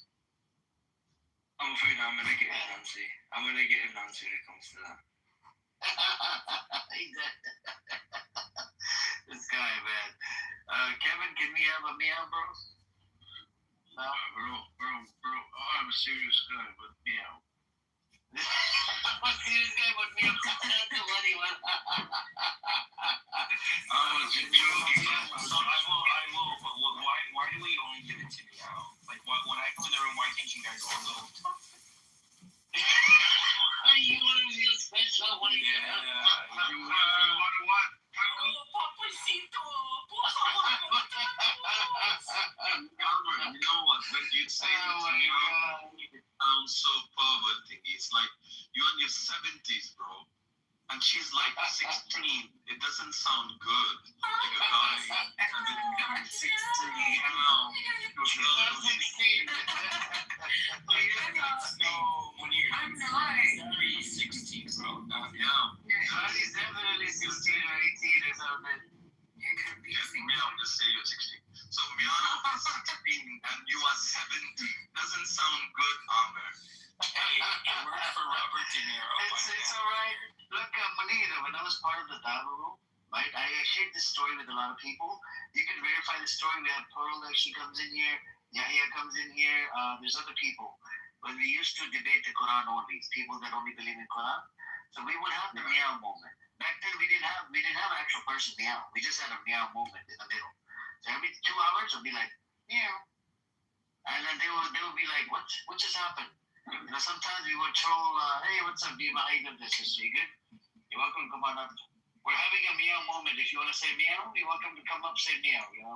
I'm afraid I'm gonna get Nancy. I'm gonna get Nancy when it comes to that. This guy, man. Kevin, can we have a meow, bro? No? Bro, I'm a serious guy, but meow. I'm a serious guy, but meow. That's the funny one. I was just joking. So I will, but why do we only give it to meow? Like, when I come in the room, why can't you guys all go? You want to be a special one? Yeah. You want to what? Papacito, you know what? When you say that to me, I'm so perverting. It's like you're in your 70s, bro. And she's like 16. It doesn't sound good. Like a guy. 16. No. When you're 16, bro. Yeah. He's definitely 16 or 18 or something. You're confusing. Meow, just say you're 16. So Meow is 16 and you are 70. Doesn't sound good, Amir. Hey, it worked for Robert De Niro. It's alright. Look, Manira, when I was part of the Dava room, right, I shared this story with a lot of people. You can verify the story. We have Pearl that she comes in here. Yahya comes in here. There's other people. When we used to debate the Quran only, people that only believe in Quran. So we would have the meow moment. Back then we didn't have an actual person meow. We just had a meow moment in the middle. So every 2 hours it would be like meow. And then they would be like, what just happened? You know, sometimes we would troll, hey, what's up, Dima? How you doing this? Is you good? You're welcome to come on up. We're having a meow moment. If you want to say meow, you're welcome to come up, say meow, you know.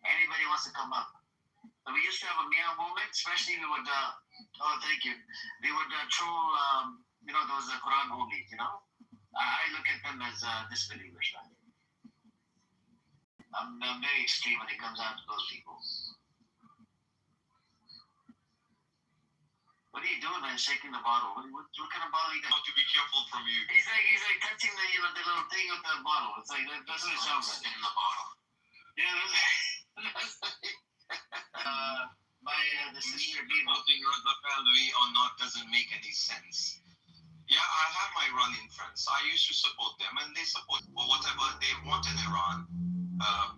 Anybody wants to come up. So we used to have a meow moment, especially we would, thank you. We would troll, you know, those Quran only, you know. I look at them as disbelievers, right? I'm very extreme when it comes out to those people. What are you doing, man? Shaking the bottle. What kind of bottle you got? Have to be careful from you. He's like touching the the little thing with the bottle. It's like that's what it sounds like. In the bottle. Yeah, the sister people. Supporting the family or not doesn't make any sense. Yeah, I have my Iranian friends. I used to support them, and they support whatever they want in Iran.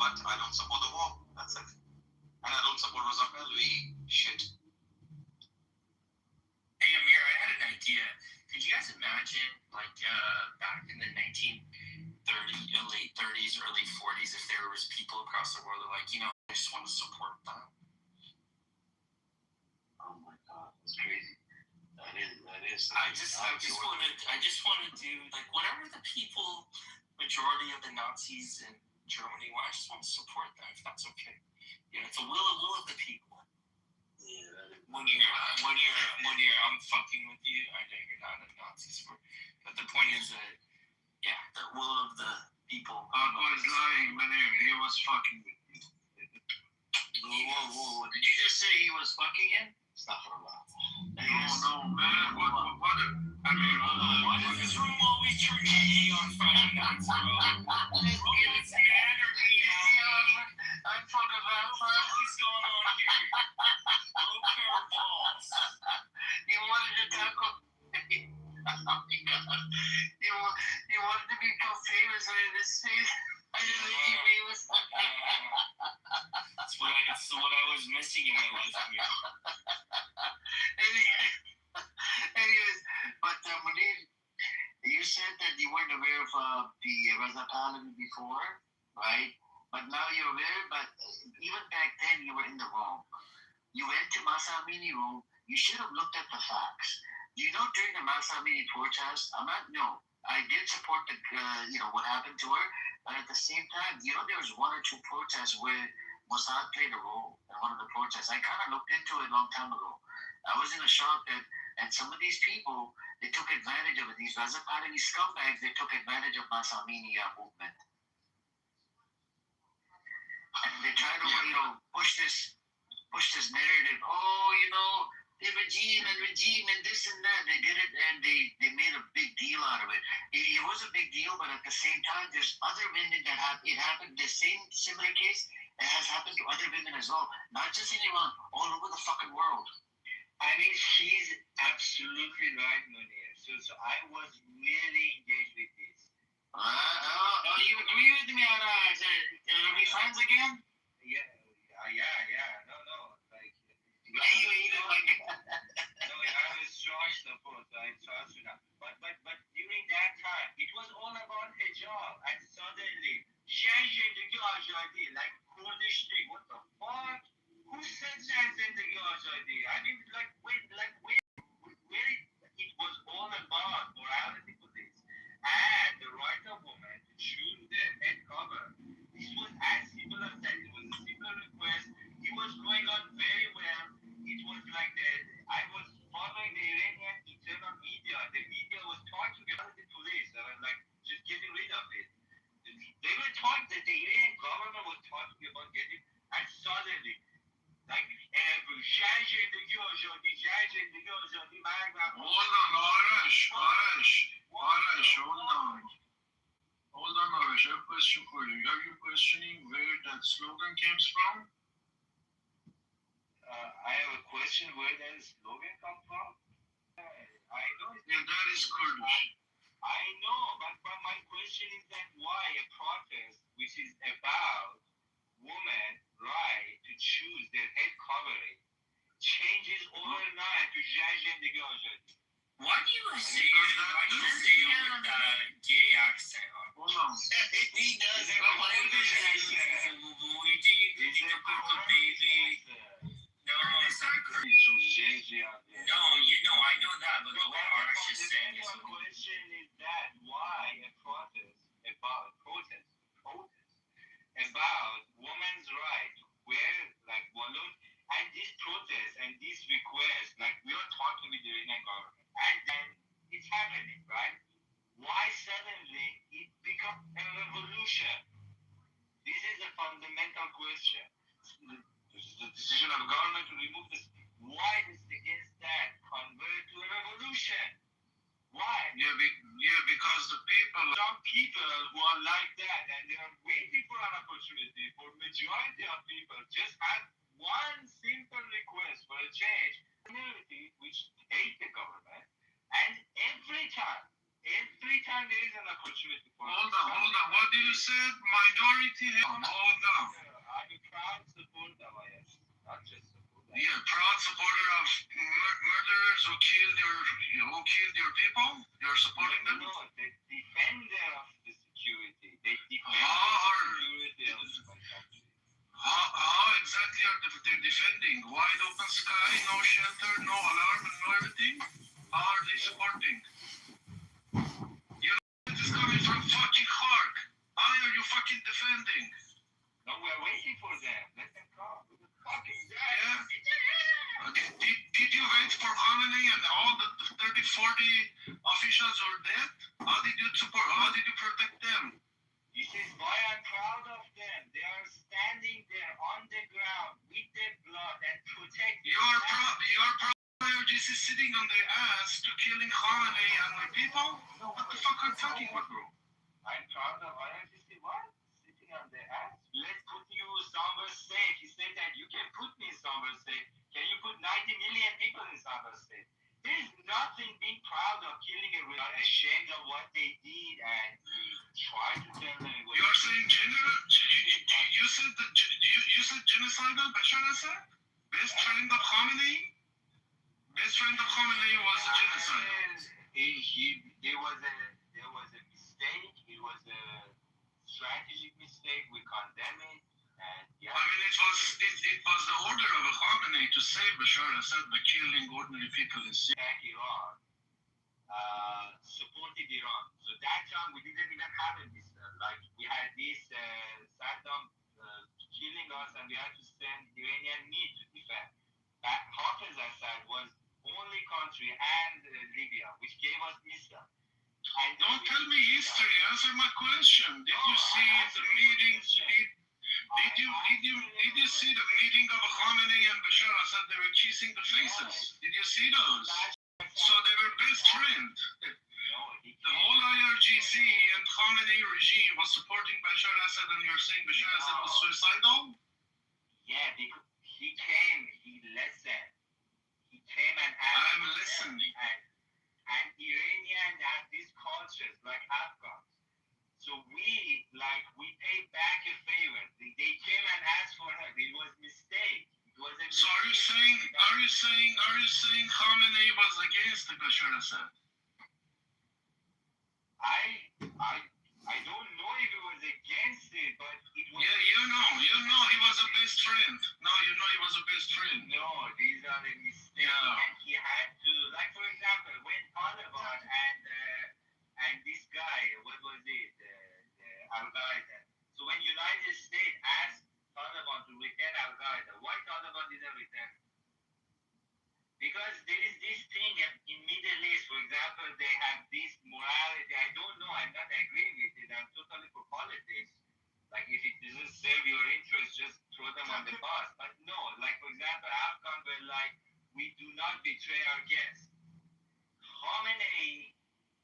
But I don't support the war. That's it. And I don't support Raza Pahlavi shit. Hey Amir, I had an idea. Could you guys imagine, like, back in the late 30s, early 40s, if there was people across the world that, like, you know, I just want to support them. It's crazy. That is. I just want to do like whatever the people, majority of the Nazis in Germany want. I just want to support them if that's okay. Yeah, it's a will of the people. Yeah. When you're I'm fucking with you. I know you're not a Nazi support, but the point is that the will of the people. Paco is lying, man. He was fucking with you. Whoa. Did you just say he was fucking him? Astaghfirullah. No, man. What? I mean, Why does this room always turn gay on Friday nights, bro? It's anarchy out here. I forgot what is going on here. Broke our balls. You wanted to talk about... Oh my God. You wanted to become famous in this state. I didn't think you famous. That's what I was missing in my life. Anyways, but Munir, you said that you weren't aware of the Raza Pahlavi before, right? But now you're aware, but even back then you were in the wrong. You went to Masa Amini room, you should have looked at the facts. You know, during the Masa Amini protest, I did support the, what happened to her, but at the same time, there was one or two protests where Mossad played a role in one of the protests. I kind of looked into it a long time ago. I was in a shock that, and some of these people, they took advantage of it. These Raza Pahlavi scumbags, they took advantage of Masa Amini movement. And they try to, push this narrative. The regime and this and that. They did it and they made a big deal out of it. It was a big deal, but at the same time, there's other women that it happened. The same similar case that has happened to other women as well, not just in Iran, all over the fucking world. I mean, she's absolutely right, Munir. So I was really engaged with this. You agree with me on are we friends again? Yeah. No. Like, you hate it like no, I was strong support. I trust you now. But during that time, it was all about hijab, and suddenly, Zendegi Azadi, like Kurdish thing. What the fuck? Who said Zendegi Azadi? I mean, where it was all about morality police and the right of women to choose their head cover. This was as simple as that. It was a simple request. It was going on very well. It was like that. I was following the Iranian internal media. The media was talking about the police. I was like, just getting rid of it. They were talking that the Iranian government was talking about getting, and suddenly, like every Hold on, Arash, I have a question for you. Are you questioning where that slogan came from? I have a question. Where that slogan come from? I know. Yeah, that is Kurdish. I know, but my question is that why a protest which is about women's right to choose their head covering changes overnight to Zendegi Azadi? Why do you say it with gay accent? Hold on. He does. No, it's not crazy. No, I know that, but the way Arash is saying is... My question is that why a protest about women's right to wear like balloon, and this protest and this request, like we are talking with the Iranian government, and then it's happening, right? Why suddenly it becomes a revolution? This is a fundamental question. This is the decision of the government to remove this. Why does against that convert to a revolution? Why? Yeah, because the people... Some people who are like that and they are waiting for an opportunity, for majority of people just have one simple request for a change, community which hate the government, and every time there is an opportunity for... Hold on, what did you say? Minority? Hold on. I'm a proud supporter of IS, not just supporter. Yeah, proud supporter of murderers who killed your people? You're supporting them? No, the defender of the security. They defend the security of my country. How exactly are the they're defending? Wide open sky, no shelter, no alarm, and no everything? How are they supporting? You know, it is coming from fucking Clark. How are you fucking defending? No, we're waiting for them. Let them come. Fucking yeah. Did you wait for Khamenei and all the 30, 40 officials who are dead? How did you support? How did you protect them? This is why I'm proud of them. They are standing there on the ground with their blood and protecting. Your IRGC is sitting on their ass to killing Khamenei and my people? What the fuck are you talking about, bro? I'm proud of IRGC. What? Sitting on their ass? Let's put you somewhere safe. He said that you can put me somewhere safe. Can you put 90 million people in somewhere safe? There's nothing being proud of killing it. We are ashamed of what they did and try to tell them. You are saying you said genocidal Bashar Assad? Best friend of Khamenei? Best friend of Khamenei was a genocide. There was a mistake. It was a strategic mistake. We condemn it. And it was the order of Khamenei to save Bashar Assad by killing ordinary people in Syria. Iran supported Iran. So that time we didn't even have a missile. Like we had this Saddam killing us, and we had to send Iranian meat to defend. That Hafiz Assad was only country and Libya which gave us missile. And don't tell me history. Answer my question. Did you see the meeting? Did you see the meeting of Khamenei and Bashar Assad? They were kissing the faces. Did you see those? So they were best friends. The whole IRGC and Khamenei regime was supporting Bashar Assad, and you're saying Bashar Assad was suicidal? Yeah, because he listened. He came and asked. I'm listening. And Iranians have these cultures like Afghans. So we paid back a favor. They came and asked for help. It was a mistake. So are you saying Khamenei was against Bashar Assad? I don't know if it was against it, but it was. Yeah, you know he was a best friend. No, you know he was a best friend. No, these are the mistakes. Yeah. And he had to, like for example, when Taliban and this guy, what was it, Al Qaeda. So when United States asked Taliban to return Al Qaeda, why Taliban didn't return? Because there is this thing in Middle East, for example, they have this morality. I don't know. I'm not agreeing with it. I'm totally for politics. Like if it doesn't serve your interest, just throw them on the bus. But no, like for example, Afghan were like, we do not betray our guests. Khamenei,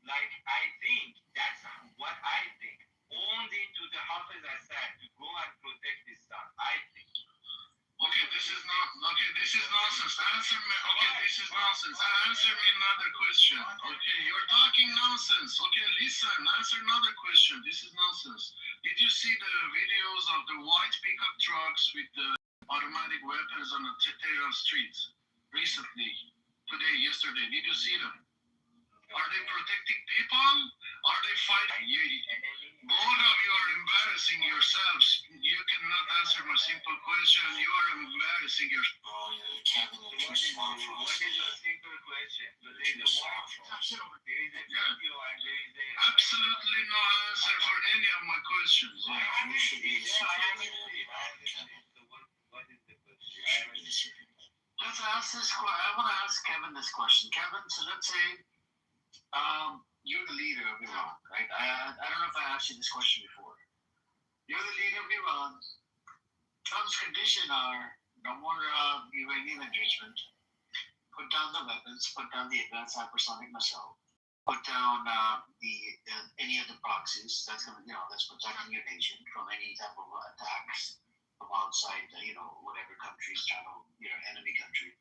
like I think that's what I think. Owned it to the Hafiz Assad to go and protect his son. I think. Okay, this is nonsense. Answer me. Okay, this is nonsense. Answer me another question. Okay, you're talking nonsense. Okay, listen. Answer another question. This is nonsense. Did you see the videos of the white pickup trucks with the automatic weapons on the Tehran streets recently? Today, yesterday. Did you see them? Are they protecting people? Are they fighting? Both of you are embarrassing yourselves. You cannot answer my simple question. You are embarrassing yourself. Oh, yeah, Kevin, you're too smart for us. What is your simple question? So there is a video and there is a... Absolutely no answer for any of my questions. You should be the supervisor. So what is the question? Let's ask this question. I want to ask Kevin this question. Kevin, so let's say you're the leader of Iran, right? I don't know if I asked you this question before. You're the leader of Iran. Trump's condition are no more uranium enrichment. Put down the weapons. Put down the advanced hypersonic missile. Put down any of the proxies. That's protecting your nation from any type of attacks from outside. Whatever country is trying to enemy country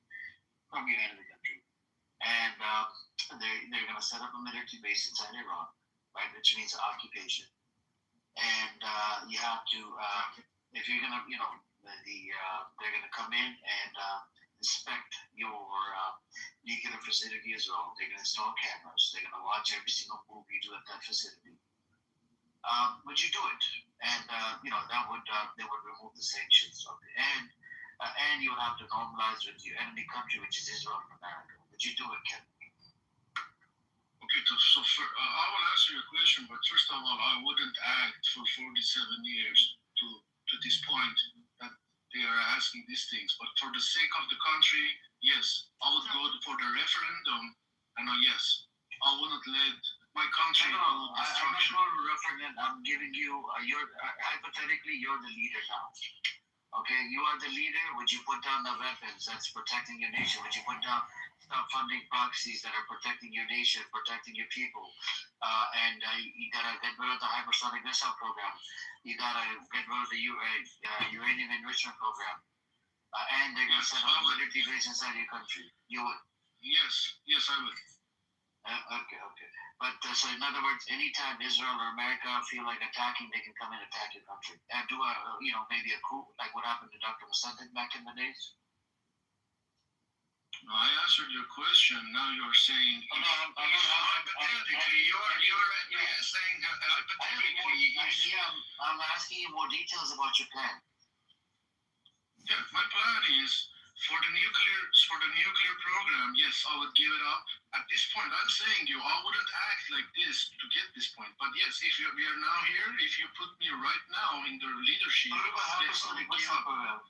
from your enemy country. And they're going to set up a military base inside Iran, right? Which means occupation. And you have to, if you're going to, they're going to come in and inspect your nuclear facility as well. They're going to install cameras. They're going to watch every single move you do at that facility. Would you do it? And that would they would remove the sanctions of it. And and you would have to normalize with your enemy country, which is Israel and America. Would you do it, Kevin? Okay, so I will answer your question, but first of all, I wouldn't act for 47 years to this point that they are asking these things. But for the sake of the country, yes, I would go for the referendum, and yes, I wouldn't let my country No, go I'm not destruction. going to referendum. I'm giving you, hypothetically, you're the leader now. Okay, you are the leader. Would you put down the weapons that's protecting your nation? Would you stop funding proxies that are protecting your nation, protecting your people? You gotta get rid of the hypersonic missile program. You gotta get rid of the uranium enrichment program. And they're gonna set up a military base inside your country. You would? Yes, I would. Okay. But so in other words, anytime Israel or America feel like attacking, they can come and attack your country and do maybe a coup like what happened to Dr. Mossadegh back in the days. No, I answered your question. Now you're saying hypothetically. You're saying hypothetically. I'm asking you more details about your plan. Yeah, my plan is for the nuclear program. Yes, I would give it up. At this point, I'm saying I wouldn't act like this to get this point. But yes, if we are now here, if you put me right now in the leadership, yes, I would give up.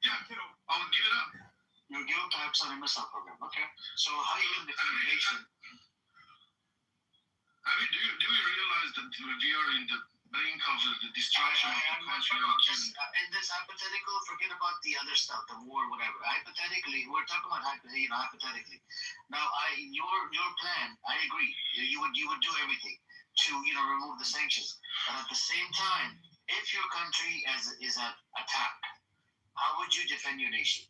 Yeah, I would give it up. You would give up the hypersonic missile program. Okay. So how are you going to defend the nation? I mean, do we realize that we are in the brink of the destruction of the country? In this hypothetical, forget about the other stuff, the war, whatever. Hypothetically, we're talking about hypothetically. Now, your plan, I agree. You would do everything to remove the sanctions. But at the same time, if your country is at attack, how would you defend your nation?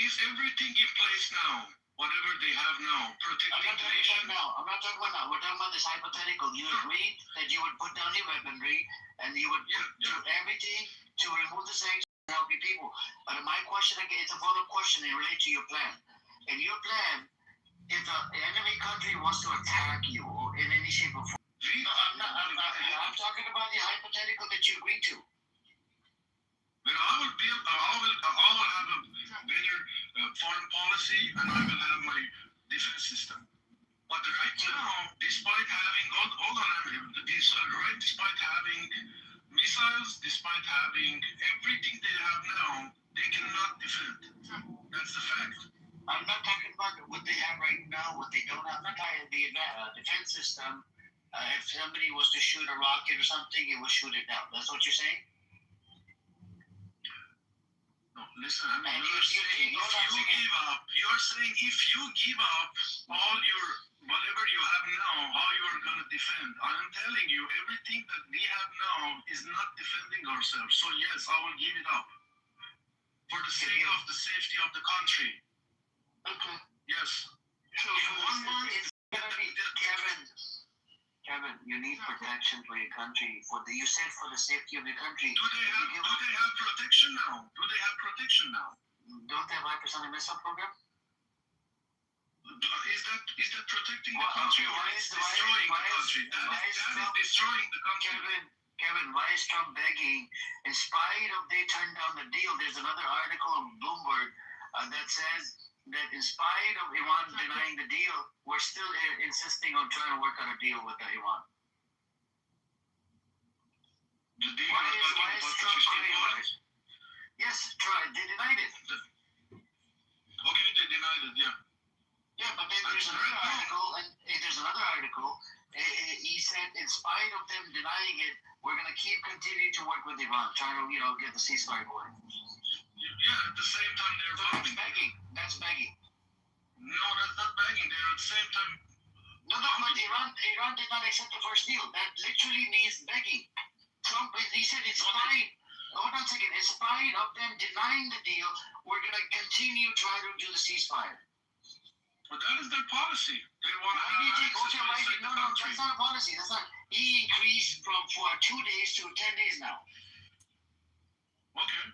Is everything in place now? Whatever they have now, protecting the nation? I'm not talking about now. We're talking about this hypothetical. You agreed that you would put down your weaponry and you would do everything to remove the sanctions and help your people. But my question again, it's a follow-up question and relate to your plan. In your plan, if the enemy country wants to attack you or in any shape or form, I'm talking about the hypothetical that you agreed to. Then I will have a better foreign policy, and I will have my defense system. But right now, despite having despite having missiles, despite having everything they have now, they cannot defend. That's the fact. I'm not talking about what they have right now, what they don't have. I'm not talking about the defense system. If somebody was to shoot a rocket or something, it will shoot it down. That's what you're saying? No, listen, I mean, you're saying if you give up all your whatever you have now, how you are going to defend. I'm telling you, everything that we have now is not defending ourselves. So yes, I will give it up for the sake of the safety of the country. Okay. Yes. So it's gonna be Kevin, you need protection for your country. You said for the safety of your country. Do they have protection now? Don't they have hypersonic missile program? Is that protecting the country or is destroying the country? That is destroying the country. Kevin, why is Trump begging? In spite of they turned down the deal, there's another article on Bloomberg that says that in spite of Iran denying the deal, we're still insisting on trying to work out a deal with Iran. The deal why is Trump saying? Yes, they denied it. Okay, they denied it, yeah. Yeah, but then there's another article, he said in spite of them denying it, we're going to continuing to work with Iran, trying to, get the ceasefire going. Yeah, at the same time they're voting. That's begging. No, that's not begging. They're at the same time. No, but Iran did not accept the first deal. That literally means begging. Trump, he said in spite, hold on a second, in spite of them denying the deal, we're going to continue trying to do the ceasefire. But that is their policy. They want to have access to the country. That's not a policy. That's not. He increased from 2 days to 10 days now. Okay.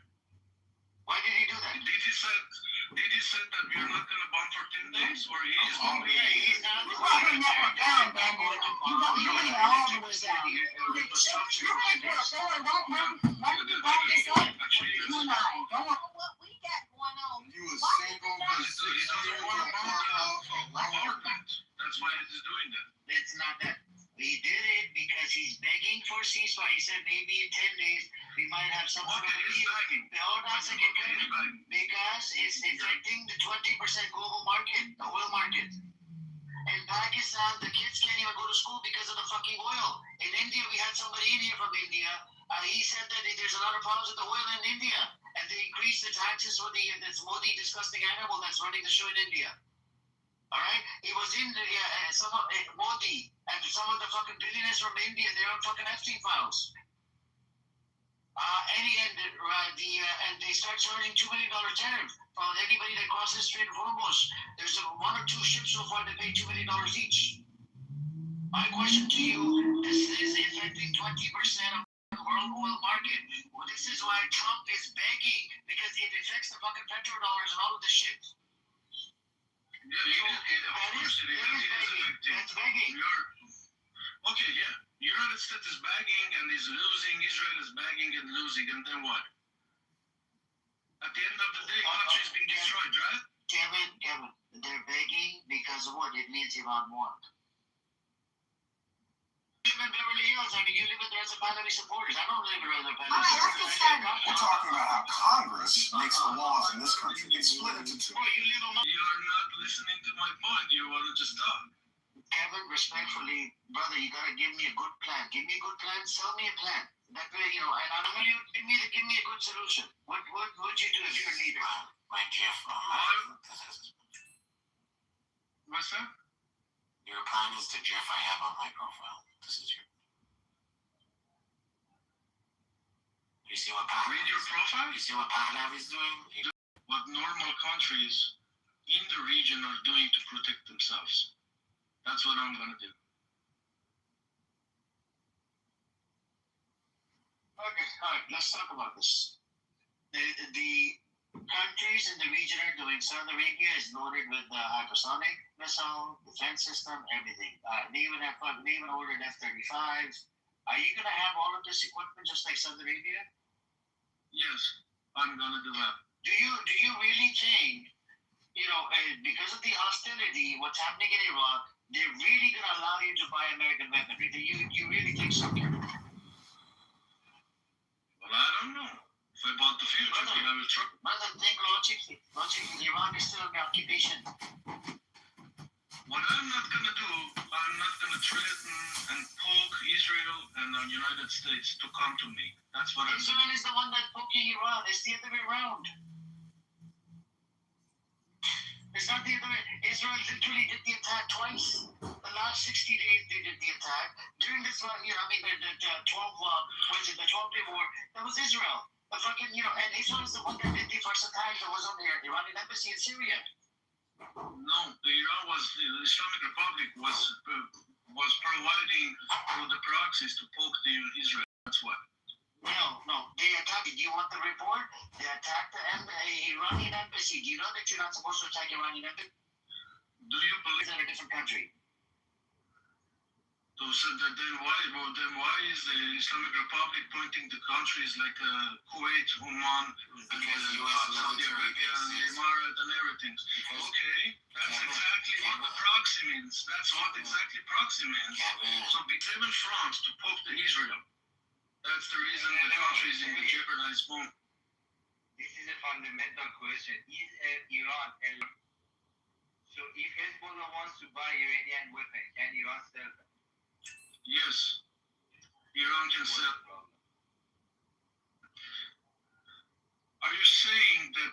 Why did he do that? Did he say that we are not going to bomb for 10 days, or he is going to? He's not. You brought him down, Daniel. You brought him all the way down. You can't put a four in that. why he's doing that. It's not that. He did it because he's begging for ceasefire. He said maybe in 10 days we might have some sort of he's begging. Hold on a second, Kevin. Because it's affecting the 20% global market, the oil market. In Pakistan, the kids can't even go to school because of the fucking oil. In India, we had somebody in here from India. He said that there's a lot of problems with the oil in India. And they increased the taxes for this Modi disgusting animal that's running the show in India. Alright? He was in some of Modi and some of the fucking billionaires from India, they're on fucking Epstein files. And they start charging $2 million tariff for anybody that crosses Strait of Hormuz. There's 1 or 2 ships so far that pay $2 million each. My question to you, this is affecting 20% of the world oil market. Well, this is why Trump is begging, because it affects the fucking petrodollars and all of this shit. Yeah, of course it is. That's begging. Okay, yeah. United States is begging and is losing. Israel is begging and losing. And then what? At the end of the day, country is being destroyed, right? Kevin, they're begging because of what? It means Iran won. You live in Beverly Hills. I mean, you live with the rest of Pahlavi supporters. I don't live with other Pahlavi supporters. We're talking about how Congress makes the laws in this country. It's split into two. Boy, you live on my... You are not listening to my point. You want to just talk. Kevin, respectfully, brother, you gotta give me a good plan. Give me a good plan. Sell me a plan. That way, and I'm gonna give me a good solution. What would you do if you're a leader? My Jeff, What's that? your plan is the Jeff I have on my profile. This is your. You see what Pahlav? Read your profile. You see what Pahlav is doing? What normal countries in the region are doing to protect themselves. That's what I'm gonna do. Okay, all right, let's talk about this. The countries in the region are doing. Saudi Arabia is loaded with hypersonic missile, defense system, everything. They even ordered F-35s. Are you gonna have all of this equipment just like Saudi Arabia? Yes, I'm gonna do that. Do you really think, because of the hostility, what's happening in Iraq, they're really gonna allow you to buy American weaponry? Do you really think so, Kevin? Well, I don't know. If I bought the future, then I will try. Brother, think logically. Iraq is still under occupation. What I'm not gonna do, I'm not gonna threaten and poke Israel and the United States to come to me. That's what I'm saying. Israel is the one that's poking Iran. It's the other way around. It's not the other way. Israel literally did the attack twice. The last 60 days they did the attack. During this one, the 12-day war, that was Israel. The fucking, and Israel is the one that did the first attack that was on the Iranian embassy in Syria. No, the Islamic Republic was providing through the proxies to poke the Israel. That's what. No, they attacked. Do you want the report? They attacked the Iranian embassy. Do you know that you're not supposed to attack Iranian embassy? Do you believe in a different country? So then why is the Islamic Republic pointing to countries like Kuwait, Oman, because Saudi Arabia, and Emirates and everything? Okay, that's exactly what the proxy means. That's what exactly proxy means. So be seven fronts to poke to Israel. That's the reason the country is in the jeopardized mode. This is a fundamental question. Is Iran so if Hezbollah wants to buy Iranian weapons, can Iran sell them? Yes, Iran can sell. Are you saying that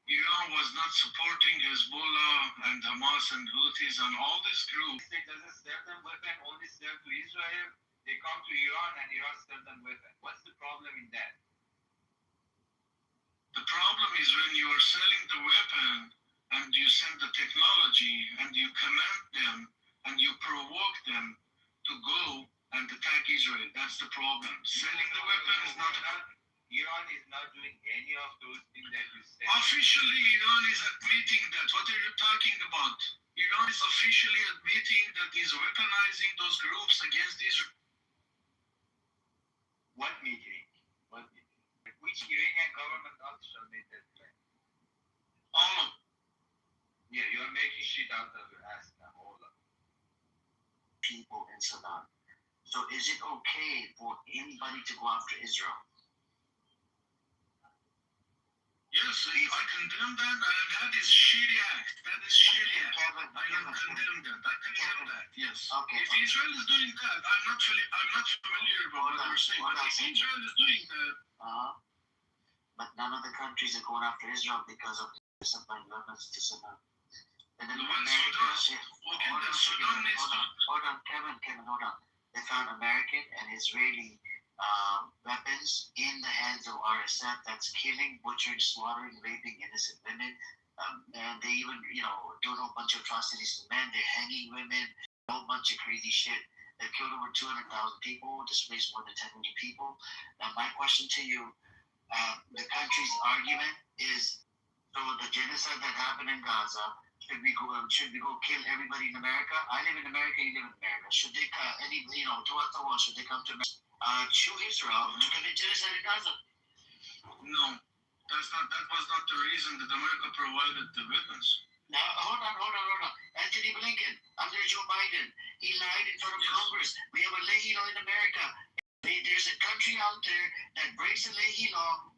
Iran was not supporting Hezbollah and Hamas and Houthis and all these groups? It doesn't sell them weapons, only sell to Israel. They come to Iran and Iran sell them weapons. What's the problem in that? The problem is when you are selling the weapon and you send the technology and you command them and you provoke them to go and attack Israel. That's the problem. Selling the weapon is not... Iran is not doing any of those things that you said. Officially, Iran is admitting that. What are you talking about? Iran is officially admitting that he's weaponizing those groups against Israel. What meeting? Which Iranian government official made that claim? All of them. Yeah, you're making shit out of your ass now, all of them. people in Sudan. So is it okay for anybody to go after Israel? Yes, I condemn that. That is shitty act. That is shitty act. Kevin, I condemn that. I condemn that. Yes. Okay. If Israel is doing that, I'm not familiar with what you're saying. But if Israel is doing that, but none of the countries are going after Israel because of the supplying weapons to Sudan. And then America, hold on, Kevin, hold on. They found American and Israeli weapons in the hands of RSF that's killing, butchering, slaughtering, raping innocent women. And they even, doing a whole bunch of atrocities to men. They're hanging women, a whole bunch of crazy shit. They've killed over 200,000 people, displaced more than 10 million people. Now, my question to you, the country's argument is, so the genocide that happened in Gaza, should we go kill everybody in America? I live in America, you live in America. Should they, throughout the world, should they come to America? Shoot Israel to commit genocide in Gaza? No, that was not the reason that America provided the weapons. Now, hold on. Anthony Blinken, under Joe Biden, he lied in front of Congress. We have a Leahy law in America. There's a country out there that breaks the Leahy law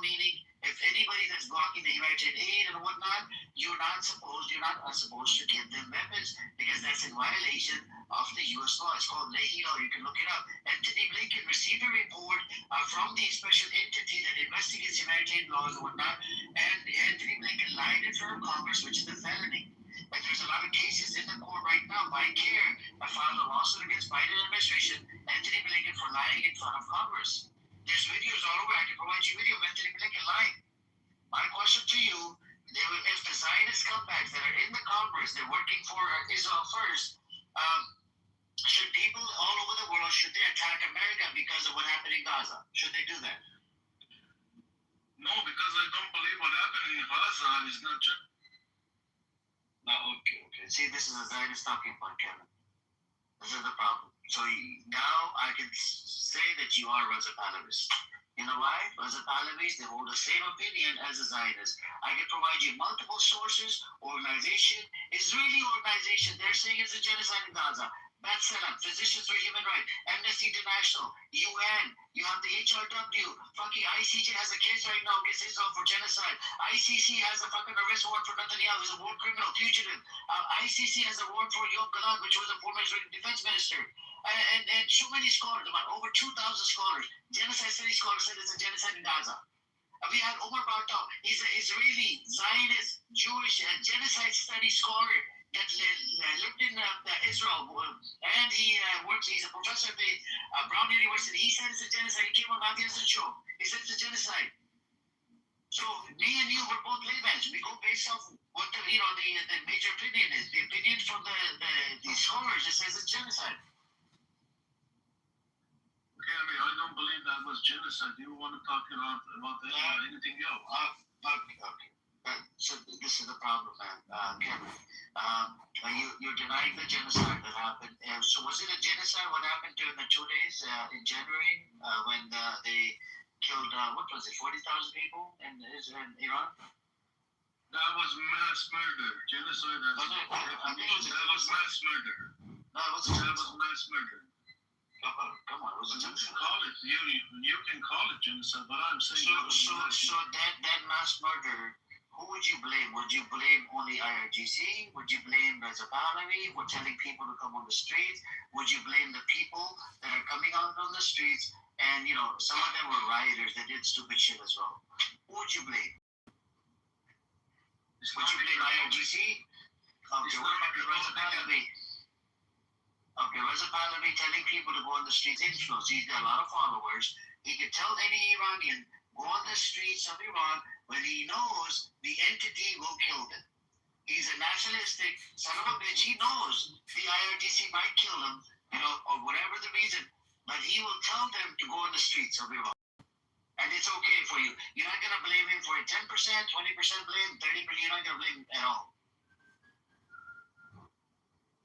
meaning if anybody that's blocking the humanitarian aid and whatnot, you're not supposed to give them weapons because that's in violation of the U.S. law. It's called Leahy law. You can look it up. Anthony Blinken received a report from the special entity that investigates humanitarian laws and whatnot, and Anthony Blinken lied in front of Congress, which is a felony. And there's a lot of cases in the court right now. By CARE, I filed a lawsuit against Biden administration, Anthony Blinken, for lying in front of Congress. There's videos all over. I can provide you video of Anthony Blinken lying. My question to you, if the Zionist scumbags that are in the Congress, they're working for Israel first, should people all over the world, should they attack America because of what happened in Gaza? Should they do that? No, because I don't believe what happened in Gaza is not just... No, okay. See, this is a Zionist talking point, Kevin. This is the problem. So now I can say that you are Reza Pahlavis. You know why? Reza Pahlavis, they hold the same opinion as the Zionists. I can provide you multiple sources, organization, Israeli organization. They're saying it's a genocide in Gaza. B'Tselem, Physicians for Human Rights, Amnesty International, UN, you have the HRW, fucking ICJ has a case right now against Israel for genocide. ICC has a fucking arrest warrant for Netanyahu, who's a war criminal, fugitive. ICC has a warrant for Yoav Gallant, which was a former Israeli defense minister. And so many scholars, about over 2,000 scholars, genocide study scholars said it's a genocide in Gaza. We had Omar Bartal, he's an Israeli, Zionist, Jewish, genocide study scholar that lived in Israel, and he's a professor at the Brown University. He said it's a genocide. He came on Matthew Yassin show. He said it's a genocide. So me and you were both laymen. We go based off what the major opinion is. The opinion from the scholars that says it's genocide. Okay, I don't believe that was genocide. You want to talk about anything else? Okay. So this is the problem, man. Kevin, you're denying the genocide that happened. So was it a genocide? What happened during the 2 days in January when they killed, 40,000 people in Iran? That was mass murder. Genocide. That was mass murder. No, it wasn't. That was mass murder. Come on, it was a genocide. You can call it genocide, but I'm saying so that mass murder, who would you blame? Would you blame only IRGC? Would you blame Reza Pahlavi for telling people to come on the streets? Would you blame the people that are coming out on the streets? And some of them were rioters that did stupid shit as well. Who would you blame? Would you blame IRGC? Okay, what about Reza Pahlavi? Okay, Reza Pahlavi telling people to go on the streets, influence. He's got a lot of followers. He could tell any Iranian, go on the streets of Iran when he knows the entity will kill them. He's a nationalistic son of a bitch. He knows the IRGC might kill him, or whatever the reason, but he will tell them to go on the streets of Iran. And it's okay for you. You're not going to blame him for a 10%, 20% blame, 30%, you're not going to blame him at all.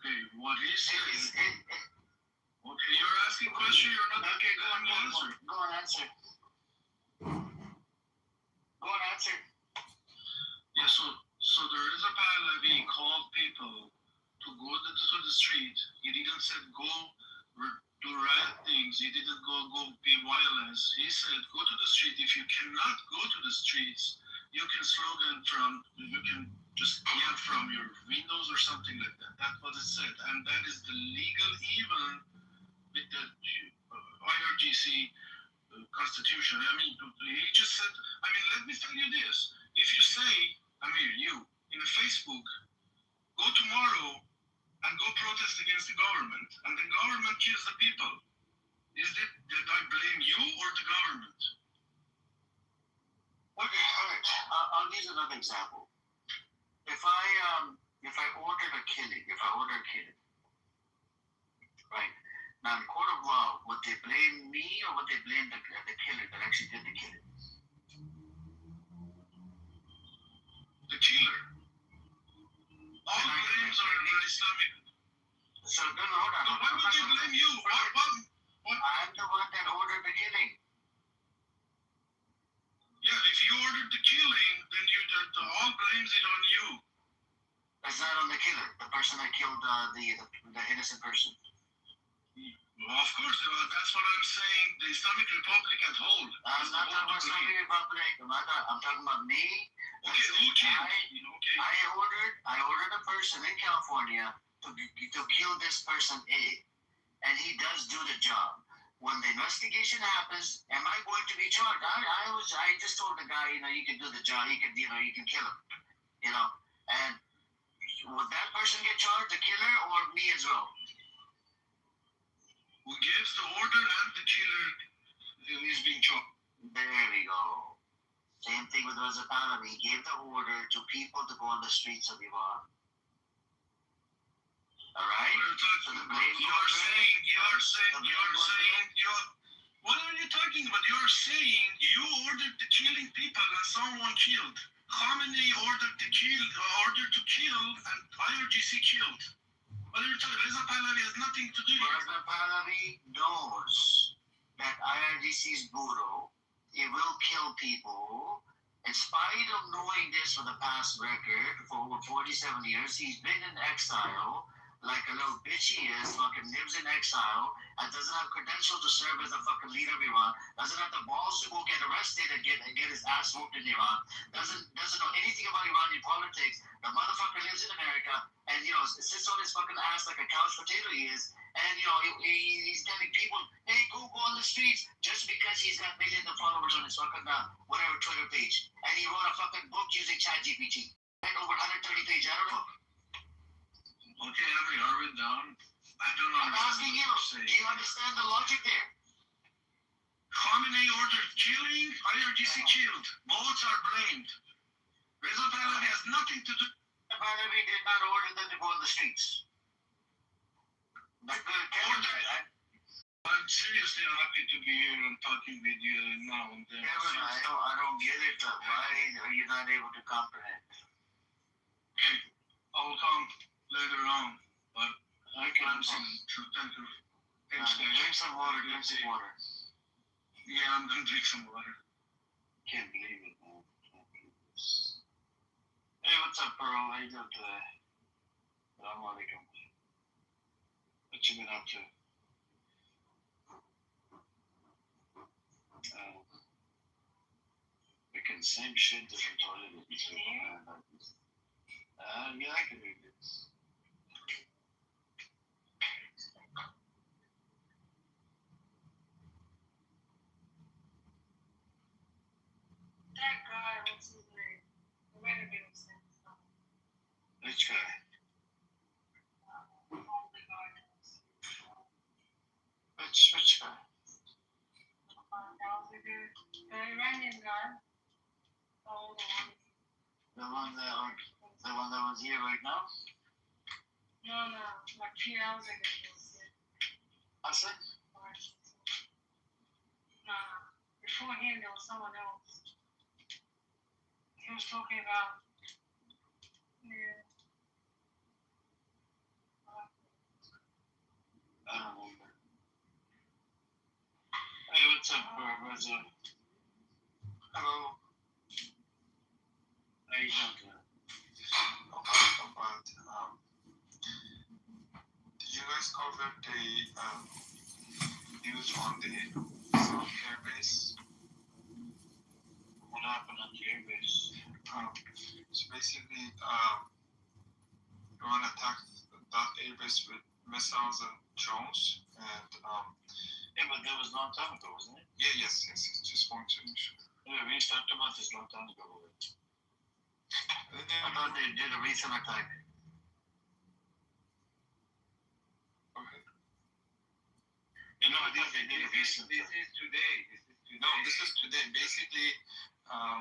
Okay, what he says. Okay, you're asking a question, you're not okay, go on, answer. Go on, answer. Go on, answer. Yeah, so the Reza Pahlavi called people to go to the street. He didn't say go do riot things. He didn't go be violence. He said go to the street. If you cannot go to the streets, you can slogan you can just yell from your windows or something like that. That's what it said, and that is the legal even with the IRGC constitution. I mean, he just said. I mean, let me tell you this: if you say, you in Facebook, go tomorrow and go protest against the government, and the government kills the people, is it that I blame you or the government? Okay, all right. I'll use another example. If I order a killing, right? Now, in court of law, would they blame me or would they blame the killer that actually did the killing? The killer. All blames are Islamic. So, no, hold on. So why would they blame you? What? I'm the one that ordered the killing. Yeah, if you ordered the killing, then all blames it on you. It's not on the killer, the person that killed the innocent person. Well, of course, that's what I'm saying. The Islamic Republic at whole. I'm not talking about Islamic Republic. I'm talking about me. Okay, who killed? Okay. I ordered a person in California to kill this person A, and he does do the job. When the investigation happens, am I going to be charged? I just told the guy, you can do the job. You can kill him. And would that person get charged, the killer, or me as well? Who gives the order and the killer is being charged. There we go. Same thing with Reza Pahlavi. He gave the order to people to go on the streets of Iran. All right? What are you talking about? You're saying you ordered the killing people and someone killed. Khamenei ordered to kill and IRGC killed. What are you talking about? Reza Pahlavi has nothing to do with it. Reza Pahlavi knows that IRGC is brutal. It will kill people. In spite of knowing this for the past record, for over 47 years, he's been in exile, like a little bitch he is, fucking lives in exile, and doesn't have credentials to serve as the fucking leader of Iran, doesn't have the balls to go get arrested and get his ass whooped in Iran, doesn't know anything about Iranian politics. The motherfucker lives in America, and sits on his fucking ass like a couch potato he is, and he's telling people, hey, go on the streets, just because he's got millions of followers on his fucking whatever Twitter page, and he wrote a fucking book using ChatGPT, and over 130 pages. I don't know. Okay, are we done? I don't know. I'm asking you, do you understand the logic there? Khamenei ordered killing, IRGC killed. Both are blamed. Reza Pahlavi has nothing to do. Pahlavi did not order them to go on the streets. But I'm seriously happy to be here and talking with you now and then. Kevin, I don't get it. Why are you not able to comprehend? Okay, I will come later on, but I can thank you. Thanks, guys. Drink some water. Yeah, I'm gonna drink some water. Can't believe it, man. Hey, what's up, Pearl? How you doing today? Assalamu alaikum. What you been up to? Making the same shit, different toilet. Yeah, I can read it. That guy, what's his name? The renegade said something. Which guy? Which guy? The Iranian guy. The one that was here right now? No, like 3 hours ago. I said? No, before him there was someone else. He was talking about I don't remember. Hey, what's up, Reza? Hello. How you doing? you guys cover the news on the airbase? What happened on the airbase? So basically, Iran attacked that airbase with missiles and drones, and yeah, but that was a long time ago, wasn't it? Yeah, yes. Just want to make sure. Yeah, we talked about this a long time ago. I thought they did a recent attack. Okay. No, I think they did a recent attack. This is today. No, this is today. Basically, 9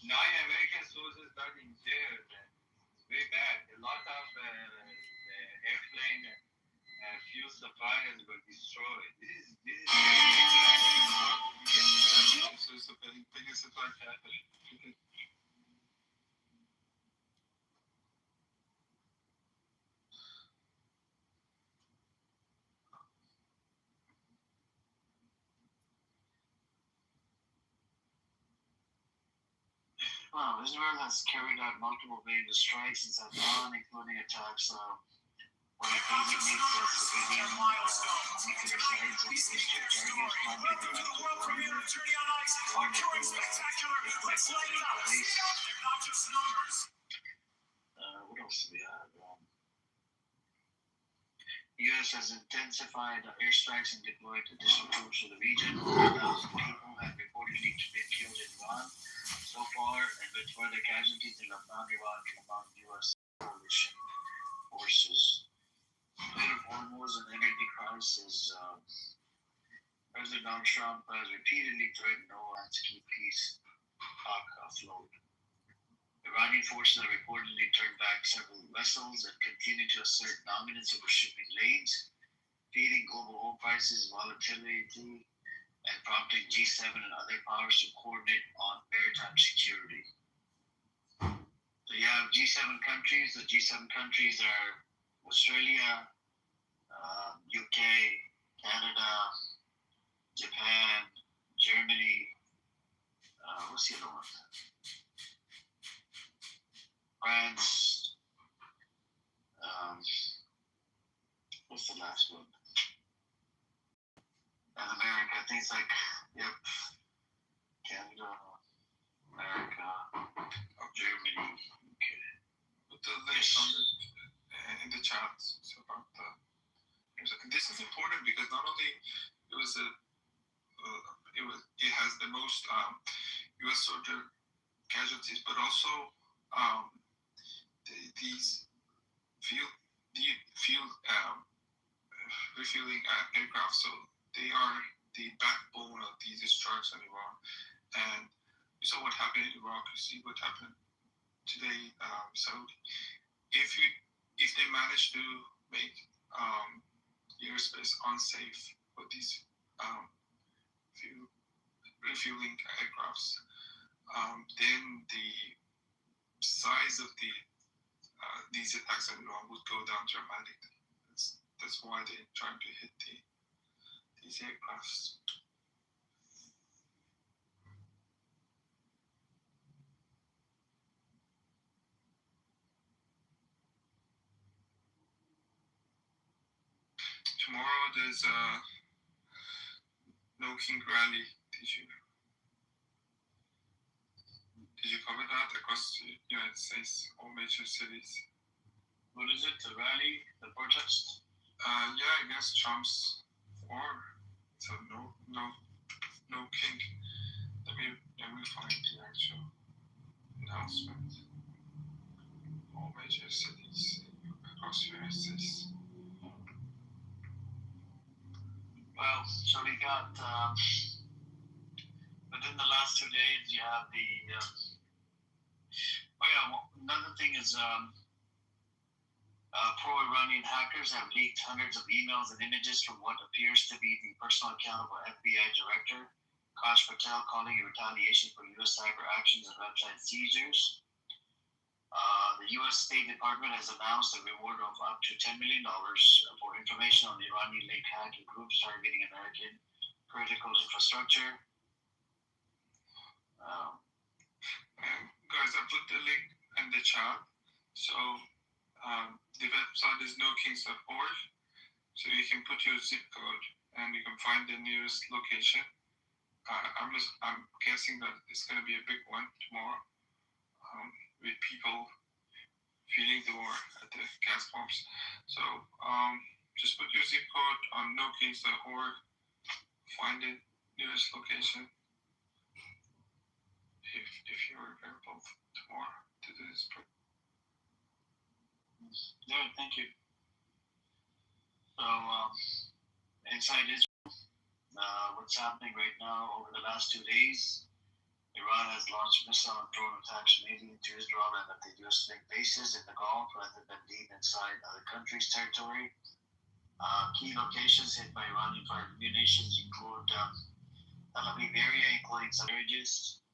American soldiers died in jail. It's very bad. A lot of airplane fuel suppliers were destroyed. This is so it's the biggest attack happened. Wow, Israel has carried out multiple major strikes in South Iran, including attacks where it designates civilian nuclear sites and district targets, prompting Iran to warn nuclear place. What else do we have? U.S. has intensified airstrikes and deployed additional troops to the region. 4,000 people have reportedly been killed in Iran so far, and with further casualties in Lebanon, Iraq, and among U.S. coalition forces. Later Hormuz and energy crisis. President Donald Trump has repeatedly threatened Iran to keep peace afloat. Iranian forces have reportedly turned back several vessels and continue to assert dominance over shipping lanes, feeding global oil prices volatility and prompting G7 and other powers to coordinate on maritime security. So you have G7 countries. The G7 countries are Australia, UK, Canada, Japan, Germany. What's the other one? France. What's the last one? And America. I think it's like, yep. Canada, America, Germany. Okay. Put the link on in the chat. So about this is important because not only it has the most U.S. soldier casualties, but also these fuel refueling aircraft. So they are the backbone of these strikes on Iran. And you saw what happened in Iraq. You see what happened today, Saudi. If they manage to make airspace unsafe for these refueling aircrafts, then the size of these attacks on Iran would go down dramatically. That's why they're trying to hit these aircrafts. Tomorrow there's a No King rally. Did you cover that across the United States, all major cities? What is it? The rally? The protest? Yeah, I guess Trump's for. So no king. Let me find the actual announcement. All major cities across the United States. Well, so we got within the last 2 days, you have the. Another thing is pro-Iranian hackers have leaked hundreds of emails and images from what appears to be the personal account of FBI Director Kash Patel, calling it retaliation for U.S. cyber actions and website seizures. The U.S. State Department has announced a reward of up to $10 million for information on the Iranian-linked hacking groups targeting American critical infrastructure. Guys, I put the link in the chat. So The website is nokings.org, so you can put your zip code and you can find the nearest location. I'm guessing that it's going to be a big one tomorrow, with people feeling the war at the gas pumps. So just put your zip code on nokings.org, find the nearest location if you're available tomorrow to do this. Yeah, thank you. So, inside Israel, what's happening right now over the last 2 days, Iran has launched missile and drone attacks mainly into Israel and at the U.S. bases in the Gulf rather than being inside other countries' territory. Key locations hit by Iranian-fired munitions include Tel Aviv area, including some villages,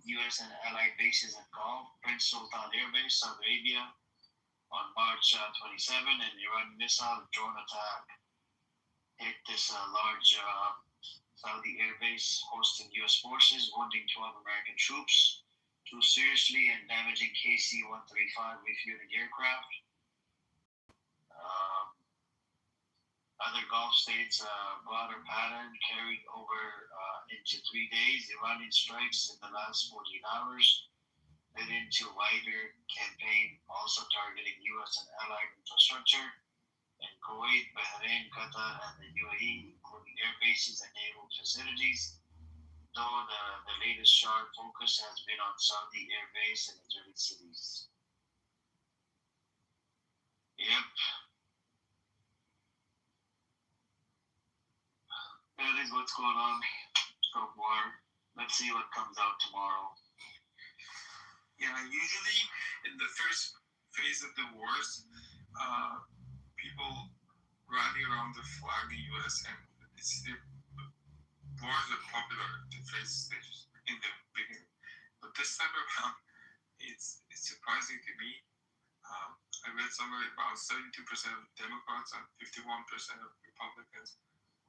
U.S. and allied bases in Gulf, Prince Sultan Air Base, Saudi Arabia, on March 27, an Iran missile and drone attack hit this large Saudi air base hosting U.S. forces, wounding 12 American troops, 2 seriously and damaging KC-135 refueling aircraft. Other Gulf states' broader pattern carried over into 3 days. Iranian strikes in the last 48 hours led into a wider campaign also targeting U.S. and allied infrastructure in Kuwait, Bahrain, Qatar, and the UAE, including air bases and naval facilities, though the latest sharp focus has been on Saudi air base and Israeli cities. Yep. That is what's going on so far. Let's see what comes out tomorrow. Yeah, usually in the first phase of the wars, people rally around the flag in the U.S. and the wars are popular at the first stage in the beginning. But this time around, it's surprising to me. I read somewhere about 72% of Democrats and 51% of Republicans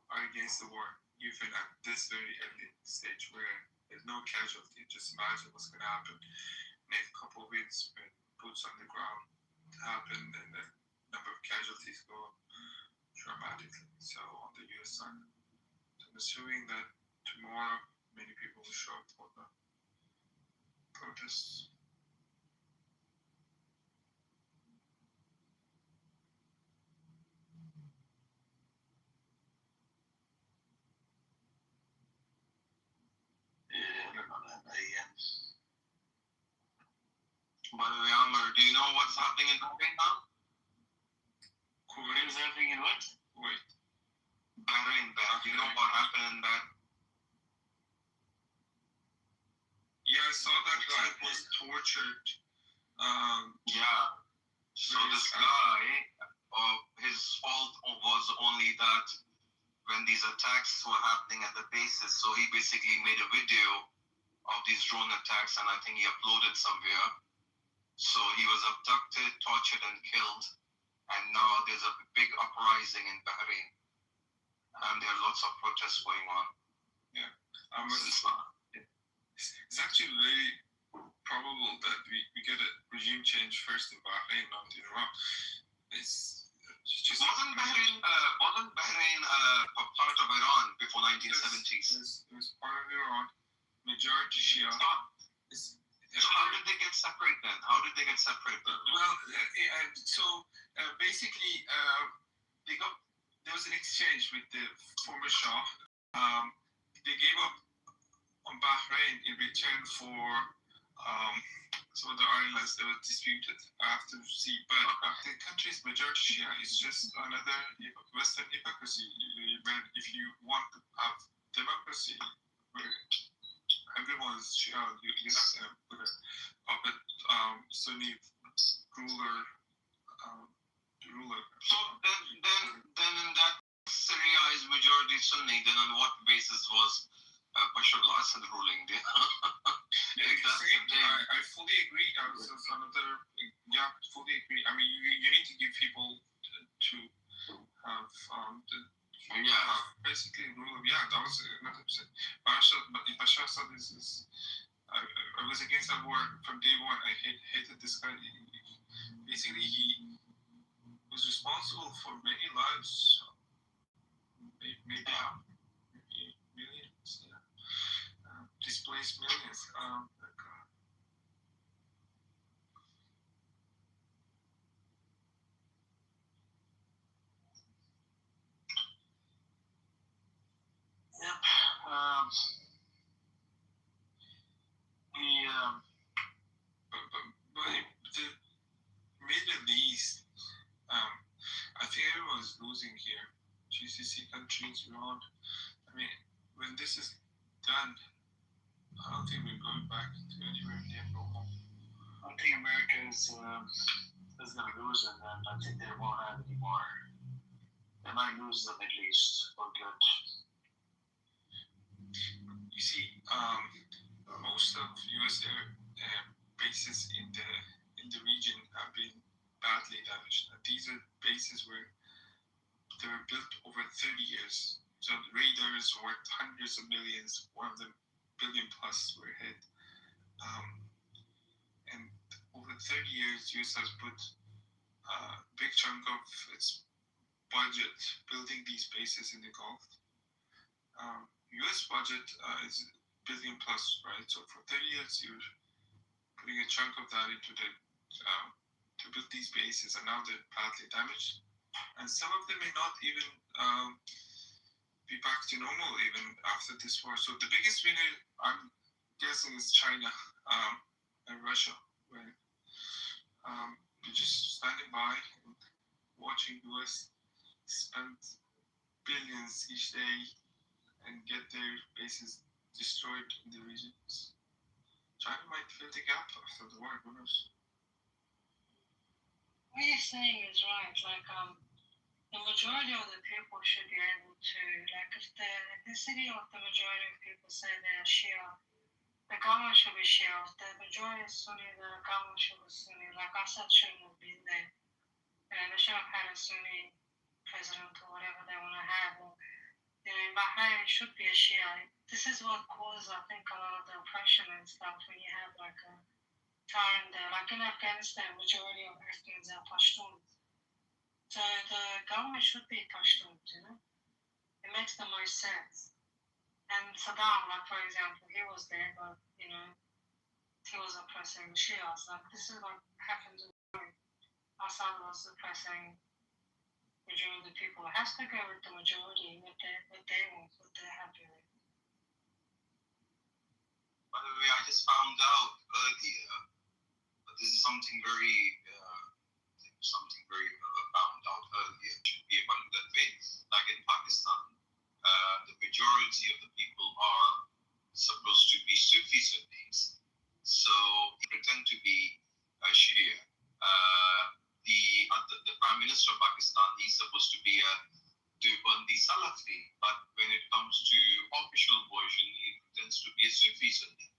are against the war, even at this very early stage where there's no casualty. Just imagine what's going to happen. Make a couple of weeks when boots on the ground happen and the number of casualties go up dramatically. So on the U.S. side, so I'm assuming that tomorrow many people will show up for the protests. By the way, Amr, do you know what's happening in Bahrain now? What is happening in what? Wait. Bahrain. Do you know what happened in that? Yeah, I saw that guy was tortured. Yeah. So this guy, his fault was only that when these attacks were happening at the bases, so he basically made a video of these drone attacks and I think he uploaded somewhere. So he was abducted, tortured, and killed. And now there's a big uprising in Bahrain. And there are lots of protests going on. Yeah. It's actually very probable that we get a regime change first in Bahrain, not in Iran. Wasn't Bahrain a part of Iran before 1970s? It was part of Iran, majority Shia. So how did they get separate then? Well, basically, there was an exchange with the former Shah. They gave up on Bahrain in return for some of the islands that were disputed after the sea. But the country's majority Shia is just another Western hypocrisy. If you want to have democracy, everyone's Shia, you're not going to put a puppet Sunni ruler. So then in that Syria is majority Sunni, then on what basis was Bashar al-Assad ruling there? I fully agree. Fully agree. I mean, you need to give people to have basically rule of that was 100%. Bashar Assad is I I was against that war from day one. I hated this guy. Basically, he was responsible for many lives, maybe millions, displaced millions. Yep. But the Middle East, I think everyone's losing here. GCC countries, Iran. I mean, when this is done, I don't think we're going back to anywhere near normal. I think America is going to lose, and then I think they won't have any more. They might lose the Middle East for good. You see, most of U.S. air bases in the region have been badly damaged. These are bases where they were built over 30 years. So the radars worth hundreds of millions, one of them billion plus were hit. And over 30 years, US has put a big chunk of its budget building these bases in the Gulf. US budget is billion plus, right? So for 30 years, you're putting a chunk of that into to build these bases, and now they're badly damaged. And some of them may not even be back to normal even after this war. So the biggest winner, I'm guessing, is China and Russia, where you're just standing by and watching US spend billions each day and get their bases destroyed in the regions. China might fill the gap after the war, who knows? What you're saying is right. Like, the majority of the people should be able to, like, if the ethnicity of the majority of people say they're Shia, the government should be Shia. If the majority is Sunni, the government should be Sunni. Like, Assad shouldn't have been there. And they should have had a Sunni president or whatever they want to have. Or, you know, in Bahrain, it should be a Shia. This is what causes, I think, a lot of the oppression and stuff when you have, like, a tyrant there. Like in Afghanistan, majority of Afghans are Pashtuns. So the government should be Pashtuns, you know? It makes the most sense. And Saddam, like, for example, he was there, but, you know, he was oppressing the Shias. Like, this is what happens with Assad was oppressing majority of the people. It has to go with the majority, what they want, what they're happy with. By the way, I just found out earlier, but this is something very found out earlier. It should be according to the faith, like in Pakistan, the majority of the people are supposed to be Sufi Sunnis. So they pretend to be Shia. The Prime Minister of Pakistan, he's supposed to be a Deobandi Salafi, but when it comes to official version, he pretends to be a Sufi Sunni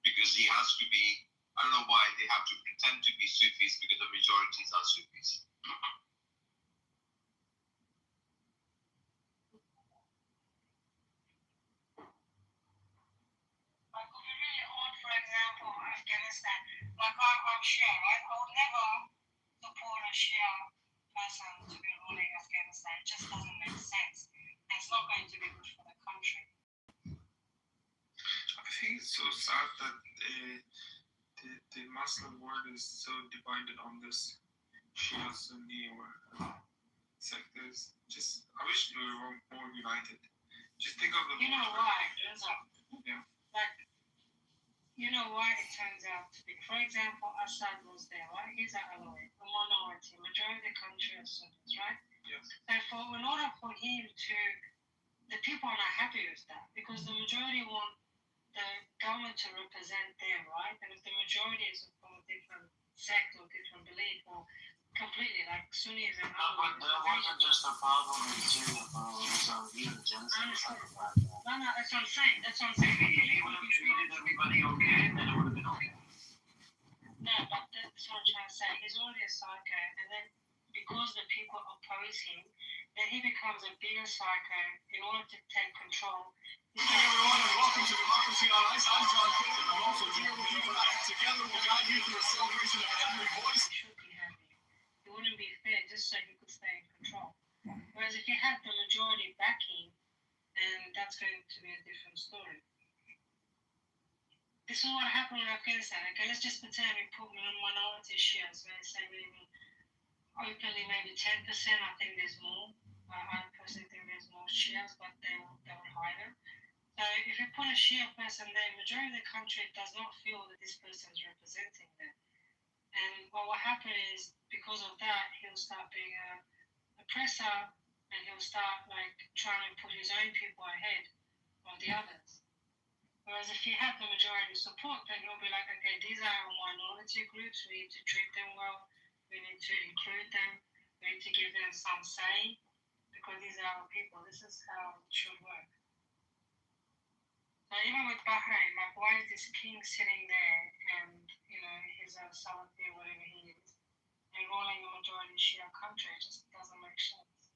because he has to be. I don't know why they have to pretend to be Sufis because the majorities are Sufis. Like, if you really own, for example, Afghanistan, like I'm Shia, right? I would never support a Shia person to be ruling Afghanistan. It just doesn't make sense. And it's not going to be good for the country. I think it's so sad that the Muslim world is so divided on this Shia Sunni or sectors. Just I wish we were more united. Just think of the. You know why? Yeah. Like, you know why it turns out to be. For example, Assad was there, right? He's an Alawite, a minority. Majority of the country is Sunnis, right? Yes. Therefore, in order for him to, the people are not happy with that because the majority want the government to represent them, right? And if the majority is from a different sect or different belief or completely like Sunnis and But that wasn't just a problem in Syria, bro. It was even genocide. No, that's what I'm saying. That's what I'm saying. If he would have treated everybody okay, then it would have been okay. No, but that's what I'm trying to say. He's already a psycho, and then because the people oppose him, then he becomes a bigger psycho in order to take control. everyone, and welcome to Democracy on Ice. I'm John Kitover. I'm also here with you tonight. Together, we'll guide you through a celebration of every voice. Should be happy. It wouldn't be fair just so he could stay in control. Whereas if you had the majority backing, then that's going to be a different story. This is what happened in Afghanistan. Okay, let's just pretend we put minority shares. Let's say maybe openly maybe 10%. I think there's more. I personally think there's more shares, but they were higher. So if you put a Shia person there, majority of the country does not feel that this person is representing them. And what will happen is, because of that, he'll start being a oppressor, and he'll start like trying to put his own people ahead of the others. Whereas if you have the majority support, then he'll be like, okay, these are our minority groups, we need to treat them well, we need to include them, we need to give them some say, because these are our people. This is how it should work. So even with Bahrain, like, why is this king sitting there and, you know, he's a Salafi or whatever he is, and ruling a majority Shia country? It just doesn't make sense.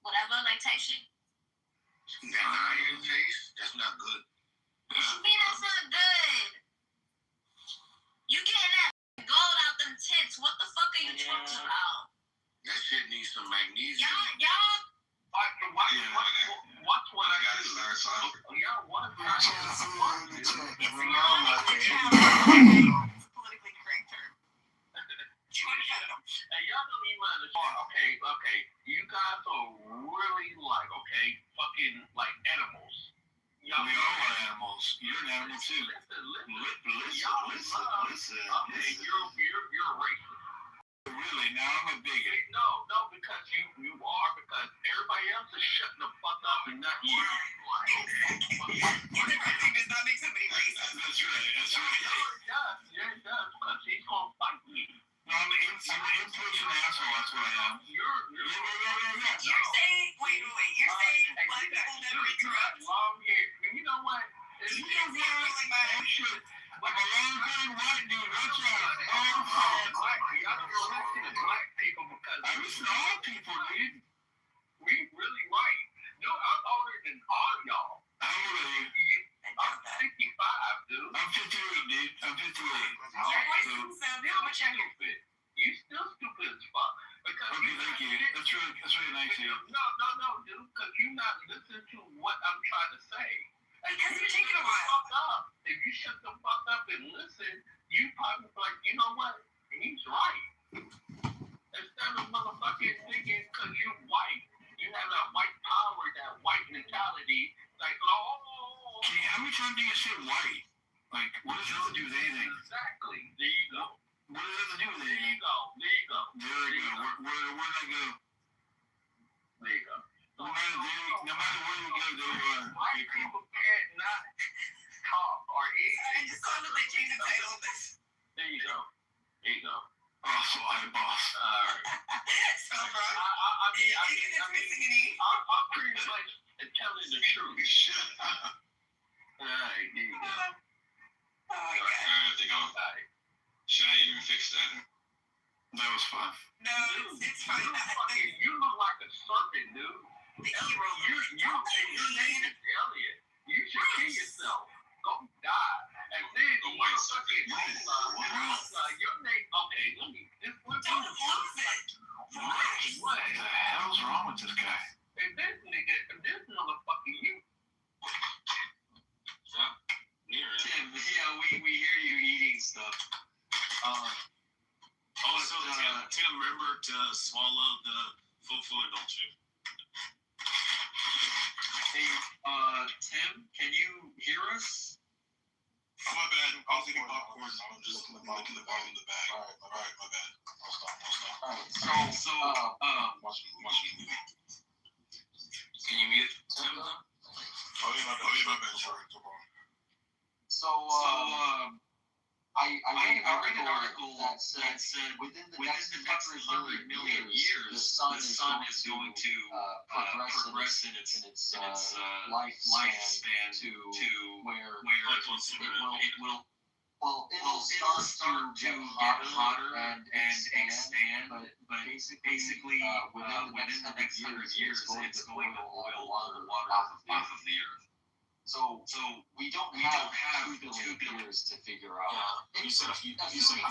Whatever, like type shit. That iron face, that's not good. What you mean that's not good? You getting that gold out them tits. What the fuck are you talking about? That shit needs some magnesium. Y'all. Watch what I got. Y'all want to politically correct term. Hey, y'all don't even understand. Okay. You guys are really like, fucking like animals. Y'all We all are animals. You're an animal too. Listen. Okay, you're a racist. Really? Now I'm a bigot. No, because you are, because everybody else is shutting the fuck up and not you. Everything does not make somebody racist. That's right. Yeah, it does, because he's gonna fight me. No, I'm an impatient asshole. That's what I am. You're saying, wait, you're saying black people never interrupt? Long hair. You know what? You can't say it like that. I'm a long-haired white dude. Watch out. Y'all don't listen to black people because I listen to all people, dude. We really right. No, I'm older than all y'all. How old are you? I'm 65, dude. I'm 58, dude. I'm 58. How much are you? You still stupid as fuck. Because okay, thank you. That's really nice of you. No, dude, because you're not listening to what I'm trying to say. Because you're taking a while. If you shut the fuck up and listen, you probably be like, you know what? He's right. Instead of motherfucking thinking because you're white, you have that white power, that white mentality, like, oh. How many times do you say white? Like, what does that have to do with anything? Exactly. There you go. What does that have to do with anything? There you go. There you go. Where did I go? There you go. No matter where you go, there you are. White people can't not talk or anything. I just saw that they changed the title of this. There you go. Oh, so I'm boss. Alright. So, bro. I'm missing an E. I'm pretty much telling the truth. Alright, there you go. Oh, God. Should I even fix that? That was fun. No, it's fine. You look like a serpent, dude. The hero. Your name is Elliot. You should kill yourself. Go die. And then the white serpent. Your name. Okay, let me. Don't lose it. What the hell's wrong with this guy? And this motherfucker, you. Tim, we hear you eating stuff. Also, Tim, remember to swallow the fufu, don't you? Hey, Tim, can you hear us? Oh, my bad. I was eating popcorn. I was just looking at the bottom of the bag. All right, my bad. I'll stop. So, watching the movie. Can you mute Tim? Oh, yeah, my bad. Sorry, come on. I read an article that said within the next 100 million years, the sun is going to progress in its lifespan to where it will Well, it'll start to get hotter and expand, but basically within the next 100 years, it's going to boil all the water off of the earth. So we don't have 2 billion years to figure out. Yeah. You said how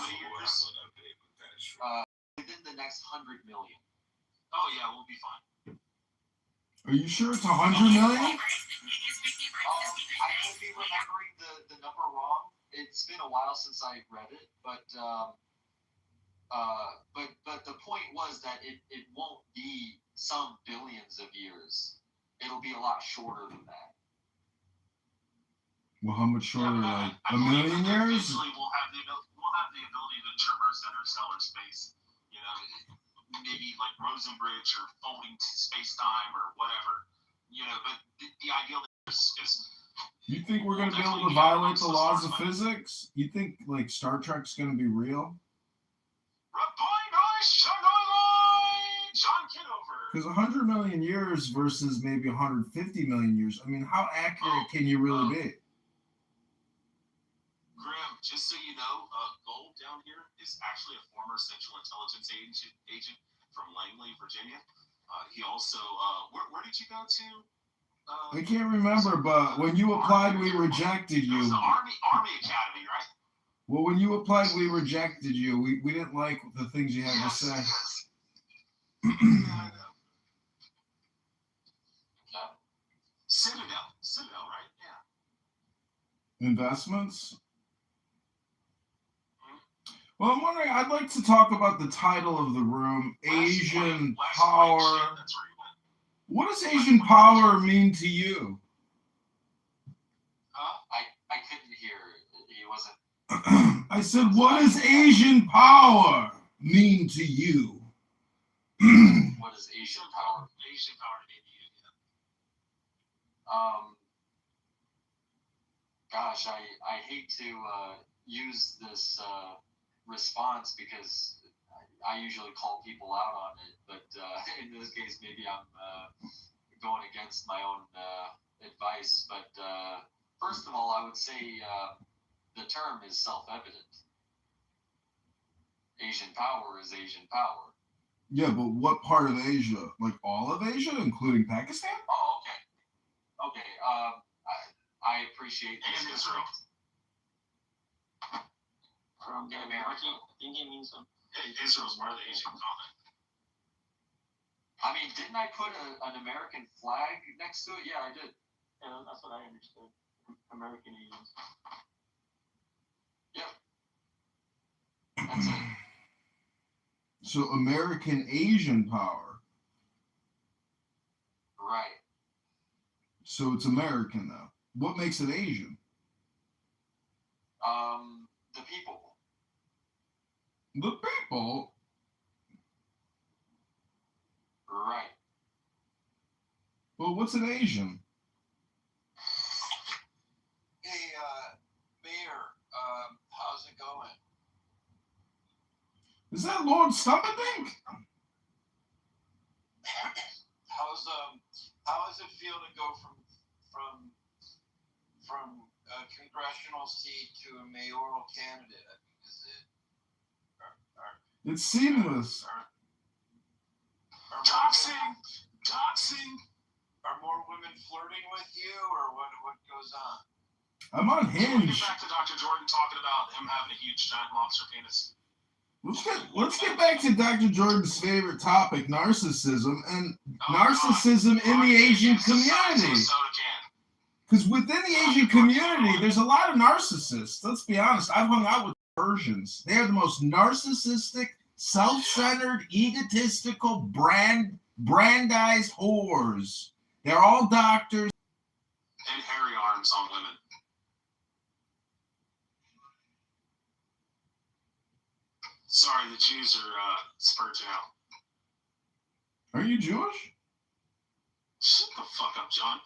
many years? Within the next 100 million. Oh yeah, we'll be fine. Are you sure it's 100 million? I could be remembering the number wrong. It's been a while since I read it, but the point was that it won't be some billions of years. It'll be a lot shorter than that. Well, how much shorter? Like a million years? Eventually, we'll have the ability to traverse interstellar space. You know, maybe like Rosenbridge or folding space-time or whatever. You know, but the ideal is. You think we're going to be able to violate the laws of physics? You think like Star Trek's going to be real? John Kitover. Because 100 million years versus maybe 150 million years. I mean, how accurate can you really be? Graham, just so you know, Gold down here is actually a former Central Intelligence agent from Langley, Virginia. He also, where did you go to? I can't remember, but when you applied, we rejected you. It was the Army Academy, right? Well, when you applied, we rejected you. We didn't like the things you had to say. Citadel, right? Yeah. Investments? Well, I'm wondering, I'd like to talk about the title of the room, Asian Power. What does Asian Power mean to you? I couldn't hear. He wasn't. I said, what does Asian Power mean to you? What is Asian Power? Asian Power mean to you? Gosh, I hate to use this response because I usually call people out on it, but in this case, maybe I'm going against my own advice. But first of all, I would say the term is self-evident. Asian power is Asian power. Yeah, but what part of Asia? Like all of Asia, including Pakistan? Oh, okay. I appreciate this. And Israel. From America. India means Israel's part of the Asian continent. I mean, didn't I put an American flag next to it? Yeah, I did. Yeah, that's what I understood. American Asians. Yep. That's it. So American Asian Power. Right. So it's American now. What makes it Asian? The people. The people? Right. Well, what's an Asian? Hey, Mayor, how's it going? Is that Lord Stumperdink? How does it feel to go from a congressional seat to a mayoral candidate? I mean, is it? It's seamless. Doxing. Are more women flirting with you, or what goes on? I'm on Hinge. Get back to Dr. Jordan talking about him having a huge giant monster penis. Let's get back to Dr. Jordan's favorite topic, narcissism, and narcissism in the Asian community. Because within the Asian community, there's a lot of narcissists. Let's be honest. I've hung out with Persians. They are the most narcissistic, self-centered, egotistical, brandized whores. They're all doctors. And hairy arms on women. Sorry, the Jews are spurging out. Are you Jewish? Shut the fuck up, John.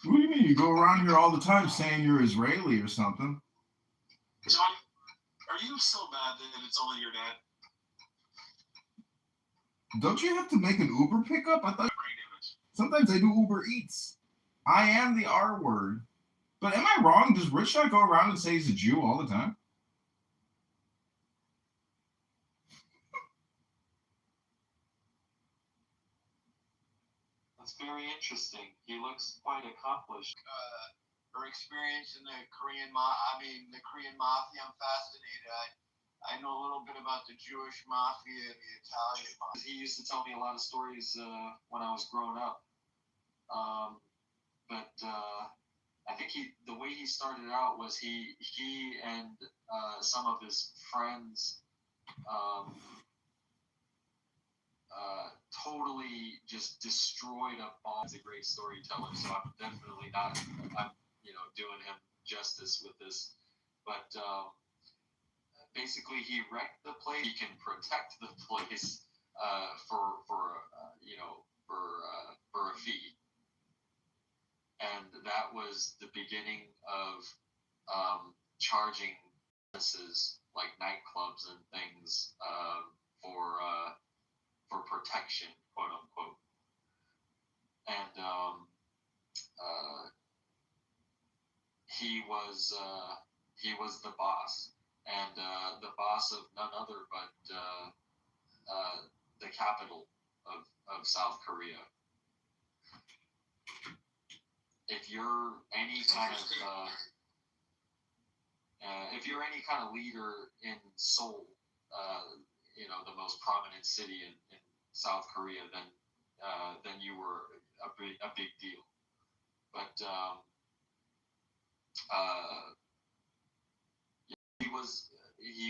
What do you mean? You go around here all the time saying you're Israeli or something. John, are you so bad that it's only your dad? Don't you have to make an Uber pickup? I thought sometimes I do Uber Eats. I am the R word. But am I wrong? Does Rich not go around and say he's a Jew all the time? That's very interesting. He looks quite accomplished. Her experience in the Korean mafia, I'm fascinated. I know a little bit about the Jewish mafia and the Italian mafia. He used to tell me a lot of stories when I was growing up. But I think the way he started out was he and some of his friends totally just destroyed a bomb. He's a great storyteller, so I'm definitely not doing him justice with this. But basically, he wrecked the place. He can protect the place for a fee. And that was the beginning of charging businesses like nightclubs and things for protection, quote unquote. And he was the boss, and the boss of none other but the capital of South Korea. If you're any kind of leader in Seoul, the most prominent city in South Korea, then you were a big deal. But he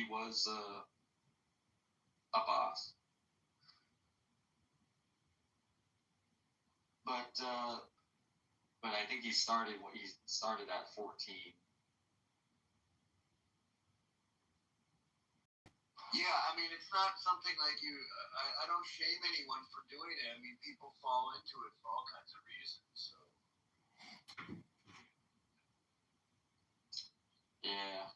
was a boss. But I think he started at 14. Yeah, I mean, it's not something like you. I don't shame anyone for doing it. I mean, people fall into it for all kinds of reasons. So. Yeah.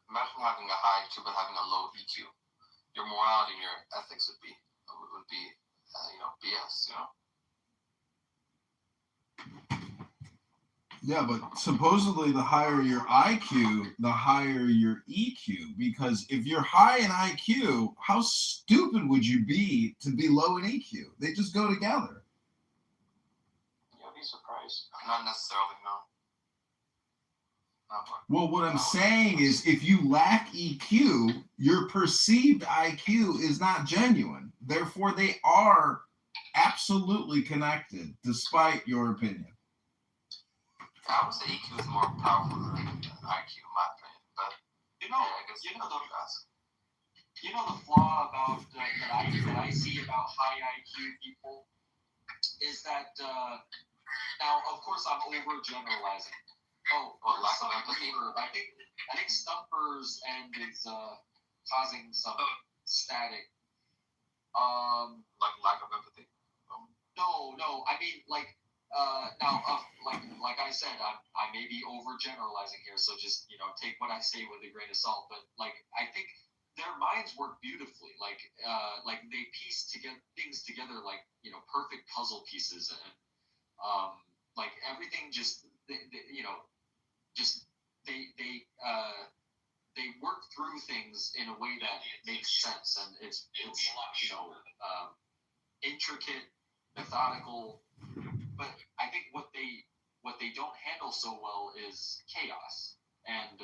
Imagine having a high IQ but having a low EQ. Your morality and your ethics would be BS. Yeah, but supposedly the higher your IQ, the higher your EQ. Because if you're high in IQ, how stupid would you be to be low in EQ? They just go together. You'll be surprised. Not necessarily, no. Well, what I'm saying is if you lack EQ, your perceived IQ is not genuine. Therefore, they are absolutely connected, despite your opinion. I would say EQ is more powerful than IQ, in my opinion. But the flaw about that I see about high IQ people is that now, of course, I'm overgeneralizing. Lack of empathy. I think Stumper's end is causing some static. Like lack of empathy. No. I mean, like I said, I may be overgeneralizing here, so just take what I say with a grain of salt. But I think their minds work beautifully. Like they piece things together like perfect puzzle pieces, and everything just they work through things in a way that makes sense, and it's intricate, methodical. But I think what they don't handle so well is chaos, and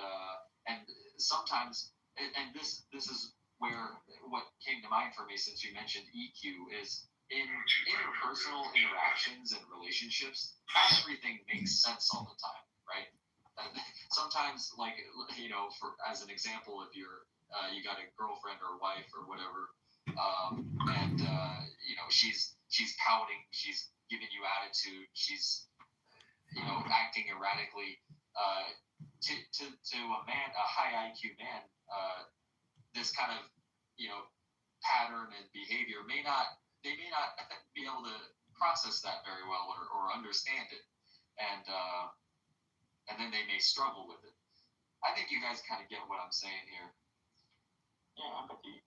sometimes, and this is where what came to mind for me since you mentioned EQ is in interpersonal interactions and relationships, everything makes sense all the time, right? Sometimes, for as an example, if you got a girlfriend or wife or whatever, and she's pouting, she's giving you attitude, she's acting erratically. To a high IQ man, this kind of pattern and behavior they may not be able to process that very well or understand it, and then they may struggle with it. I think you guys kind of get what I'm saying here. Yeah, empathy.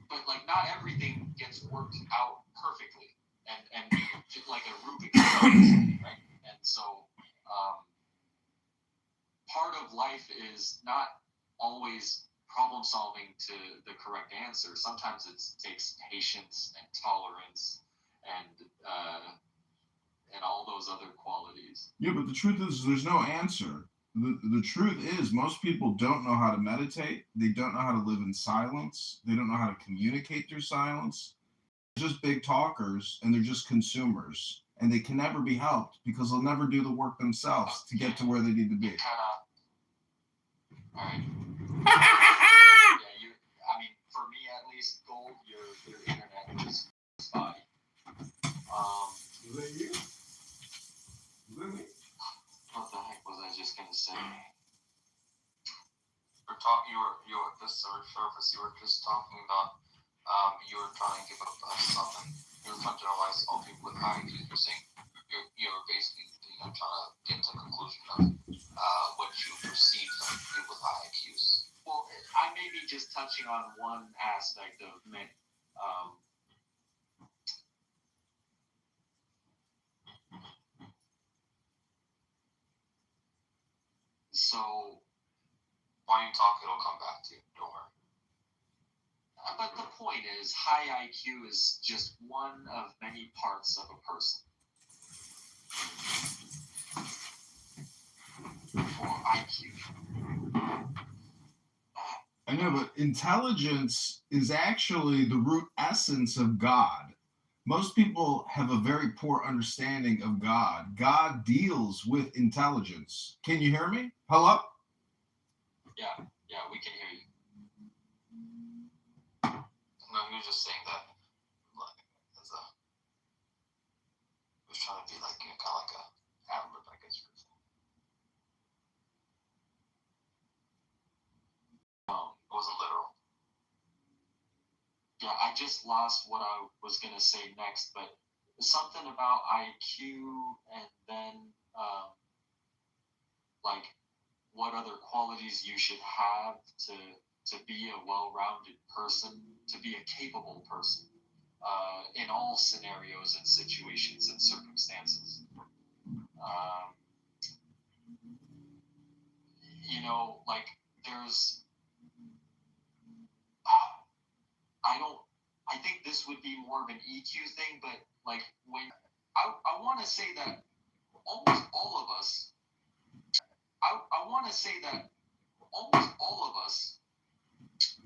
but like not everything gets worked out perfectly, and like a Rubik's cube, right? And so part of life is not always problem solving to the correct answer. Sometimes it takes patience and tolerance and all those other qualities. Yeah, but the truth is, there's no answer. The truth is, most people don't know how to meditate. They don't know how to live in silence. They don't know how to communicate through silence. They're just big talkers, and they're just consumers. And they can never be helped because they'll never do the work themselves to get to where they need to be. All right. Yeah, I mean, for me at least, Gold, your internet was spotty. Is that you? What the heck was I just gonna say? You were this surface. You were just talking about. You were trying to give up something. You were trying to generalize all people with high IQ. You're saying you're basically trying to get to a conclusion of what you perceive from people with high IQs. Well, I may be just touching on one aspect of it. So, while you talk, it'll come back to you. Don't worry. But the point is, high IQ is just one of many parts of a person. Or IQ. I know, but intelligence is actually the root essence of God. Most people have a very poor understanding of God. God deals with intelligence. Can you hear me? Hello? Yeah, we can hear you. No, you're just saying that as a, was trying to be like kind of like a adverb, I guess. It wasn't literal. Yeah, I just lost what I was gonna say next, but something about IQ and then like what other qualities you should have to be a well-rounded person, to be a capable person in all scenarios and situations and circumstances. Like there's I think this would be more of an EQ thing, but like when I want to say that almost all of us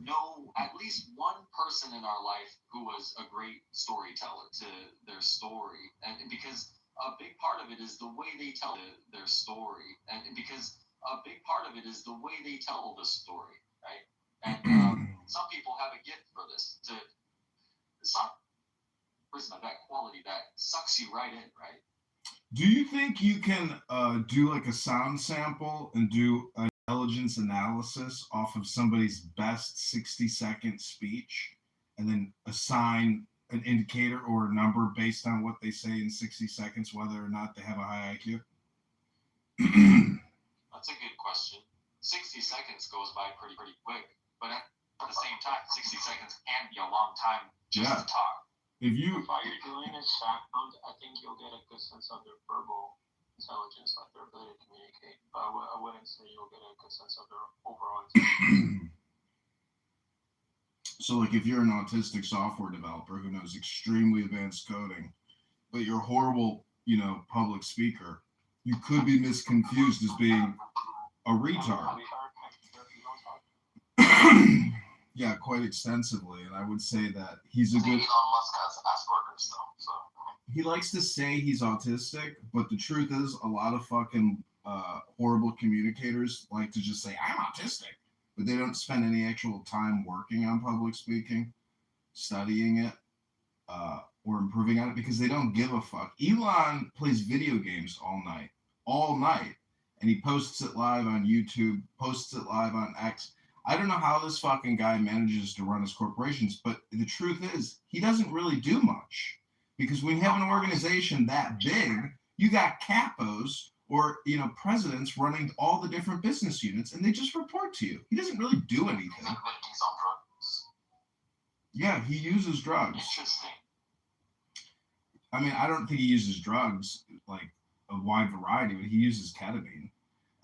know at least one person in our life who was a great storyteller to their story, and because a big part of it is the way they tell their story, and because a big part of it is the way they tell the story, right? And some people have a gift for this. Some person of that quality that sucks you right in, right? Do you think you can do like a sound sample and do an intelligence analysis off of somebody's best 60-second speech and then assign an indicator or a number based on what they say in 60 seconds, whether or not they have a high IQ? That's a good question. 60 seconds goes by pretty quick, but at the same time, 60 seconds can be a long time just to talk. If you're doing a sound, I think you'll get a good sense of their verbal intelligence, like their ability to communicate. But I wouldn't say you'll get a good sense of their overall intelligence. So, like, if you're an autistic software developer who knows extremely advanced coding, but you're a horrible, public speaker, you could be misconfused as being a retard. Yeah, quite extensively, and I would say that he's a good. Elon Musk has Asperger's, though, so. He likes to say he's autistic, but the truth is, a lot of fucking horrible communicators like to just say, I'm autistic, but they don't spend any actual time working on public speaking, studying it, or improving on it because they don't give a fuck. Elon plays video games all night, and he posts it live on YouTube, posts it live on X. I don't know how this fucking guy manages to run his corporations, but the truth is, he doesn't really do much. Because when you have an organization that big, you got capos or, presidents running all the different business units, and they just report to you. He doesn't really do anything. He's on drugs. Yeah, he uses drugs. Interesting. I mean, I don't think he uses drugs like a wide variety, but he uses ketamine,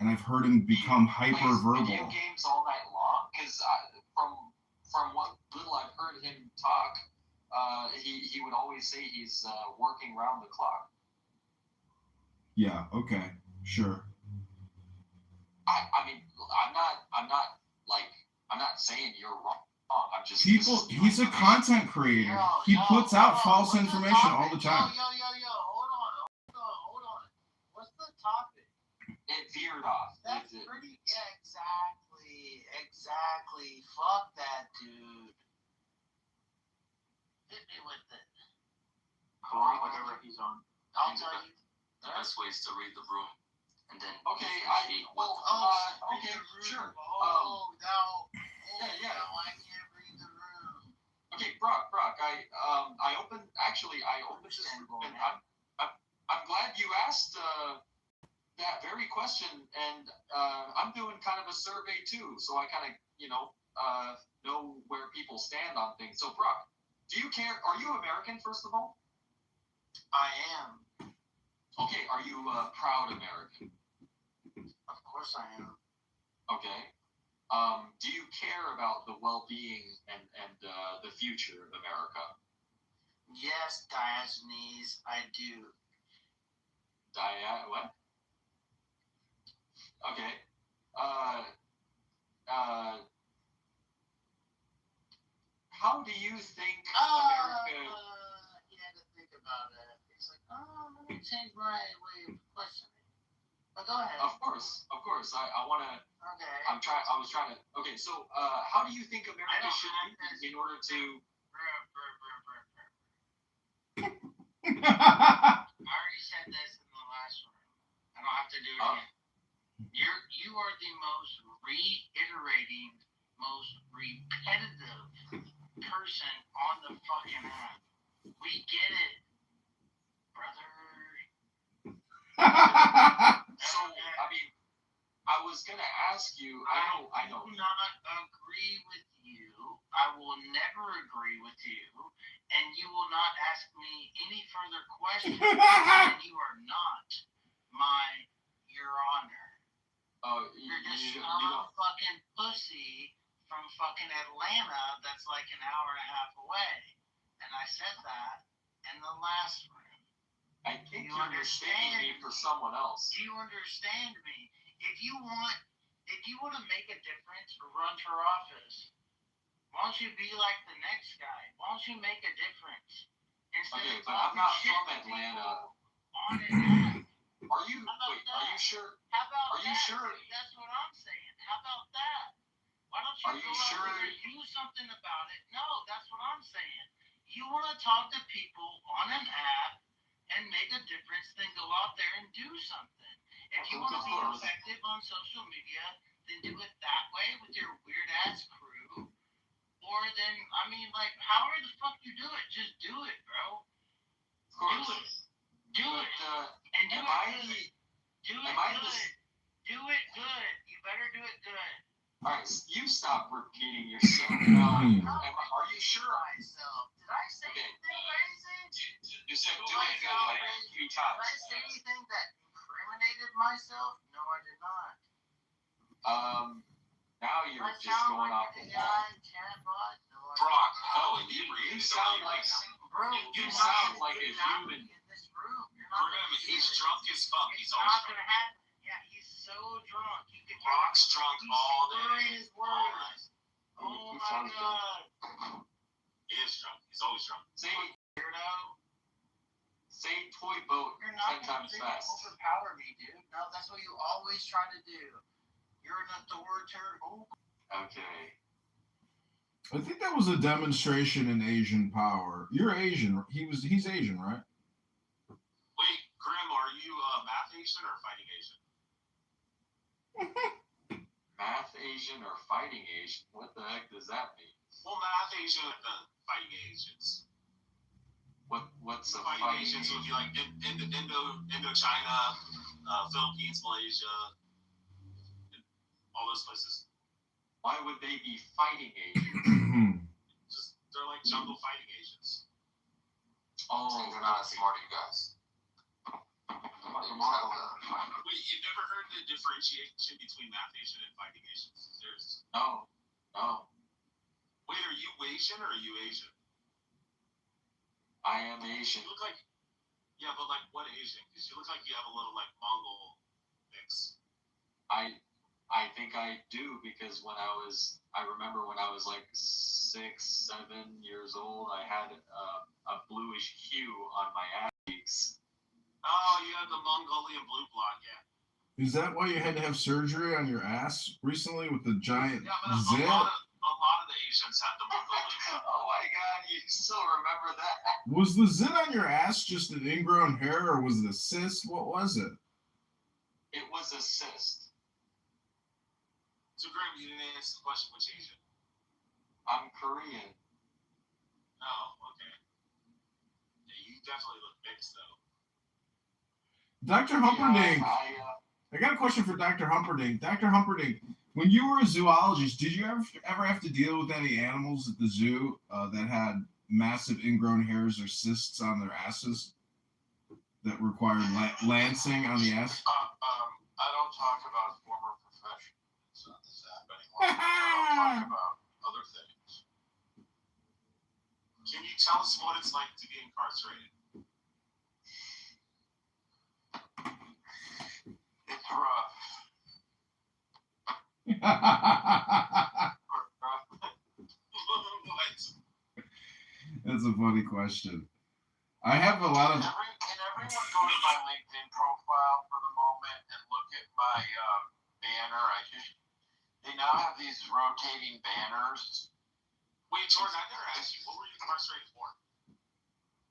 and I've heard him become hyper-verbal. Video games all night long, because from what little I've heard him talk, he would always say he's working round the clock. Yeah. Okay. Sure. I mean, I'm not saying you're wrong. I'm just He's a content creator. He puts out false information all the time. Hold on. What's the topic? It veered off. That's pretty. Yeah, exactly. Fuck that, dude. Hit me with it. Whatever he's on. I'll tell you. The best way is to read the room, and then okay, sure. Yeah. I can't read the room. Okay, Brock, I opened this room, and I'm glad you asked that very question, and I'm doing kind of a survey too, so I kind of know where people stand on things. So, Brock, do you care? Are you American, first of all? I am. Okay, are you a proud American? Of course I am. Okay. Do you care about the well-being and the future of America? Yes, Diogenes, I do. What? Okay. How do you think America... He had to think about it. He's like, let me change my way of questioning. But go ahead. Of course. I want to... Okay. I was trying to... Okay, so how do you think America should be in order to... I already said this in the last one. I don't have to do it again. You are the most reiterating, most repetitive person on the fucking app. We get it, brother. So, I mean, I was gonna ask you. I know. Do not agree with you. I will never agree with you, and you will not ask me any further questions. And you are not your honor. You're just some fucking pussy from fucking Atlanta that's like an hour and a half away, and I said that in the last room. I think you're mistaking me for someone else. Do you understand me? If you want to make a difference or run for office, why don't you be like the next guy? Why don't you make a difference? Okay, but I'm not from Atlanta. Are you? Wait, are you sure? How about Are you sure? That's what I'm saying. How about that? Why don't you go out there and do something about it? No, that's what I'm saying. You want to talk to people on an app and make a difference, then go out there and do something. If you want to be effective on social media, then do it that way with your weird ass crew. Or then, I mean, like, however the fuck you do it, just do it, bro. Of course. Do it. And do it good. Do it good. You better do it good. All right, you stop repeating yourself. Are you sure? Did I say anything crazy? You said do it good like a few times. Did I say anything that incriminated myself? No, I did not. Now you're just going off the wall. Brock, no, you sound like you sound like a human. Grim, he's drunk as fuck. He's always drunk. Yeah, he's so drunk. Brock's drunk all day. Oh my god. He is drunk. He's always drunk. Say toy boat 10 times fast. Overpower me, dude. No, that's what you always try to do. You're an authoritarian. Okay. I think that was a demonstration in Asian power. You're Asian. He's Asian, right? Wait, Grim, are you math Asian or fighting Asian? Math Asian or fighting Asian? What the heck does that mean? Well, math Asian and fighting Asians. What's a fighting Asians would be like Indochina, Philippines, Malaysia, all those places. Why would they be fighting Asians? They're like jungle fighting Asians. Oh, so you're not as smart as you guys. Wait, you've never heard the differentiation between math Asian and fighting Asians? Serious? No. Wait, are you Asian or are you Asian? I am Asian. You look like, yeah, but like what Asian? Because you look like you have a little like Mongol mix. I think I do because I remember when I was like 6, 7 years old, I had a bluish hue on my ass cheeks. Oh, you have the Mongolian blue blonde, yeah. Is that why you had to have surgery on your ass recently with the giant zit? A lot of the Asians had the Mongolian. Oh my God, you still remember that? Was the zit on your ass just an ingrown hair, or was it a cyst? What was it? It was a cyst. So, Graham, you didn't answer the question. Which Asian? I'm Korean. Oh, okay. Yeah, you definitely look mixed, though. Dr. Humperdinck. I got a question for Dr. Humperdinck. Dr. Humperdinck, when you were a zoologist, did you ever have to deal with any animals at the zoo that had massive ingrown hairs or cysts on their asses that required lancing on the ass? I don't talk about former professions on this app anymore. I don't talk about other things. Can you tell us what it's like to be incarcerated? It's rough. That's a funny question. I have a lot of. Can everyone go to my LinkedIn profile for the moment and look at my banner? They now have these rotating banners. Wait, Jordan, I never asked you, what were you incarcerated for?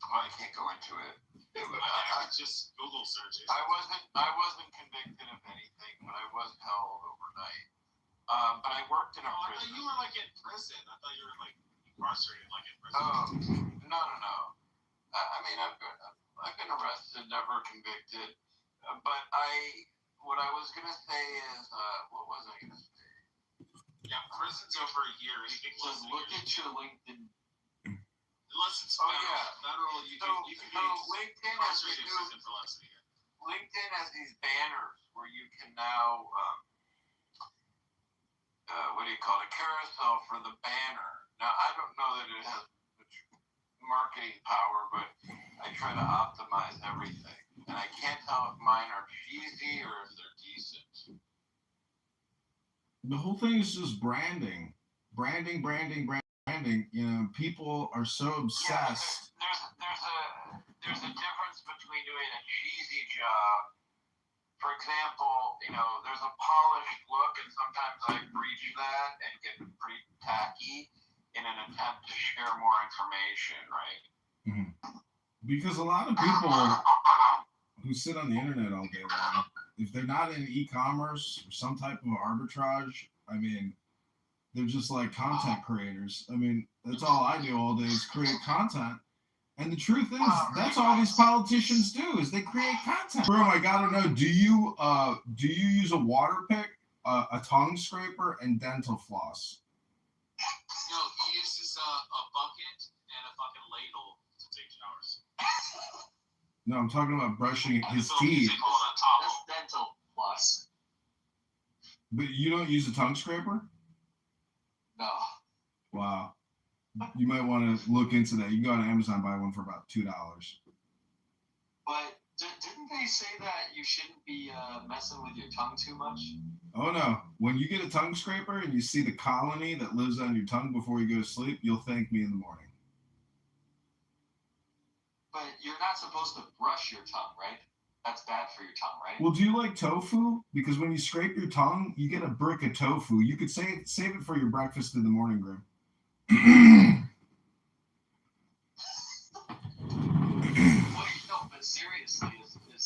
Oh, I can't go into it. I just Google search it. I wasn't convicted of anything, but I was held overnight. But I worked in a prison. I thought you were like in prison. I thought you were like incarcerated, like in prison. Oh, no. I mean, I've been arrested, never convicted. But what I was gonna say is, what was I gonna say? Yeah, prison's over a year. Anything less than look at your LinkedIn. Unless it's federal, you can LinkedIn has LinkedIn has these banners where you can now what do you call it? A carousel for the banner. Now I don't know that it has marketing power, but I try to optimize everything, and I can't tell if mine are cheesy or if they're decent. The whole thing is just branding. You know, people are so obsessed. Yeah, there's a difference between doing a cheesy job. For example, you know, there's a polished look, and sometimes I breach that and get pretty tacky in an attempt to share more information, right? Mm-hmm. Because a lot of people who sit on the internet all day long, if they're not in e-commerce or some type of arbitrage, I mean, they're just like content creators. I mean, that's all I do all day is create content. And the truth is, that's all these politicians do is they create content. Bro, I gotta know, do you use a water pick, a tongue scraper, and dental floss? No, he uses a bucket and a fucking ladle to take showers. No, I'm talking about brushing his teeth. That's dental floss. But you don't use a tongue scraper? No. Wow. You might want to look into that. You can go on Amazon, buy one for about $2. But didn't they say that you shouldn't be messing with your tongue too much? Oh, no. When you get a tongue scraper and you see the colony that lives on your tongue before you go to sleep, you'll thank me in the morning. But you're not supposed to brush your tongue, right? That's bad for your tongue, right? Well, do you like tofu? Because when you scrape your tongue, you get a brick of tofu. You could save it for your breakfast in the morning, Grim. But seriously, it's good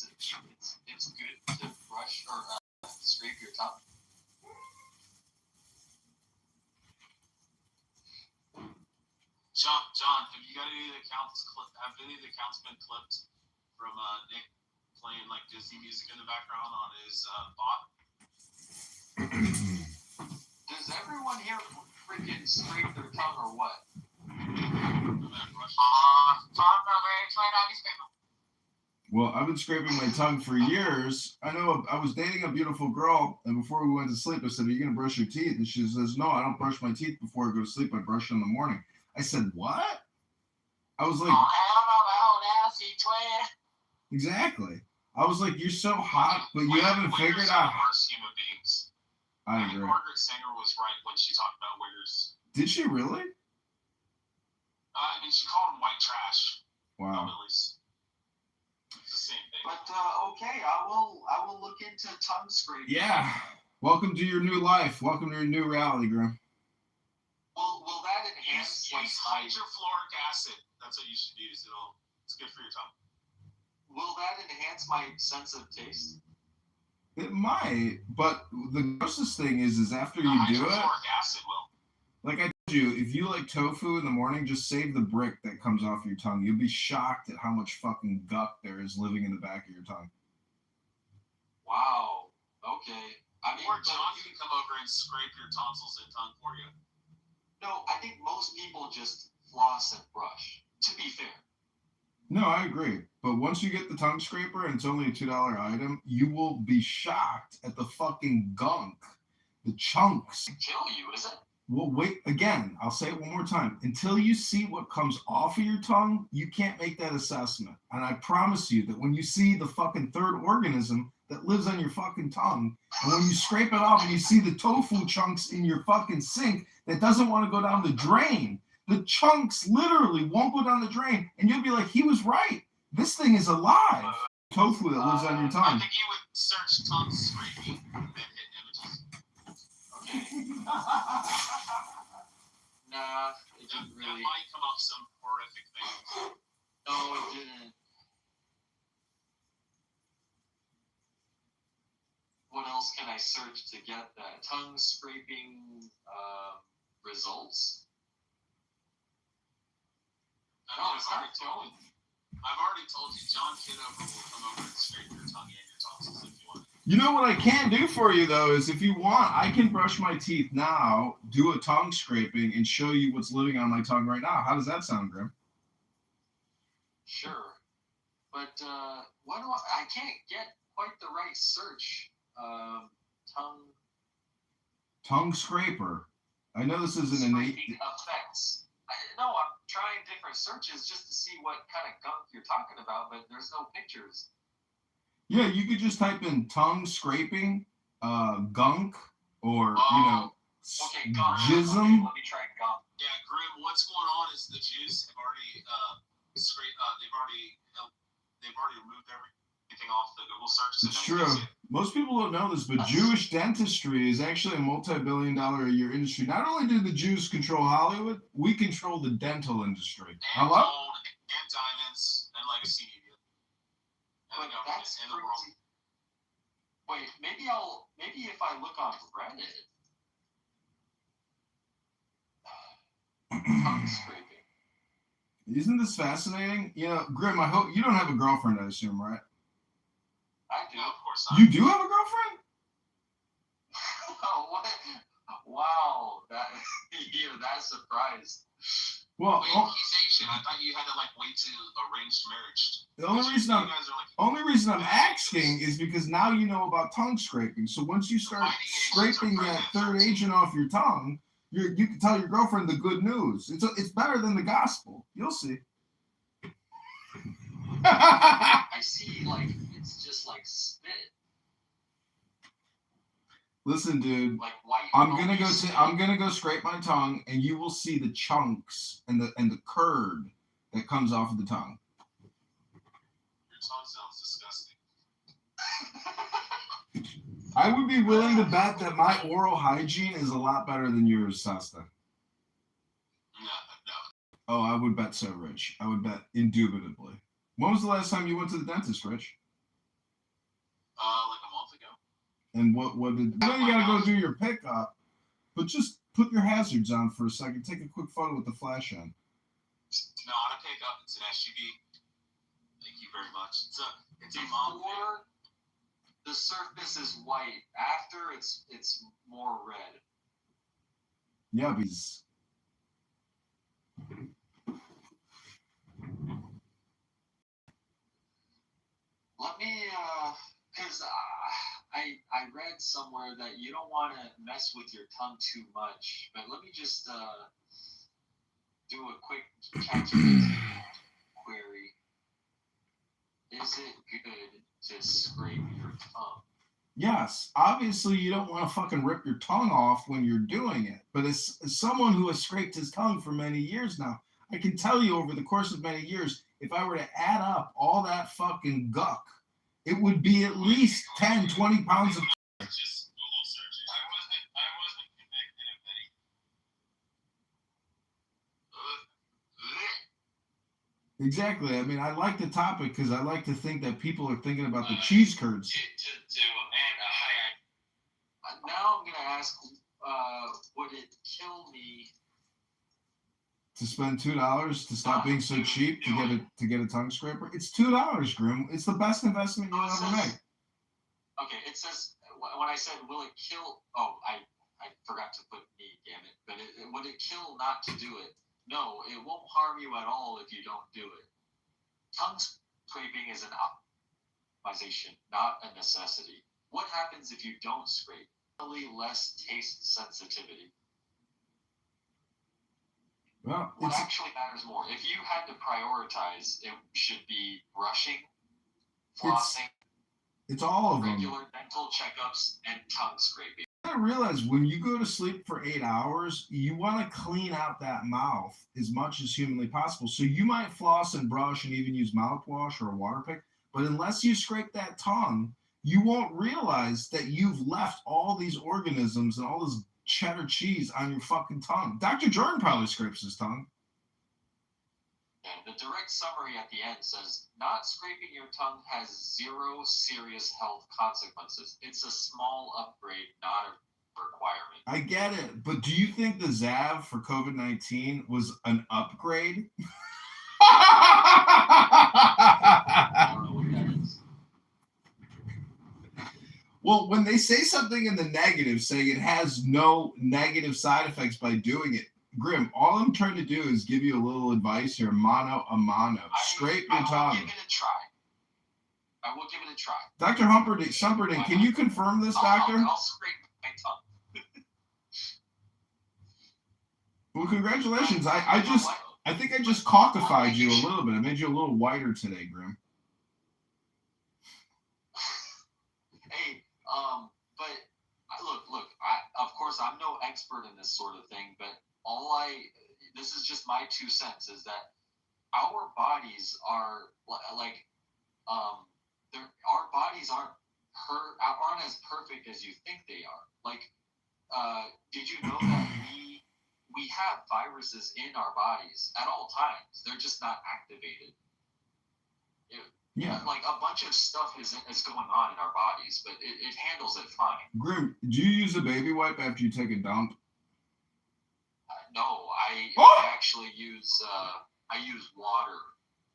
to brush or scrape your tongue? John, have you got any of the accounts have any of the accounts been clipped from Nick playing like Disney music in the background on his bot? Does everyone here freaking scrape their tongue or what? Well, I've been scraping my tongue for years. I know I was dating a beautiful girl, and before we went to sleep, I said, "Are you going to brush your teeth?" And she says, "No, I don't brush my teeth before I go to sleep. I brush them in the morning." I said, "What?" I was like, exactly. I was like, "You're so hot, but you haven't figured out." Worst human beings. I agree. Margaret Sanger was right when she talked about wiggers. Did she really? I mean, she called them white trash. Wow. It's the same thing. But okay, I will look into tongue scraping. Yeah. Welcome to your new life. Welcome to your new reality, Grim. Will that enhance use hydrofluoric acid? That's what you should use. It's good for your tongue. Will that enhance my sense of taste? It might, but the grossest thing is after you do it. Hydrofluoric acid will. Like I told you, if you like tofu in the morning, just save the brick that comes off your tongue. You'll be shocked at how much fucking guck there is living in the back of your tongue. Wow. Okay. I mean, or John can come over and scrape your tonsils and tongue for you. No, I think most people just floss and brush. To be fair. No, I agree. But once you get the tongue scraper and it's only a $2 item, you will be shocked at the fucking gunk, the chunks. Kill you, is it? Well, wait, again, I'll say it one more time. Until you see what comes off of your tongue, you can't make that assessment. And I promise you that when you see the fucking third organism that lives on your fucking tongue, and when you scrape it off and you see the tofu chunks in your fucking sink that doesn't want to go down the drain, the chunks literally won't go down the drain, and you'll be like, he was right. This thing is alive. Tofu that lives on your tongue. I think you would search tongue scraping and hit images. Nah, it didn't really. That might come up some horrific things. No, it didn't. What else can I search to get that? Tongue scraping results? I've already told you, John Kitover will come over and scrape your tongue and your tonsils if you want. You know what I can do for you, though, is if you want, I can brush my teeth now, do a tongue scraping, and show you what's living on my tongue right now. How does that sound, Grim? Sure. But I can't get quite the right search. Tongue scraper. I know this is an innate... effects. I'm trying different searches just to see what kind of gunk you're talking about, but there's no pictures. Yeah, you could just type in tongue scraping, gunk, or, gunk. jism. Okay, let me try gunk. Yeah, Grim, what's going on is the Jews have already they've already removed everything off the Google search. It's true. Most people don't know this, but Jewish dentistry is actually a multi-billion-dollar-a-year industry. Not only do the Jews control Hollywood, we control the dental industry. And gold, and diamonds, and legacy media. And that's in the world. Wait, maybe if I look on Reddit. Tongue scraping. Isn't this fascinating? You know, Grim, I hope you don't have a girlfriend, I assume, right? I do. No, of course not. You do have a girlfriend? Oh, what? Wow, you're that surprised. Well, he's Asian. I thought you had to wait to arranged marriage. The only reason I'm asking is because now you know about tongue scraping. So once you start scraping that third agent off your tongue, you can tell your girlfriend the good news. It's better than the gospel. You'll see. I see, it's just like spit. Listen, dude. Like white. I'm gonna go scrape my tongue, and you will see the chunks and the curd that comes off of the tongue. Your tongue sounds disgusting. I would be willing to bet that my oral hygiene is a lot better than yours, Sasta. No. Oh, I would bet so, Rich. I would bet indubitably. When was the last time you went to the dentist, Rich? Like a month ago. And what did... I know you gotta go do your pickup, but just put your hazards on for a second. Take a quick photo with the flash on. No, I pick up. It's an SUV. Thank you very much. It's a mom thing. The surface is white. After it's more red. Yeah, because Let me, because I read somewhere that you don't want to mess with your tongue too much, but let me just do a quick ChatGPT query. Is it good to scrape your tongue? Yes, obviously you don't want to fucking rip your tongue off when you're doing it, but as someone who has scraped his tongue for many years now, I can tell you over the course of many years, if I were to add up all that fucking guck, it would be at least 10, 20 pounds of... Just Google search it. I wasn't convicted of any. Exactly. I mean, I like the topic because I like to think that people are thinking about the cheese curds. To Amanda, hi. Now I'm going to ask, would it kill me To spend $2 to stop being so cheap to get a tongue scraper? It's $2, Grim. It's the best investment you'll ever make. Okay, it says, when I said, will it kill... Oh, I forgot to put me, damn it. But would it kill not to do it? No, it won't harm you at all if you don't do it. Tongue scraping is an optimization, not a necessity. What happens if you don't scrape? Less taste sensitivity. Well, what actually matters more? If you had to prioritize, it should be brushing, flossing, it's all of them. Regular dental checkups, and tongue scraping. You gotta realize when you go to sleep for 8 hours, you want to clean out that mouth as much as humanly possible. So you might floss and brush and even use mouthwash or a water pick, but unless you scrape that tongue, you won't realize that you've left all these organisms and all this cheddar cheese on your fucking tongue. Dr. Jordan probably scrapes his tongue. The direct summary at the end says, not scraping your tongue has 0 serious health consequences. It's a small upgrade, not a requirement. I get it, but do you think the Zav for COVID-19 was an upgrade? I don't know what that is. Well, when they say something in the negative, saying it has no negative side effects by doing it, Grim, all I'm trying to do is give you a little advice here, mano a mano. Scrape your tongue. I will give it a try. I will give it a try. Dr. Humperdinck, can you confirm this, Doctor? I'll scrape my tongue. Well, congratulations. I think I just caucasified you a little bit. I made you a little whiter today, Grim. Hey, but look. Of course, I'm no expert in this sort of thing, but this is just my 2 cents, is that our bodies are like, our bodies aren't as perfect as you think they are. Like, did you know that we have viruses in our bodies at all times? They're just not activated. Yeah. Like, a bunch of stuff is going on in our bodies, but it handles it fine. Grim, do you use a baby wipe after you take a dump? No, I actually use water.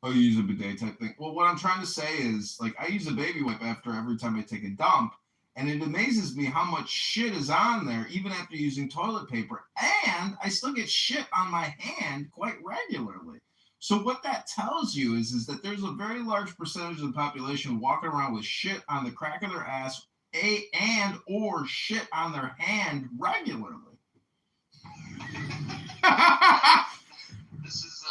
Oh, you use a bidet type thing? Well, what I'm trying to say is, like, I use a baby wipe after every time I take a dump, and it amazes me how much shit is on there, even after using toilet paper, and I still get shit on my hand quite regularly. So what that tells you is that there's a very large percentage of the population walking around with shit on the crack of their ass or shit on their hand regularly. This is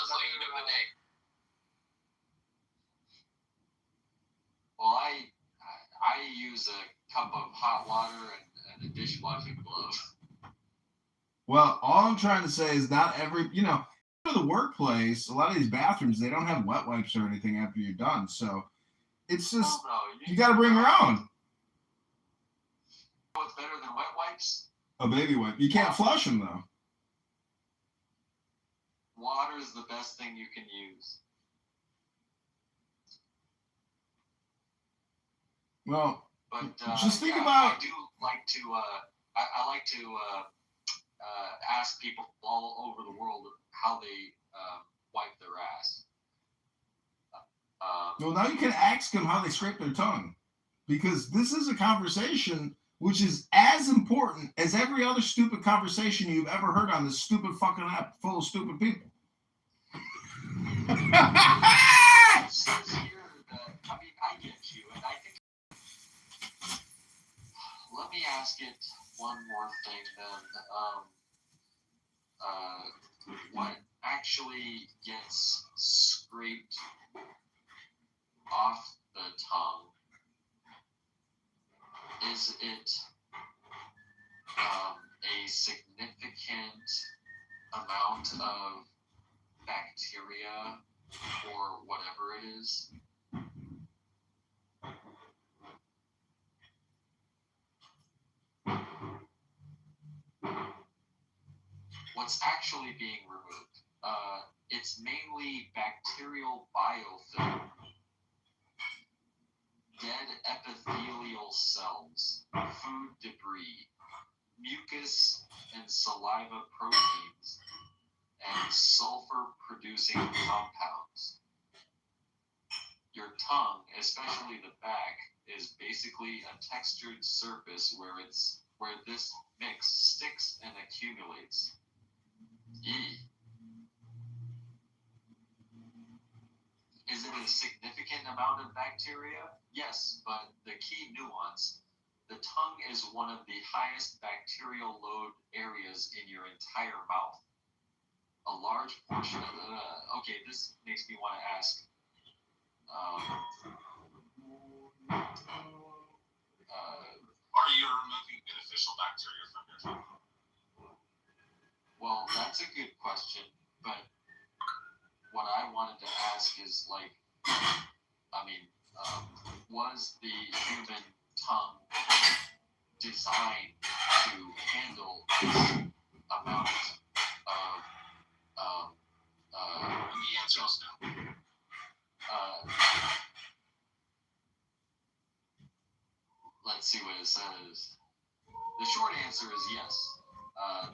well, I use a cup of hot water and a dishwashing glove. Well, all I'm trying to say is not every, to the workplace, a lot of these bathrooms, they don't have wet wipes or anything after you're done. So it's just, you got to bring your own. What's better than wet wipes? A baby wipe. You can't flush them, though. Water is the best thing you can use. Well, but just think about. I do like to. I like to ask people all over the world how they wipe their ass. Well, now you can ask them how they scrape their tongue, because this is a conversation which is as important as every other stupid conversation you've ever heard on this stupid fucking app full of stupid people. I get you. me ask it one more thing then. What actually gets scraped off the tongue? Is it a significant amount of bacteria or whatever it is? What's actually being removed? It's mainly bacterial biofilm, dead epithelial cells, food debris, mucus and saliva proteins, and sulfur-producing compounds. Your tongue, especially the back, is basically a textured surface where this mix sticks and accumulates. Is it a significant amount of bacteria? Yes, but the key nuance, the tongue is one of the highest bacterial load areas in your entire mouth. A large portion of okay, this makes me want to ask, are you removing beneficial bacteria from your tongue? Well, that's a good question, but what I wanted to ask is, like, was the human tongue designed to handle this amount of, the answer is no. Let's see what it says. The short answer is yes.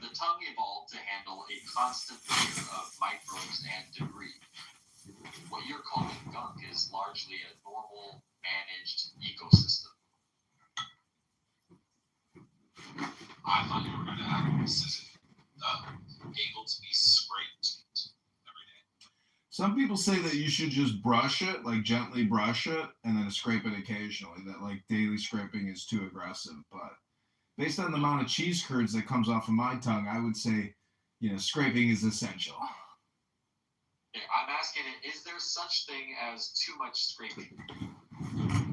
The tongue evolved to handle a constant layer of microbes and debris. What you're calling gunk is largely a normal, managed ecosystem. I thought you were going to have this able to be scraped every day. Some people say that you should just brush it, like gently brush it, and then scrape it occasionally. That like daily scraping is too aggressive. But based on the amount of cheese curds that comes off of my tongue, I would say, scraping is essential. I'm asking it, is there such thing as too much scraping?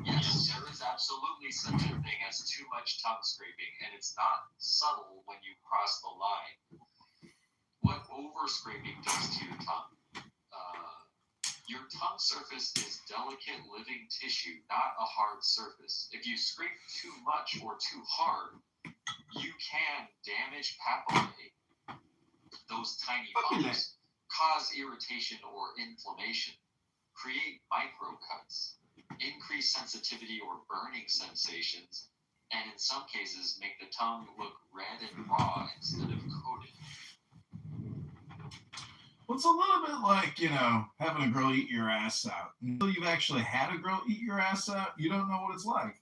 Yes, there is absolutely such a thing as too much tongue scraping, and it's not subtle when you cross the line. What over-scraping does to your tongue? Your tongue surface is delicate living tissue, not a hard surface. If you scrape too much or too hard, you can damage papillae, those tiny bumps, cause irritation or inflammation, create microcuts, increase sensitivity or burning sensations, and in some cases make the tongue look red and raw instead of coated. Well, it's a little bit like, having a girl eat your ass out. Until you've actually had a girl eat your ass out, you don't know what it's like.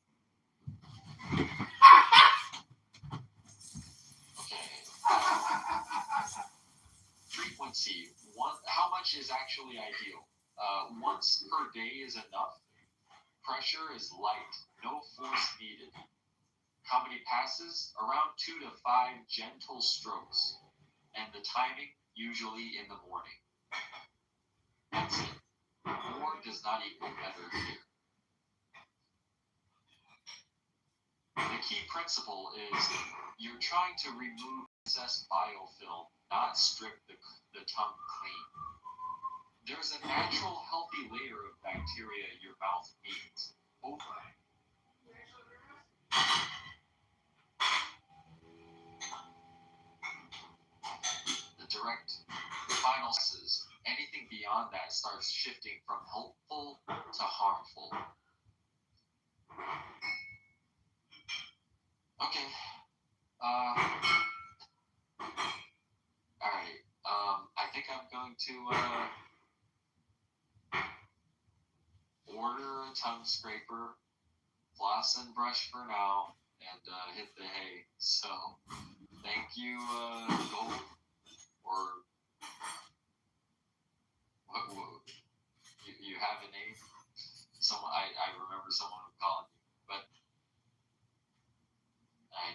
Frequency. How much is actually ideal? Once per day is enough. Pressure is light. No force needed. How many passes? Around 2 to 5 gentle strokes. And the timing, usually in the morning. That's it. More does not equal better here. The key principle is you're trying to remove excess biofilm, not strip the tongue clean. There's a natural, healthy layer of bacteria your mouth needs. Over. The direct final is anything beyond that starts shifting from helpful to harmful. Okay. Alright. I think I'm going to order a tongue scraper, floss and brush for now, and hit the hay. So, thank you, Gold, or what you have a name? I remember someone calling you, but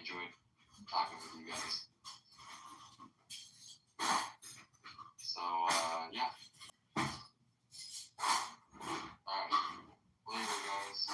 enjoyed talking with you guys. So, yeah. Alright. Later, guys.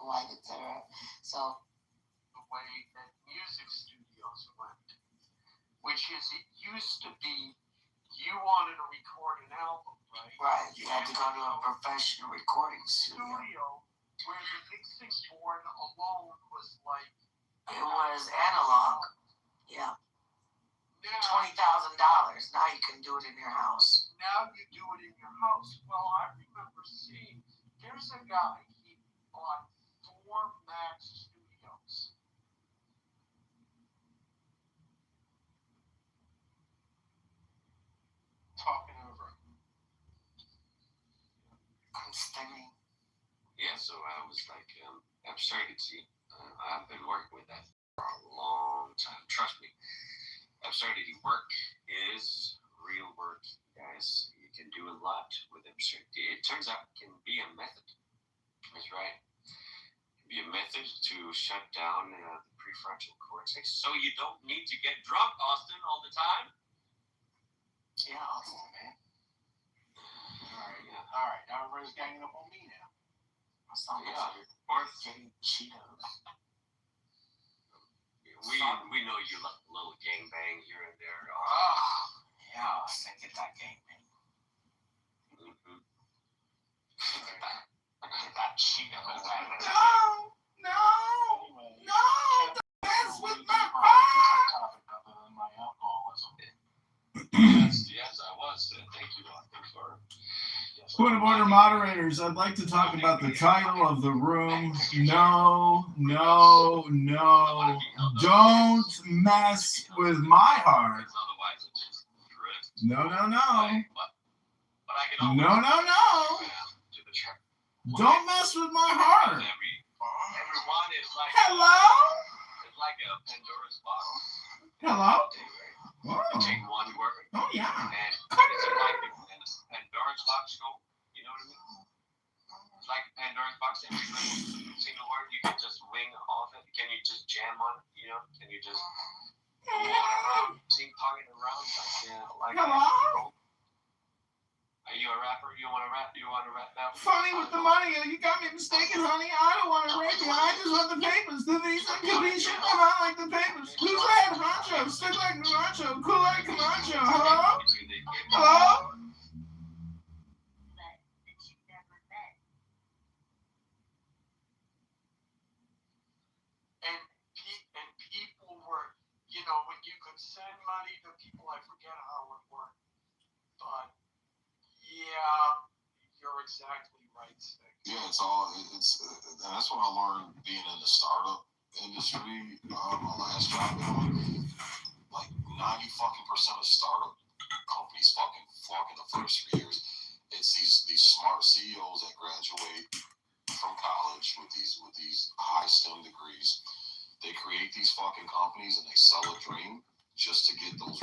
Like etc. So the way that music studios went, which is it used to be you wanted to record an album, right? Right. You had to go to a professional recording studio where the mixing board alone was like it was analog. Yeah. $20,000. Now you can do it in your house. Now you do it in your house. Well, I remember seeing there's a guy, he bought 4 Max Studios. Talking over. I'm studying. Yeah, so I was like, absurdity. I've been working with that for a long time. Trust me. Absurdity work is real work, guys. You can do a lot with absurdity. It turns out it can be a method. That's right. It can be a method to shut down the prefrontal cortex so you don't need to get drunk, Austin, all the time. Yeah, Austin, man. Alright, now everybody's ganging up on me now. Or getting Cheetos. We know you like a little gangbang here and there. Oh, yeah, Austin, get that gangbang. Mm-hmm. Get that Cheeto. No! Don't mess with my heart! Yes, I was. Thank you, Austin, for... Point of order, moderators. I'd like to talk about the title of the room. No. Don't mess with my heart. No. Don't mess with my heart. Everyone is like... Hello? It's like a Pandora's box. Hello? You take one word. Oh, yeah. And it's like a Pandora's box go. You know what I mean? It's like a Pandora's box. Every single word you can just wing off it. Can you just jam on it? You know? Can you just go around, ping-ponging around like Hello? Are you a rapper? You want to rap? You want to rap that? Funny with the money. You got me mistaken, honey. I don't want to rape you. I just want the papers. The visa could be shit come out like the papers. Who's that? Honcho. Stick like Narancho. Cool like Camacho. Hello? Hello? And people were, you know, when you could send money to people, I forget how it worked. But, yeah, you're exactly right, Stick. Yeah, and that's what I learned being in the startup industry. My last job, like 90% of startup companies fucking flunk in the first 3 years. It's these smart CEOs that graduate from college with these high STEM degrees. They create these fucking companies and they sell a dream just to get those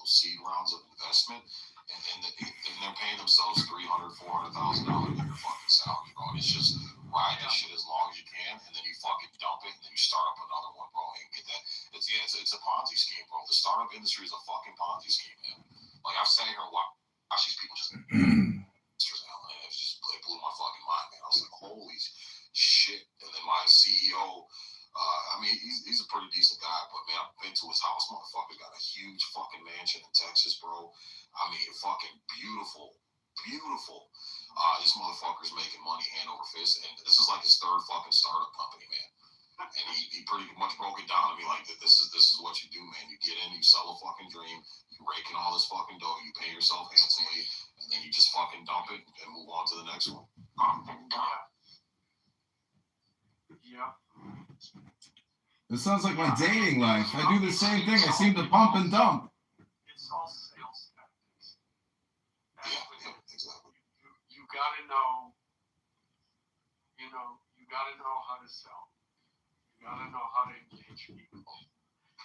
seed rounds of investment, and they're paying themselves $300,000-$400,000 a year fucking salary, bro. And it's just ride that shit as long as you can, and then you fucking dump it, and then you start up another one, bro, and get that. It's It's a Ponzi scheme, bro. The startup industry is a fucking Ponzi scheme, man. Like I've sat here and watched these people just. It blew my fucking mind, man. I was like, holy shit. And then my CEO, I mean, he's a pretty decent guy, but man, I've been to his house. Motherfucker got a huge fucking mansion in Texas, bro. I mean, fucking beautiful. This motherfucker's making money hand over fist, and this is like his third fucking startup company, man. And he pretty much broke it down to me like that. This is what you do, man. You get in, you sell a fucking dream, you rake in all this fucking dough, you pay yourself handsomely, and then you just fucking dump it and move on to the next one. Yeah. This sounds like my dating life. I do the same thing. I seem to pump and dump. It's all sales tactics. Yeah, exactly. You gotta know, you gotta know how to sell. You gotta know how to engage people.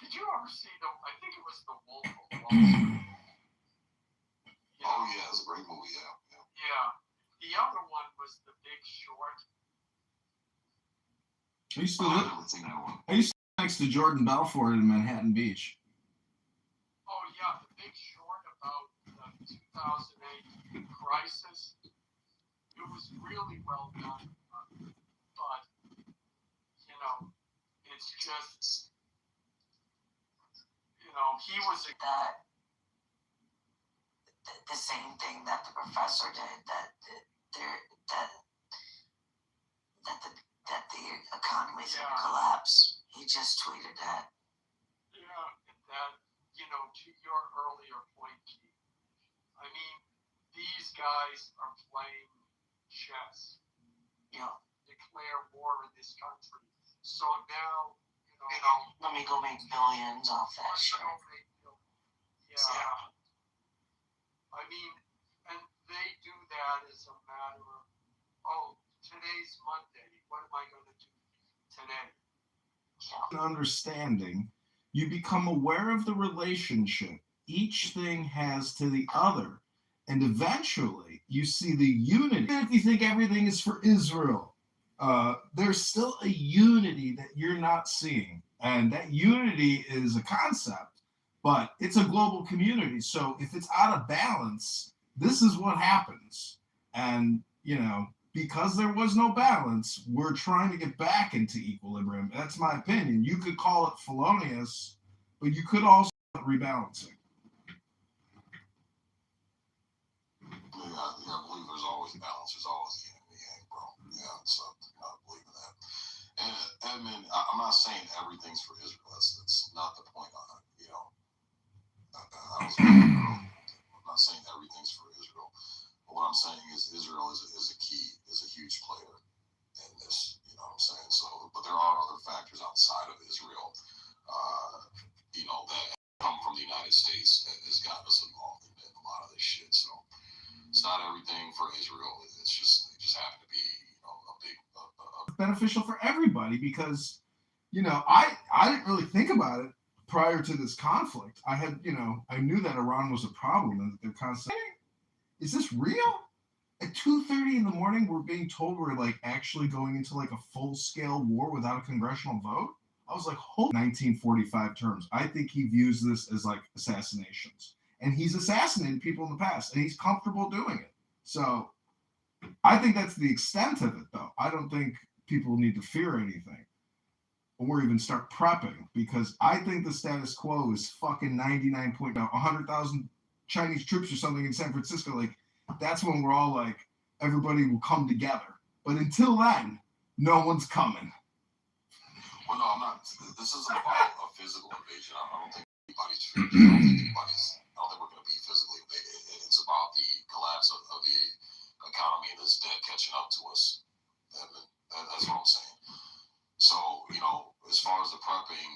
Did you ever see I think it was The Wolf of Wall Street? Oh yeah, it's a great movie, yeah. Yeah. The other one was The Big Short. I used to live next to Jordan Belfort in Manhattan Beach. Oh yeah, The Big Short about the 2008 crisis. It was really well done, but it's just he was the same thing that the professor did, that the economy is going to collapse. He just tweeted that. Yeah, that to your earlier point, Keith. I mean, these guys are playing chess. Declare war in this country. So now, let me go make billions off that shit. Yeah. I mean, and they do that as a matter of, today's Monday. What am I going to do today? Understanding, you become aware of the relationship each thing has to the other, and eventually you see the unity. Even if you think everything is for Israel, there's still a unity that you're not seeing, and that unity is a concept, but it's a global community. So if it's out of balance, this is what happens. And because there was no balance, we're trying to get back into equilibrium. That's my opinion. You could call it felonious, but you could also call it rebalancing. Yeah, I believe there's always balance. There's always yin and yang, bro. Yeah, so I believe in that. And Edmund, I'm not saying everything's for Israel. That's not the point on it. I'm not saying everything's for Israel. But what I'm saying is Israel is a huge player in this. You know what I'm saying? So, but there are other factors outside of Israel, that come from the United States that has gotten us involved in a lot of this shit. So it's not everything for Israel. It just happened to be, a big beneficial for everybody because, I didn't really think about it prior to this conflict. I had, I knew that Iran was a problem and they're constantly, is this real? At 2:30 in the morning, we're being told we're actually going into a full-scale war without a congressional vote. I was like, holy 1945 terms. I think he views this as assassinations. And he's assassinated people in the past, and he's comfortable doing it. So I think that's the extent of it, though. I don't think people need to fear anything or even start prepping, because I think the status quo is fucking 100,000 Chinese troops or something in San Francisco. That's when we're all everybody will come together. But until then, no one's coming. Well, no, I'm not. This isn't about a physical invasion. I don't think anybody's I don't think we're going to be physically invaded. It's about the collapse of the economy and this debt catching up to us. That's what I'm saying. So, as far as the prepping,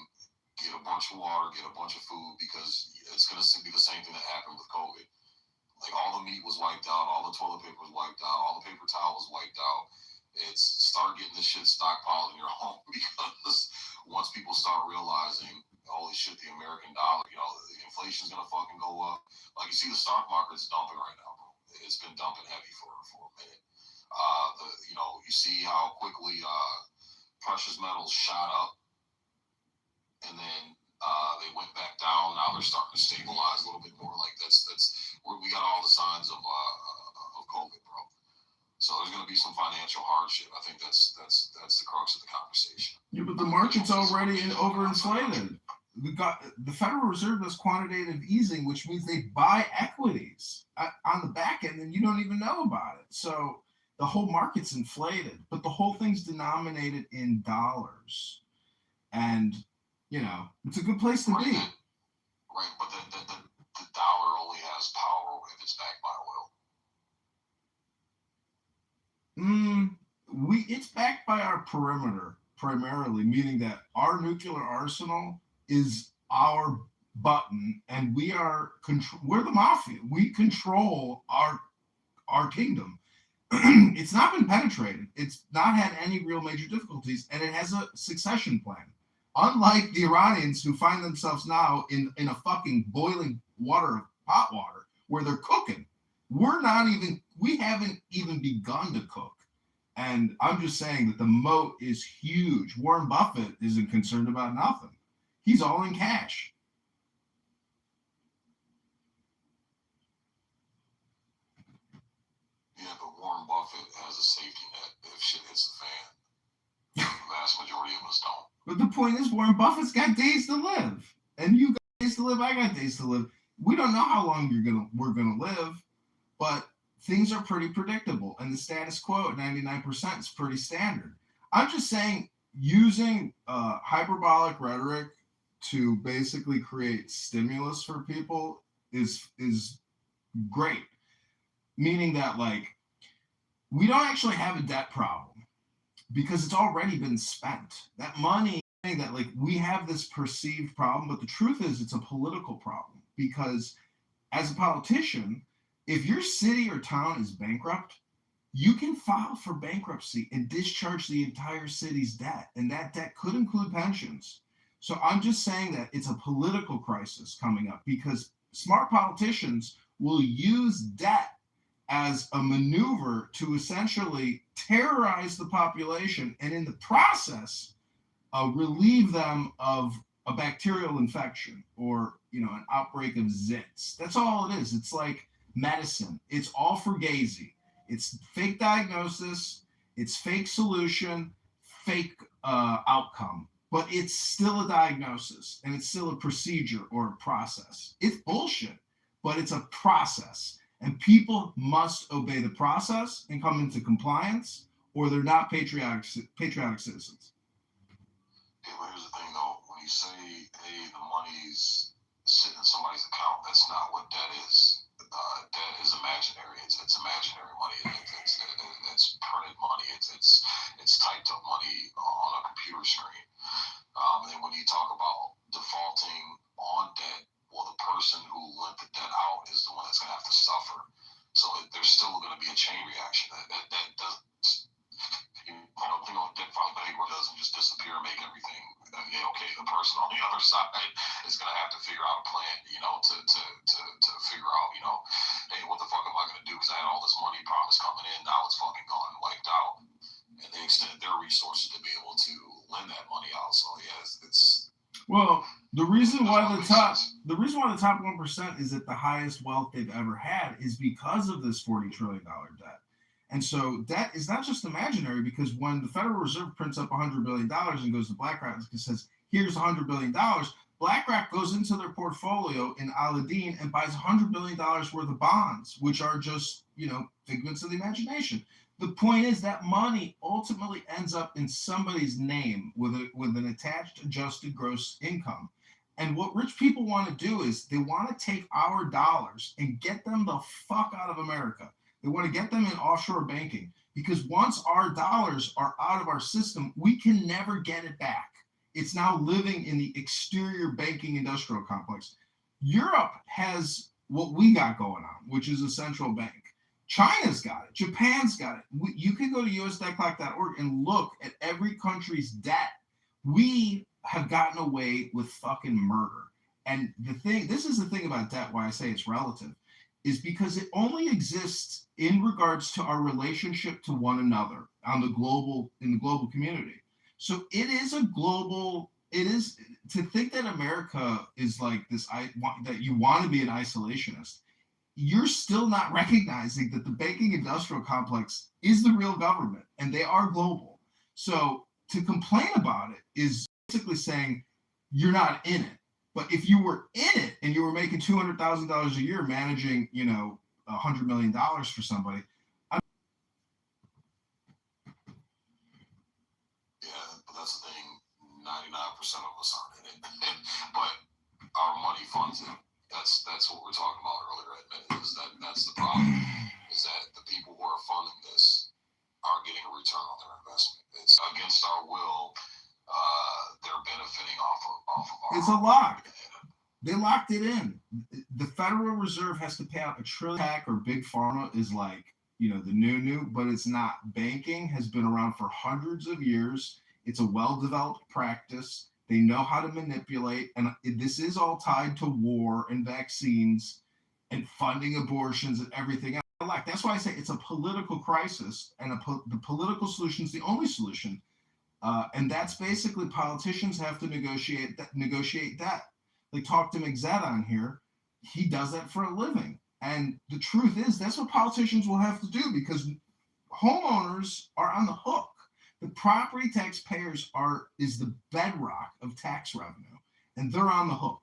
get a bunch of water, get a bunch of food, because it's going to be the same thing that happened with COVID. All the meat was wiped out, all the toilet paper was wiped out, all the paper towel was wiped out. It's start getting this shit stockpiled in your home, because once people start realizing, holy shit, the American dollar, the inflation's going to fucking go up. You see the stock market's dumping right now, bro. It's been dumping heavy for a minute. You see how quickly precious metals shot up, and then They went back down. Now they're starting to stabilize a little bit more. Like that's where we got all the signs of COVID, bro. So there's going to be some financial hardship. I think that's the crux of the conversation. Yeah, but the market's already overinflated. The Federal Reserve does quantitative easing, which means they buy equities on the back end, and you don't even know about it. So the whole market's inflated, but the whole thing's denominated in dollars, and it's a good place to be. Right, but the dollar only has power if it's backed by oil. It's backed by our perimeter primarily, meaning that our nuclear arsenal is our button, and we're the mafia. We control our kingdom. It's not been penetrated. It's not had any real major difficulties, and it has a succession plan. Unlike the Iranians, who find themselves now in a fucking boiling hot water, where they're cooking. We haven't even begun to cook. And I'm just saying that the moat is huge. Warren Buffett isn't concerned about nothing. He's all in cash. Yeah, but Warren Buffett has a safety net if shit hits the fan. The vast majority of us don't. But the point is, Warren Buffett's got days to live. And you got days to live, I got days to live. We don't know how long we're gonna live, but things are pretty predictable. And the status quo at 99% is pretty standard. I'm just saying, using hyperbolic rhetoric to basically create stimulus for people is great. Meaning that, like, we don't actually have a debt problem because it's already been spent. That money, that, like, we have this perceived problem, but the truth is it's a political problem, because as a politician, if your city or town is bankrupt, you can file for bankruptcy and discharge the entire city's debt, and that debt could include pensions. So I'm just saying that it's a political crisis coming up, because smart politicians will use debt as a maneuver to essentially terrorize the population, and in the process, relieve them of a bacterial infection or an outbreak of zits. That's all it is. It's like medicine. It's all fugazi. It's fake diagnosis. It's fake solution, fake outcome. But it's still a diagnosis, and it's still a procedure or a process. It's bullshit, but it's a process. And people must obey the process and come into compliance, or they're not patriotic citizens. Yeah, but here's the thing, though. When you say, hey, the money's sitting in somebody's account, that's not what debt is. Debt is imaginary. It's imaginary money. It's printed money. It's typed up money on a computer screen. And then when you talk about defaulting on debt, well, the person who lent the debt out is the one that's going to have to suffer. So there's still going to be a chain reaction. That doesn't, debt filing paper doesn't just disappear and make everything okay. The person on the other side is going to have to figure out a plan, to figure out, hey, what the fuck am I going to do? Because I had all this money promised coming in, now it's fucking gone and wiped out. And they extended their resources to be able to lend that money out. So yeah, it's well, the reason why the top 1% is at the highest wealth they've ever had is because of this $40 trillion debt. And so debt is not just imaginary, because when the Federal Reserve prints up $100 billion and goes to BlackRock and says, here's $100 billion, BlackRock goes into their portfolio in Aladdin and buys $100 billion worth of bonds, which are just, figments of the imagination. The point is that money ultimately ends up in somebody's name with an attached adjusted gross income. And what rich people want to do is they want to take our dollars and get them the fuck out of America. They want to get them in offshore banking, because once our dollars are out of our system, we can never get it back. It's now living in the exterior banking industrial complex. Europe has what we got going on, which is a central bank. China's got it. Japan's got it. You can go to usdebtclock.org and look at every country's debt. We have gotten away with fucking murder. And this is the thing about debt, why I say it's relative, is because it only exists in regards to our relationship to one another in the global community. So it is a global it is to think that America is like this. That you want to be an isolationist. You're still not recognizing that the banking industrial complex is the real government and they are global. So to complain about it is basically saying you're not in it. But if you were in it and you were making $200,000 a year managing, $100 million for somebody. Yeah, but that's the thing. 99% of us aren't in it, but our money funds it. That's what we're talking about earlier. That's the problem. Is that the people who are funding this aren't getting a return on their investment. It's against our will. They're benefiting off of our. It's a lock. They locked it in. The Federal Reserve has to pay out $1 trillion, or big pharma is like, the new, but it's not. Banking has been around for hundreds of years. It's a well-developed practice. They know how to manipulate, and this is all tied to war and vaccines and funding abortions and everything else. That's why I say it's a political crisis, and the political solution is the only solution. And that's basically politicians have to negotiate that. Like, talk to McZed on here. He does that for a living. And the truth is, that's what politicians will have to do, because homeowners are on the hook. The property taxpayers is the bedrock of tax revenue, and they're on the hook.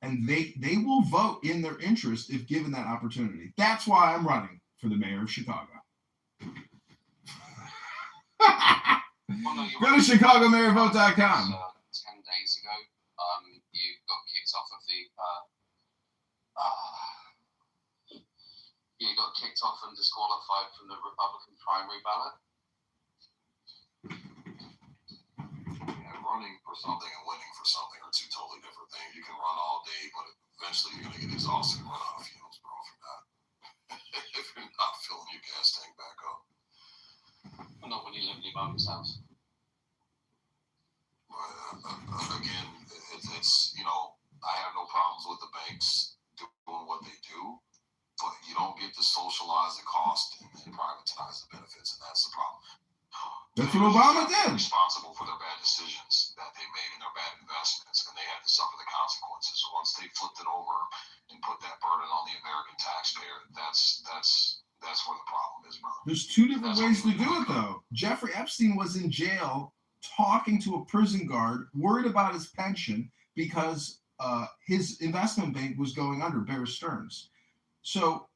And they will vote in their interest if given that opportunity. That's why I'm running for the mayor of Chicago. Go to ChicagoMayorVote.com. 10 days ago, you got kicked off of you got kicked off and disqualified from the Republican primary ballot. Yeah, running for something and winning for something are two totally different things. You can run all day, but eventually you're gonna get exhausted and run out of fumes, bro. If you're not filling your gas tank back up. Well, not when you live in your mum's house. Again, it's I have no problems with the banks doing what they do, but you don't get to socialize the cost and privatize the benefits, and that's the problem. That's what Obama did. Responsible for their bad decisions that they made and their bad investments, and they had to suffer the consequences. So once they flipped it over and put that burden on the American taxpayer, that's where the problem is, brother. There's two different ways to do it, though. Jeffrey Epstein was in jail talking to a prison guard, worried about his pension because his investment bank was going under, Bear Stearns. So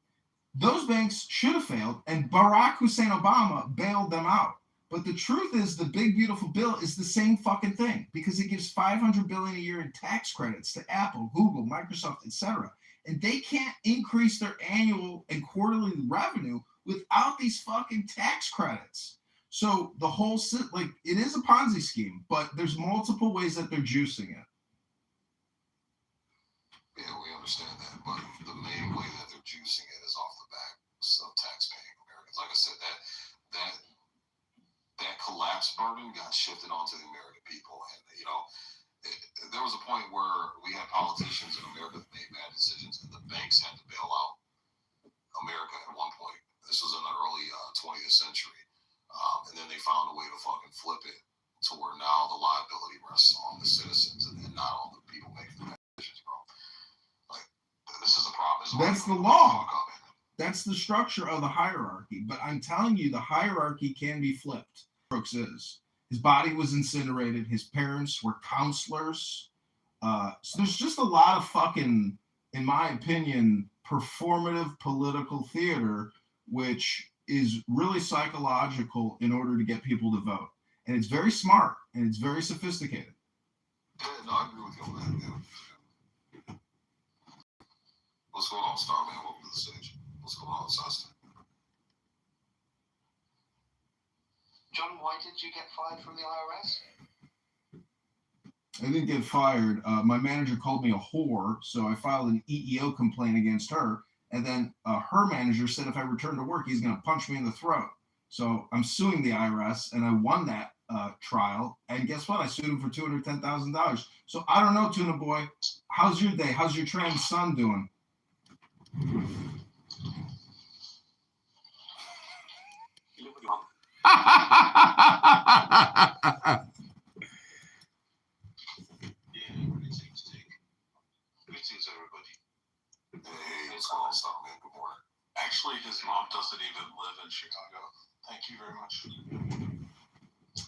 those banks should have failed, and Barack Hussein Obama bailed them out. But the truth is, the big beautiful bill is the same fucking thing, because it gives $500 billion a year in tax credits to Apple, Google, Microsoft, etc. And they can't increase their annual and quarterly revenue without these fucking tax credits. So the whole it is a Ponzi scheme, but there's multiple ways that they're juicing it. Yeah, we understand that, but the main way that they're juicing it is off the backs of taxpaying Americans. Like I said, that collapse burden got shifted onto the American people, and there was a point where we had politicians in America that made bad decisions, and the banks had to bail out America at one point. This was in the early 20th century, and then they found a way to fucking flip it to where now the liability rests on the citizens and not on the people making the decisions, bro. Like, this is the problem. That's the law. That's the structure of the hierarchy. But I'm telling you, the hierarchy can be flipped. Brooks is. His body was incinerated. His parents were counselors. So there's just a lot of fucking, in my opinion, performative political theater, which is really psychological in order to get people to vote. And it's very smart and it's very sophisticated. Yeah, no, I agree with you on that. Yeah. What's going on, Starman? Welcome to the stage. What's going on, Sasta? John, why did you get fired from the IRS? I didn't get fired. My manager called me a whore, so I filed an EEO complaint against her. And then her manager said if I return to work, he's going to punch me in the throat. So I'm suing the IRS, and I won that trial. And guess what? I sued him for $210,000. So I don't know, Tuna Boy. How's your day? How's your trans son doing? Hey, what's going on, man? Good morning. Actually, his mom doesn't even live in Chicago. Thank you very much.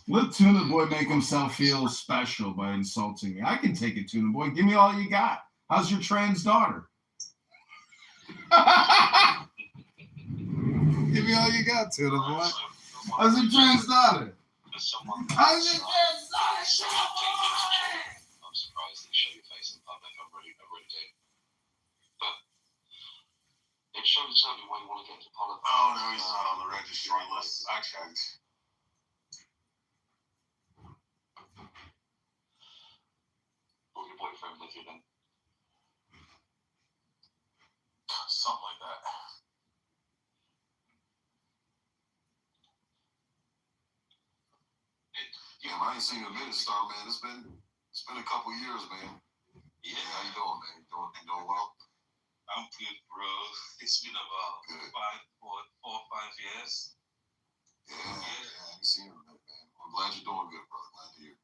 Let Tuna Boy make himself feel special by insulting me. I can take it, Tuna Boy. Give me all you got. How's your trans daughter? Give me all you got, Tuna Boy. How's your trans daughter? How's your trans daughter? I'm surprised that you show your face in public. I really do. But it shows certainly why you want to get into politics. Oh, no, he's not on the registry list. I checked. Brought your boyfriend with you then? Something like that. Yeah, I ain't seen you in a minute, Star, man. It's been a couple years, man. Yeah. How you doing, man? You doing well? I'm good, bro. It's been about 4 or 5 years. Yeah, I ain't seen you in a minute, man. I'm glad you're doing good, brother. Glad to hear.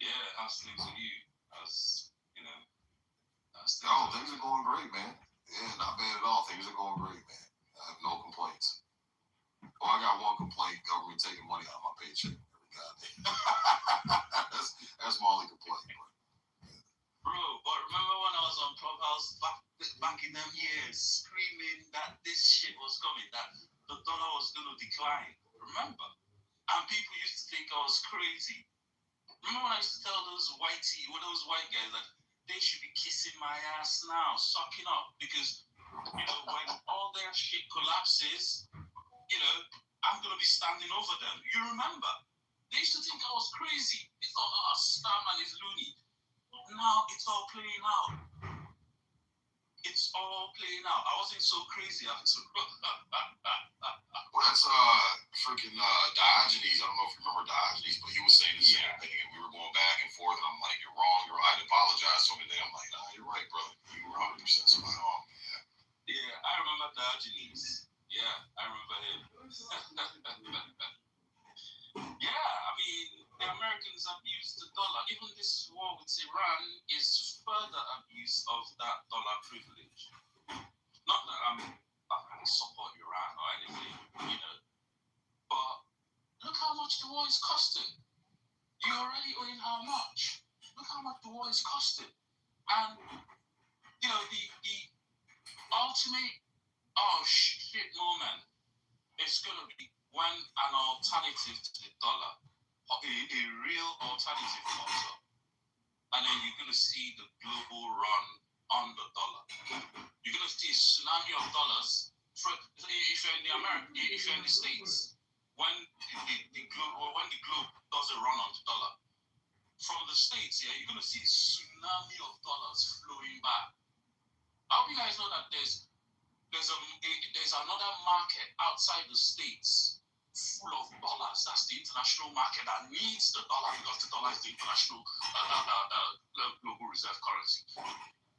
Yeah, how's things with you? Things things are going great, man. Yeah, not bad at all. Things are going great, man. I have no complaints. Well, I got one complaint: government taking money out of my paycheck every goddamn. that's my only complaint. Bro, but remember when I was on Clubhouse back in them years, screaming that this shit was coming, that the dollar was going to decline? Remember? And people used to think I was crazy. Remember when I used to tell those white guys that they should be kissing my ass now, sucking up, because when all their shit collapses, I'm gonna be standing over them. You remember? They used to think I was crazy. They thought, Starman is loony. Now it's all playing out. It's all playing out. I wasn't so crazy after. Well, that's freaking Diogenes. I don't know if you remember Diogenes, but he was saying the same thing, and we were going back and forth, and I'm like, "You're wrong. You're right." I apologize to him today. I'm like, "Nah, you're right, brother. You were 100% spot on." Yeah, I remember Diogenes. Yeah, I remember him. Yeah, I mean, the Americans abused the dollar. Even this war with Iran is further abuse of that dollar privilege. Not that I support Iran or anything, but look how much the war is costing. You're already owing how much? Look how much the war is costing. And, the ultimate shit moment is going to be when an alternative to the dollar, a real alternative comes up. And then you're going to see the global run on the dollar. You're going to see a tsunami of dollars. If you're in if you're in the States, when the globe does a run on the dollar, from the States, you're going to see a tsunami of dollars flowing back. I hope you guys know that there's another market outside the States full of dollars. That's the international market that needs the dollar, because the dollar is the international global reserve currency.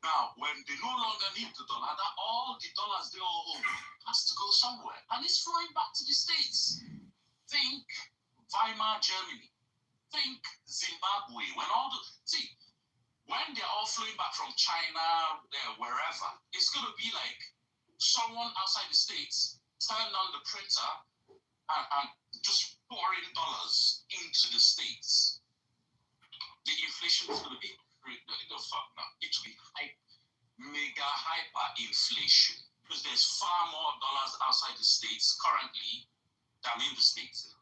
Now, when they no longer need the dollar, all the dollars they all own has to go somewhere, and it's flowing back to the States. Think Weimar Germany. Think Zimbabwe. When they're all flowing back from China, wherever, it's going to be like someone outside the States turned on the printer and just pouring dollars into the States. The inflation is going to be it will be mega hyper inflation, because there's far more dollars outside the States currently than in the States.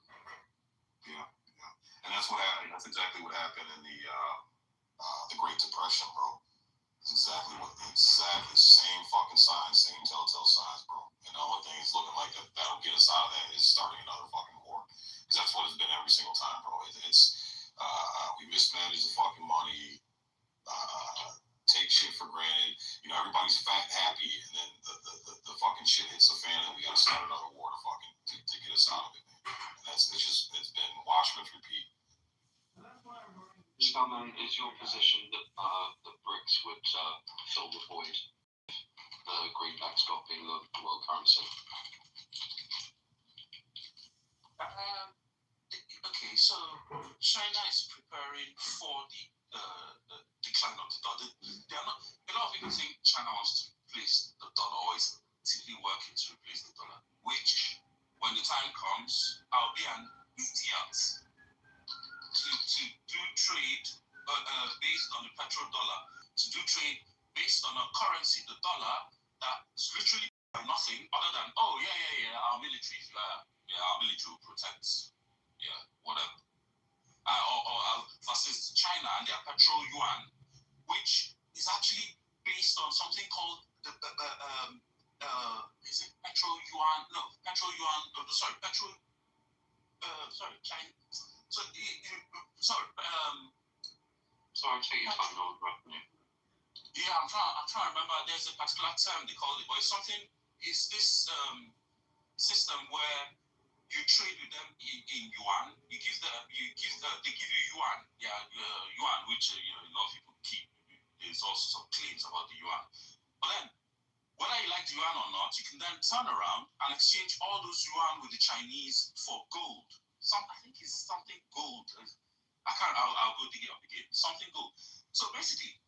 Yeah. And that's what happened. That's exactly what happened in the Great Depression, bro. Exactly same fucking signs, same telltale signs, bro. And the only thing is looking like that'll get us out of that is starting another fucking war, because that's what it's been every single time, bro. We mismanage the fucking money, take shit for granted. Everybody's fat, happy, and then the fucking shit hits the fan, and we gotta start another war to get us out of it, man. And it's been wash, rinse, repeat. Starman, is your position that the BRICS would fill the void, the greenback stock being the world currency? Okay, so China is preparing for the decline of the dollar. A lot of people think China wants to replace the dollar, or is actively working to replace the dollar, which, when the time comes, I'll be an idiot to do trade based on the petrodollar, to do trade based on a currency, the dollar, that's literally nothing other than, oh, our military will protect, whatever. Or versus China and their petrol yuan, which is actually based on something called is it petrol yuan? No, petrol yuan. China. Sorry, take your time, Lord. Yeah, I'm trying to remember. There's a particular term they call it, but it's something. It's this system where you trade with them in yuan. They give you yuan. Yuan, which a lot of people keep. There's all sorts of claims about the yuan. But then, whether you like the yuan or not, you can then turn around and exchange all those yuan with the Chinese for gold. I think it's something gold. I'll go dig it up again. Something gold. So basically,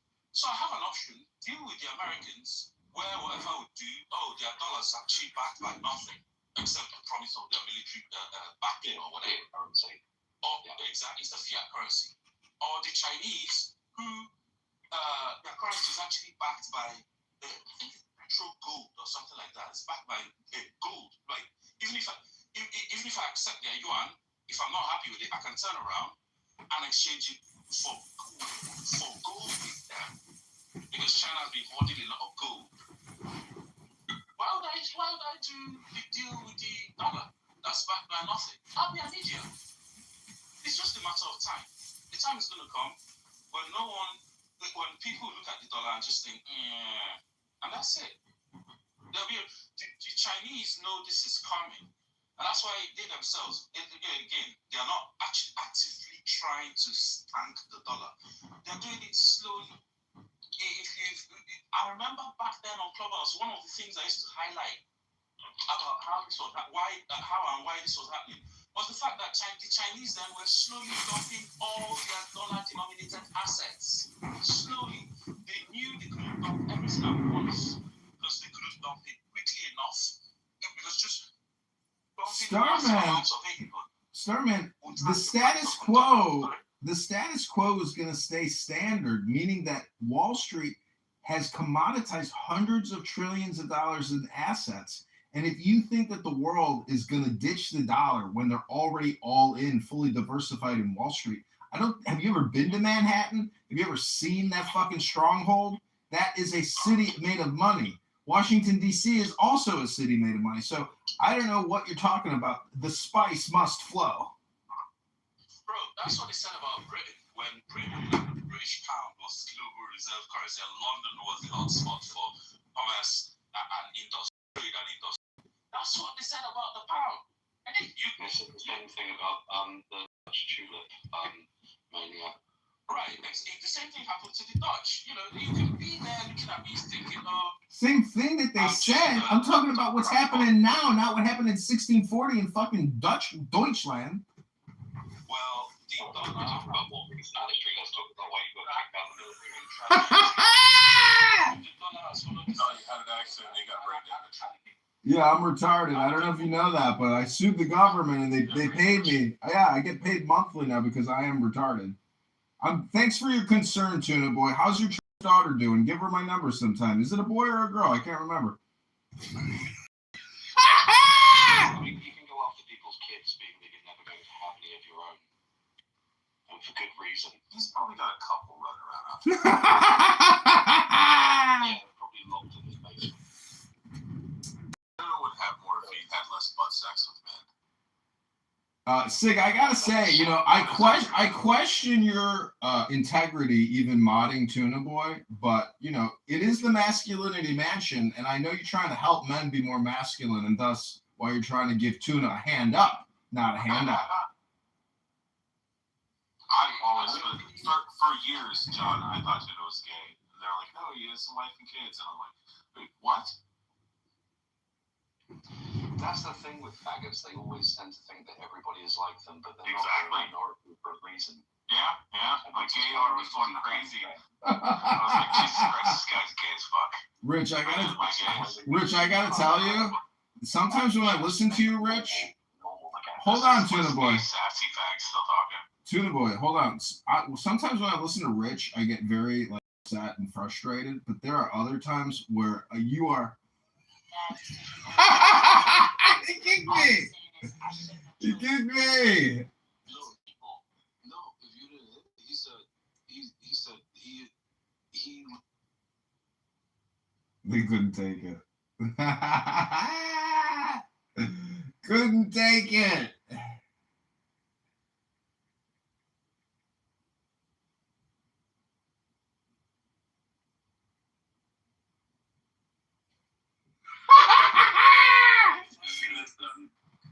I have an option. Deal with the Americans, where whatever we do, their dollar's actually backed by nothing except the promise of their military backing or whatever currency. Exactly, it's the fiat currency. Or the Chinese, who their currency is actually backed by, I think it's petrol gold or something like that. It's backed by gold. Like even if I accept their yuan, if I'm not happy with it, I can turn around and exchange it for gold with them, because China has been hoarding a lot of gold. Why would I do the deal with the dollar that's backed by nothing? I'll be an idiot. It's just a matter of time. The time is going to come when when people look at the dollar and just think, and that's it. The Chinese know this is coming. And that's why they themselves, again, they are not actually actively trying to tank the dollar. They're doing it slowly. I remember back then on Clubhouse, one of the things I used to highlight about how and why this was happening was the fact that the Chinese then were slowly dumping all their dollar-denominated assets. Slowly. They knew they couldn't dump everything at once because they couldn't dump it quickly enough. Because just Starman, the status quo is going to stay standard, meaning that Wall Street has commoditized hundreds of trillions of dollars in assets. And if you think that the world is going to ditch the dollar when they're already all in, fully diversified in Wall Street, have you ever been to Manhattan? Have you ever seen that fucking stronghold? That is a city made of money. Washington, D.C. is also a city made of money. So I don't know what you're talking about. The spice must flow. Bro, that's what they said about Britain. When the British pound was global reserve currency and London was the hotspot for commerce and industry. That's what they said about the pound. And then they said the same thing about the Dutch tulip mania. Right, the same thing happened to the Dutch. You could be there looking at me thinking, same thing that they said. I'm talking about what's happening now, not what happened in 1640 in fucking Deutschland. Well, the dollar. Let's talk about why you got kicked out of the military. The dollar has followed. You had an accident and they got brain damage. Yeah, I'm retarded. I don't know if you know that, but I sued the government and they paid me. Yeah, I get paid monthly now because I am retarded. Thanks for your concern, Tuna Boy. How's your daughter doing? Give her my number sometime. Is it a boy or a girl? I can't remember. You can go after people's kids being that you're never going to have any of your own. And for good reason. He's probably got a couple running around out there. Yeah, probably locked in his basement. I don't know what would have more if he had less butt sex with men. Sig, I gotta say, I question your integrity even modding Tuna Boy, but it is the masculinity mansion, and I know you're trying to help men be more masculine, and thus why you're trying to give Tuna a hand up, not a hand out. For years, John, I thought Tuna was gay. And they're like, no, he has a wife and kids, and I'm like, wait, what? That's the thing with faggots. They always tend to think that everybody is like them, but they're not a minority for a reason. Yeah. My gay arm was going crazy. I was like, Jesus Christ, this guy's gay as fuck. Rich, I gotta tell you, sometimes when I listen to you, Rich, hold on, Tuna Boy. Sassy fags still talking. Tuna Boy, hold on. Sometimes when I listen to Rich, I get very like upset and frustrated, but there are other times where you are. He kicked me. He kicked me. No, if you didn't, he said he. They couldn't take it. Couldn't take it.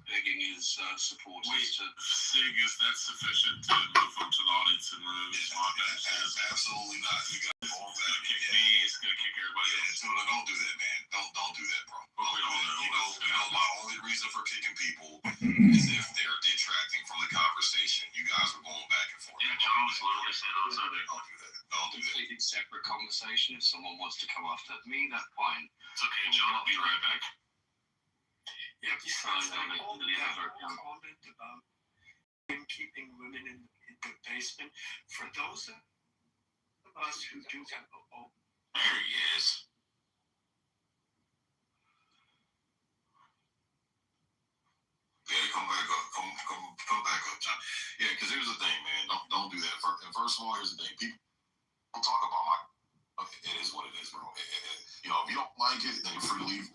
Begging his supporters to. Seeing as that's sufficient to move him to the audience and remove his podcast. Absolutely not. You got all that. Kick me. He's gonna kick everybody else. Tuna, don't do that, man. Don't do that, bro. You know, my only reason for kicking people is if they're detracting from the conversation. You guys were going back and forth. Yeah, John was literally saying on Sunday. Don't do that. Don't do that. Completely separate conversation. If someone wants to come after me, that's fine. It's okay, John. I'll be right back. Yeah, besides that whole comment about him keeping women in the basement, for those of us who do that, There he is. Yeah, come back up. Come back up, John. Yeah, because here's the thing, man. Don't do that. First of all, here's the thing. People don't talk about it is what it is, bro. You know, if you don't like it, then you're free to leave.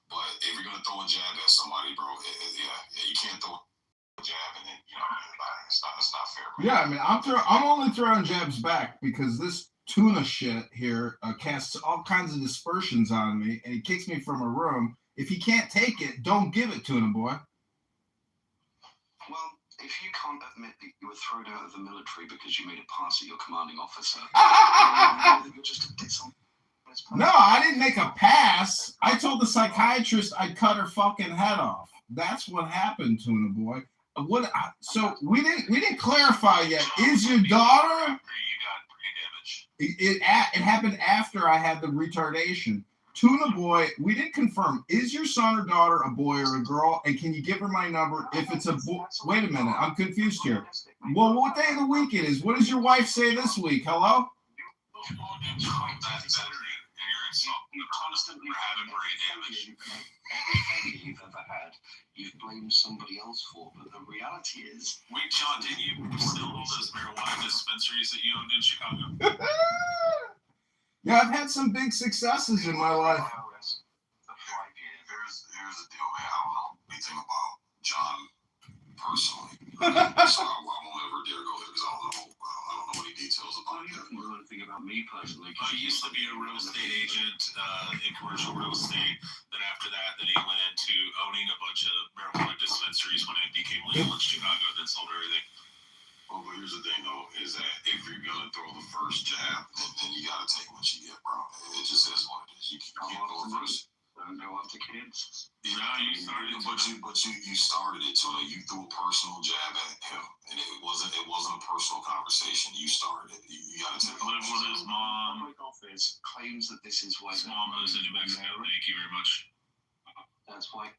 But if you're gonna throw a jab at somebody, bro, you can't throw a jab and then it's not fair. Man. Yeah, I mean, I'm only throwing jabs back because this tuna shit here casts all kinds of dispersions on me, and he kicks me from a room. If he can't take it, don't give it to him, boy. Well, if you can't admit that you were thrown out of the military because you made a pass at your commanding officer, you're just a diss. No, I didn't make a pass. I told the psychiatrist I'd cut her fucking head off. That's what happened, Tuna Boy. So we didn't clarify yet. Is your daughter? You got brain damage. It happened after I had the retardation. Tuna Boy, we didn't confirm. Is your son or daughter a boy or a girl? And can you give her my number if it's a boy? Wait a minute, I'm confused here. Well, what day of the week it is? What does your wife say this week? Hello? You constantly having brain damage. Every failure you've ever had, you've blamed somebody else for. But the reality is, wait, John, did you still own those marijuana dispensaries that you owned in Chicago? Yeah, I've had some big successes in my life. Here's the deal, man. I don't know anything about John personally, so I won't ever dare go there because I don't know any details about that. You don't know anything about me personally. I used to be a real estate agent in commercial real estate. Then after that, he went into owning a bunch of marijuana dispensaries when it became legal in Chicago. Then sold everything. Well, but here's the thing, though, is that if you're gonna throw the first jab, then you gotta take what you get, bro. It just is what it is. You can't throw the first. Don't go after kids. Yeah, you started, but you started it, so you threw a personal jab at him, and it wasn't a personal conversation. You started it. You gotta take it. Live with his mom. Office claims that this is why his mom lives in New Mexico. Thank you very much. That's why.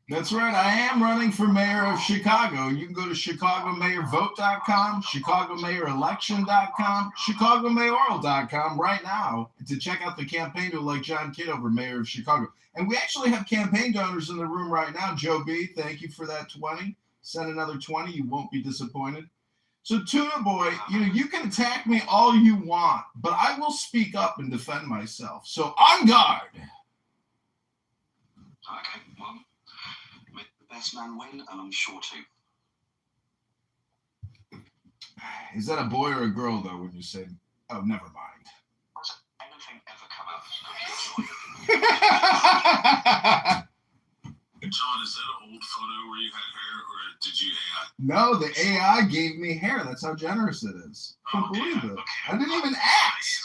That's right. I am running for mayor of Chicago. You can go to ChicagoMayorVote.com, ChicagoMayorElection.com, ChicagoMayoral.com right now to check out the campaign to elect John Kitover, mayor of Chicago. And we actually have campaign donors in the room right now. Joe B., thank you for that 20. Send another 20. You won't be disappointed. So, Tuna Boy, you can attack me all you want, but I will speak up and defend myself. So, on guard. Okay, well, make the best man win, and I'm sure to. Is that a boy or a girl, though, when you say, oh, never mind. Does anything ever come out of John, is that an old photo where you had hair, or did you AI? No, the AI gave me hair. That's how generous it is. I can't believe it. I didn't even ask.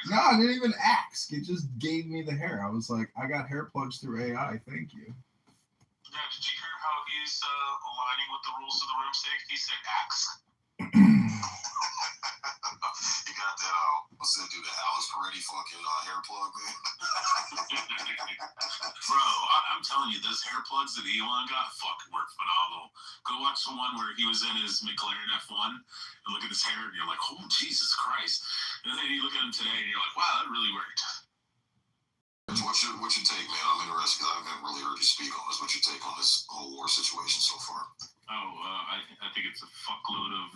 No, I didn't even ask. It just gave me the hair. I was like, I got hair plugs through AI. Thank you. Yeah, did you hear how he's aligning with the rules of the room safety? He said axe. What's that dude? The Alice Peretti fucking hair plug, man. Bro, I'm telling you, those hair plugs that Elon got fucking work phenomenal. Go watch the one where he was in his McLaren F1 and look at his hair and you're like, oh, Jesus Christ. And then you look at him today and you're like, wow, that really worked. What's your take, man? I'm interested because I haven't really heard you speak on this. What's your take on this whole war situation so far? I think it's a fuckload of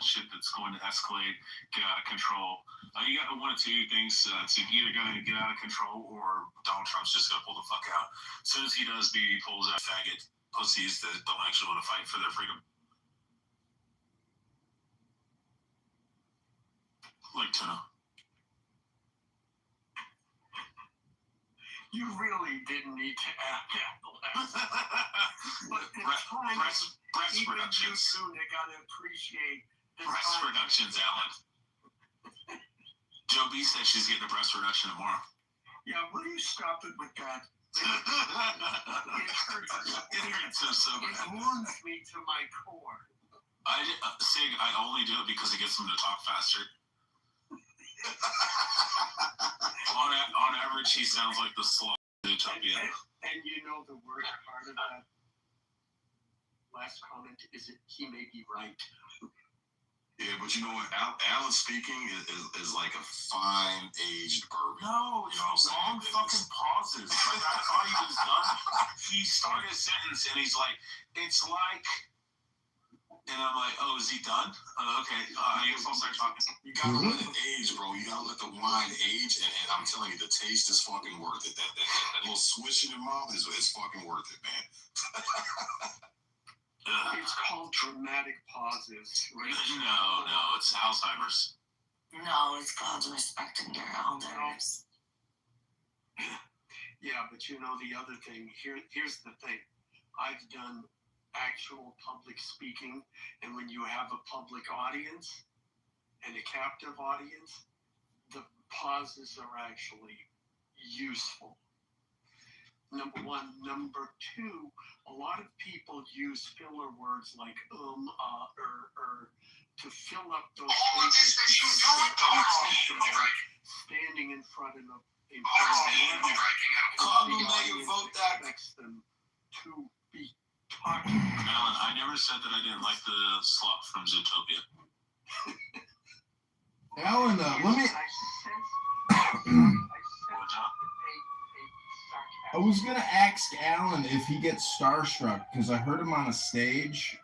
shit that's going to escalate, get out of control. You got one of two things. It's either going to get out of control or Donald Trump's just going to pull the fuck out. As soon as he does, he pulls out faggot pussies that don't actually want to fight for their freedom. Like tuna. You really didn't need to add that last but breast even productions. You soon got to appreciate the breast productions, Alan. Joe B says she's getting a breast reduction tomorrow. Yeah, will you stop it with that? It hurts so bad. It wounds me to my core. Sig, I only do it because it gets them to talk faster. on average, he sounds like the sloth Utopia. And you know the worst part of that last comment is that he may be right. Yeah, but you know what? Alan speaking is like a fine-aged bourbon. No, you know what I'm saying? long fucking pauses. Like, I thought he was done. He started a sentence and he's like, it's like... And I'm like, oh, is he done? Okay, I guess I'll start talking. You gotta let it age, bro. You gotta let the wine age, and I'm telling you, the taste is fucking worth it. That little swish in your mouth is fucking worth it, man. It's called dramatic pauses. No, it's Alzheimer's. No, it's called respecting your elders. Yeah, but you know the other thing. Here's the thing. I've done actual public speaking, and when you have a public audience and a captive audience, the pauses are actually useful. Number one. Number two, a lot of people use filler words like to fill up those spaces because they're uncomfortable standing in front of the vote that expects them to be Alan, I never said that I didn't like the slop from Zootopia. Alan, let me... I was going to ask Alan if he gets starstruck, because I heard him on a stage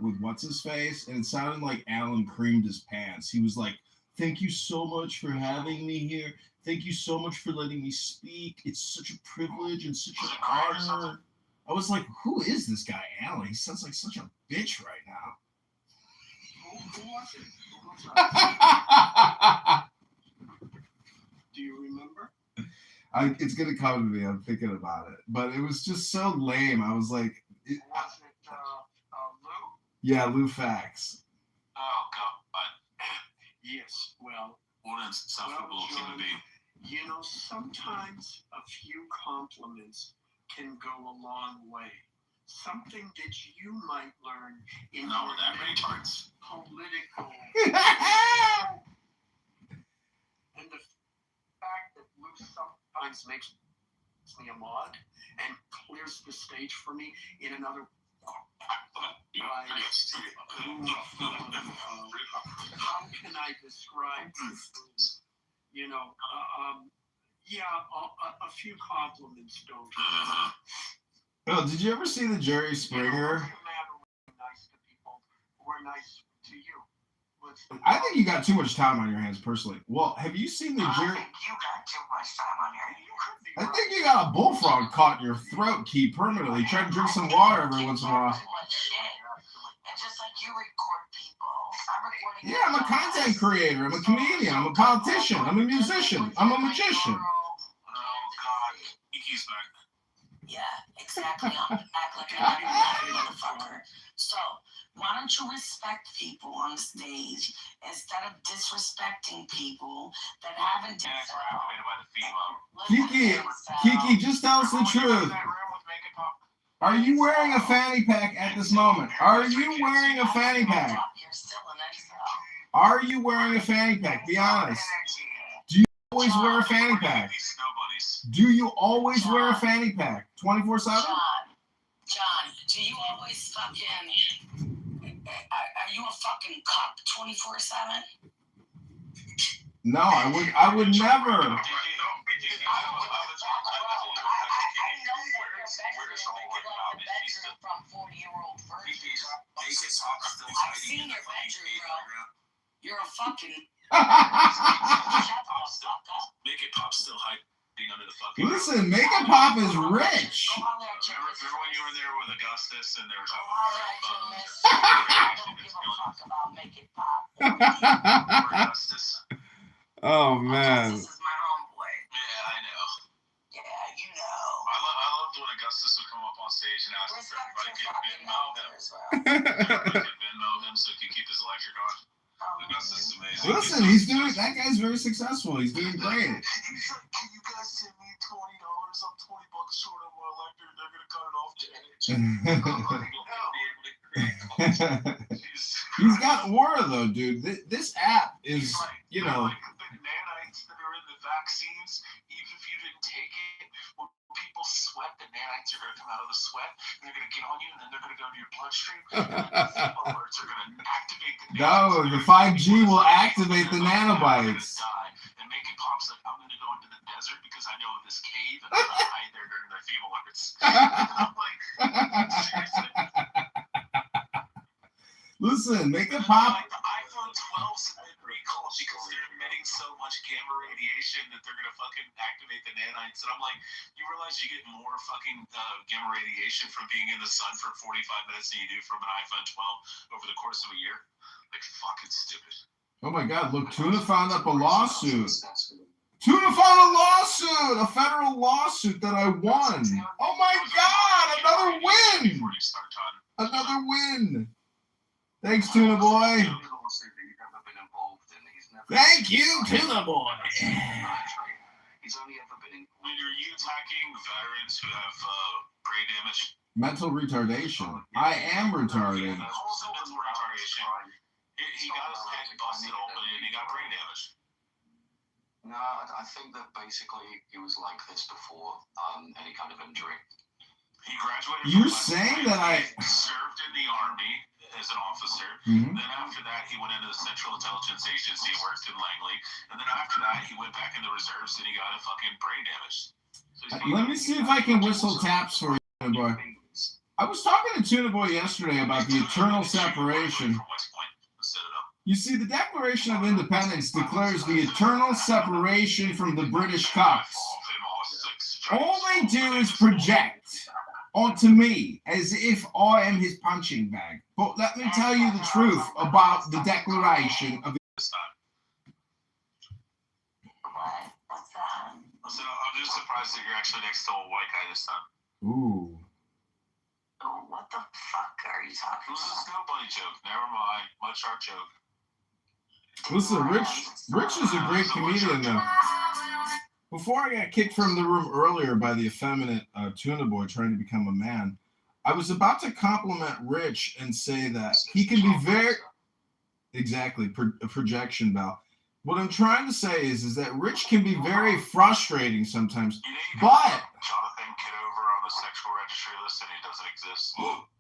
with What's-His-Face, and it sounded like Alan creamed his pants. He was like, thank you so much for having me here. Thank you so much for letting me speak. It's such a privilege and such an honor. I was like, who is this guy, Alan? He sounds like such a bitch right now. Who was it? Do you remember? It's going to come to me. I'm thinking about it. But it was just so lame. I was like... Was it Lou? Yeah, Lou Fax. Oh, God. Yes, well... What an insufferable human being. You know, sometimes a few compliments can go a long way. Something that you might learn in not with that many parts. Political. And the fact that Lou sometimes makes me a mod and clears the stage for me in another how can I describe this? You know, a few compliments don't. Oh, did you ever see the Jerry Springer? Nice to people who are nice to you. I think you got too much time on your hands, personally. Well, have you seen the Jerry? I think you got too much time on your hands. I think you got a bullfrog caught in your throat, Key, permanently. Try to drink some water every once in a while. And just like you record people, I'm recording. Yeah, I'm a content creator. I'm a comedian. I'm a politician. I'm a musician. I'm a magician. Oh, God. He's back. Yeah, exactly. Act like a motherfucker. So, why don't you respect people on the stage instead of disrespecting people that haven't done Kiki, just tell us the truth. Are you wearing a fanny pack at this moment? Are you wearing a fanny pack? Are you wearing a fanny pack? Be honest. always wear a fanny pack? Do you always wear a fanny pack 24/7? John, do you always fucking? Are you a fucking cop 24/7? No, I would never. From 40-year-old virgins. I've seen your bedroom, bro. You're a fucking. Make it pop still hiding under the fucking. Listen, Make It Pop is rich. Remember when you were there with Augustus and there was I don't give a fuck about Make It Pop. Augustus? Oh man. This is my homeboy. Yeah, I know. Yeah, you know. I loved when Augustus would come up on stage and ask if everybody could Venmo him. Venmo him so he could keep his electric on. Augustus is amazing. Listen, he's doing. That guy's very successful. He's doing great. He's like, can you guys send me $20? I'm $20 short on my electric. They're gonna cut it off today. He's got aura though, dude. This app is, you know. Like the nanites that are in the vaccines, even if you didn't take it, when people sweat, the nanites are gonna come out of the sweat, and they're gonna get on you, and then they're gonna go to your bloodstream. And the alerts are gonna activate the nanites. No, the 5G will activate the nanobites. And Make It Pop's like, I'm gonna go into the desert because I know this cave, and I'm gonna hide there during their feeble alerts. I'm like, seriously? Listen, Make It Pop. Like the iPhone 12's been recalled because they're emitting so much gamma radiation that they're gonna fucking activate the nanites. And I'm like, you realize you get more fucking gamma radiation from being in the sun for 45 minutes than you do from an iPhone 12 over the course of a year? Like, fucking stupid. Oh my God! Look, Tuna found up a lawsuit. Tuna found a lawsuit, a federal lawsuit that I won. Oh my God! Another win! Another win! Thanks, Tuna Boy. Thank you, Tuna Boy. He's only ever been in. When are you attacking veterans who have brain damage? Mental retardation. I am retarded. Mental retardation. He got his head busted open and he got brain damage. No, I think that basically he was like this before any kind of injury. He graduated. You're saying that I served in the Army as an officer. Mm-hmm. Then after that, he went into the Central Intelligence Agency, worked in Langley. And then after that, he went back in the reserves and he got a fucking brain damage. So let me see if I can whistle taps for you, Tuna Boy. I was talking to Tuna Boy yesterday about the eternal separation. You see, the Declaration of Independence declares the eternal separation from the British cocks. All they do is project onto me as if I am his punching bag. But let me tell you the truth about the Declaration of Independence. So I'm just surprised that you're actually next to a white guy this time. Ooh. Oh, what the fuck are you talking This about? is no bunny joke. Never mind. Much art joke. Listen, Rich is a great comedian, though. Before I got kicked from the room earlier by the effeminate Tuna Boy trying to become a man, I was about to compliment Rich and say that he can be very... Exactly, a projection, Val. What I'm trying to say is that Rich can be very frustrating sometimes, but... Jonathan Kitover on the sexual registry list and he doesn't exist.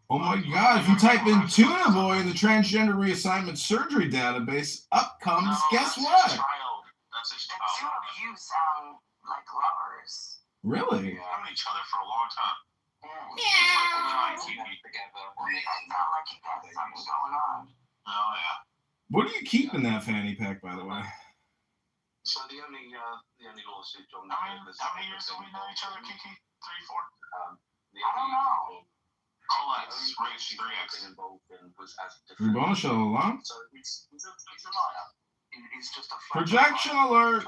Oh my God, if you type in Tuna Boy in the transgender reassignment surgery database, up comes, guess what? That's his The two of you sound like lovers. Really? We've known each other for a long time. Yeah. It's not like you got something going on. Oh, yeah. What do you keep in that fanny pack, by the way? So the only lawsuit on How many years have we known each other, Kiki? 3, 4? I don't know. Colette, Rich, 3X. Rubona along? So he's a liar. He's just a Projection alert!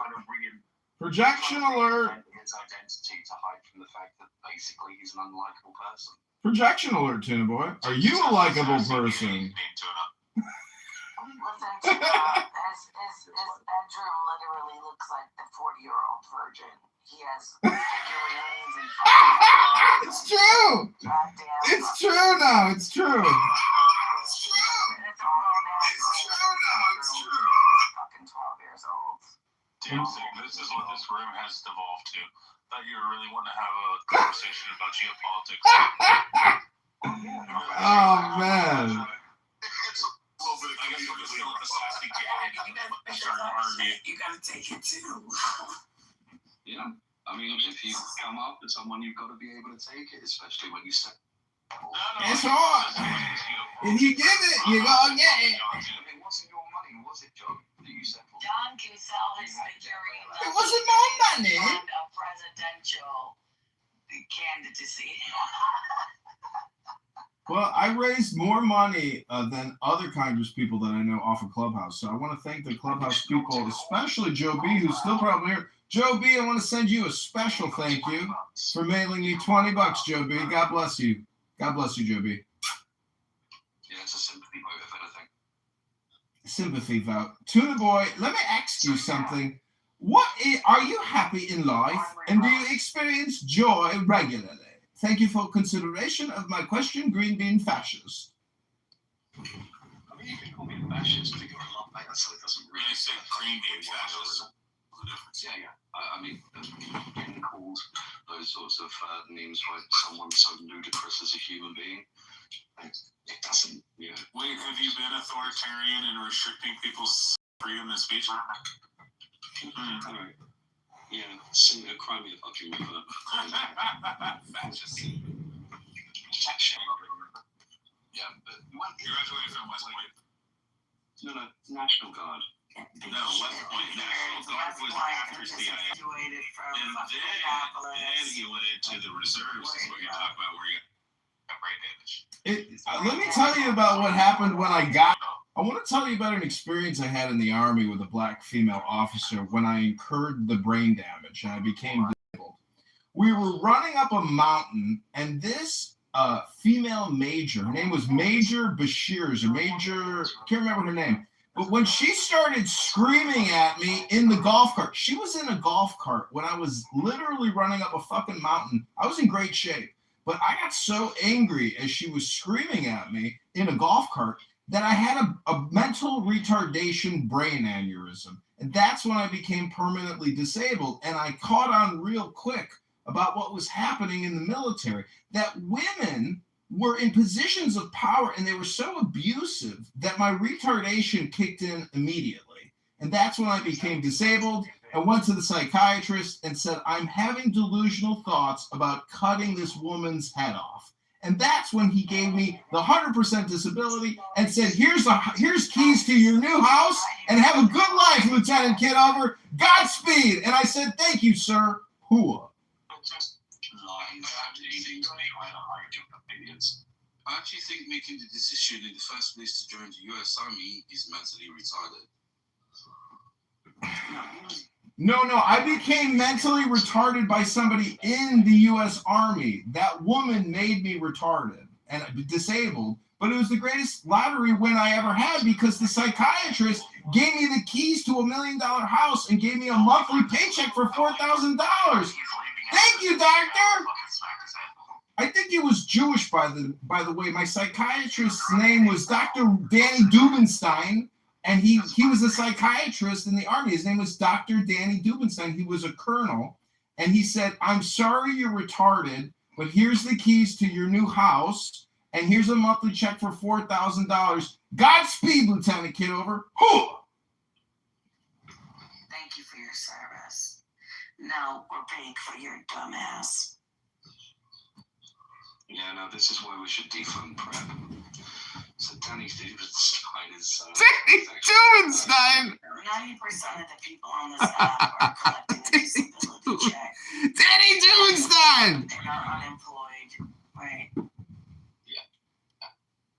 Projection alert! His identity to hide from the fact that basically he's an unlikable person. Projection alert, Tuna Boy. Are you a likable person? Listen, his bedroom literally looks like the 40-year-old virgin. He has figurines and fucking... It's true! Goddamn. It's true now, it's true. It's true. It's all now. It's true now, it's true. Fucking 12 years old. Damn, this is what room has devolved to. Thought you were really wanting to have a conversation about geopolitics. Oh man. It's a little bit. I guess we're just still at the sassy kid. You gotta take it too. Yeah. I mean, if you come up with someone, you've got to be able to take it, especially when you say. It's hard. If you give it, you're gonna get it. It wasn't your money, was it, Joe? That you said. Don can sell his figurine. It wasn't my money. And a presidential candidacy. Well, I raised more money than other Congress people that I know off of Clubhouse. So I want to thank the Clubhouse people, especially Joe B, who's still probably here. Joe B, I want to send you a special thank you for mailing me $20, Joe B. God bless you. God bless you, Joe B. Yeah, it's a sympathy vote, if anything. Sympathy vote. Tuna Boy, let me ask you something. Are you happy in life, and do you experience joy regularly? Thank you for consideration of my question, Green Bean Fascist. I mean, you can call me a fascist, but you're a lot better, so it doesn't really. When I say Green Bean Fascist, yeah. I mean, getting called those sorts of names by someone so ludicrous as a human being, it doesn't, you know. Wait, have you been authoritarian in restricting people's freedom of speech? All right. Yeah, cry me a fucking river. Fascist. Yeah, but you graduated from West Point. No, National Guard. No, West Point. National Guard was after CIA. And then he went into the reserves, is what you're talking about, where you got brain damage. Let me tell you about what happened when I want to tell you about an experience I had in the Army with a black female officer when I incurred the brain damage and I became disabled. We were running up a mountain, and this female major, her name was Major Bashirs, or Major, I can't remember her name, but when she started screaming at me in the golf cart, she was in a golf cart when I was literally running up a fucking mountain. I was in great shape, but I got so angry as she was screaming at me in a golf cart that I had a mental retardation brain aneurysm. And that's when I became permanently disabled. And I caught on real quick about what was happening in the military, that women were in positions of power and they were so abusive that my retardation kicked in immediately. And that's when I became disabled and went to the psychiatrist and said, I'm having delusional thoughts about cutting this woman's head off. And that's when he gave me the 100% disability and said, here's keys to your new house and have a good life, Lieutenant Kitover. Godspeed. And I said, thank you, sir. Hooah. Just lies leading to me trying to argue opinions. I actually think making the decision in the first place to join the US Army is mentally retarded. No, I became mentally retarded by somebody in the U.S. Army. That woman made me retarded and disabled, but it was the greatest lottery win I ever had because the psychiatrist gave me the keys to $1 million house and gave me a monthly paycheck for $4,000. Thank you, doctor. I think he was Jewish, by the way. My psychiatrist's name was Dr. Danny Dubenstein. And he was a psychiatrist in the Army. His name was Dr. Danny Dubenstein. He was a colonel. And he said, I'm sorry you're retarded, but here's the keys to your new house. And here's a monthly check for $4,000. Godspeed, Lieutenant Kitover. Whew! Thank you for your service. Now we're paying for your dumb ass. Yeah, no, this is why we should defund prep. So Danny Dubenstein is... Danny Dubenstein! 90% of the people on this app are collecting a disability check. Danny Dubenstein! They are unemployed, right?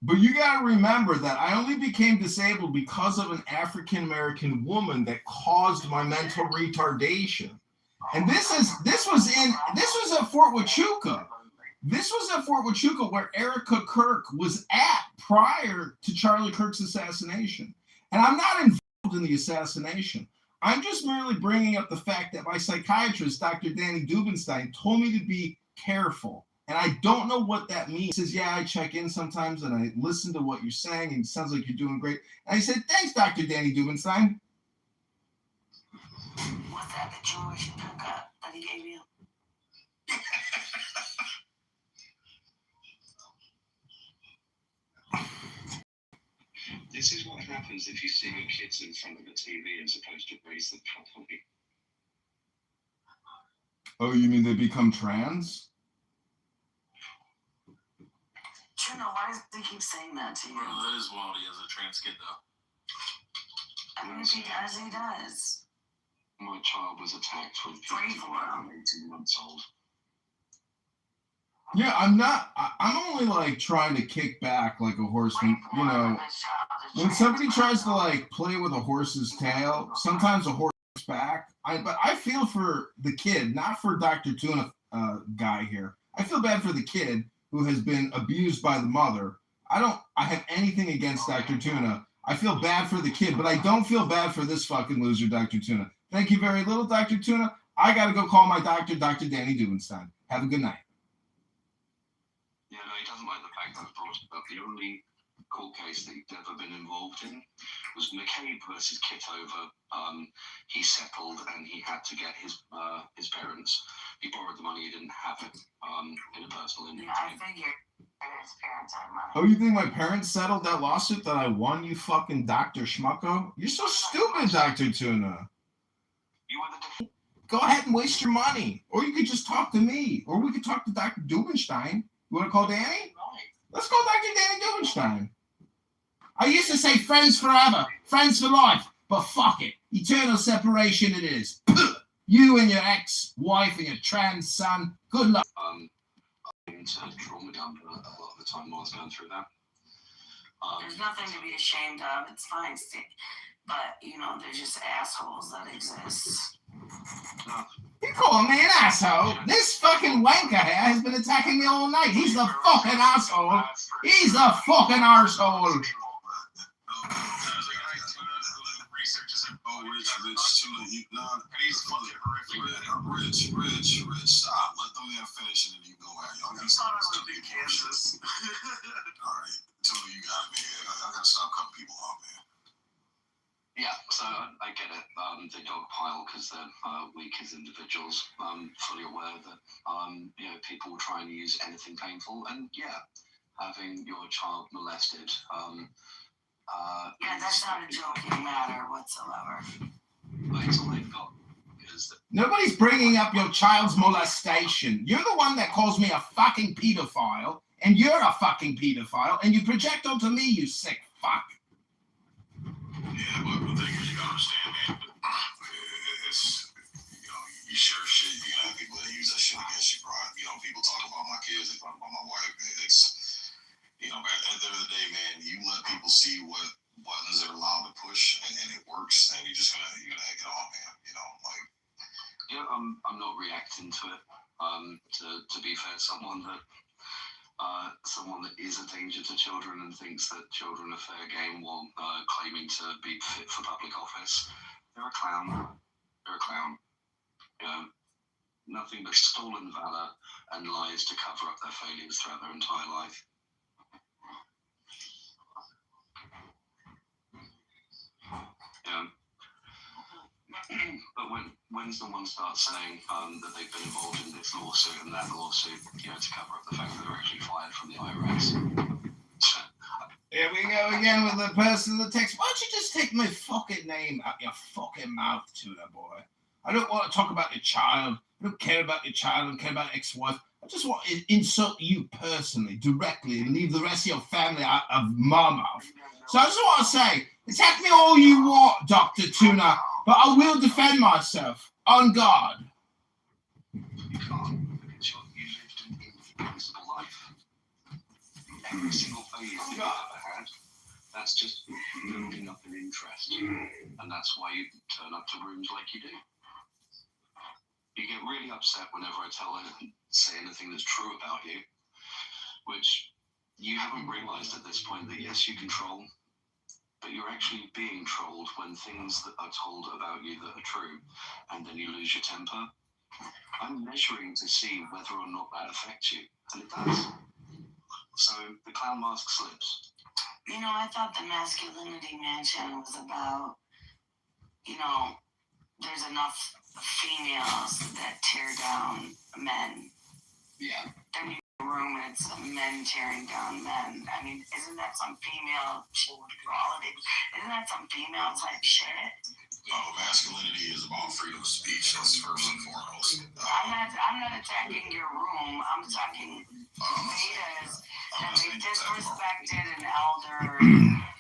But you got to remember that I only became disabled because of an African-American woman that caused my mental retardation. And this was at Fort Huachuca. This was at Fort Huachuca where Erica Kirk was at prior to Charlie Kirk's assassination. And I'm not involved in the assassination. I'm just merely bringing up the fact that my psychiatrist, Dr. Danny Dubenstein, told me to be careful. And I don't know what that means. He says, yeah, I check in sometimes and I listen to what you're saying and it sounds like you're doing great. And I said, thanks, Dr. Danny Dubenstein. What's that? The Jewish hookup that he gave you? This is what happens if you see your kids in front of the TV as opposed to raise them properly. Oh, you mean they become trans? Tuna, why does he keep saying that to you? Bro, that is wild. He has a trans kid, though. I mean, if he does, he does. My child was attacked when he was 18 months old. Yeah, I'm only like trying to kick back like a horse when, you know, when somebody tries to like play with a horse's tail, sometimes a horse back. But I feel for the kid, not for Dr. Tuna guy here. I feel bad for the kid who has been abused by the mother. I have anything against Dr. Tuna. I feel bad for the kid, but I don't feel bad for this fucking loser, Dr. Tuna. Thank you very little, Dr. Tuna. I got to go call my doctor, Dr. Danny Dubenstein. Have a good night. Yeah, no, he doesn't like the fact that I brought it up. The only court case that he'd ever been involved in was McCabe versus Kitover. He settled and he had to get his parents. He borrowed the money, he didn't have it in a personal injury. Yeah, I figured his parents had money. Oh, you think my parents settled that lawsuit that I won, you fucking Dr. Schmucko? You're so stupid, Dr. Tuna. You were the Go ahead and waste your money. Or you could just talk to me. Or we could talk to Dr. Dubenstein. You want to call Danny? Let's call Dr. Danny Dubenstein. I used to say friends forever, friends for life, but fuck it. Eternal separation it is. You and your ex-wife and your trans son, good luck. Into trauma dump a lot of the time I was going through that. There's nothing to be ashamed of. It's fine, but you know, they're just assholes that exist. You call me an asshole? This fucking wanker here has been attacking me all night. He's the fucking asshole. He's the fucking arsehole. Oh, Rich, Tuna, he's fucking horrific. Rich, stop. Let the man finish and then you go out. Y'all got to be Kansas. All right, Tuna, you got me. I got to stop cutting people off, man. Yeah, so I get it. They dogpile because they're weak as individuals. I'm fully aware that you know, people will try and use anything painful, and yeah, having your child molested. Yeah, that's not a joking matter whatsoever. That's all they've got. Nobody's bringing up your child's molestation. You're the one that calls me a fucking pedophile, and you're a fucking pedophile, and you project onto me, you sick fuck. Yeah, but the thing is, you gotta understand, man. It's, you know, you share shit, you have people that use that shit against you, bro. You know, people talk about my kids, they talk about my wife. It's, you know, at the end of the day, man, you let people see what buttons they're allowed to push, and it works, and you're gonna get on, man. You know, like. Yeah, I'm not reacting to it. To be fair, someone that is a danger to children and thinks that children are fair game while claiming to be fit for public office, they're a clown. You know, nothing but stolen valor and lies to cover up their failures throughout their entire life. Yeah. But when someone starts saying that they've been involved in this lawsuit and that lawsuit, you know, to cover up the fact that they're actually fired from the IRS. Here we go again with the person in the text. Why don't you just take my fucking name out your fucking mouth, Tuna boy? I don't want to talk about your child. I don't care about your child. I don't care about ex-wife. I just want to insult you personally, directly, and leave the rest of your family out of my mouth. So I just want to say, attack me all you want, Dr. Tuna, but I will defend myself, on God. You can't, because you lived an indefensible life. Every single failure that you've ever had, that's just building up an interest. And that's why you turn up to rooms like you do. You get really upset whenever I say anything that's true about you, which you haven't realized at this point that yes, you control, but you're actually being trolled when things that are told about you that are true, and then you lose your temper. I'm measuring to see whether or not that affects you, and it does. So the clown mask slips. You know, I thought the masculinity mansion was about, you know, there's enough females that tear down men. Yeah. Then you get a room and it's men tearing down men. I mean, isn't that some female equality? Isn't that some female type shit? Masculinity is about freedom of speech. That's first and foremost. I'm not attacking your room. I'm talking betas that they disrespected an elder,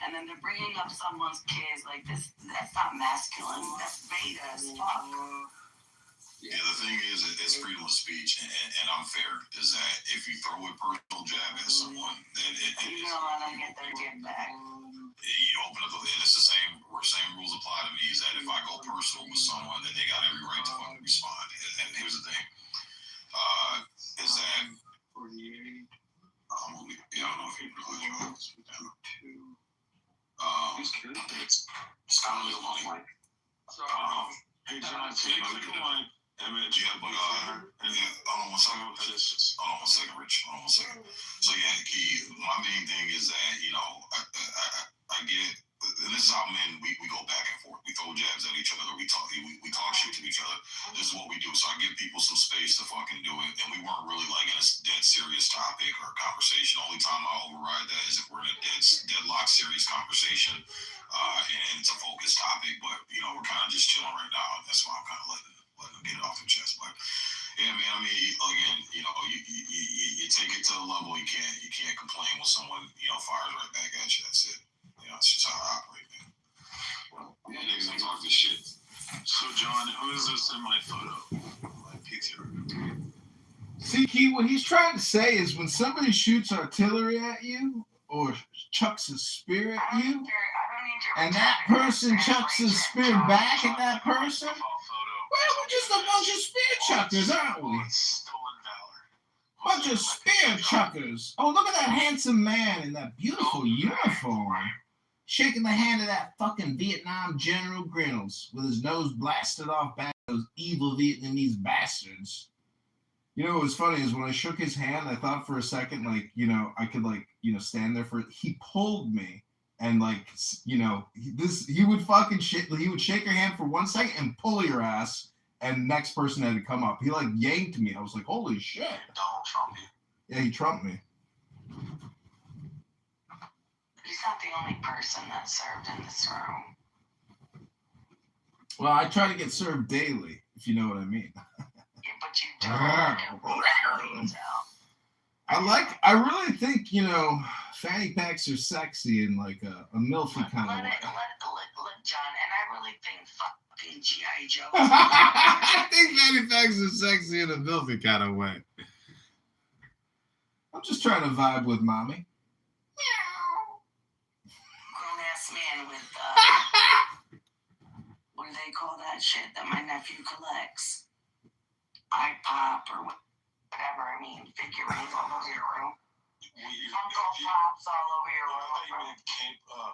and then they're bringing up someone's kids like this. That's not masculine. That's beta as fuck. Yeah, the thing is, it's freedom of speech, and I'm fair. Is that if you throw a personal jab at someone, then you're gonna let them get their get back. You open up, and it's the same rules apply to me. Is that if I go personal with someone, then they got every right to fucking respond. And here's the thing, is that I don't know if you realize it's kind of the money. Hey John, can you click on my image? Yeah, but hold on one second, Rich. Hold on one second. So yeah, Key, my main thing is that, you know, I get, and this is how men we go back and forth. We throw jabs at each other. We talk shit to each other. This is what we do. So I give people some space to fucking do it. And we weren't really like in a dead serious topic or conversation. The only time I override that is if we're in a deadlock serious conversation, and it's a focused topic. But you know, we're kind of just chilling right now. That's why I'm kind of letting them get it off their chest. But yeah, man. I mean, again, you know, you take it to a level you can't complain when someone, you know, fires right back at you. That's it. You know, it's just how I operate, man. Yeah, niggas ain't talk this shit. So, John, who is this in my photo? My PTR. See, Key, what he's trying to say is when somebody shoots artillery at you or chucks a spear at you, and that person chucks a spear back at that person, well, we're just a bunch of spear chuckers, aren't we? Bunch of spear chuckers. Oh, look at that handsome man in that beautiful uniform. Shaking the hand of that fucking Vietnam General Grinnells with his nose blasted off by those evil Vietnamese bastards. You know what was funny is when I shook his hand, I thought for a second, like, you know, I could, like, you know, stand there for it. He pulled me and, like, you know, he would fucking he would shake your hand for 1 second and pull your ass, and next person had to come up. He, like, yanked me. I was like, holy shit. Donald Trump you. Yeah, he trumped me. He's not the only person that served in this room. Well, I try to get served daily, if you know what I mean. Yeah, but you don't. I really think, you know, fanny packs are sexy in like a milfy kind of way. Look, John, and I really think fucking G.I. Joe. I think fanny packs are sexy in a milfy kind of way. I'm just trying to vibe with mommy. Grown ass man with what do they call that shit that my nephew collects? iPop or whatever. I mean, figurines all over your room. Funko Pops all over your room. I thought you made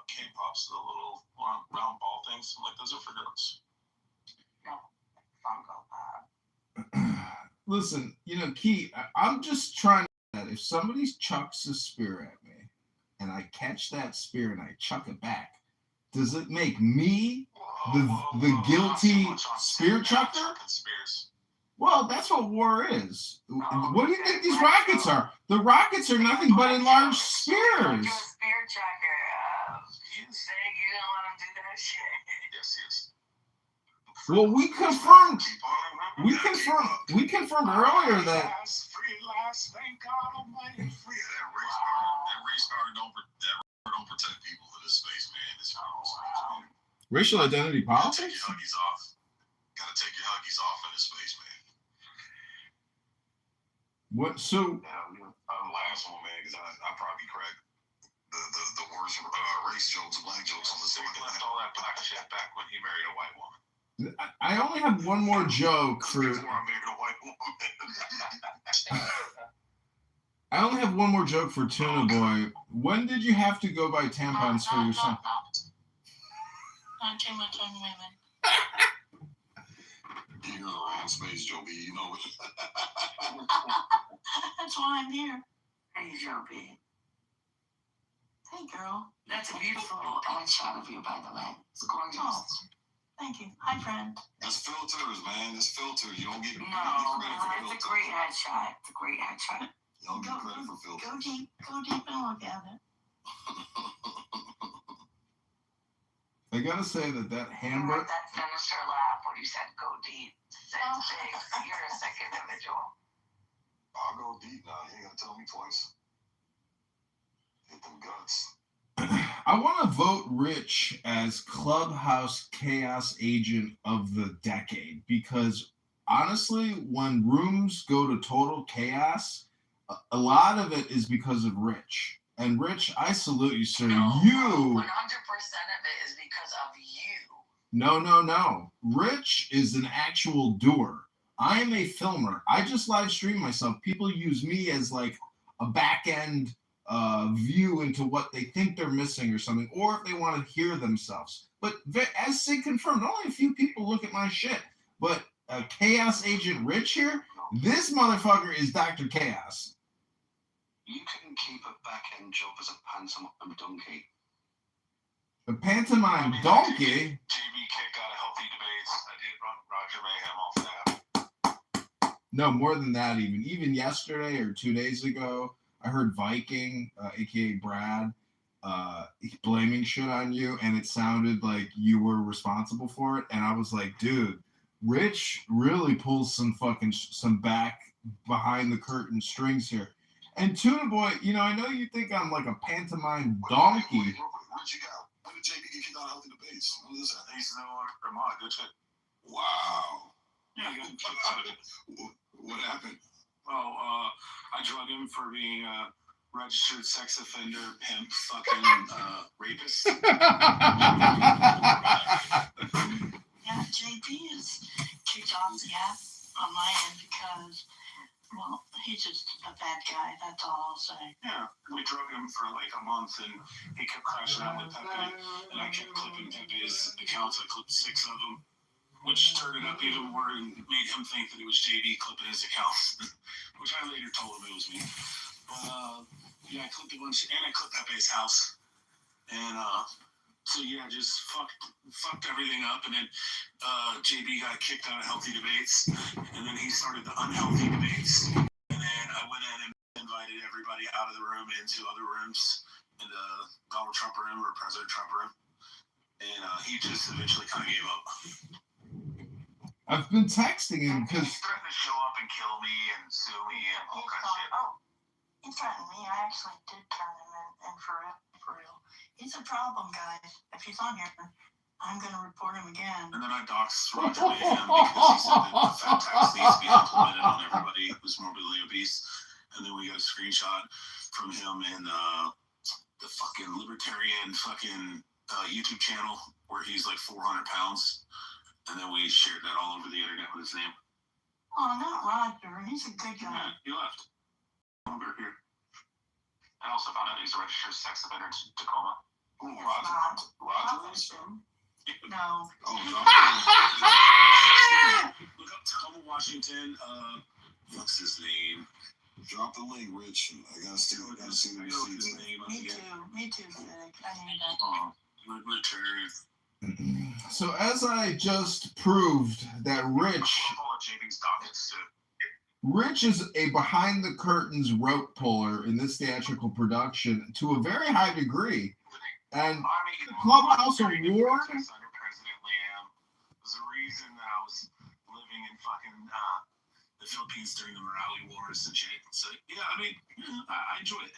K-Pops, the little round ball things. I'm like, those are for girls. No, Funko Pop. Listen, you know, Key, I'm just trying that if somebody chucks a spear at me and I catch that spear and I chuck it back, does it make me the guilty spear chucker? Well, that's what war is. What do you think these rockets are? The rockets are nothing but enlarged spears. You're a spear chucker. You say you don't want to do that shit. Yes. Well, we confirmed earlier that. That race car don't protect people in this space, man. Racial identity politics? Take your huggies off. Gotta take your huggies off in this space, man. What? So? Last one, man, because I probably cracked the worst race jokes, black jokes on the same. He left all that black shit back when he married a white woman. I only have one more joke for. Before I married a white woman. I only have one more joke for Tuna Boy. When did you have to go buy tampons for your son? Not too much on women. You're in the wrong space, Joe B. You know it. That's why I'm here. Hey, Joe B. Hey, girl. That's a beautiful shot of you, by the way. It's gorgeous. Thank you. Hi, friend. That's filters, man. That's filters. You don't get No, credit for it's a filters. great headshot. It's a great headshot. You don't get credit for filters. Go deep and look at it. I gotta say that hamburger. That sinister laugh when you said go deep. You're a sick individual. I'll go deep now. You ain't gotta tell me twice. Hit them guts. I want to vote Rich as Clubhouse Chaos Agent of the Decade because honestly, when rooms go to total chaos, a lot of it is because of Rich. And Rich, I salute you, sir. No, you 100% of it is because of you. No. Rich is an actual doer. I am a filmer. I just live stream myself. People use me as like a back end view into what they think they're missing or something, or if they want to hear themselves. But as Sid confirmed, only a few people look at my shit. But Chaos Agent Rich here, this motherfucker is Dr. Chaos. You can keep a back-end job as a pantomime donkey. The pantomime donkey? JB kicked out of healthy debates. I did run Roger Mayhem off that. No, more than that even. Even yesterday or 2 days ago, I heard Viking, a.k.a. Brad, blaming shit on you, and it sounded like you were responsible for it. And I was like, dude, Rich really pulls some back behind the curtain strings here. And Tuna Boy, I know you think I'm like a pantomime donkey. Where'd you go? When did JB get kicked out of healthy debates? When was that? He's no longer Vermont. Good shit. Wow. Yeah, he got kicked out of it. What happened? Oh, I drug him for being a registered sex offender, pimp, fucking rapist. Yeah, JB is kicked off the app on my end because, well, he's just a bad guy. That's all I'll say. Yeah, we drug him for like a month, and he kept crashing out with Pepe, and I kept clipping Pepe's accounts. I clipped 6 of them, which turned it up even more and made him think that it was JB clipping his accounts, which I later told him it was me. But yeah, I clipped a bunch, and I clipped Pepe's house, and so yeah, just fucked everything up, and then JB got kicked out of healthy debates, and then he started the unhealthy debates, and then I went in and invited everybody out of the room into other rooms, in the Donald Trump room or President Trump room, and he just eventually kind of gave up. I've been texting him because He's threatened to show up and kill me and sue me and all kinds of shit. Oh, he threatened me. I actually did turn him in for real. He's a problem, guys. If he's on here, I'm going to report him again. And then I doxed Roger Mayhem because he said that the fat tax needs to be implemented on everybody who's morbidly obese. And then we got a screenshot from him in the fucking libertarian fucking YouTube channel where he's like 400 pounds. And then we shared that all over the internet with his name. Oh, not Roger. He's a good guy. Yeah, he left. Longer here. I also found out he's a registered sex offender in Tacoma. Who, It's Roger? not. Roger is from? No. Oh, Look up Tacoma, Washington. What's his name? Drop the link, Rich. I gotta see what His receipts. name. Me too, Vic. I need that. Libertarian. So as I just proved that Rich is a behind the curtains rope puller in this theatrical production to a very high degree. And the Clubhouse Award. President Liam was the reason that I was living in fucking the Philippines during the Morale Wars and shit. So yeah, I mean, I enjoy it.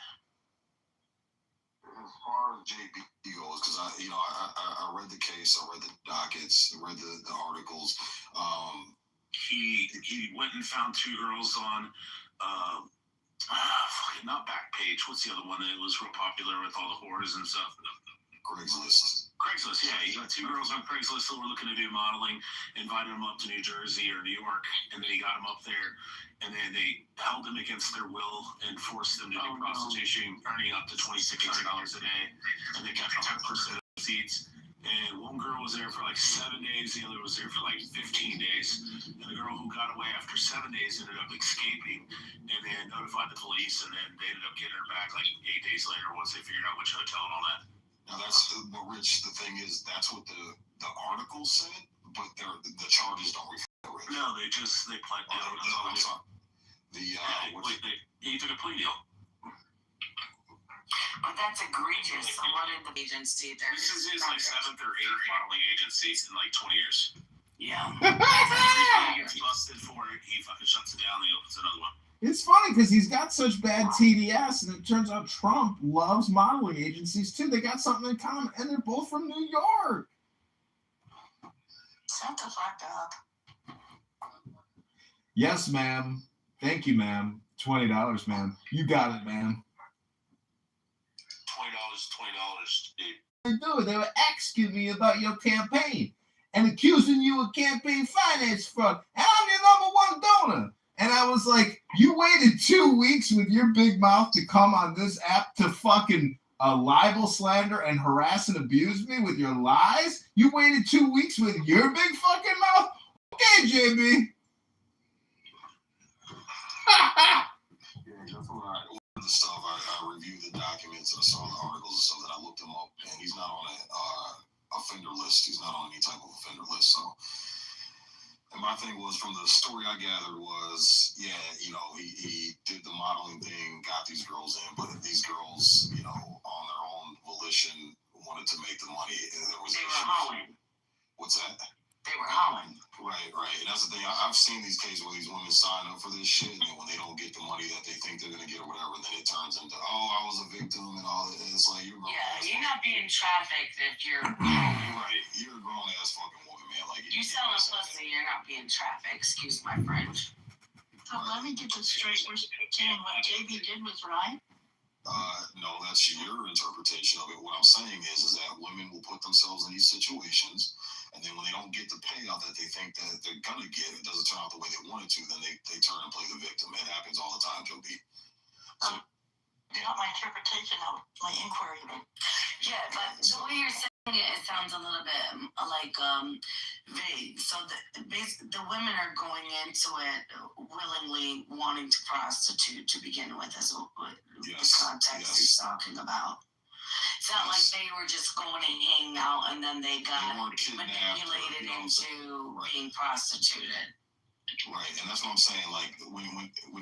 As far as JB goes, because I read the case, I read the dockets, I read the articles. He went and found 2 girls on not Backpage. What's the other one that was real popular with all the whores and stuff? Craigslist. Craigslist, yeah. He got 2 girls on Craigslist that were looking to do modeling, invited them up to New Jersey or New York, and then he got them up there, and then they held them against their will and forced them to do prostitution, earning up to $2,600 a day, and they kept 10% of the seats. And one girl was there for like 7 days, the other was there for like 15 days. And the girl who got away after 7 days ended up escaping and then notified the police, and then they ended up getting her back like 8 days later once they figured out which hotel and all that. Now that's what Rich. The thing is, that's what the article said, but the charges don't reflect it. No, they pled down. He took a plea deal. But that's egregious. So what did the agency there? This is his like 7th or 8th modeling agency in like 20 years. Yeah. He gets busted for it. He fucking shuts it down. And he opens another one. It's funny because he's got such bad TDS, and it turns out Trump loves modeling agencies too. They got something in common, and they're both from New York. Shut the fuck up. Yes, ma'am. Thank you, ma'am. $20, ma'am. You got it, ma'am. $20, dude. They were asking me about your campaign and accusing you of campaign finance fraud. And I'm your #1 donor. And I was like, you waited 2 weeks with your big mouth to come on this app to fucking libel, slander, and harass and abuse me with your lies? You waited 2 weeks with your big fucking mouth? Okay, JB. The stuff I reviewed the documents and I saw the articles and stuff, that I looked him up, and he's not on a offender list. He's not on any type of offender list. So, and my thing was, from the story I gathered was, yeah, you know, he did the modeling thing, got these girls in, but these girls, you know, on their own volition wanted to make the money. There was they were hoeing. What's that? They were hoeing. Right. And that's the thing. I've seen these cases where these women sign up for this shit, and then when they don't get the money that they think they're gonna get or whatever, then it turns into, oh, I was a victim and all that. It's like you're not being trafficked if you're right. You're a grown ass fucking woman, man. Like you sell a pussy, you're not being trafficked. Excuse my French. So let me get this straight. We're saying what JB did was right. No, that's your interpretation of it. What I'm saying is that women will put themselves in these situations, and then when they don't get the payout that they think that they're gonna get, it doesn't turn out the way they wanted to, then they turn and play the victim. It happens all the time, Joe B. Not my interpretation of my inquiry. Yeah, but the way you're saying it sounds a little bit like vague. So the women are going into it willingly wanting to prostitute to begin with, is what the context is talking about. It's not like they were just going and hanging out and then they got manipulated into being prostituted. Right, and that's what I'm saying. Like when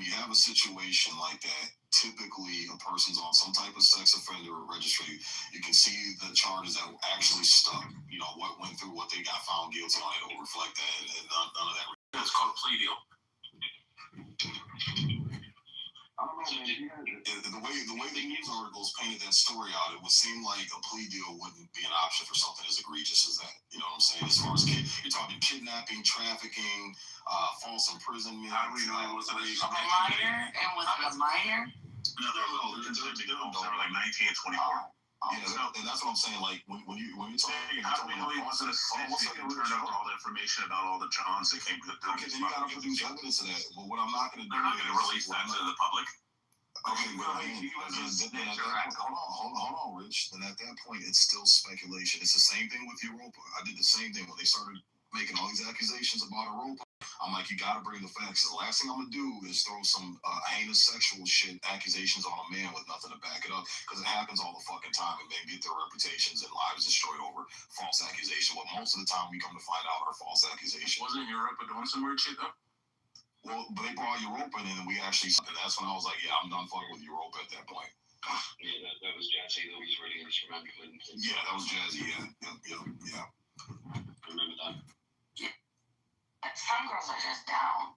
you have a situation like that, typically a person's on some type of sex offender registry. You can see the charges that actually stuck. You know what went through, what they got found guilty on. It will reflect that, and none of that. It's called a plea deal. I don't know, man. The way the news articles painted that story out, it would seem like a plea deal wouldn't be an option for something as egregious as that. You know what I'm saying? As far as you're talking kidnapping, trafficking, false imprisonment. How do we know it wasn't a minor? And was it a minor? No, they were like 19 and 24. Yeah, and that's what I'm saying. Like when you're talking, how do we know he wasn't a snitch? He didn't turn over all the information about all the Johns that came to the okay, then you gotta produce evidence of that. But what I'm not gonna do, they're not gonna release that to the public. Okay, well, hold on, Rich. Then at that point, it's still speculation. It's the same thing with Europa. I did the same thing when they started making all these accusations about Europa. I'm like, you gotta bring the facts. The last thing I'm gonna do is throw some heinous sexual shit accusations on a man with nothing to back it up, because it happens all the fucking time, and men get their reputations and lives destroyed over false accusations. What most of the time we come to find out are false accusations. Wasn't Europa doing some weird shit though? Well, but they brought Europa in, and we actually. And that's when I was like, yeah, I'm done fucking with Europa at that point. Yeah, that was Jazzy that was really instrumental in. Yeah, that was Jazzy. Yeah. I remember that. Some girls are just down.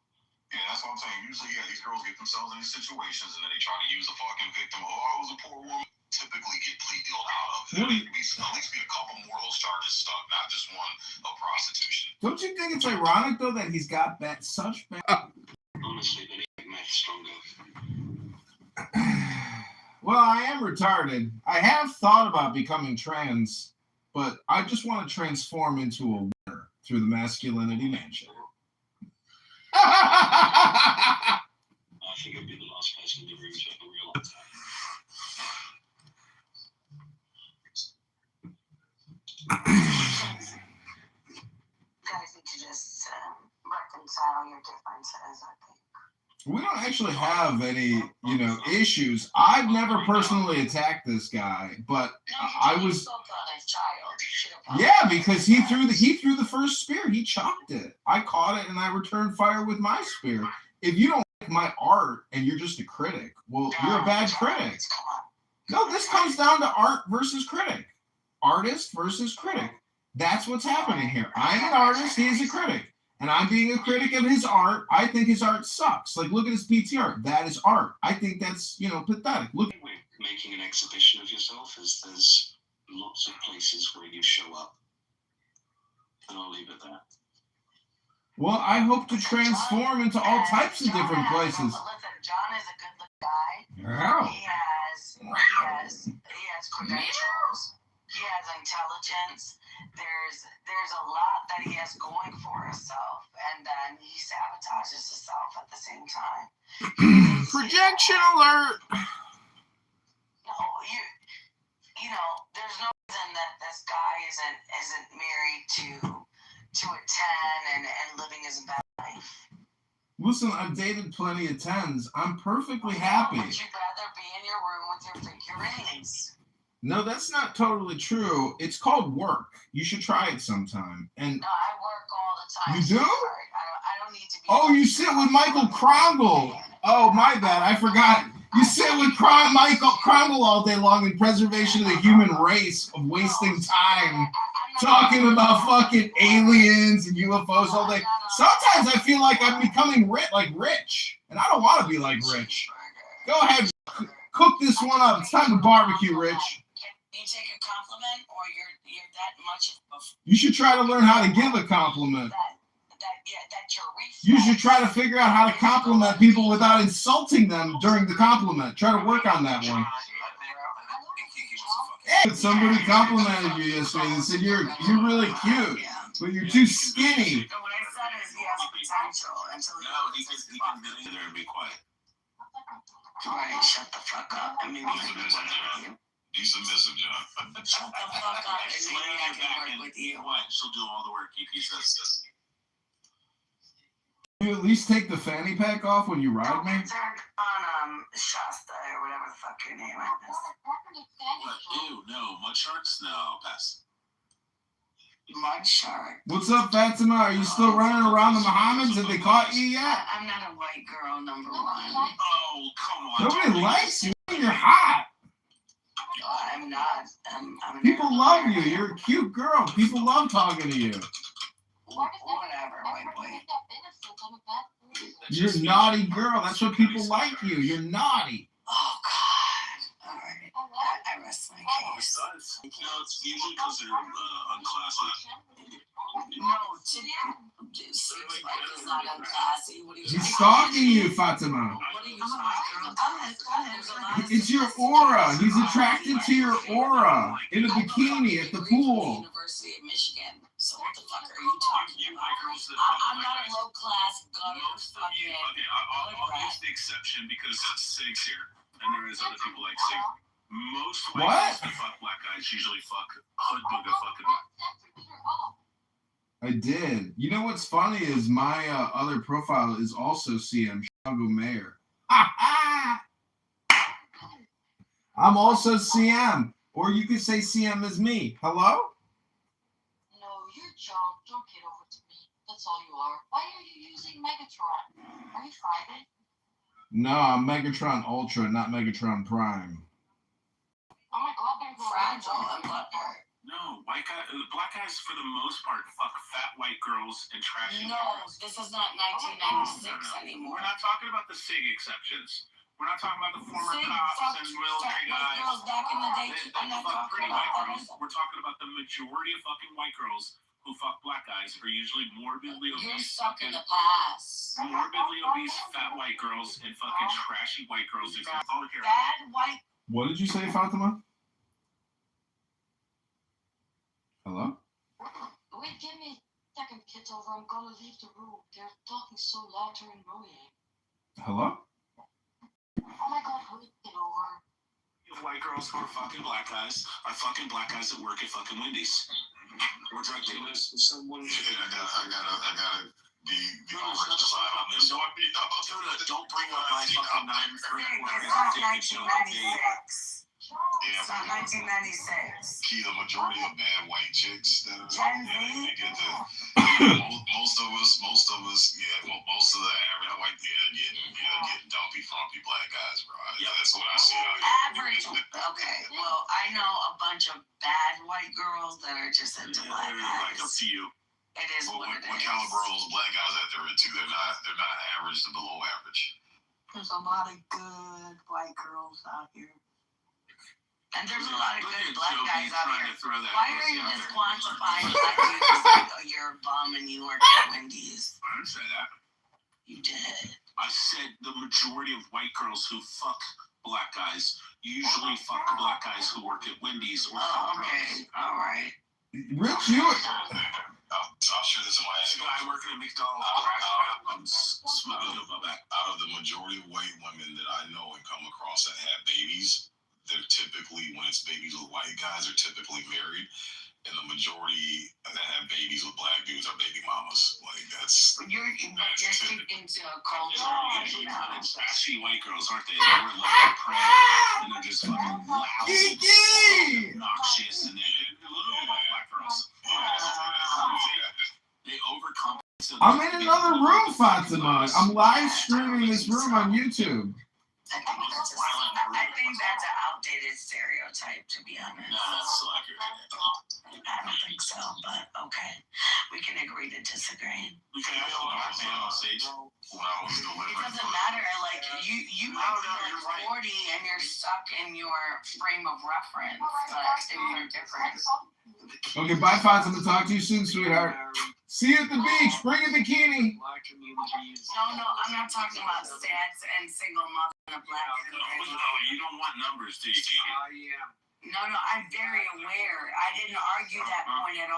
Yeah, that's what I'm saying. Usually, these girls get themselves in these situations and then they try to use the fucking victim. Oh, I was a poor woman. Typically get plea dealed out of. At least be a couple more of those charges stuck, not just one of prostitution. Don't you think it's ironic, though, that he's got such bad... Honestly, they need to make meth stronger. Well, I am retarded. I have thought about becoming trans, but I just want to transform into a winner through the masculinity mansion. I think I'd be the last person in the room to ever realize that. You guys need to just reconcile your differences, I think. We don't actually have any, issues. I've never personally attacked this guy, but I was. Yeah, because he threw the first spear. He chucked it. I caught it and I returned fire with my spear. If you don't like my art and you're just a critic, well, you're a bad critic. No, this comes down to art versus critic. Artist versus critic. That's what's happening here. I'm an artist. He's a critic. And I'm being a critic of his art. I think his art sucks. Like, look at his PTR. That is art. I think that's, pathetic. Look. Making an exhibition of yourself is there's lots of places where you show up. And I'll leave it there. Well, I hope to transform into all types of different places. Listen, John is a good guy. Yeah. He has credentials. He has intelligence. There's a lot that he has going for himself, and then he sabotages himself at the same time. Projection alert. No, there's no reason that this guy isn't married to a 10 and living his best life. Listen, I've dated plenty of 10s. I'm perfectly happy. Would you rather be in your room with your figurines? No, that's not totally true. It's called work. You should try it sometime. And no, I work all the time. You do? I don't need to be. Oh, you sit with Michael Krongle. Oh, my bad. I forgot. You sit with Michael Krongle all day long in preservation of the human race of wasting time talking about fucking aliens and UFOs all day. Sometimes I feel like I'm becoming rich, and I don't want to be like Rich. Go ahead, cook this one up. It's time to barbecue, Rich. You take a compliment, or you're that much of. You should try to learn how to give a compliment. You should try to figure out how to compliment people without insulting them during the compliment. Try to work on that one. Hey, somebody complimented you yesterday. They said you're really cute, but you're too skinny. What I said is he has potential until he can get in there and be quiet. Alright, shut the fuck up. I mean, He's submissive, John. Shut the fuck up and maybe I can work with you. What? She'll do all the work. He says. You at least take the fanny pack off when you ride me? On Shasta or whatever the fuck your name is. What? Ew, no. Mud sharks? No, I'll pass. Mud shark. What's up, Fatima? Are you still running around the Mohammeds? Have they caught you yet? I'm not a white girl, number one. Oh, come on. Nobody likes you. You're hot. I'm not. I'm People love you. You're a cute girl. People love talking to you. Whatever, white boy. You're a naughty girl. That's what people like you. You're naughty. Oh, God. All right. I rest my case. No, it's usually because they're unclassy. No, seems like it's not unclassy. What are you He's stalking you, Fatima. What are you talking? It's your aura. He's attracted to your aura in a bikini at the pool. University of Michigan. So what the fuck are you talking about? I'm not a low class gutter fucking. Okay, I'll use the exception because Sig's here, and there is other people like Sig. Most white guys that fuck black guys usually fuck hood booga fucking. I did. You know what's funny is my other profile is also CM, Chicago Mayor. I'm also CM. Or you could say CM is me. Hello? No, you're John. Don't get over to me. That's all you are. Why are you using Megatron? Are you Friday? No, I'm Megatron Ultra, not Megatron Prime. Oh my God, they're fragile and black. No, black guys for the most part fuck fat white girls and trashy girls. This is not 1996 anymore. We're not talking about the Sig exceptions. We're not talking about the former cops and military guys. Girls back in the day. I'm not talking about girls. We're talking about the majority of fucking white girls who fuck black guys are usually morbidly obese. You're stuck in the past. Morbidly obese fat white girls and fucking trashy white girls who can all here. Bad white. What did you say, Fatima? Hello? Wait, give me a second, Kitover. I'm gonna leave the room. They're talking so loud and annoying. Hello? Oh my God, who is Kitover? White girls who are fucking black guys are fucking black guys that work at fucking Wendy's. Or drug dealers. I gotta the original side on this one. Don't bring up my fucking 1996. Yeah, It's not 1996. Key, the majority of bad white chicks that are Gen Z? they get the most of us, most of the average white getting dumpy, frumpy black guys, bro. Yeah, that's what I see out here. Average. Okay, well, I know a bunch of bad white girls that are just into black Like guys. up to you. It is what it What is. caliber are those black guys out there into? They're not average to below average. There's a lot of good white girls out here. And there's a lot of good black guys out here. Why are you just quantifying black dudes like, oh, you're a bum and you work at Wendy's? I didn't say that. You did. I said the majority of white girls who fuck black guys usually fuck black guys who work at Wendy's or okay. All right. Rich, you. I'll share this in my This guy working at McDonald's. I'm smoking up my back. Out of the majority of white women that I know and come across that have babies, they're typically, when it's babies with white guys, are typically married. And the majority that have babies with black dudes are baby mamas. Like, that's... You're speaking to a culture. Usually kind of trashy white girls, aren't they? They wear leather print, and they're just fucking loud, obnoxious, and they're little black girls. They overcompensate. I'm in another room, Fatima. I'm live streaming this room on YouTube. I think that's an outdated stereotype, to be honest. No, that's so accurate. I don't think so, but okay. We can agree to disagree. We can have our man on stage. It doesn't matter. Like you might be like 40 and you're stuck in your frame of reference, but if you're different. Okay, bye, Fatima. Talk to you soon, sweetheart. See you at the beach. Bring a bikini. No, I'm not talking about stats and single mother in a black community. No, you don't want numbers, do you, Kiki? I am. No, I'm very aware. I didn't argue that point at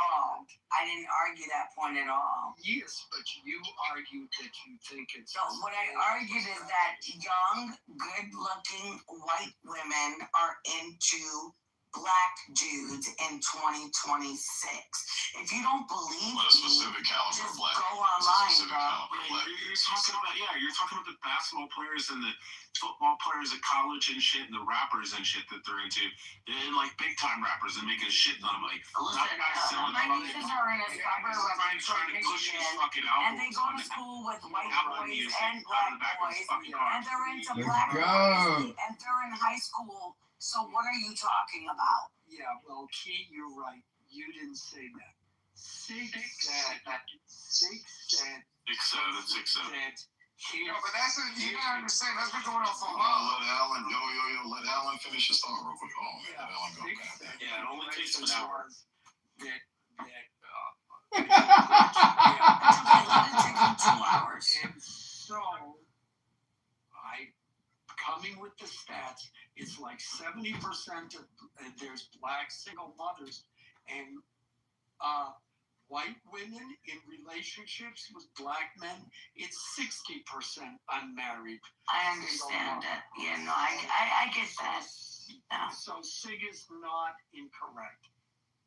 all. Yes, but you argued that you think it's... So what I argued is that young, good-looking white women are into black dudes in 2026. If you don't believe me, just go online, bro. You're talking about the basketball players and the football players at college and shit, and the rappers and shit that they're into. They're like big time rappers and making shit ton of money. Listen, my nieces are in a suburb of Michigan, and they go to school with white boys and black boys, and they're into black boys, and they're in high school. So what are you talking about? Yeah, well, Key, you're right. You didn't say that. Sig said. No, but that's it. You gotta understand. That's been going on for a while. Let Alan finish his thought real quick. Let Alan go. Yeah, it only takes an hour. And so, coming with the stats, it's like 70% of there's black single mothers, and white women in relationships with black men, it's 60% unmarried. I understand that. Yeah, no, I get that. Yeah. So Sig is not incorrect.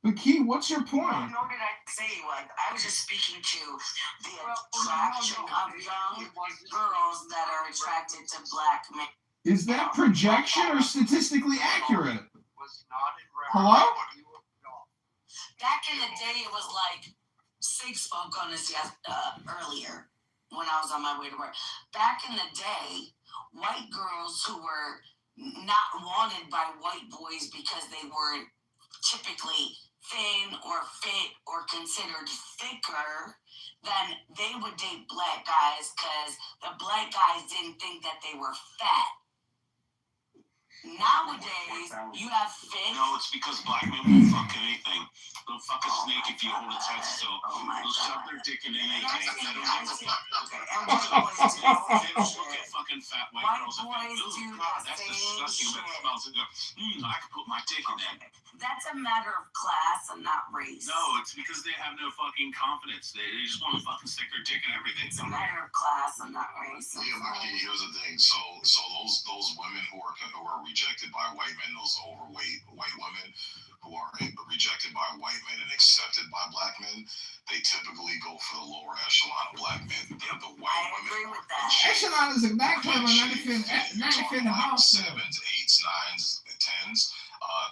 But Key, what's your point? Nor did I say he was. I was just speaking to the attraction of young girls that are attracted to black men. Is that projection or statistically accurate? Hello? Back in the day, it was like Sig spoke on this earlier when I was on my way to work. Back in the day, white girls who were not wanted by white boys because they weren't typically thin or fit or considered thicker, then they would date black guys because the black guys didn't think that they were fat. Nowadays, you have fit. No, it's because black men will fuck anything. They'll fuck a snake if you hold its head still. They'll shove their dick in anything. They don't give a fuck. They don't look at fucking fat white girls and think, ooh, God, that's disgusting. But it smells and go, I can put my dick in that. That's a matter of class and not race. No, it's because they have no fucking confidence. They just want to fucking stick their dick in everything. It's a matter of class and not race. Yeah, but here's the thing. So those women who are rejected by white men, those overweight white women who are rejected by white men and accepted by black men, they typically go for the lower echelon of black men. They have the white I women. agree with that. Echelon is a back term, You're not talking a like house. 7s, 8s, 9s, 10s.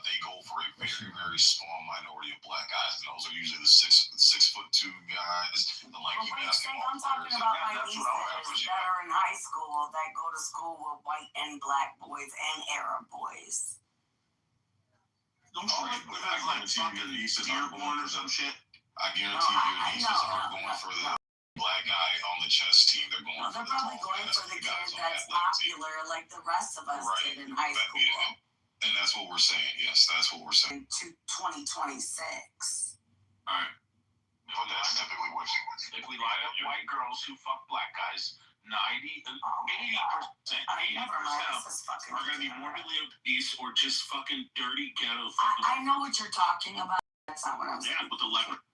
They go for a very, very small minority of black guys. And those are usually the 6'2" guys, the lanky basketball I'm players. talking about my nieces that are in high school that go to school with white and black boys and Arab boys. Don't you like when like fucking Dearborn or some shit? I guarantee your nieces aren't going for the black guy on the chess team. They're going for They're the probably tall going for the kid guys on that's that team. popular like the rest of us did in high school. Yeah. And that's what we're saying. Yes, that's what we're saying. To 2026. All right. But that's typically what If we line up white girls who fuck black guys, 80% are going to be morbidly obese or just fucking dirty ghetto fucking. I know what you're talking about. That's not what I'm saying. Yeah, with the leopard.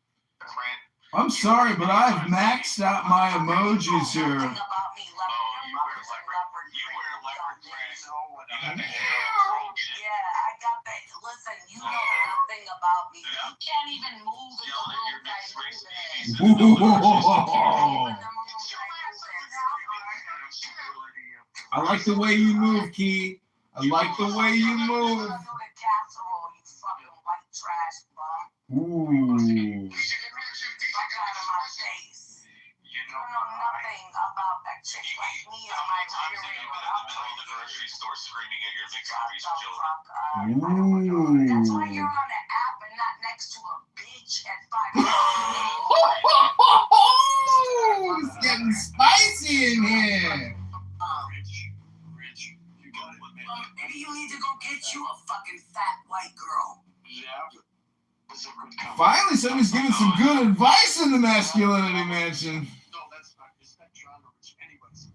I'm sorry, but I've maxed out my emojis here. You wear leopard print. Yeah, I got that. Listen, you know nothing about me. You can't even move in the room. I like the way you move, Key. I like the way you move. Ooh. Nothing about that chick like me and my grocery store screaming at your mixed race children. That's why you're on the app and not next to a bitch at 5. Oh, it's getting spicy in here. Maybe you need to go get you a fucking fat white girl. Yeah. Finally, somebody's giving some good advice in the Masculinity Mansion. No, that's not. It's not John Rich. Anyways,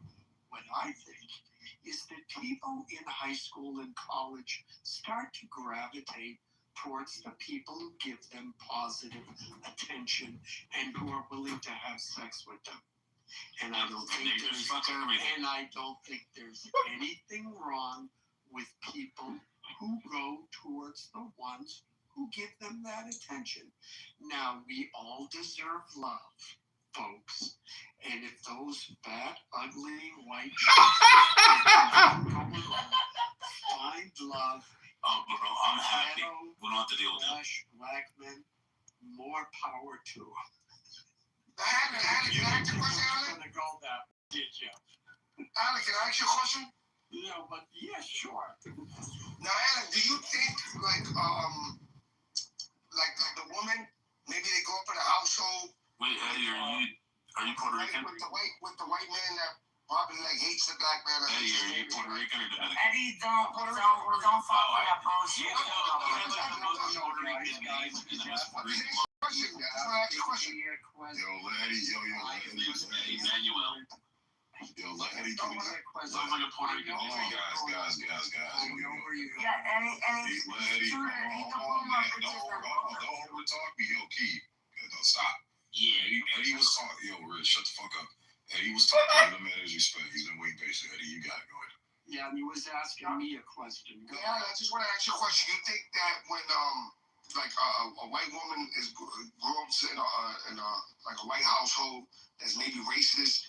what I think is that people in high school and college start to gravitate towards the people who give them positive attention and who are willing to have sex with them. And I don't think there's anything wrong with people who go towards the ones who give them that attention. Now, we all deserve love, folks. And if those fat, ugly, white find love, oh, bro, I'm happy. We don't have to deal with that. Black men, more power to them. You were going to go that, did you? Alex, can I ask you a question? No, but yeah, sure. Now, Alex, do you think like the woman, maybe they go up in a household? Wait, Eddie, are you Puerto Rican? With the white man that probably like hates the black man. Eddie, are you Puerto Rican or Dominican? Eddie, don't fall for that bullshit. Let Eddie do his Sounds like a Puerto Rican. Hold on, guys. Yeah, and he's shooting and he can pull my bitches. Don't overtalk me, yo, Key. Don't stop. Yeah. Eddie was talking. Yo, Rich, shut the fuck up. Eddie was talking. Give him his respect. He's been waiting patient. Eddie, you got it. Go ahead. Yeah, and he was asking me a question. Yeah, I just want to ask you a question. You think that when like a white woman grew up in a white household that's maybe racist,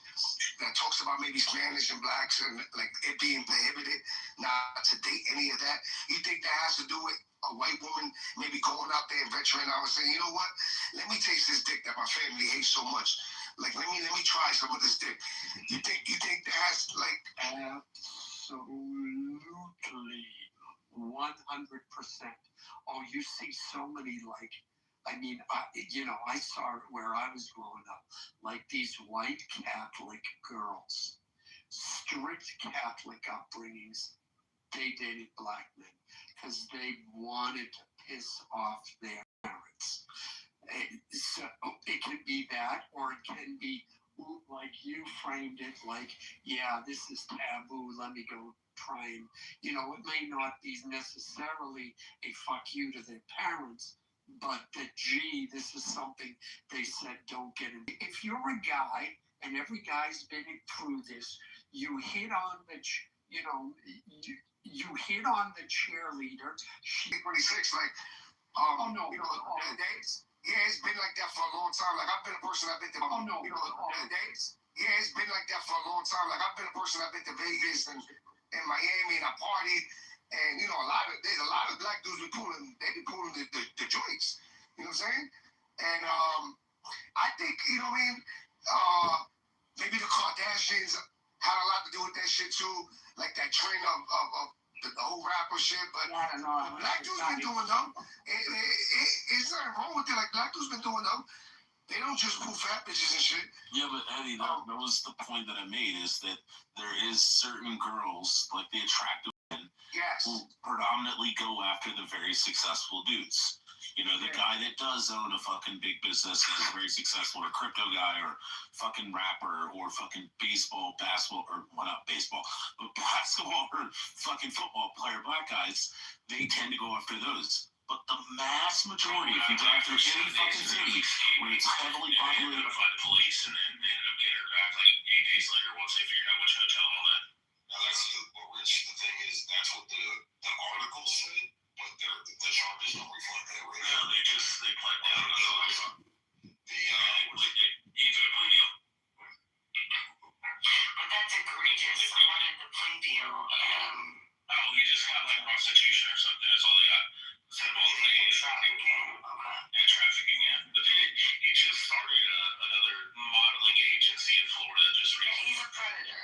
that talks about maybe Spanish and blacks and like it being prohibited not to date any of that, you think that has to do with a white woman maybe going out there and venturing out and saying, you know what, let me taste this dick that my family hates so much, like let me try some of this dick. You think that has like absolutely 100%. Oh, you see so many like, I mean, I saw it where I was growing up, like these white Catholic girls, strict Catholic upbringings, they dated black men because they wanted to piss off their parents. So it can be that, or it can be like you framed it, like, yeah, this is taboo, let me go try and, it may not be necessarily a fuck you to their parents, but that, gee, this is something they said don't get in. If you're a guy, and every guy's been through this, you hit on the, you hit on the cheerleader. She 26, like, oh no, dates. Yeah, it's been like that for a long time. Like I've been a person. I've been to days. Yeah, it's been like that for a long time. Like I've been a person. I've been to Vegas and Miami, and I partied. And you know, there's a lot of black dudes be pulling. They be pulling the joints. You know what I'm saying? And I think you know what I mean. Maybe the Kardashians had a lot to do with that shit too. Like that trend of the whole rapper shit. But I don't know. black dudes been doing them. It's nothing wrong with it. Like black dudes been doing them. They don't just pull fat bitches and shit. Yeah, but Eddie, that was the point that I made, is that there is certain girls, like the attractive men, who predominantly go after the very successful dudes. You know, the guy that does own a fucking big business and is very successful, or crypto guy, or fucking rapper, or fucking baseball, basketball, or well, not baseball, but basketball or fucking football player, black guys, they tend to go after those. But the mass majority, if you go after any fucking city where it's heavily populated, notified the police, and then they ended up getting her back like 8 days later once they figured out which hotel and all that. Now that's what Rich. The thing is, that's what the article said, but the charges don't reflect that. Right? No, they pled down. Even a plea deal. But that's egregious. I wanted the plea deal. Oh, he just got like prostitution or something. That's all he got. Trafficking, yeah. But then he just started another modeling agency in Florida just recently. He's a predator.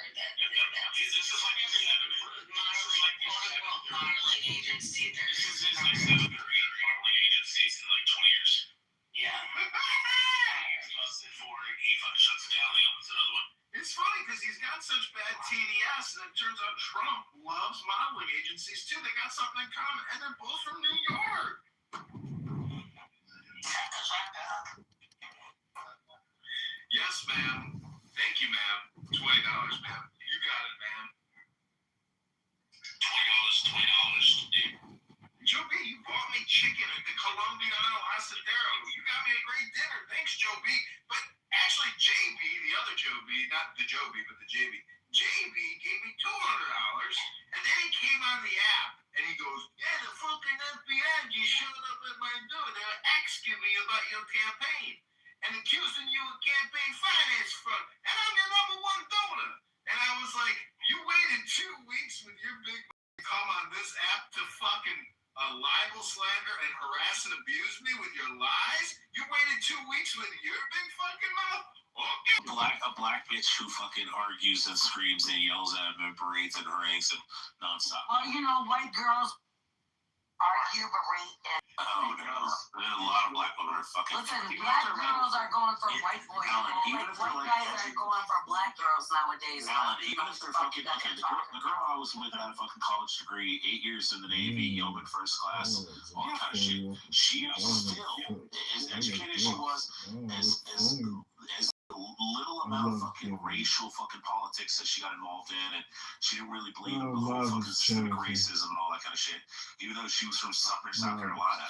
This is like his modeling agency. This is his like 7th or 8th modeling agencies in like 20 years. Yeah. He's busted for it. He fucking shuts it down. He opens another one. It's funny because he's got such bad TDS, and it turns out Trump loves modeling agencies too. They got something in common, and they're both from New York. Yes, ma'am. Thank you, ma'am. $20, ma'am. You got it, ma'am. $20. Joe B, you bought me chicken at the Colombiano Asadero. You got me a great dinner. Thanks, Joe B. But actually, JB, the other Joe B, not the Joe B, but the JB. JB gave me $200, and then he came on the app, and he goes, yeah, the fucking FBI just showed up at my door. They were asking me about your campaign and accusing you of campaign finance fraud, and I'm your #1 donor. And I was like, you waited 2 weeks with your big come on this app to fucking libel, slander, and harass and abuse me with your lies? You waited 2 weeks with your big fucking mouth? Okay. A black bitch who fucking argues and screams and yells at him and parades and harangues him nonstop. Well, you know, white girls argue, berate, and... Oh, no. A lot of black women are fucking... Listen, black girls are going for white boys. White guys are going for black girls nowadays. Alan, even if they're fucking... Okay, the girl I was with had a fucking college degree, 8 years in the Navy, yeoman first class, all that kind of shit. She was still, as educated as she was, as little amount of fucking racial fucking politics that she got involved in, and she didn't really believe in the whole fucking systemic racism and all that kind of shit, even though she was from South Carolina.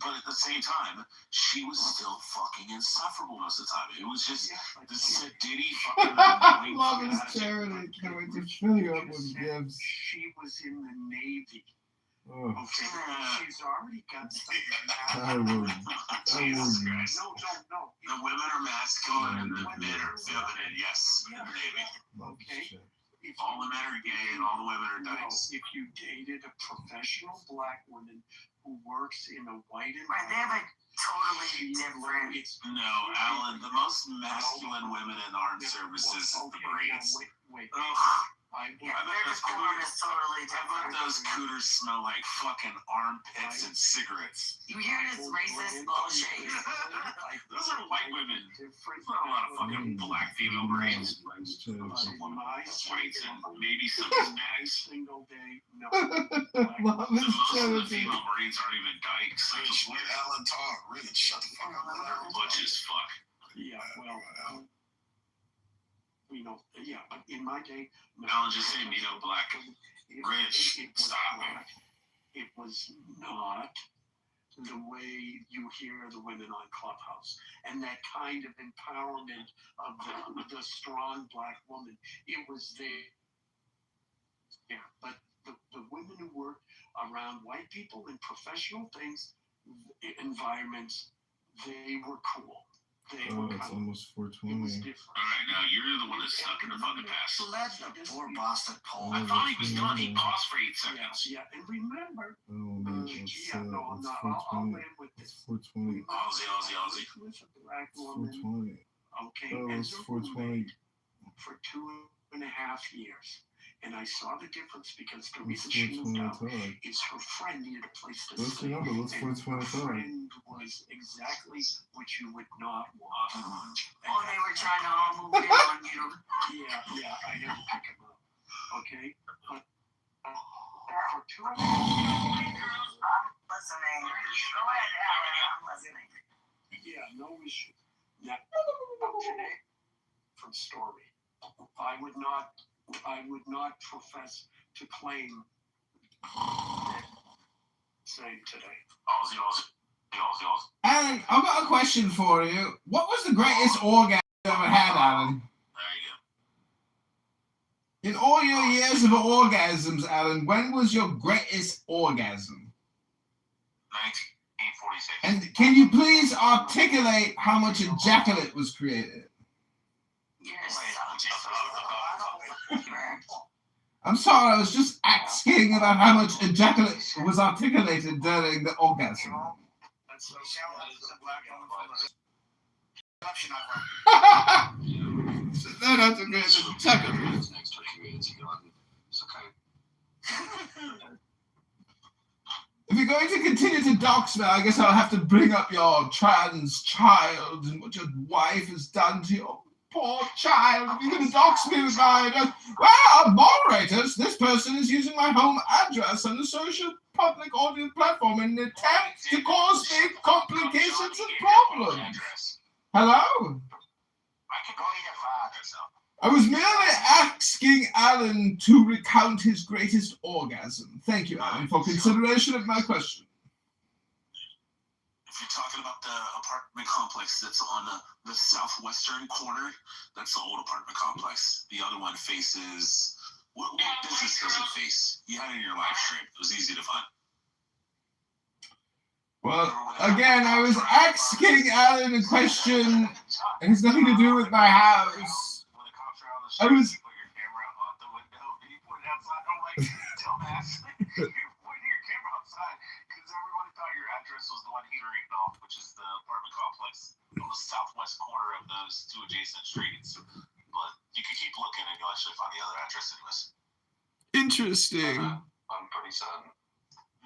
But at the same time, she was still fucking insufferable most of the time. It was just this sedity fucking I love his charity. Can't wait to fill you up with gifts. She was in the Navy. Oh. Okay, she's already got something I would. No. The women are masculine and the men are feminine, yes, in the Navy. Okay. All the men are gay and all the women are dykes. If you dated a professional black woman who works in a white environment, right, they have a totally different... No, Alan, the most masculine women in the armed services is the Marines. Wait. Their decorum is totally different. Those cooters smell like fucking armpits and cigarettes. You hear this racist bullshit? Those are white women. There's not a lot of fucking black female Marines. Whites and maybe some Hispanics. Single day, no. Most of the female Marines aren't even dykes. They're just Let Alan talk. Really, shut the fuck up. Butch as fuck. Yeah, well, but in my day, no. Alan just saying, black. Rich, stop. It was not the way you hear the women on Clubhouse and that kind of empowerment of the strong black woman. It was there. Yeah, but the women who work around white people in professional things, environments, they were cool. They Oh, were it's kind almost of, it was 420. different. All right, now you're the one that's stuck in the fucking past. Led the poor bastard Paul. Oh, I thought he was that's done. He really- paused for 8 seconds. Yeah, and remember, Oh man, yeah, no, I'm it's not. I'll 420. end with It's this. 420. Aussie. With a black It's woman, 420. okay, Oh, as it's a 420. roommate for 2.5 years. And I saw the difference because the What's reason she moved 420 out talk? is her friend needed a place to What's the sleep. number? What's And 420 her talk? friend was exactly what you would not want. Oh, they were trying to all move in on you. Yeah, I had to pick him up. Okay? But for 2.5 years. Listening. Go ahead, Alan. I'm listening. Yeah, no issue. Now, today, from story, I would not profess to claim that same today. Aussie. Alan, I've got a question for you. What was the greatest orgasm you ever had, Alan? There you go. In all your years of orgasms, Alan, when was your greatest orgasm? 1946. And can you please articulate how much ejaculate was created? Yes. I'm sorry, I was just asking about how much ejaculate was articulated during the orgasm. That's so No, that's a great ejaculate. Next to a community garden. It's okay. If you're going to continue to dox me, I guess I'll have to bring up your trans child and what your wife has done to your poor child. If you're going to dox me with my address, well, moderators, this person is using my home address on the social public audio platform in an attempt to cause me complications and problems. Hello? I can go eat a fire yourself. I was merely asking Alan to recount his greatest orgasm. Thank you, Alan, for consideration of my question. If you're talking about the apartment complex that's on the southwestern corner, that's the old apartment complex. The other one faces... What business does it face? You had it in your live stream. It was easy to find. Well, again, I was asking Alan a question, and it's nothing to do with my house. I was... Put your camera out the window and you put it outside. I'm like, dumbass. You're pointing your camera outside because everybody thought your address was the one he reading off, which is the apartment complex on the southwest corner of those two adjacent streets. But you can keep looking and you'll actually find the other address anyways. Interesting. I'm pretty certain.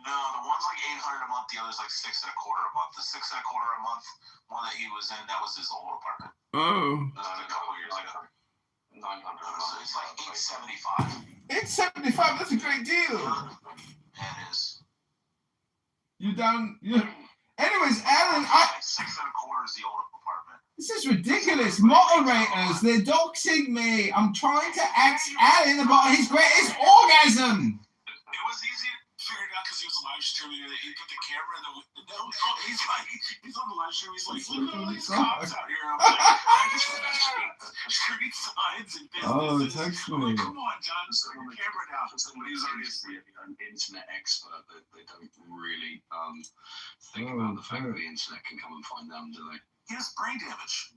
No, the one's like $800 a month, the other's like $625 a month. The $625 a month one that he was in, that was his old apartment. Oh. That was a couple years ago. 900 So it's like $875. $875, that's a great deal. Yeah, it is. You down? You... Anyways, Alan, $625 is the old apartment. This is ridiculous. Moderators, they're doxing me. I'm trying to ask Alan about his greatest orgasm. It was easy to figure it out because he was live streaming it. He put the camera in the window. He's on the live stream. He's like, look at all these cops out here. I'm like, I just want to street signs and businesses. Oh, text I'm me. like, come on, John, just put your camera down. Somebody's already asleep. An internet expert, they don't really think about the fact that the internet can come and find them, do they? He has brain damage.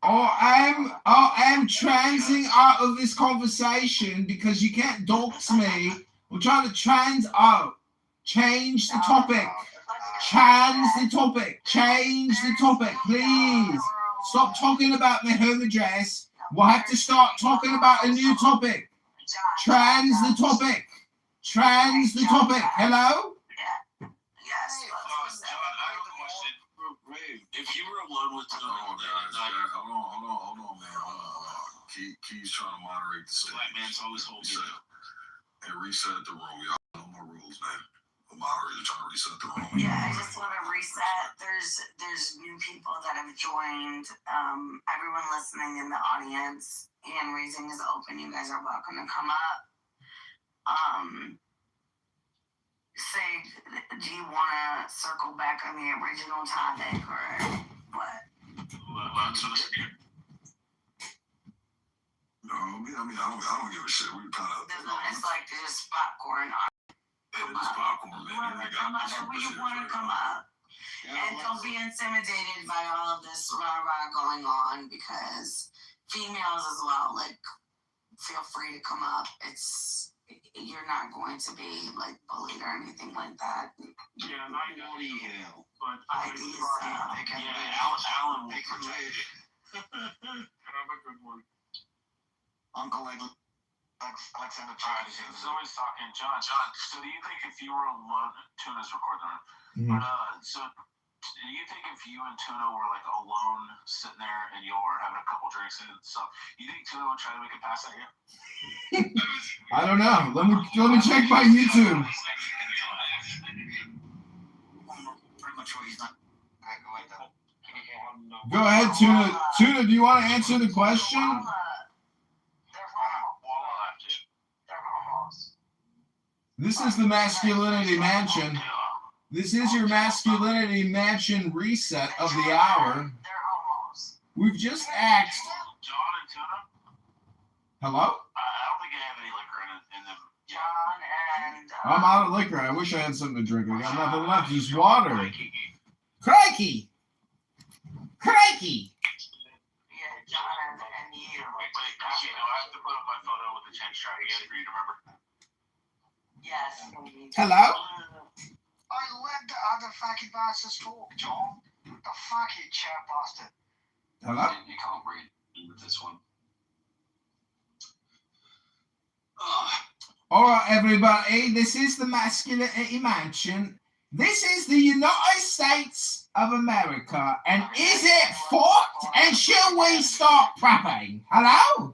I'm transing out of this conversation because you can't dox me. I'm trying to trans out. Change the topic. Change the topic, please. Stop talking about my home address. We'll have to start talking about a new topic. Trans the topic. Hello? Yes. John, I have a question. If you were alone with Tony, Hold on, man. Key's trying to moderate the stage. Black man's always holding you. And reset the room. Y'all know my rules, man. The moderator trying to reset the room. Yeah, I just want to reset. There's new people that have joined. Everyone listening in the audience, hand raising is open. You guys are welcome to come up. Sig, do you want to circle back on the original topic or what? No, I mean, I don't give a shit. We kind of. It's like just popcorn. It is popcorn. Whoever come up, wherever you want to come up. And don't be intimidated by all of this rah-rah going on, because females as well, like, feel free to come up. You're not going to be, like, bullied or anything like that. Yeah, not bloody hell. But Alan will protect you. Have a good one. Uncle Alexander So always talking, John. So do you think if you were alone, Tuna's recording, Mhm. but so do you think if you and Tuna were like alone sitting there and you were having a couple drinks and stuff, you think Tuna would try to make a pass at you? I don't know. Let me check my YouTube. Pretty much what he's not. Go ahead, Tuna. Tuna, do you want to answer the question? They're homos. This is the Masculinity Mansion. This is your Masculinity Mansion reset of the hour. They're homos. We've just asked. John and Tuna? Hello? I don't think I have any liquor in them. John and... I'm out of liquor. I wish I had something to drink. I got nothing left. Just water. Crikey! Crikey! Yeah, John and you. Wait, do I have to put up my photo with the change try again for you to remember? Yes. Hello? I let the other fucking bastards talk, John. The fucking chat bastard. Hello? You can't read with this one. All right, everybody. This is the Masculinity Mansion. This is the United States of America. And is it fucked? And should we start prepping? Hello? No.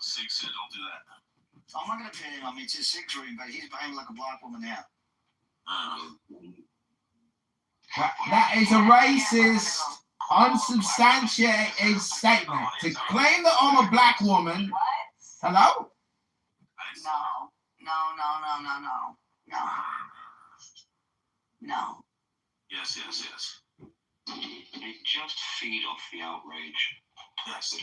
Six, don't do that. I'm not going to pin it on me. It's his sick dream, but he's behaving like a black woman now. That is a racist, unsubstantiated statement. To claim that I'm a black woman. What? Hello? No. Yes. They just feed off the outrage. Yes.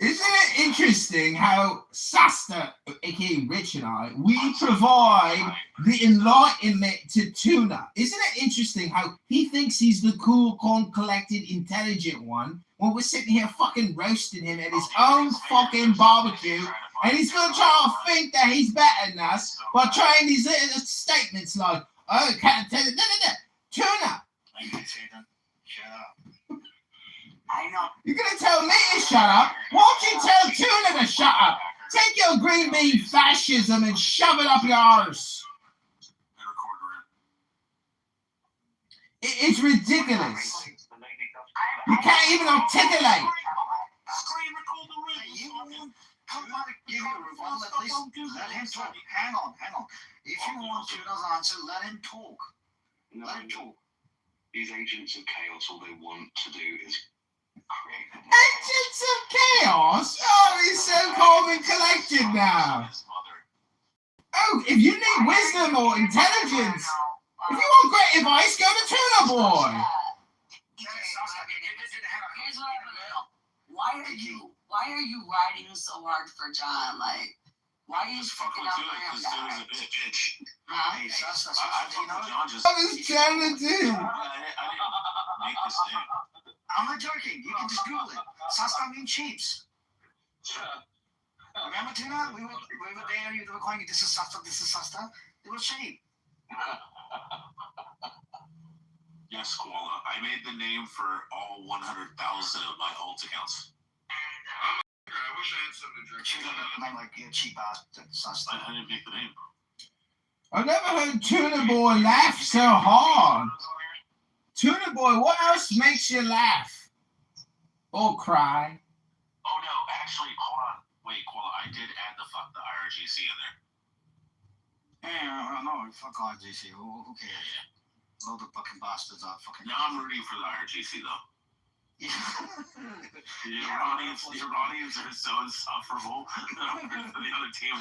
Isn't it interesting how Sasta, aka Rich and I, we provide the enlightenment to Tuna? Isn't it interesting how he thinks he's the cool, calm, collected, intelligent one when we're sitting here fucking roasting him at his own fucking barbecue, and he's gonna try to think that he's better than us by trying these little statements like, oh, can't tell it, Tuna. Shut up. I know. You're gonna tell me to shut up? Why don't you tell Tuna to shut up? Take your green bean fascism and shove it up your arse. It's ridiculous. You can't even articulate. Let him talk. Hang on. If you want Tuna's answer, let him talk. Let him talk. These agents of chaos, all they want to do is create Agents of chaos? Oh, he's so calm and collected now. Oh, if you need wisdom or intelligence, if you want great advice, go to Tuna Boy. Here's what I want to know. Why are you riding so hard for John? Like, why are you fucking up for him, guys? Huh? Hey, Sasta, I was trying to do. I'm not joking. You can just Google it. Sasta means cheaps. Remember, Tuna? We were there. You were calling it, this is Sasta. It was cheap. Yes, Koala. I made the name for all 100,000 of my alt accounts. I wish I had something to drink. I'm like, yeah, cheap ass Sasta. I didn't make the name. I've never heard Tuna Boy laugh so hard. Tuna Boy, what else makes you laugh? Or cry? Oh no, actually, hold on. Wait, Koala, I did add the IRGC in there. Yeah, no, fuck RGC. Who cares? Load of fucking bastards are fucking. Now I'm rooting for the IRGC though. Your audience are so insufferable. I'm rooting for the other team.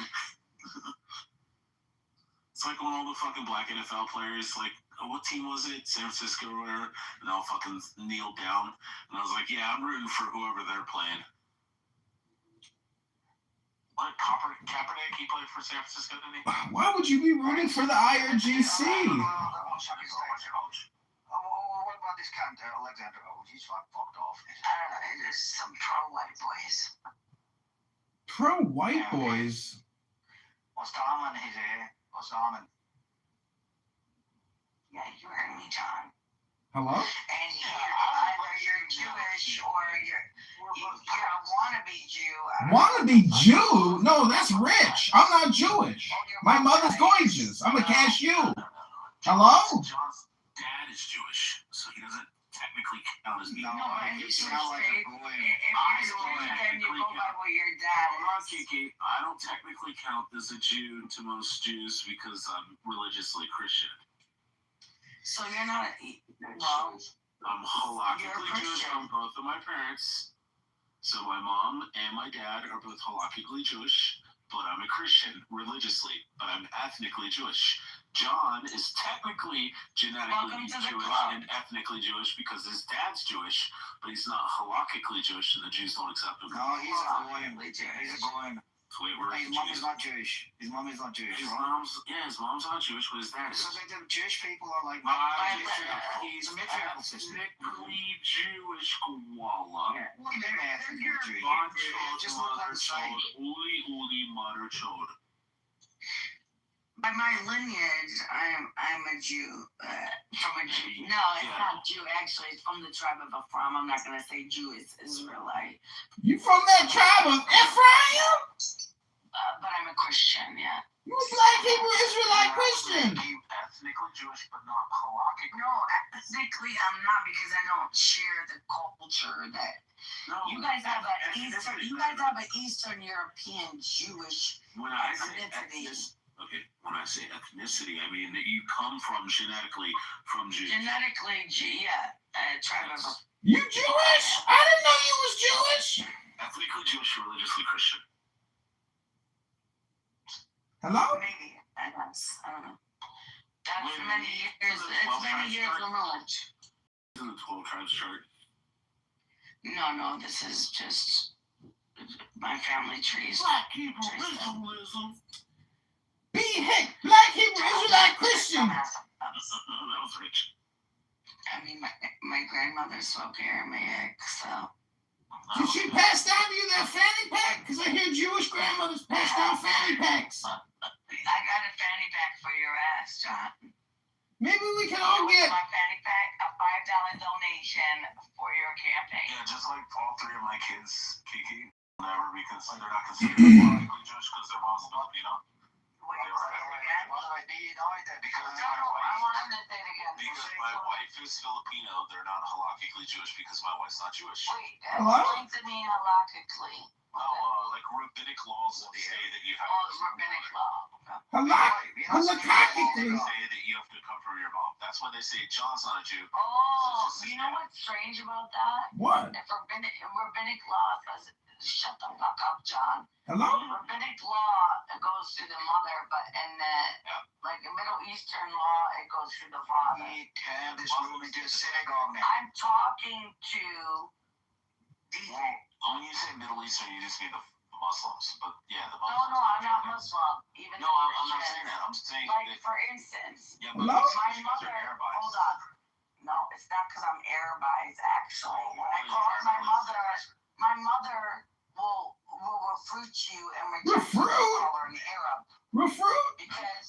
It's like when all the fucking black NFL players, like, what team was it? San Francisco or whatever, and all fucking kneeled down. And I was like, yeah, I'm rooting for whoever they're playing. What? Kaepernick, he played for San Francisco, didn't he? Why would you be rooting for the IRGC? What about this cunt, Alexander Holt? He's fucked off. I don't know. There's some pro-white boys. Pro-white boys? What's Tomlin his here? What's Tomlin? Yeah, you heard me, John. Hello? And either you're Jewish or you're a wannabe Jew. Wannabe Jew? No, that's rich. I'm not Jewish. My mother's gorgeous. I'm a cashew. Hello? John's dad is Jewish, so he doesn't technically count as being. No, and you should sound like say, a goy. if you're Jewish, then you go by what your dad Hold on, is. Kiki. I don't technically count as a Jew to most Jews because I'm religiously Christian. So you're not, well, I'm halakhically Jewish from both of my parents. So my mom and my dad are both halakhically Jewish, but I'm a Christian religiously, but I'm ethnically Jewish. John is technically genetically Jewish and ethnically Jewish because his dad's Jewish, but he's not halakhically Jewish and the Jews don't accept him. No, he's a goyim. He's a goyim. Wait, where His mom is not Jewish. His mom is not Jewish. His mom's not Jewish, but his dad is. So the Jewish people are like He's ethnically Jewish koala. Just look like the same. Uli mother chod. by my lineage, I'm a Jew. From a Jew. No, it's not Jew. Actually, it's from the tribe of Ephraim. I'm not gonna say Jew. It's Israelite. You from that tribe of Ephraim? But I'm a Christian. Yeah. You a black Hebrew Israelite Christian? Ethnically Jewish, but not halakhic. No, ethnically I'm not because I don't share the culture that. No, you guys have an Eastern European Jewish when I identity. Okay, when I say ethnicity, I mean that you come from genetically from Jews. Genetically, yeah, tribe of. You Jewish? I didn't know you was Jewish. Ethnically Jewish, religiously Christian. Hello? Maybe. I don't know. That's many years. It's many years alone. In the 12 tribes chart. No. This is just my family trees. Black Hebrew Israelism. Heck, black Hebrew Israelite Christian. That was rich. I mean, my grandmother spoke Aramaic, so. Did she pass down to you that fanny pack? Because I hear Jewish grandmothers pass down fanny packs. I got a fanny pack for your ass, John. Maybe we can all get my fanny pack, a $5 donation for your campaign. Yeah, just like all three of my kids, Kiki, never because they're not considered politically Jewish because their mom's Filipino. Because my wife is Filipino, they're not halakhically Jewish because my wife's not Jewish. Wait, explain to me halakhically. Like rabbinic laws that say that you have. Rabbinic law. Halakhically. They say that you have to come from your mom. That's why they say John's not a Jew. Oh, you know what's strange about that? What? If rabbinic law says, shut the fuck up, John. Hello? Rabbinic law, it goes through the mother, but in the like the Middle Eastern law, it goes through the father. Turn this room into a synagogue now. I'm talking to DJ. When you say Middle Eastern, you just mean the Muslims, but yeah, the No, Muslims. I'm not Muslim. Even No, I'm not saying that. I'm saying like that, for instance, yeah, Hello? my mother. Hold on. No, it's not because I'm Arabized. Actually, when I call her my mother will refute you and reject you and call her an Arab. Refute? Because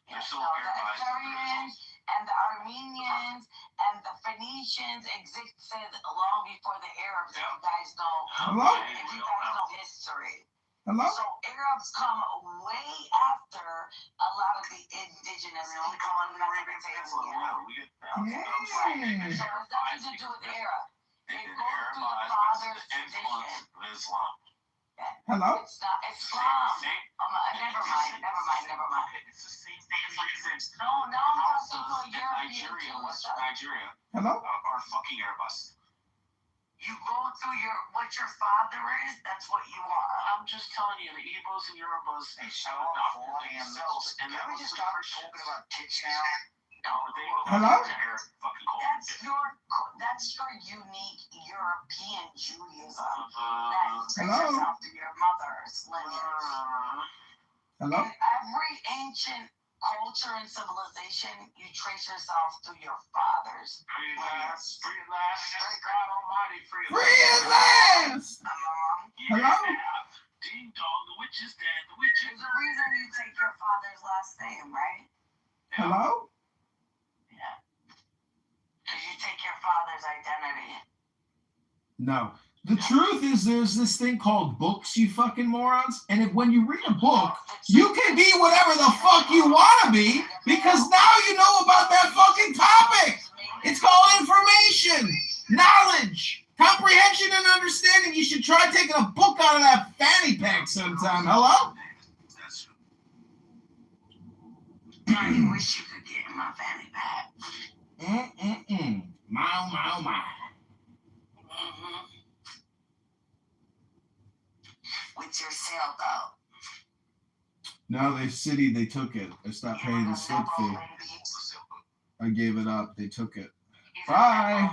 they're still the Assyrians and the Armenians and the Phoenicians existed long before the Arabs. If you guys know, Hello? if you guys know history. Hello? So Arabs come way after a lot of the indigenous people in Mesopotamia. Okay, so it has nothing to do with Arab. They go through the father's tradition. Hello? It's not Islam. Never mind. It's the same thing. No, I'm talking about European Nigeria. Hello? Are fucking Airbus. You go through what your father is, that's what you are. I'm just telling you, the Igbos and Yorubas, they show up for themselves. And Can we just stop talking about tits now? No, Hello? That's your unique European Judaism. Hello? That brings yourself to your mother's lineage. Hello? In every ancient culture and civilization, you trace yourself through your fathers. Free at last. Free at last. Thank God Almighty. Free at Free at last! Hello? Ding dong, the witch is dead. The witch is. There's a reason you take your father's last name, right? Hello? Yeah. Because you take your father's identity. No. The truth is there's this thing called books, you fucking morons. And when you read a book, you can be whatever the fuck you want to be because now you know about that fucking topic. It's called information, knowledge, comprehension, and understanding. You should try taking a book out of that fanny pack sometime. Hello? I wish you could get in my fanny pack. Mow, mow, mow. Mm-hmm. With your sailboat. No, they took it. I stopped paying the slip fee. I gave it up. They took it. Bye.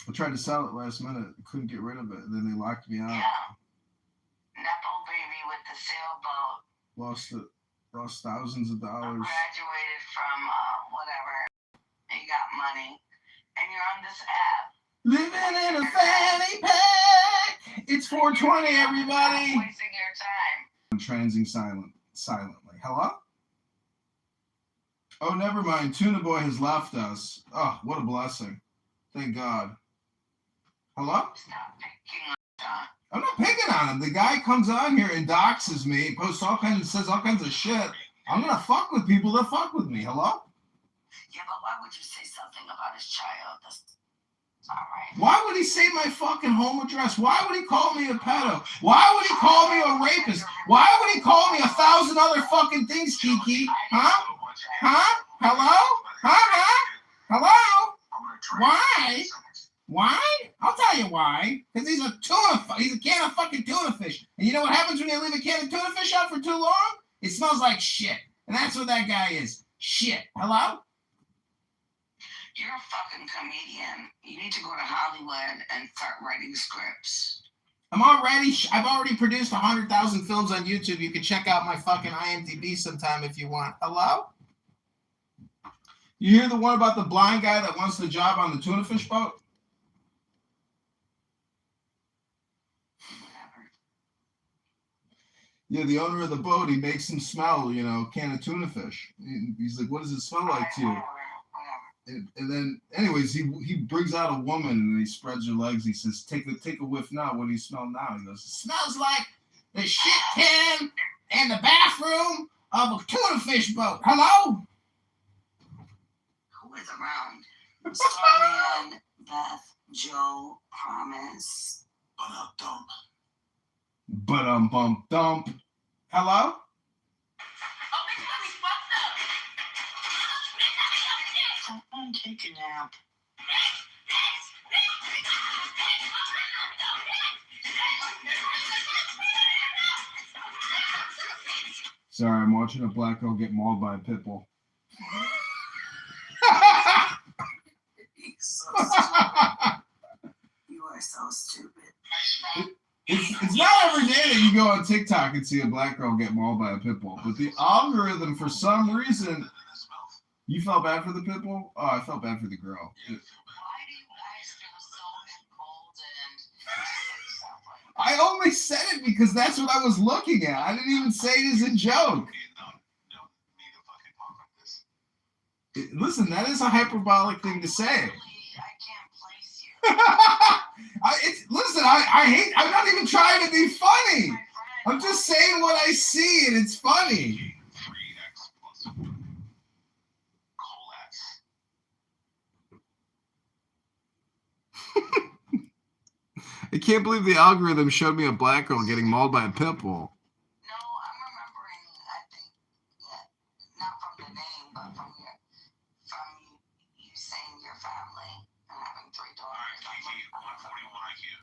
I tried to sell it last minute. I couldn't get rid of it. And then they locked me out. Yeah. Nepo baby with the sailboat. Lost it. Lost thousands of dollars. Graduated from whatever. And you got money. And you're on this app. Living in a fanny pack. It's 420, everybody. Wasting your time. I'm transing silently. Hello? Oh, never mind. Tuna Boy has left us. Oh, what a blessing. Thank God. Hello? I'm not picking on him. The guy comes on here and doxes me, posts all kinds, says all kinds of shit. I'm gonna fuck with people that fuck with me. Hello? Yeah, but why would you say something about his child? That's all right. Why would he say my fucking home address? Why would he call me a pedo? Why would he call me a rapist? Why would he call me 1,000 other fucking things, Kiki? Huh? Huh? Hello? Huh? Hello? Why? Why? I'll tell you why. Because he's a can of fucking tuna fish. And you know what happens when you leave a can of tuna fish out for too long? It smells like shit. And that's what that guy is. Shit. Hello? You're a fucking comedian. You need to go to Hollywood and start writing scripts. I've already produced 100,000 films on YouTube. You can check out my fucking IMDb sometime if you want. Hello? You hear the one about the blind guy that wants the job on the tuna fish boat? Yeah, the owner of the boat, he makes him smell, a can of tuna fish. He's like, what does it smell like to you? And then, anyways, he brings out a woman and he spreads her legs. He says, take a whiff now. What do you smell now? He goes, it smells like the shit can in the bathroom of a tuna fish boat. Hello? Who is around? Starman, Beth, Joe, Promise. But-um-bump-dump. Hello? Take a nap. Sorry, I'm watching a black girl get mauled by a pit bull. So stupid. You are so stupid. It's not every day that you go on TikTok and see a black girl get mauled by a pit bull, but the algorithm, for some reason, you felt bad for the pit bull? Oh, I felt bad for the girl. Why do you guys feel so emboldened? I only said it because that's what I was looking at. I didn't even say it as a joke. Listen, that is a hyperbolic thing to say. I can't place you. Listen, I'm not even trying to be funny. I'm just saying what I see and it's funny. I can't believe the algorithm showed me a black girl getting mauled by a pit bull. No, I'm remembering, I think, not from the name, but from you saying your family and having 3 daughters. Kiki, 141 IQ.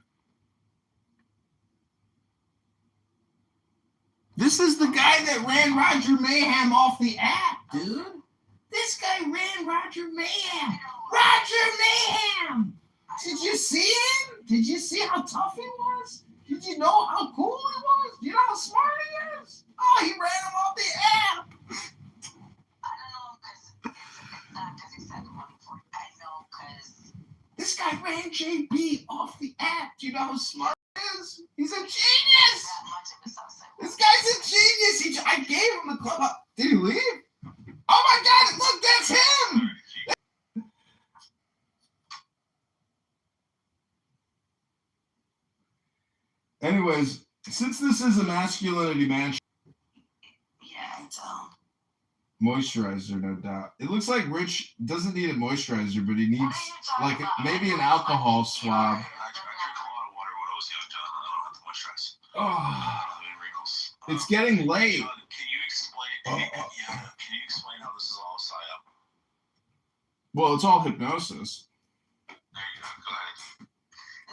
This is the guy that ran Roger Mayhem off the app, dude. This guy ran Roger Mayhem. Roger Mayhem! Did you see him? Did you see how tough he was? Did you know how cool he was? Do you know how smart he is? know how smart he is? He's a genius. This guy's a genius. I gave him the club. Did he leave? Oh my God! Look, that's him. Anyways, since this is a masculinity mansion, Yeah, it's moisturizer, no doubt. It looks like Rich doesn't need a moisturizer, but he needs like maybe an alcohol swab. I drink a lot of water when I was young, John. I don't have to moisturize. I don't have any wrinkles. It's getting late. John, can you explain? Can you explain how this is all a psyop? Well, it's all hypnosis. There you go. Go ahead.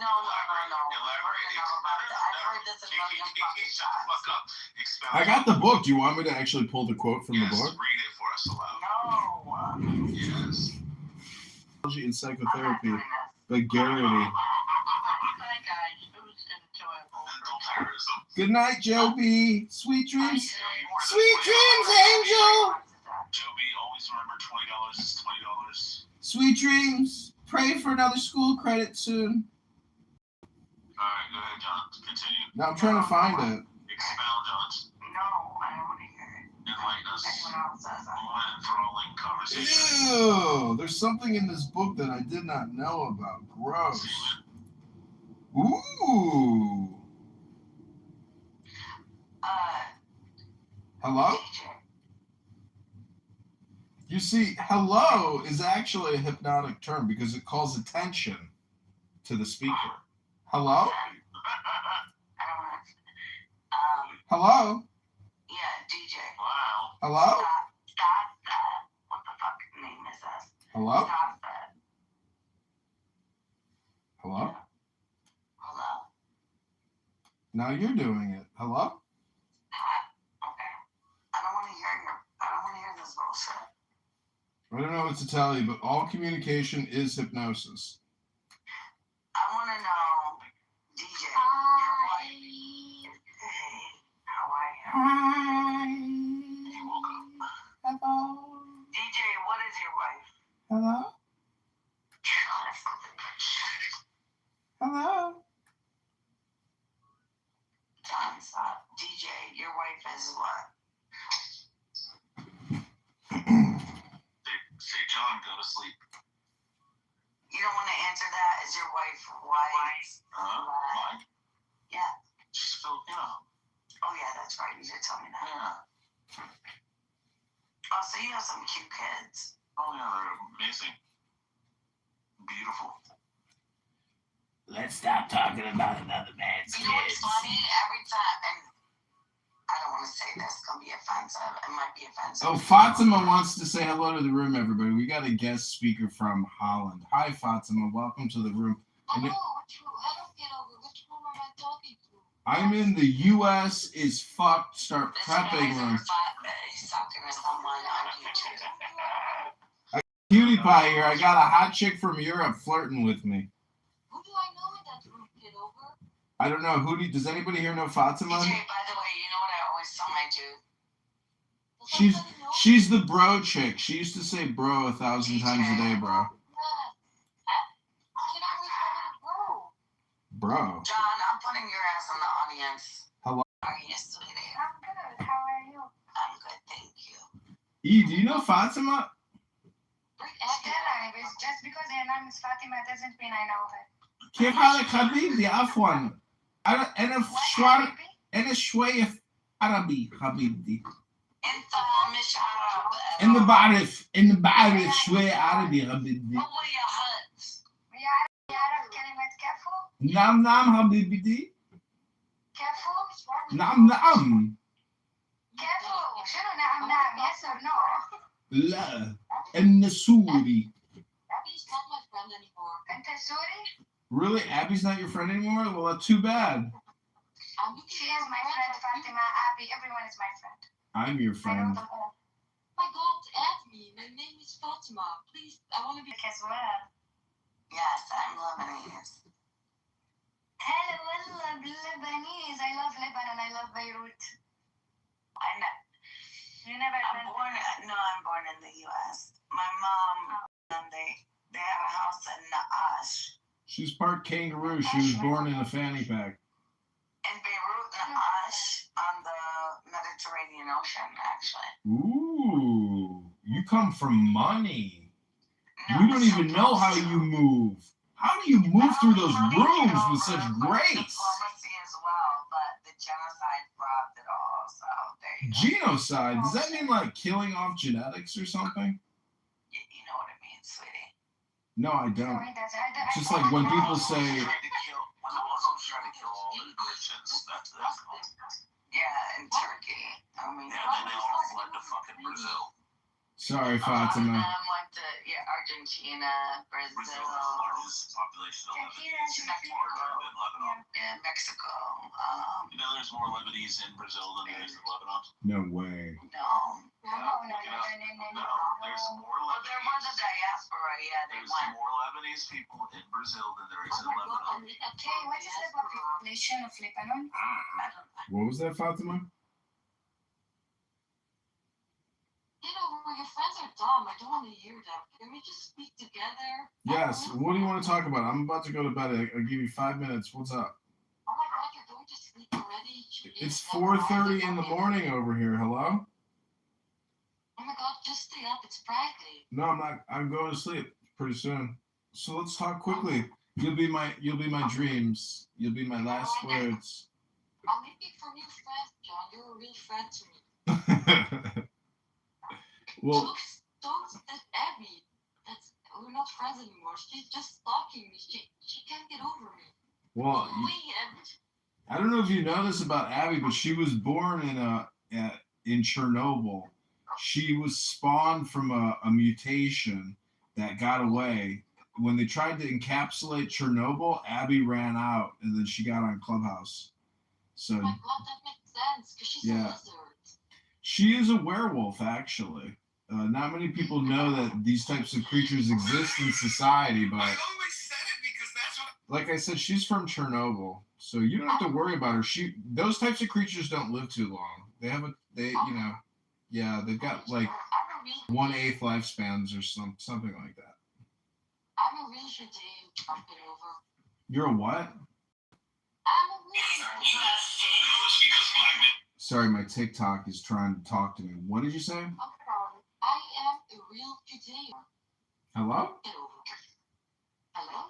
No. I've heard this a million fucking times. I got the book. Do you want me to actually pull the quote from the book? Read it for us aloud. No. Yes. Psychology and Psychotherapy by Garrity. Good night, Joby. Sweet dreams. Sweet dreams, Angel. Joby, always remember $20 is $20. Sweet dreams. Pray for another school credit soon. All right, go ahead, John. Continue. Now I'm trying to find it. Expound, John. No, I don't want to hear it. Enlighten us. Everyone else says that. One enthralling conversation. Ew, there's something in this book that I did not know about. Gross. Ooh. Hello? You see, hello is actually a hypnotic term because it calls attention to the speaker. Hello? Hello? Yeah, DJ. Wow. Hello? Stop that. What the fuck name is this? Hello? Stop that. Hello? Hello? Now you're doing it. Hello? Okay. I don't want to hear this bullshit. I don't know what to tell you, but all communication is hypnosis. I want to know, DJ, your wife. Hey, how are you? Hi. You woke up. Hello? DJ, what is your wife? Hello? Hello? John, stop. DJ, your wife is what? Say, John, go to sleep. You don't want to answer that? Is your wife white? Mine? Yeah. She's Filipino. Oh, yeah, that's right. You did tell me that. Yeah. Oh, so you have some cute kids. Oh, yeah, they're amazing. Beautiful. Let's stop talking about another man's You know what's funny? Every time, and I don't want to say this, it's going to be offensive. It might be offensive. Oh, Fatima wants to say hello to the room, everybody. We got a guest speaker from Holland. Hi, Fatima. Welcome to the room. Hello, which room am I talking to? I'm in the U.S. is fucked start prepping room. He's talking to someone on YouTube. Cutie pie here. I got a hot chick from Europe flirting with me. Who do I know in that room, Kitover? I don't know. Does anybody here know Fatima? DJ, by the way, you know what I always tell my dude? She's the bro chick. She used to say bro 1,000 times a day, bro. Bro. John, I'm putting your ass in the audience. Hello. How are you, sweetie? I'm good. How are you? I'm good, thank you. E, do you know Fatima? Just because her name is Fatima doesn't mean I know her. كيف حالك حبيبي عفوا أنا شوية عربي حبيبتي. أنت مش عرب. أنا بعرف شوية عربي حبيبتي. هو يا هات. يعرف كلمة كفو؟ نعم حبيبتي. كفو؟ نعم. كفو؟ شنو نعم yes or no؟ لا أنا سوري. Abby's not my friend anymore. أنت سوري? Really? Abby's not your friend anymore? Well, that's too bad. She is my friend, Fatima. Abby, everyone is my friend. I'm your I know friend. them all. My God, add me. My name is Fatima. Please, I want to be as well. Yes, I'm Lebanese. Hello, Lebanese. I love Lebanon. I love Beirut. I'm born in the U.S. My mom, and they have a house in Naash. She's part kangaroo. She was born in a fanny pack. In Beirut and Ash on the Mediterranean Ocean, actually. Ooh, you come from money. No, You don't even know how you move. How do you move through those rooms with such grace? Diplomacy as well, but the genocide robbed it all. So there you go. Genocide? Does that mean like killing off genetics or something? You know what I mean, sweetie. No, I don't. Just like when people say, When the Muslims try to kill all the Christians, that's Yeah, in Turkey. I mean, yeah, then they all fled to fucking Brazil. sorry, a lot of them Fatima. went to Argentina, Brazil has Brazil, the largest population of Lebanese, larger than Lebanon. yeah, Mexico. You know, there's more Lebanese in Brazil than there is in Lebanon. No way. No. No, there's more Well, they're more the diaspora. Yeah, they There's went. more Lebanese people in Brazil than there is in Lebanon. Okay, what is the population of Lebanon? What was that, Fatima? Your friends are dumb. I don't want to hear them. Can we just speak together? Yes. What do you want to talk about? I'm about to go to bed. I'll give you 5 minutes. What's up? Oh my God, you're going to sleep already? It's 4:30 in the morning over here. Hello? Oh my God, just stay up. It's Friday. No, I'm not. I'm going to sleep pretty soon. So let's talk quickly. You'll be my dreams. You'll be my last words. I'm looking for new friends, John. You're a real friend to me. Well, Don't that Abby. We're not friends anymore. She's just stalking me. She can't get over me. well, I don't know if you know this about Abby, but she was born in Chernobyl. She was spawned from a mutation that got away. When they tried to encapsulate Chernobyl, Abby ran out, and then she got on Clubhouse. So, oh my God, that makes sense, because she's a lizard. She is a werewolf, actually. Not many people know that these types of creatures exist in society, but I always said it because that's what. like I said, she's from Chernobyl, so you don't have to worry about her. Those types of creatures don't live too long. They've got like 1/8 lifespans or something like that. I'm a real Judean, Kitover. You're a what? I'm a real. Sorry, my TikTok is trying to talk to me. What did you say? I am a real Judean. Hello? Hello?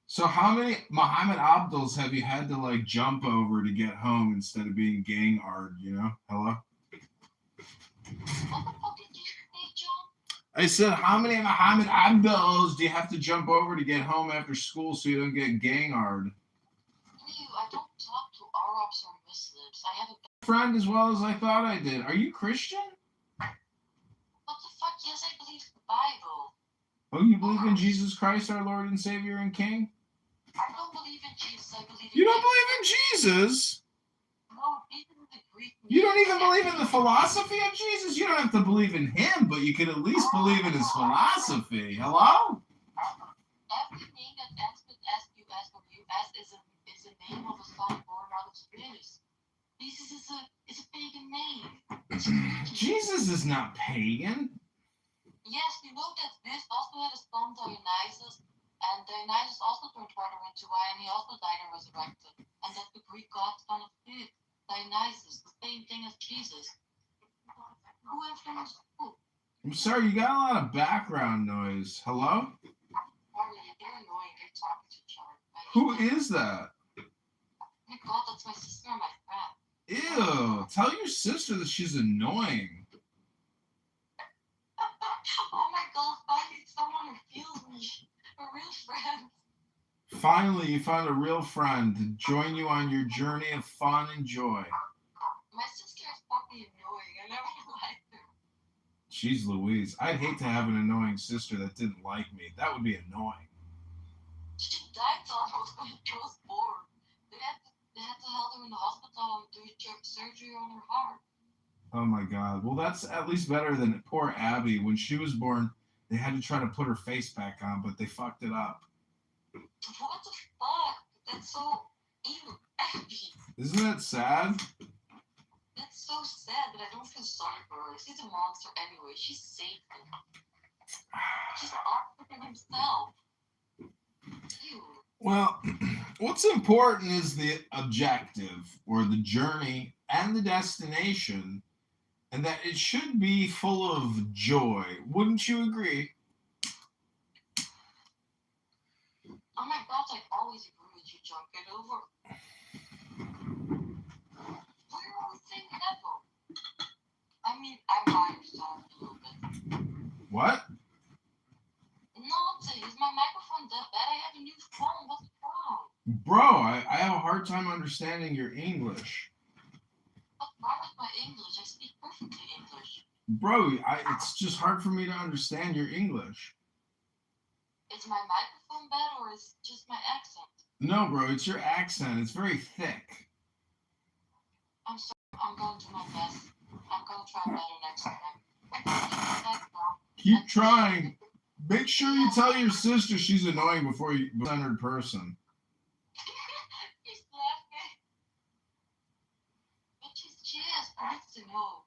So how many Muhammad Abduls have you had to like jump over to get home instead of being gang-ard, you know? Hello? What the fuck did you say, John? I said, how many Muhammad Abduls do you have to jump over to get home after school so you don't get gang-ard? I don't talk to Arabs or Muslims. I have a Friend as well as I thought I did. Are you Christian? What the fuck? Yes, I believe the Bible. Oh, you believe in Jesus Christ, our Lord and Savior and King? I don't believe in Jesus. I believe in You don't believe in Jesus? No, even the Greek. You don't even believe in the philosophy of Jesus? You don't have to believe in him, but you can at least believe in his philosophy. Hello? Every name that ends with S-U-S or U-S is a name of a son born out of space. Jesus is a pagan name. Jesus is not pagan. Yes, you know that this also had a son Dionysus, and Dionysus also turned water into wine, and he also died and resurrected. And that's the Greek god son of Zeus, Dionysus, the same thing as Jesus. Who influenced who? I'm sorry, you got a lot of background noise. Hello? Sorry, they're annoying. They're talking to each other. Who is that? Oh my God, that's my sister and my friend. Ew. Tell your sister that she's annoying. Oh my God, finally someone who feels me. A real friend. Finally, you found a real friend to join you on your journey of fun and joy. My sister is fucking annoying. I never liked her. Jeez Louise. I'd hate to have an annoying sister that didn't like me. That would be annoying. She died almost when she was born. They had to hold her in the hospital and do surgery on her heart. Oh my God. Well, that's at least better than poor Abby. When she was born, they had to try to put her face back on, but they fucked it up. What the fuck? That's so evil. Abby. Isn't that sad? That's so sad, but I don't feel sorry for her. She's a monster anyway. She's Satan. She's Optimus himself. Ew. Well, what's important is the objective or the journey and the destination, and that it should be full of joy. Wouldn't you agree? Oh my god, I always agree with you, John. Get over. Where are we saying ever? I mean, I'm by yourself a little bit. What? Nothing. Is my microphone that bad? I have a new phone. What's wrong? Bro, I have a hard time understanding your English. What's wrong with my English? I speak perfectly English. Bro, it's just hard for me to understand your English. Is my microphone bad or is it just my accent? No, bro, it's your accent. It's very thick. I'm sorry. I'm going to do my best. I'm going to try better next time. Keep trying. Make sure you tell your sister she's annoying before you send her person. He's laughing. But she has needs to know.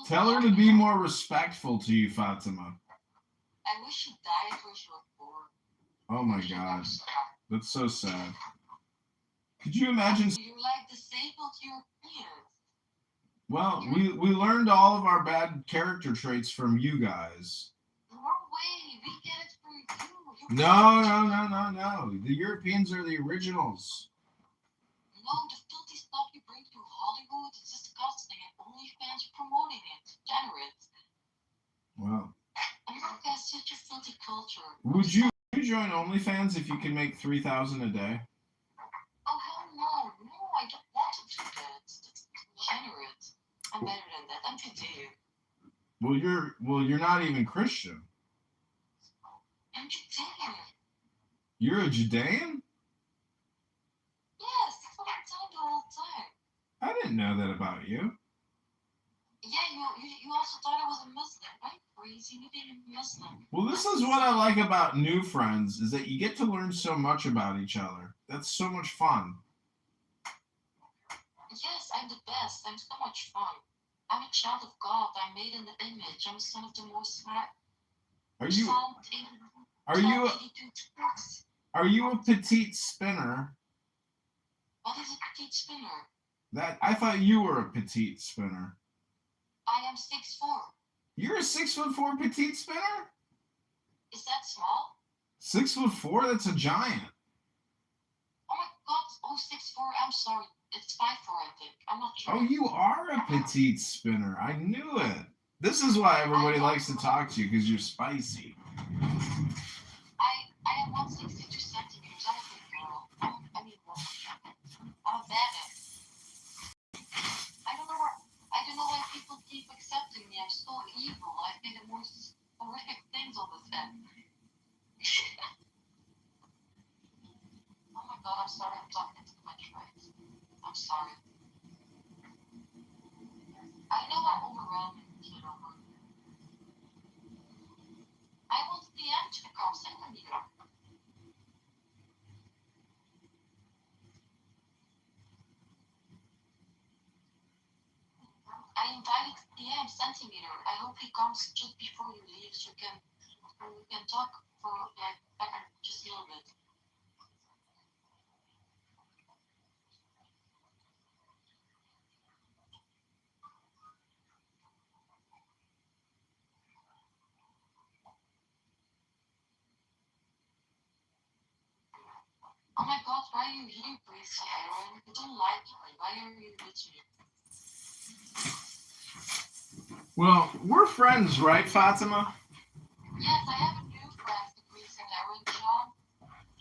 Tell her to be more respectful to you, Fatima. I wish she died where she was born. Oh my god. That's so sad. Could you imagine? You're like disabled Europeans. Well, we learned all of our bad character traits from you guys. No way, we get it from you. No. The Europeans are the originals. No, the filthy stuff you bring to Hollywood is disgusting and OnlyFans are promoting it. Generous. Wow. America has such a filthy culture. Would you join OnlyFans if you could make $3,000 a day? Oh hell no. No, I don't want to do that. That's generous. I'm better than that. I'm Judean. Well, you're not even Christian. I'm Judean. You're a Judean? Yes, that's what I'm telling you all the time. I didn't know that about you. Yeah, you also thought I was a Muslim, right? Crazy, you being a Muslim. Well, this is what I like about new friends, is that you get to learn so much about each other. That's so much fun. Yes, I'm the best. I'm so much fun. I'm a child of God. I'm made in the image. I'm a son of the Most High. Are you a petite spinner? What is a petite spinner? I thought you were a petite spinner. I am 6'4". You're a 6'4" petite spinner? Is that small? 6'4"? That's a giant. Oh my god! Oh, 6'4". I'm sorry. It's 5'4", I think. I'm not sure. Oh, you are a petite spinner. I knew it. This is why everybody likes to talk to you, because you're spicy. I am 162 centimeters. I'm a big girl. I'm a badass. I don't know why people keep accepting me. I'm so evil. I say the most horrific things all the time. Oh my god, I'm sorry I'm talking too much, right? I'm sorry. I know I'm overwhelming, Kitover. I want the end to become centimeter. I invited PM centimeter. I hope he comes just before you leave so we can talk for like just a little bit. Oh my god, why are you here, please, Aaron? You don't like me. Why are you with me? Well, we're friends, right, Fatima? Yes, I have a new friend, please, Aaron.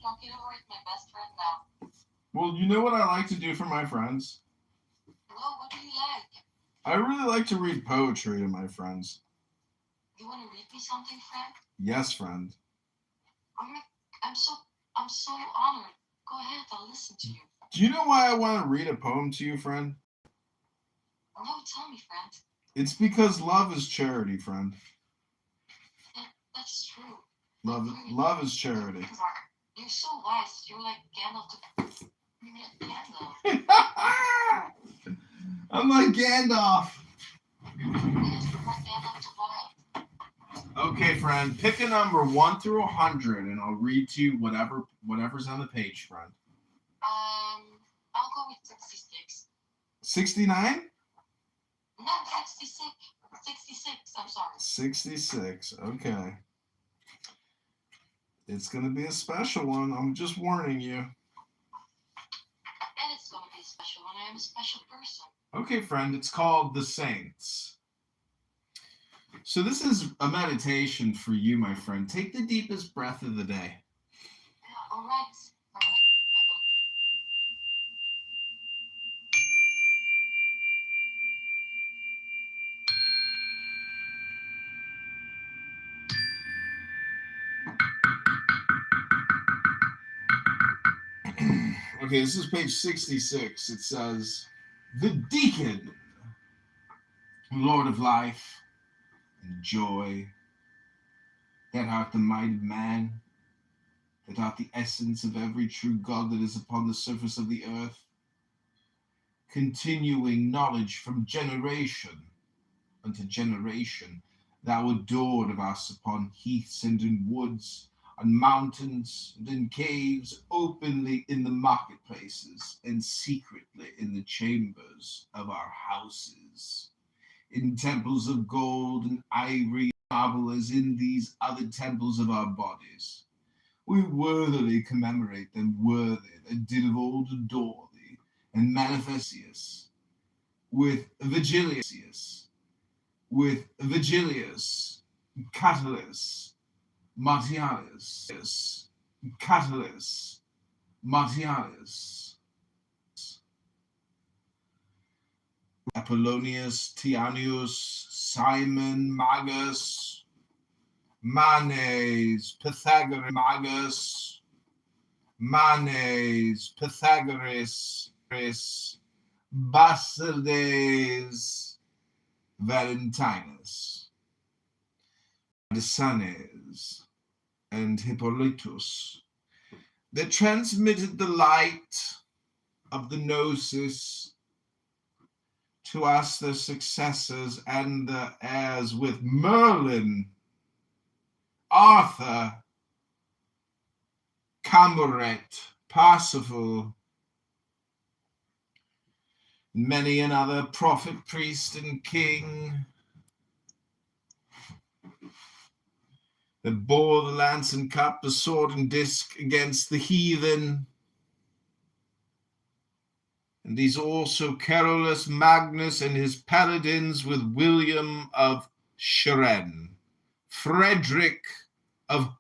John Kitover is my best friend now. Well, you know what I like to do for my friends? No, what do you like? I really like to read poetry to my friends. You want to read me something, friend? Yes, friend. I'm so honored. Go ahead, I'll listen to you. Do you know why I want to read a poem to you, friend? No, tell me, friend. It's because love is charity, friend. That's true. Love is charity. You're so wise. You're like Gandalf. I'm like Gandalf. Yes, you're like Gandalf the White. Okay, friend, pick a number 1 through 100, and I'll read to you whatever's on the page, friend. I'll go with 66. 69? No, 66. 66, I'm sorry. 66, okay. It's going to be a special one. I'm just warning you. And it's going to be a special one. I am a special person. Okay, friend, it's called The Saints. So this is a meditation for you, my friend. Take the deepest breath of the day. All right. Okay, this is page 66. It says, the deacon, Lord of life and joy, that art the might of man, that art the essence of every true God that is upon the surface of the earth, continuing knowledge from generation unto generation, thou adored of us upon heaths and in woods, on mountains and in caves, openly in the marketplaces, and secretly in the chambers of our houses, in temples of gold and ivory, marble, as in these other temples of our bodies. We worthily commemorate them, worthy that did of old adore thee, and manifestius, with Vigilius, Catullus, Martialis, Catullus, Martialis, Apollonius, Tianius, Simon Magus, Manes, Pythagoras, Pythagoras, Basides, Valentinus, Desanes, and Hippolytus, that transmitted the light of the gnosis to us, the successors and the heirs, with Merlin, Arthur, Cambaret, Parsifal, many another prophet, priest, and king, that bore the lance and cup, the sword and disc against the heathen. And these also Carolus Magnus and his paladins, with William of Scheren, Frederick of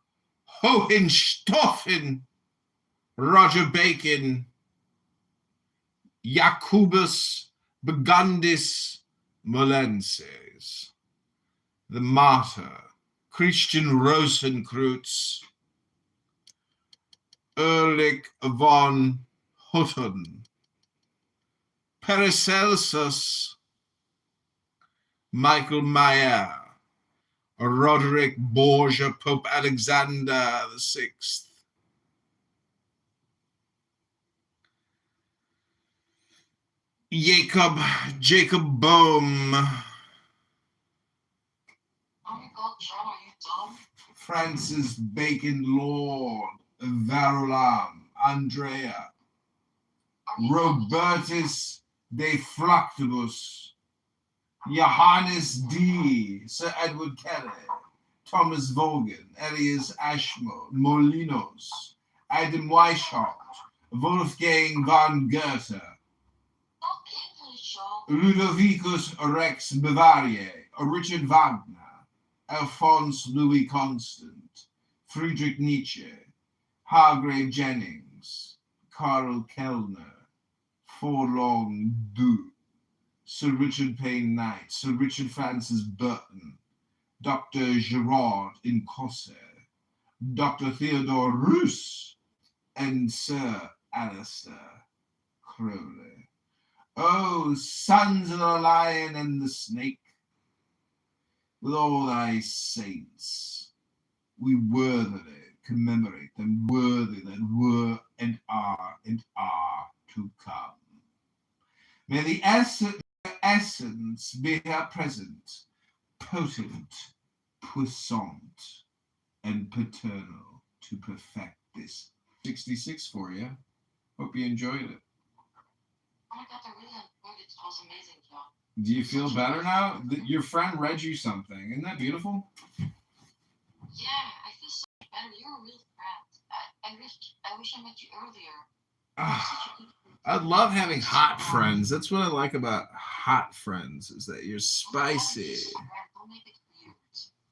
Hohenstaufen, Roger Bacon, Jacobus Begundis Molenses, the martyr, Christian Rosenkreutz, Erlich von Hutten, Paracelsus, Michael Mayer, Roderick Borgia, Pope Alexander VI, Jacob Bohm, Oh my God, John, are you dumb? Francis Bacon Lord, Verulam, Andrea, Robertus de Fluctibus, Johannes D., Sir Edward Kelly, Thomas Vaughan, Elias Ashmore, Molinos, Adam Weishaupt, Wolfgang von Goethe, Ludovicus Rex Bavariae, Richard Wagner, Alphonse Louis Constant, Friedrich Nietzsche, Hargrave Jennings, Karl Kellner, Forlong Du, Sir Richard Payne Knight, Sir Richard Francis Burton, Dr. Gerard Incosse, Dr. Theodore Roos, and Sir Alistair Crowley. O sons of the lion and the snake, with all thy saints, we worthily commemorate them, worthy that were and are to come. May the essence be here present, potent puissant and paternal to perfect this. 66 for you. Hope you enjoyed it. Oh my god, I really enjoyed it. It was amazing, John. Do you feel better now? Your friend read you something. Isn't that beautiful? Yeah, I feel so much better. You're a real friend. I wish I met you earlier. I love having hot friends. That's what I like about hot friends, is that you're spicy. Don't make it weird.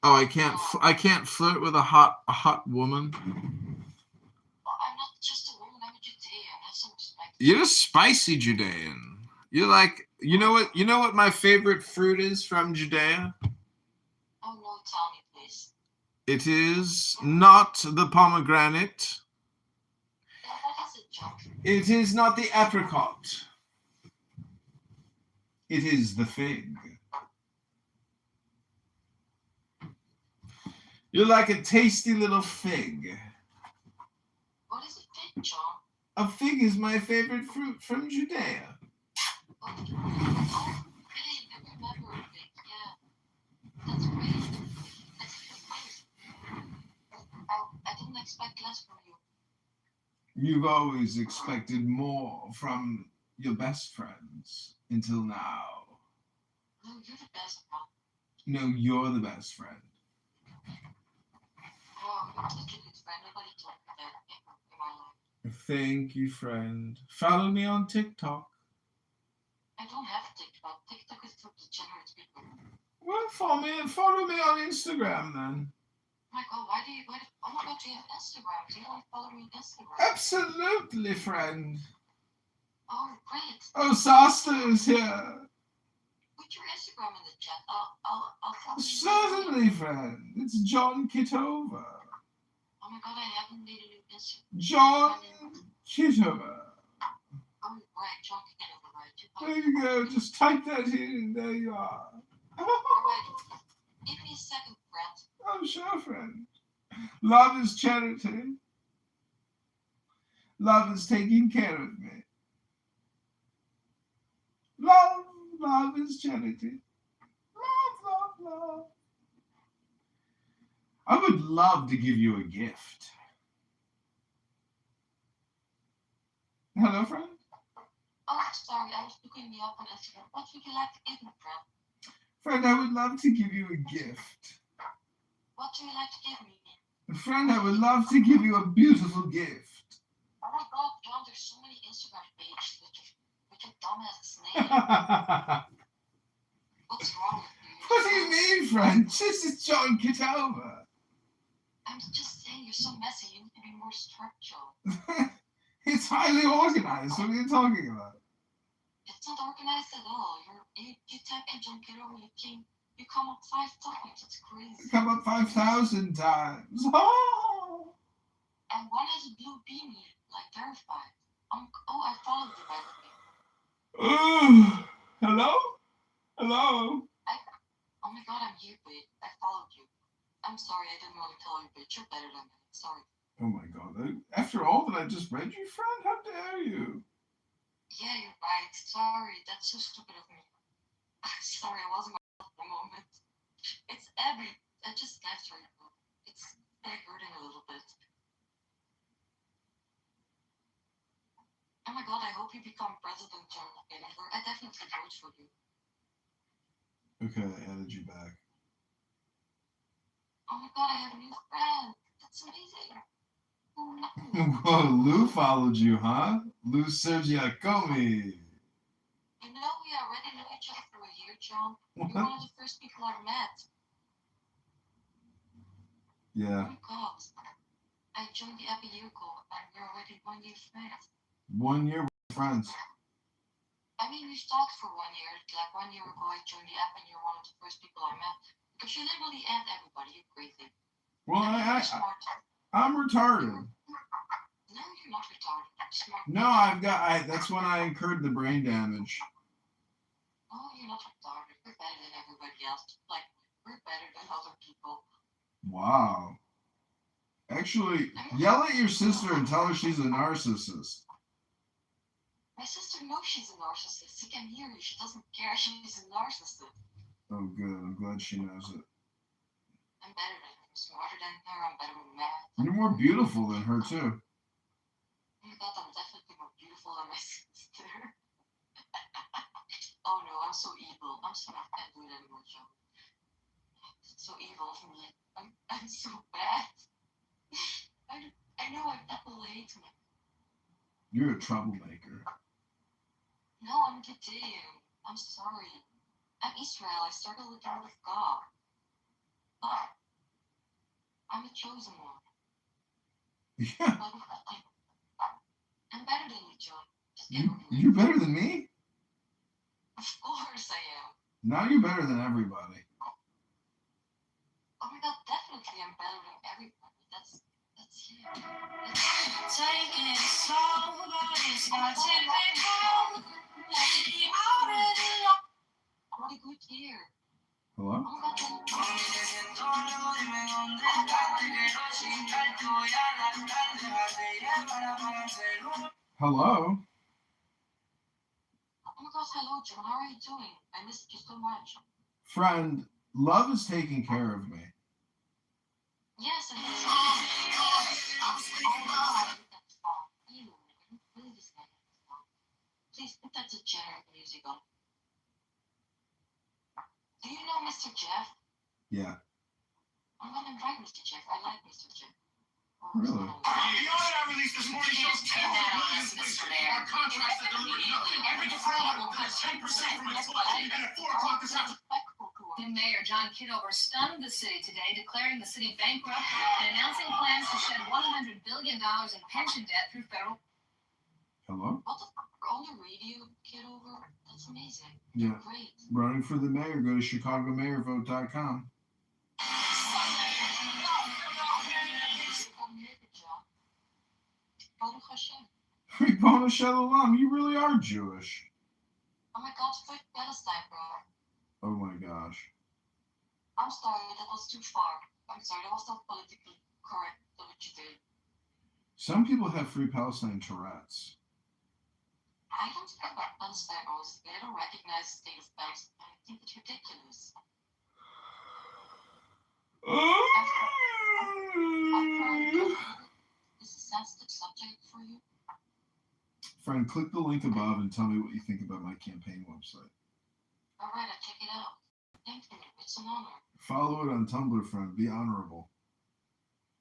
Oh, I can't flirt with a hot woman. Well, I'm not just a woman. I'm a Judean. Have some respect. You're a spicy Judean. You're like, you know what my favorite fruit is from Judea? Oh no, tell me, please. It is not the pomegranate. What is it, John? It is not the apricot. It is the fig. You're like a tasty little fig. What is a fig, John? A fig is my favorite fruit from Judea. Oh, really? I remember a fig. Yeah, that's great. That's great. I didn't expect less from you. You've always expected more from your best friends until now. No, you're the best one. No, you're the best friend. Oh, you're such a good friend. Nobody told me that in my life. Thank you, friend. Follow me on TikTok. I don't have TikTok. TikTok is for degenerate people. Well, follow me on Instagram then. Oh my god, oh my god, do you have Instagram? Do you want to follow me on Instagram? Absolutely, friend. Oh, great. Oh, Sasta is here. Put your Instagram in the chat. I'll follow you. Certainly, friend. It's John Kitover. Oh my god, I haven't made a new Instagram. John Kitover. Oh, right, John Kitover, right. There you go. Just type that in and there you are. Alright. Give me a second, friend. Oh, sure, friend. Love is charity. Love is taking care of me. Love is charity. Love. I would love to give you a gift. Hello, friend? Oh, sorry, I was looking me up on Instagram. What would you like to give me, friend? Friend, I would love to give you a gift. What do you like to give me? Friend, I would love to give you a beautiful gift. Oh my god, John, there's so many Instagram pages with your dumbass name. What's wrong with you? What do you mean, friend? This is John Kitover. I'm just saying you're so messy. You need to be more structural. It's highly organized. What are you talking about? It's not organized at all. You type in John Kitover, you come up 5 times. It's crazy. You come up 5,000 times. Oh! And one has a blue beanie, like verified. I followed you, by the way. Oh, hello? Hello? Oh my god, I'm here, babe. I followed you. I'm sorry, I didn't want to tell you, bitch. You're better than me. Sorry. Oh my god. After all that I just read you, friend, how dare you? Yeah, you're right. Sorry, that's so stupid of me. Sorry, I wasn't myself for a moment. It's Abby. I just left her. It's hurting a little bit. Oh my god, I hope you become president, John Kitover. I definitely vote for you. Okay, I added you back. Oh my god, I have a new friend. That's amazing. Oh no. Whoa, Lou followed you, huh? Lou Sergiacomi. You know, we already know each other for a year, John. You're one of the first people I've met. Yeah. Oh my god. I joined the app a year ago, and we're already 1 year friends. 1 year friends. I mean, we've talked for 1 year. Like 1 year ago, I joined the app, and you're one of the first people I met. Because you literally add everybody. You're crazy. Well, I'm retarded. No, you're not retarded. You're smart. No, that's when I incurred the brain damage. Oh, you're not retarded. We're better than everybody else. Like, we're better than other people. Wow. Actually, yell at your sister and tell her she's a narcissist. My sister knows she's a narcissist. She can hear you. She doesn't care. She's a narcissist. Oh, good. I'm glad she knows it. better than her. I'm smarter than her. I'm better with math. You're more beautiful than her too. Oh my god, I'm definitely more beautiful than my sister. Oh no, I'm so evil. I'm sorry, I can't do it anymore, Joe. It's so evil of me. I'm so bad. I know people hate me. You're a troublemaker. No, I'm Judean. I'm sorry. I'm Israel. I started with the word of God. But I'm a chosen one. Yeah. I'm better than you, John. Just get over it. You're better than me? Of course I am. Now you're better than everybody. Oh my god, definitely I'm better than everybody. That's you. Taking it slow, but it's not typical. You already know. What a good year. Hello? Oh my god. Hello? Oh my gosh, hello, John. How are you doing? I missed you so much. Friend, love is taking care of me. Yes, and it's oh god. Ew, I don't really this guy. Please put that degenerate music on. Do you know Mr. Jeff? Yeah. I'm gonna invite Mr. Jeff. I like Mr. Jeff. Really? The audit I released this morning shows 10 our contracts that immediately every fraud will cut 10% from its budget, and at 4 o'clock this afternoon. Mayor John Kitover stunned the city today, declaring the city bankrupt and announcing plans to shed $100 billion in pension debt through federal. Hello? What the fuck? On the radio, Kitover? That's amazing. Yeah. Great. Running for the mayor, go to ChicagoMayorVote.com. Ribbono Shalom, you really are Jewish. Oh my god, fuck Palestine, bro. Oh my gosh. I'm sorry, that was too far. I'm sorry, that was not politically correct, what you did. Some people have Free Palestine Tourette's. I don't care about Palestine, honestly. I don't recognize the state of Palestine. I think it's ridiculous. Is a sensitive subject for you? Friend, click the link above and tell me what you think about my campaign website. Alright, I'll check it out. Thank you. It's an honor. Follow it on Tumblr, friend. Be honorable.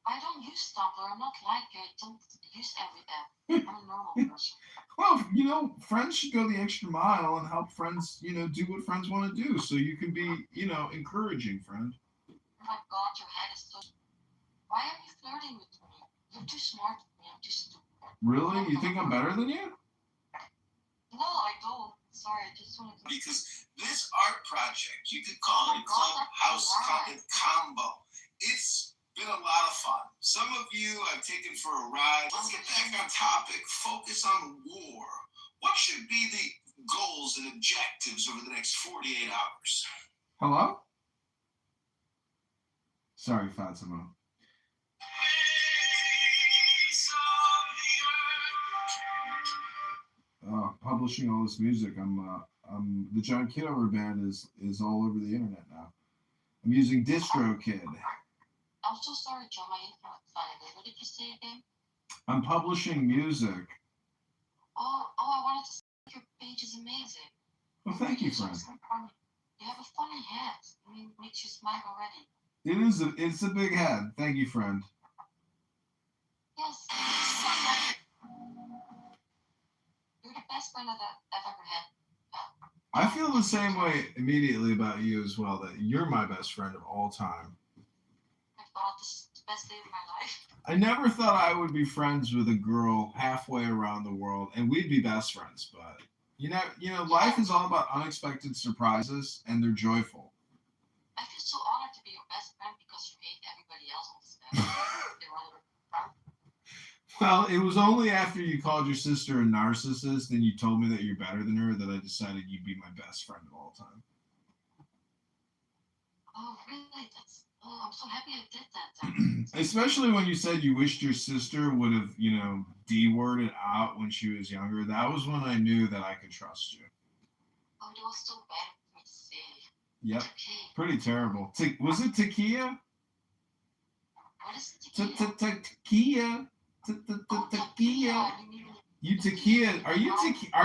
I don't use Tumblr. I'm not like you. I don't use every app. I'm a normal person. Well, you know, friends should go the extra mile and help friends, you know, do what friends want to do. So you can be, you know, encouraging, friend. Oh my god, your head is so... Why are you flirting with me? You're too smart for me. I'm too stupid. Really? You think I'm better than you? No, I don't. Sorry, I just wanted to... Because this art project, you could call it a clubhouse combo. It's been a lot of fun. Some of you I've taken for a ride. Let's get back on topic. Focus on the war. What should be the goals and objectives over the next 48 hours? Hello? Sorry, Fatima. Publishing all this music. I'm the John Kitover band is all over the internet now. I'm using DistroKid. I'm so sorry, Joe. My internet's funny. What did you say again? I'm publishing music. Oh, I wanted to say your page is amazing. Well, thank you, friend. You have a funny head. I mean, it makes you smile already. It's a big head. Thank you, friend. Yes. You're the best friend that I've ever had. I feel the same way immediately about you as well, that you're my best friend of all time. I thought this is the best day of my life. I never thought I would be friends with a girl halfway around the world, and we'd be best friends, but you know, life is all about unexpected surprises, and they're joyful. I feel so honored to be your best friend because you hate everybody else on this planet. Well, it was only after you called your sister a narcissist and you told me that you're better than her that I decided you'd be my best friend of all time. Oh, really? I'm so happy I did that. Especially when you said you wished your sister would have, you know, D-worded out when she was younger. That was when I knew that I could trust you. Oh, that was so bad for me to say. Yep. Okay. Pretty terrible. Was it Takia? What is tequila? Tequila. Tequila. You tequila. Are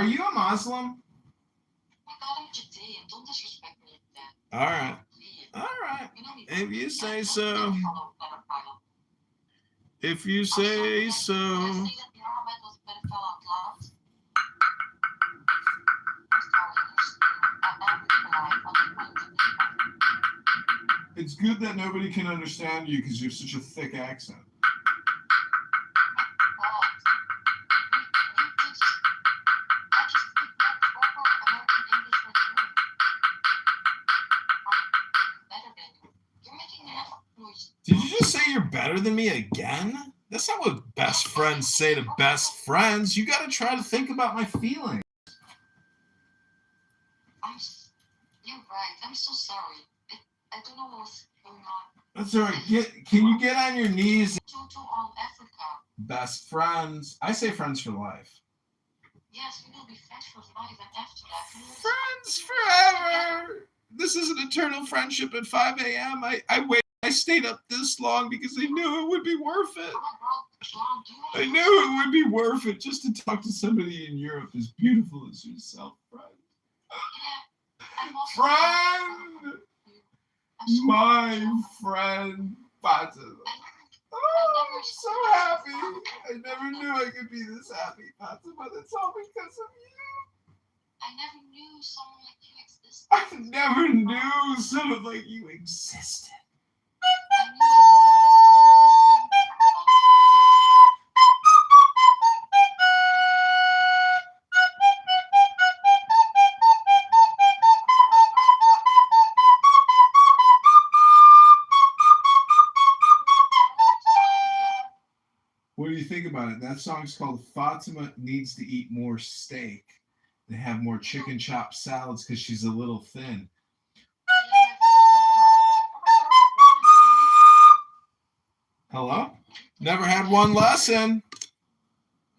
you a Muslim? Oh my God, I'm Judean. Don't disrespect me like that. All right. Please. All right. You know me. If you say Don't so. follow pedophile. If you say so. Did I say that Muhammad was a pedophile out loud? It's good that nobody can understand you because you have such a thick accent. Did you just say you're better than me again? That's not what best friends say to best friends. You got to try to think about my feelings. You're right. I'm so sorry. I don't know what's going on. That's all right. Can you get on your knees? To Africa. Best friends. I say friends for life. Yes, we will be friends for life, and after that, friends forever. This is an eternal friendship at 5 a.m. I stayed up this long because I knew it would be worth it. I knew it would be worth it just to talk to somebody in Europe as beautiful as yourself, friend. Friend! My friend Fatima. Oh, I'm so happy. I never knew I could be this happy, Fatima. That's all because of you. I never knew someone like you existed. I never knew someone like you existed. What do you think about it? That song's called Fatima Needs to Eat More Steak. They have more chicken chop salads because she's a little thin. Hello? Never had one lesson.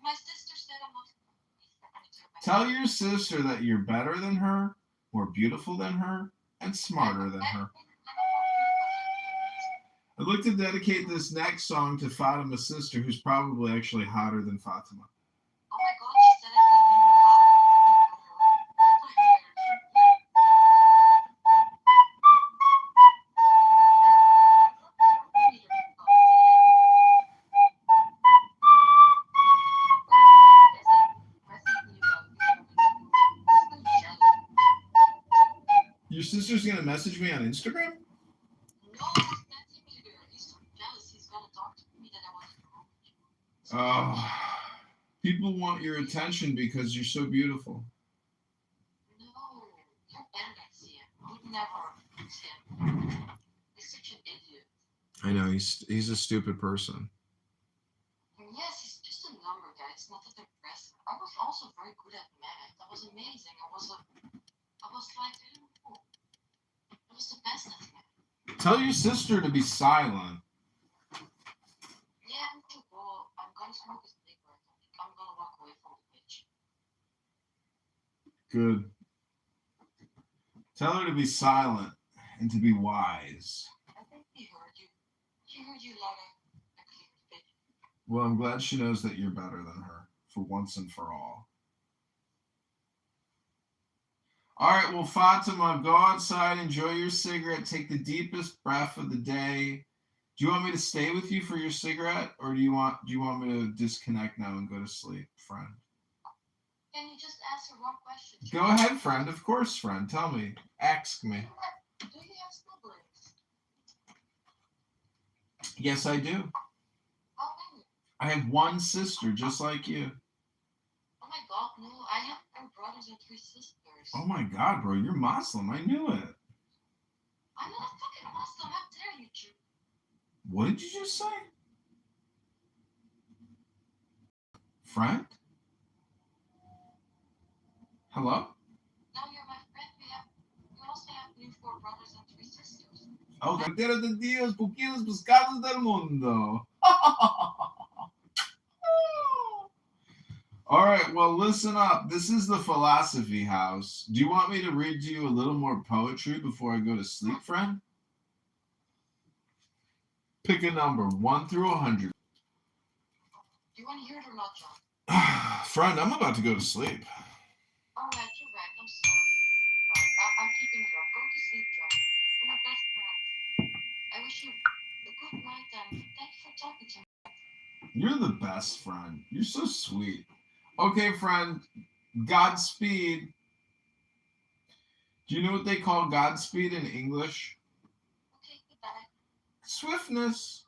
My sister said I'm not. Tell your sister that you're better than her, more beautiful than her, and smarter than her. I'd like to dedicate this next song to Fatima's sister, who's probably actually hotter than Fatima. Oh my God, she said I can leave her Your sister's gonna message me on Instagram? Oh, people want your attention because you're so beautiful. No, you're better than Sia. I would never see him. He's such an idiot. I know, he's a stupid person. Yes, he's just a number guy. It's not that impressive. I was also very good at math. That was amazing. I was like, I don't know. I was the best at math. Tell your sister to be silent. Yeah, I'm gonna go. I'm gonna smoke a cigarette. I think I'm gonna walk away from the bitch. Good. Tell her to be silent and to be wise. I think he heard you. He heard you loud and clear. Well, I'm glad she knows that you're better than her, for once and for all. All right, well, Fatima, go outside, enjoy your cigarette, take the deepest breath of the day. Do you want me to stay with you for your cigarette, or do you want me to disconnect now and go to sleep, friend? Can you just answer one question? Go ahead, friend. Of course, friend. Tell me. Ask me. Do you have siblings? Yes, I do. How many? I have one sister, just like you. Oh my God, no. I have 4 brothers and 3 sisters. Oh my God, bro, you're Muslim. I knew it. I'm not a fucking Muslim. How dare you, Jew? What did you just say? Friend? Hello? No, you're my friend. We also have 4 brothers and 3 sisters. Oh, Cantera de Dios, poquitos pescados del mundo. All right, well, listen up. This is the Philosophy House. Do you want me to read you a little more poetry before I go to sleep, friend? Pick a number, 1 through 100. Do you want to hear it or not, John? Friend, I'm about to go to sleep. All right, you're right. I'm sorry. I'm keeping you up. Go to sleep, John. We're my best friends. I wish you a good night and thanks for talking to me. You're the best friend. You're so sweet. Okay, friend, Godspeed. Do you know what they call Godspeed in English? Okay, goodbye. Swiftness.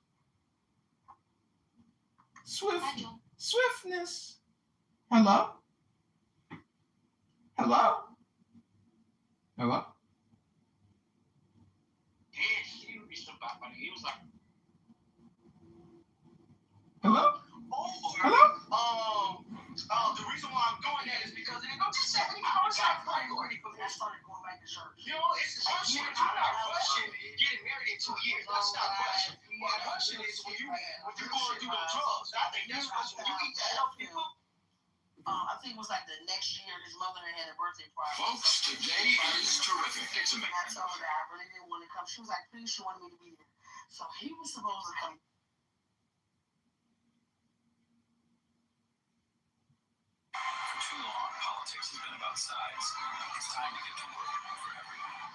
Bye, John. Swiftness. Hello? Hello? Hello? Yeah, she reached about money. He was like, Hello? Hello? The reason why I'm doing that is because it don't just 70 hours out priority for me. I started going back to church. You know, it's rushing. I'm not rushing getting married in 2 years. That's not rushing. What rushing is when you're going through the drugs. I think that's rushing. When you eat that healthy food. I think it was like the next year his mother had a birthday party. Folks, today is terrific. It's And I amazing. told her I really didn't want to come. She was like, please, she wanted me to be there. So he was supposed to come. For too long, politics has been about sides. It's time to get to work for everyone.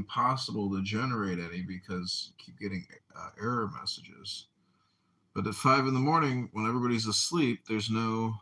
impossible to generate any because you keep getting error messages. But at 5 in the morning, when everybody's asleep, there's no